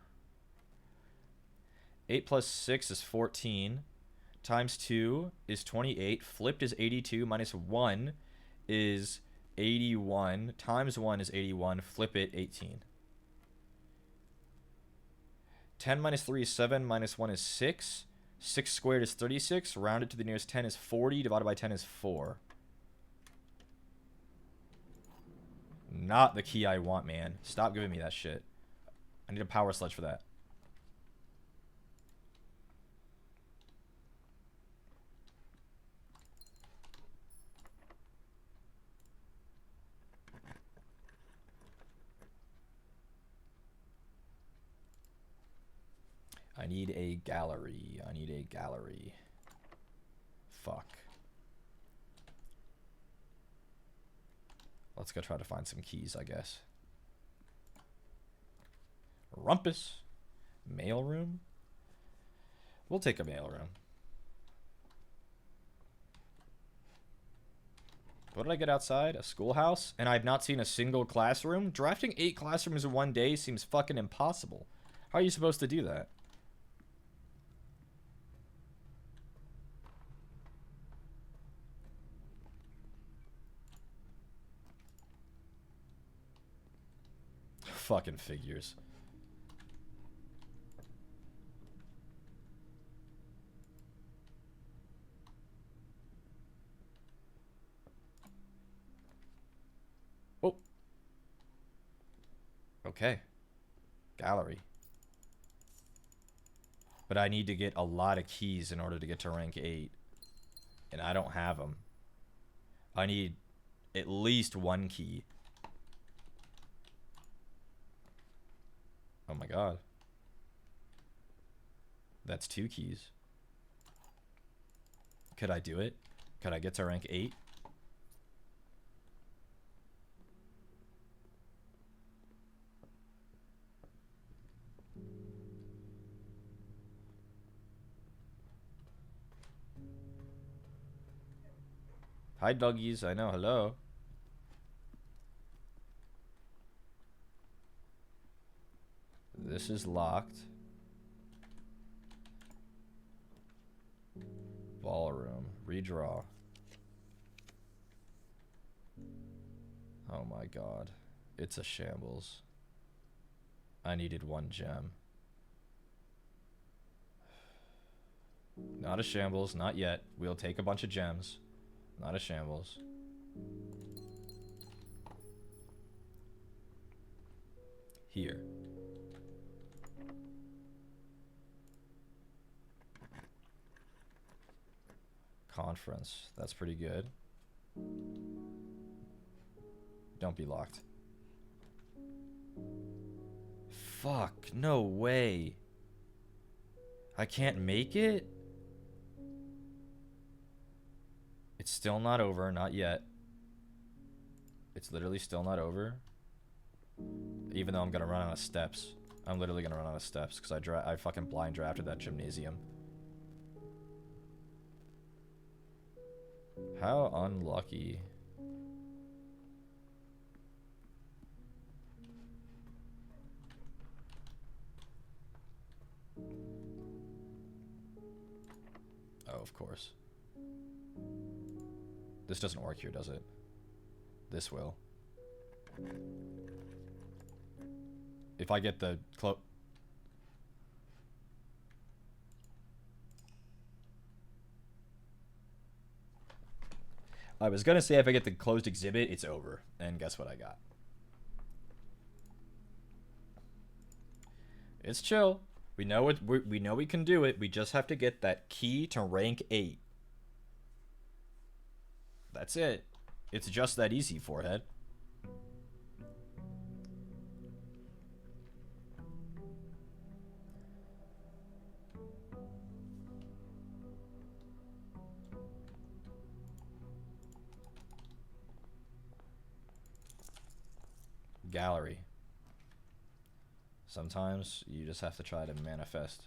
8 plus 6 is 14. Times 2 is 28. Flipped is 82. Minus 1 is 81. Times 1 is 81. Flip it, 18. 10 minus 3 is 7. Minus 1 is 6. 6 squared is 36. Rounded to the nearest 10 is 40. Divided by 10 is 4. Not the key I want, man. Stop giving me that shit. I need a power sledge for that. I need a gallery. I need a gallery. Fuck. Let's go try to find some keys, I guess. Rumpus. Mailroom? We'll take a mailroom. What did I get outside? A schoolhouse? And I've not seen a single classroom? Drafting 8 classrooms in one day seems fucking impossible. How are you supposed to do that? Fucking figures. Oh. Okay. Gallery. But I need to get a lot of keys in order to get to rank 8. And I don't have them. I need at least 1 key. Oh my god. That's 2 keys. Could I do it? Could I get to rank 8? Hi, doggies. I know. Hello. This is locked. Ballroom. Redraw. Oh my god. It's a shambles. I needed 1 gem. Not a shambles. Not yet. We'll take a bunch of gems. Not a shambles. Here. Conference. That's pretty good. Don't be locked. Fuck. No way. I can't make it? It's still not over. Not yet. It's literally still not over. Even though I'm gonna run out of steps. I'm literally gonna run out of steps because I fucking blind drafted that gymnasium. How unlucky. Oh, of course. This doesn't work here, does it? This will. If I get the I was gonna say if I get the closed exhibit, it's over. And guess what I got? It's chill. We know it. We know we can do it. We just have to get that key to rank 8. That's it. It's just that easy, forehead. Gallery. Sometimes you just have to try to manifest.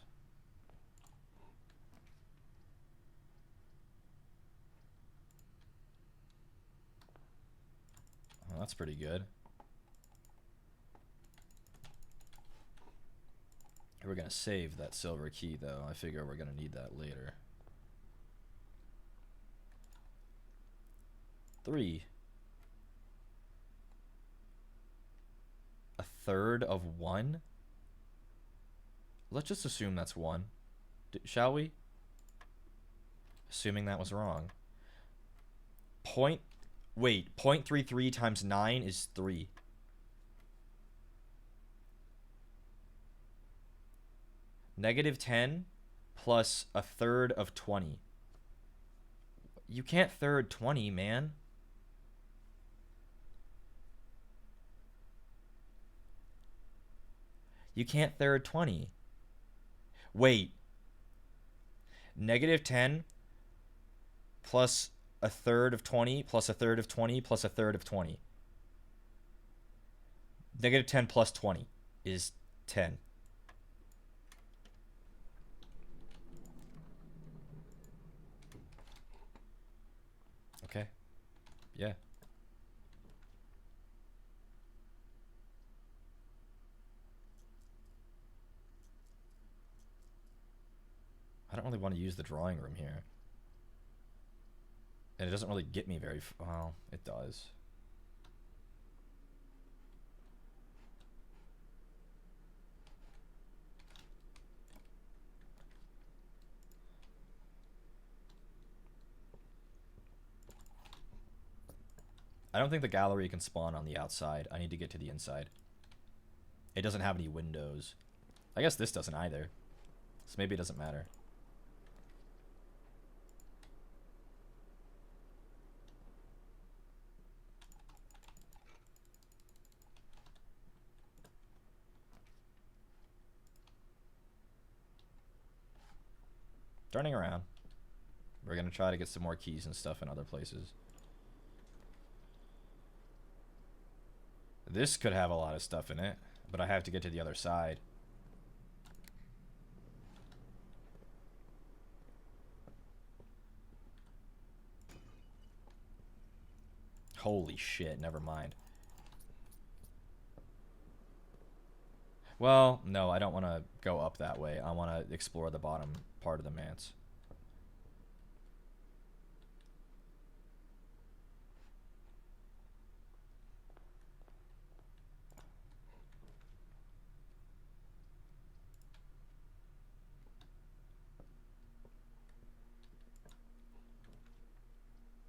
Well, that's pretty good. We're gonna save that silver key though. I figure we're gonna need that later. 3. A third of 1? Let's just assume that's 1. Shall we? Assuming that was wrong. Wait, 0.33 times 9 is 3. Negative 10 plus a third of 20. You can't third 20, man. You can't third 20. Wait. Negative 10 plus a third of 20 plus a third of 20 plus a third of 20. Negative 10 plus 20 is 10. Okay. Yeah. I don't really want to use the drawing room here. And it doesn't really get me very well, it does. I don't think the gallery can spawn on the outside. I need to get to the inside. It doesn't have any windows. I guess this doesn't either. So maybe it doesn't matter. Turning around. We're going to try to get some more keys and stuff in other places. This could have a lot of stuff in it, but I have to get to the other side. Holy shit, never mind. Well, no, I don't want to go up that way. I want to explore the bottom part of the manse.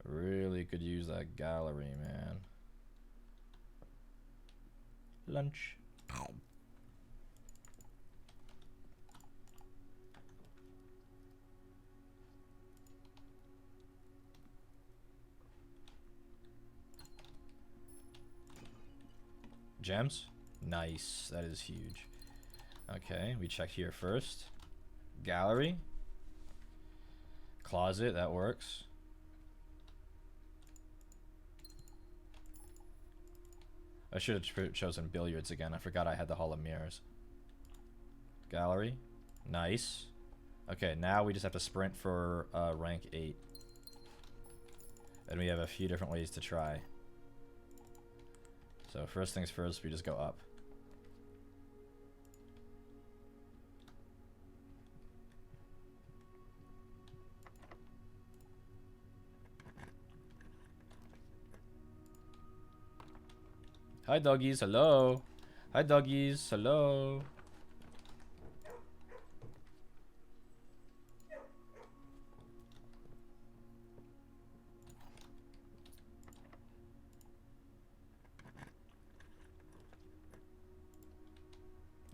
Really could use that gallery, man. Lunch. Gems? Nice. That is huge. Okay, we check here first. Gallery. Closet, that works. I should have chosen billiards again. I forgot I had the Hall of Mirrors. Gallery. Nice. Okay, now we just have to sprint for rank 8. And we have a few different ways to try. So first things first, we just go up. Hi doggies, hello. Hi doggies, hello.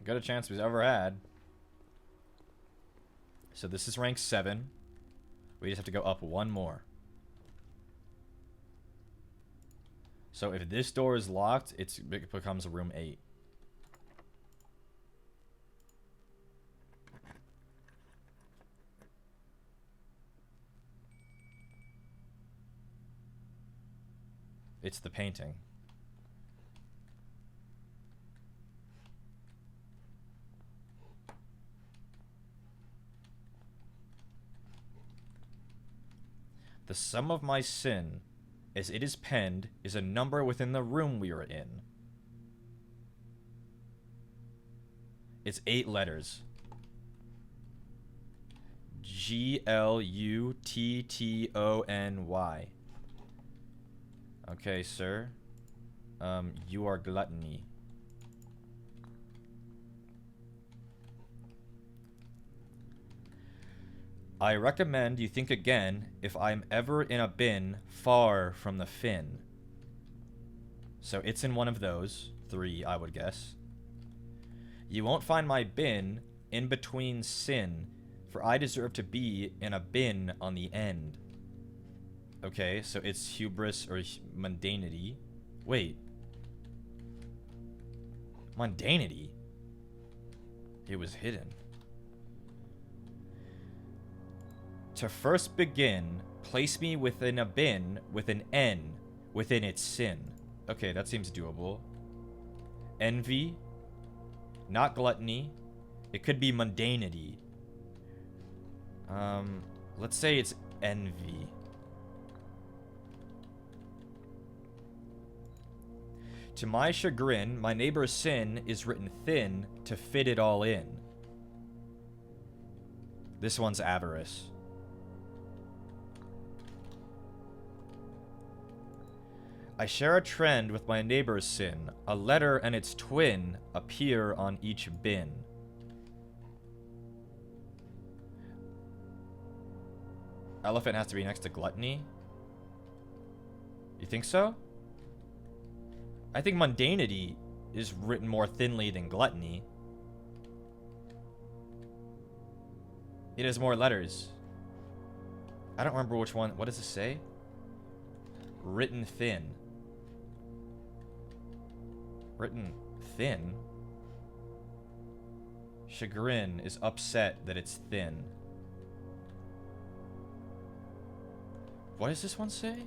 Got a chance we've ever had. So this is rank 7. We just have to go up one more. So if this door is locked, it becomes room 8. It's the painting. The sum of my sin, as it is penned, is a number within the room we are in. It's 8 letters. Gluttony. Okay, sir. You are gluttony. I recommend you think again if I'm ever in a bin far from the fin. So it's in one of those. 3, I would guess. You won't find my bin in between sin, for I deserve to be in a bin on the end. Okay, so it's hubris or mundanity. Wait. Mundanity? It was hidden. To first begin, place me within a bin with an N within its sin. Okay, that seems doable. Envy. Not gluttony. It could be mundanity. Let's say it's envy. To my chagrin, my neighbor's sin is written thin to fit it all in. This one's avarice. I share a trend with my neighbor's sin. A letter and its twin appear on each bin. Elephant has to be next to gluttony? You think so? I think mundanity is written more thinly than gluttony. It has more letters. I don't remember which one. What does it say? Written thin. Written thin? Chagrin is upset that it's thin. What does this one say?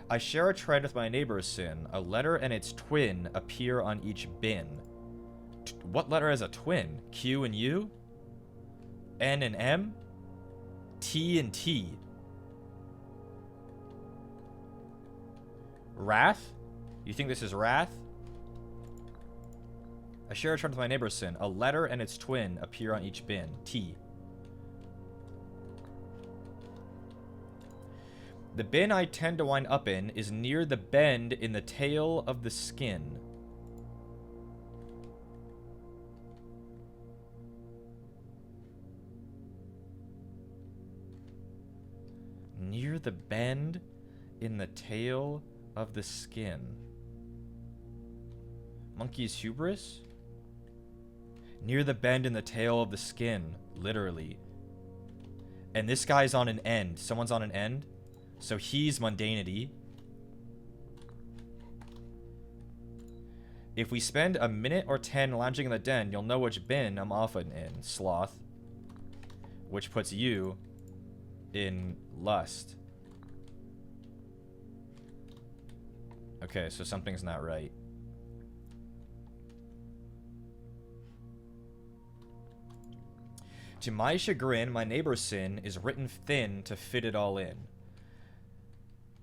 I share a trend with my neighbor's sin. A letter and its twin appear on each bin. What letter has a twin? Q and U? N and M? T and T? Wrath? You think this is wrath? I share a trend with my neighbor's sin. A letter and its twin appear on each bin. T. The bin I tend to wind up in is near the bend in the tail of the skin. Near the bend in the tail of the skin. Monkey's hubris? Near the bend in the tail of the skin, literally. And this guy's on an end. Someone's on an end? So he's mundanity. If we spend a minute or 10 lounging in the den, you'll know which bin I'm often in. Sloth. Which puts you in lust. Okay, so something's not right. To my chagrin, my neighbor's sin is written thin to fit it all in.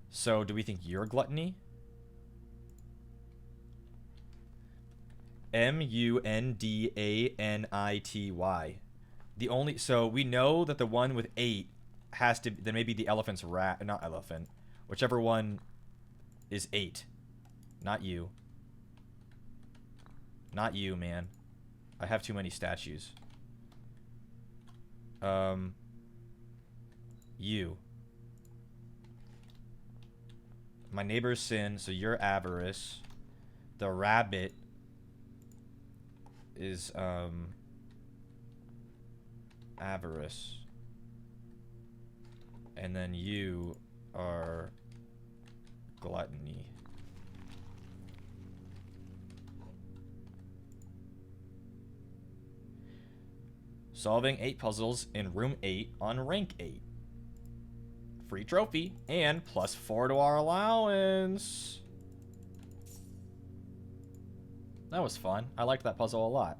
So, do we think you're gluttony? M-U-N-D-A-N-I-T-Y. The only... So, we know that the one with 8 has to... Then maybe the elephant's rat... Not elephant. Whichever one is 8. Not you. Not you, man. I have too many statues. You. My neighbor's sin, so you're avarice. The rabbit is, avarice. And then you are gluttony. Solving 8 puzzles in room 8 on rank 8. Free trophy and +4 to our allowance. That was fun. I liked that puzzle a lot.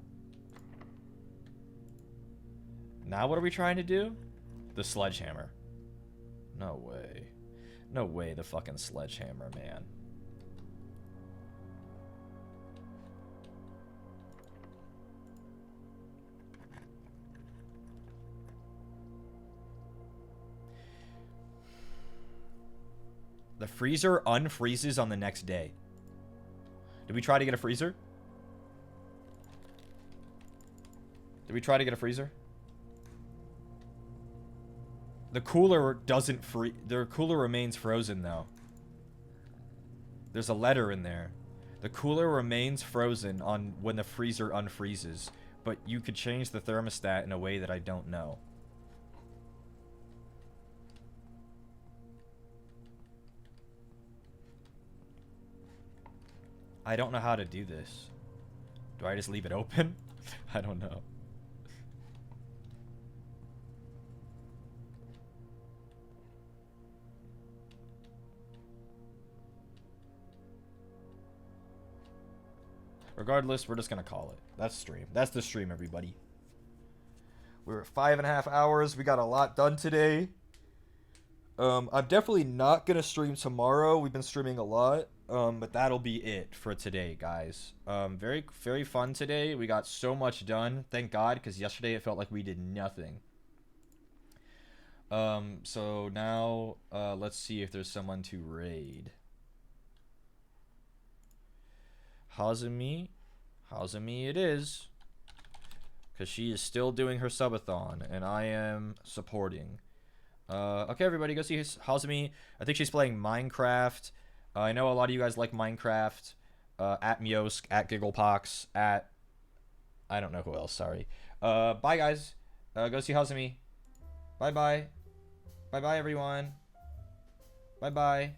Now what are we trying to do? The sledgehammer. No way. No way the fucking sledgehammer, man. The freezer unfreezes on the next day. Did we try to get a freezer? Did we try to get a freezer? The cooler doesn't freeze. The cooler remains frozen, though. There's a letter in there. The cooler remains frozen on when the freezer unfreezes, but you could change the thermostat in a way that I don't know. I don't know how to do this. Do I just leave it open? I don't know. Regardless, we're just gonna call it. That's stream. That's the stream, everybody. We're at 5.5 hours. We got a lot done today. I'm definitely not gonna stream tomorrow. We've been streaming a lot. But that'll be it for today, guys. Very, very fun today. We got so much done. Thank God, because yesterday it felt like we did nothing. So now, let's see if there's someone to raid. Hazumi it is, because she is still doing her subathon, and I am supporting. Okay, everybody, go see Hazumi. I think she's playing Minecraft. I know a lot of you guys like Minecraft. At Miosk, at Gigglepox, at I don't know who else. Sorry. Bye, guys. Go see Hazumi. Bye, bye. Bye, bye, everyone. Bye, bye.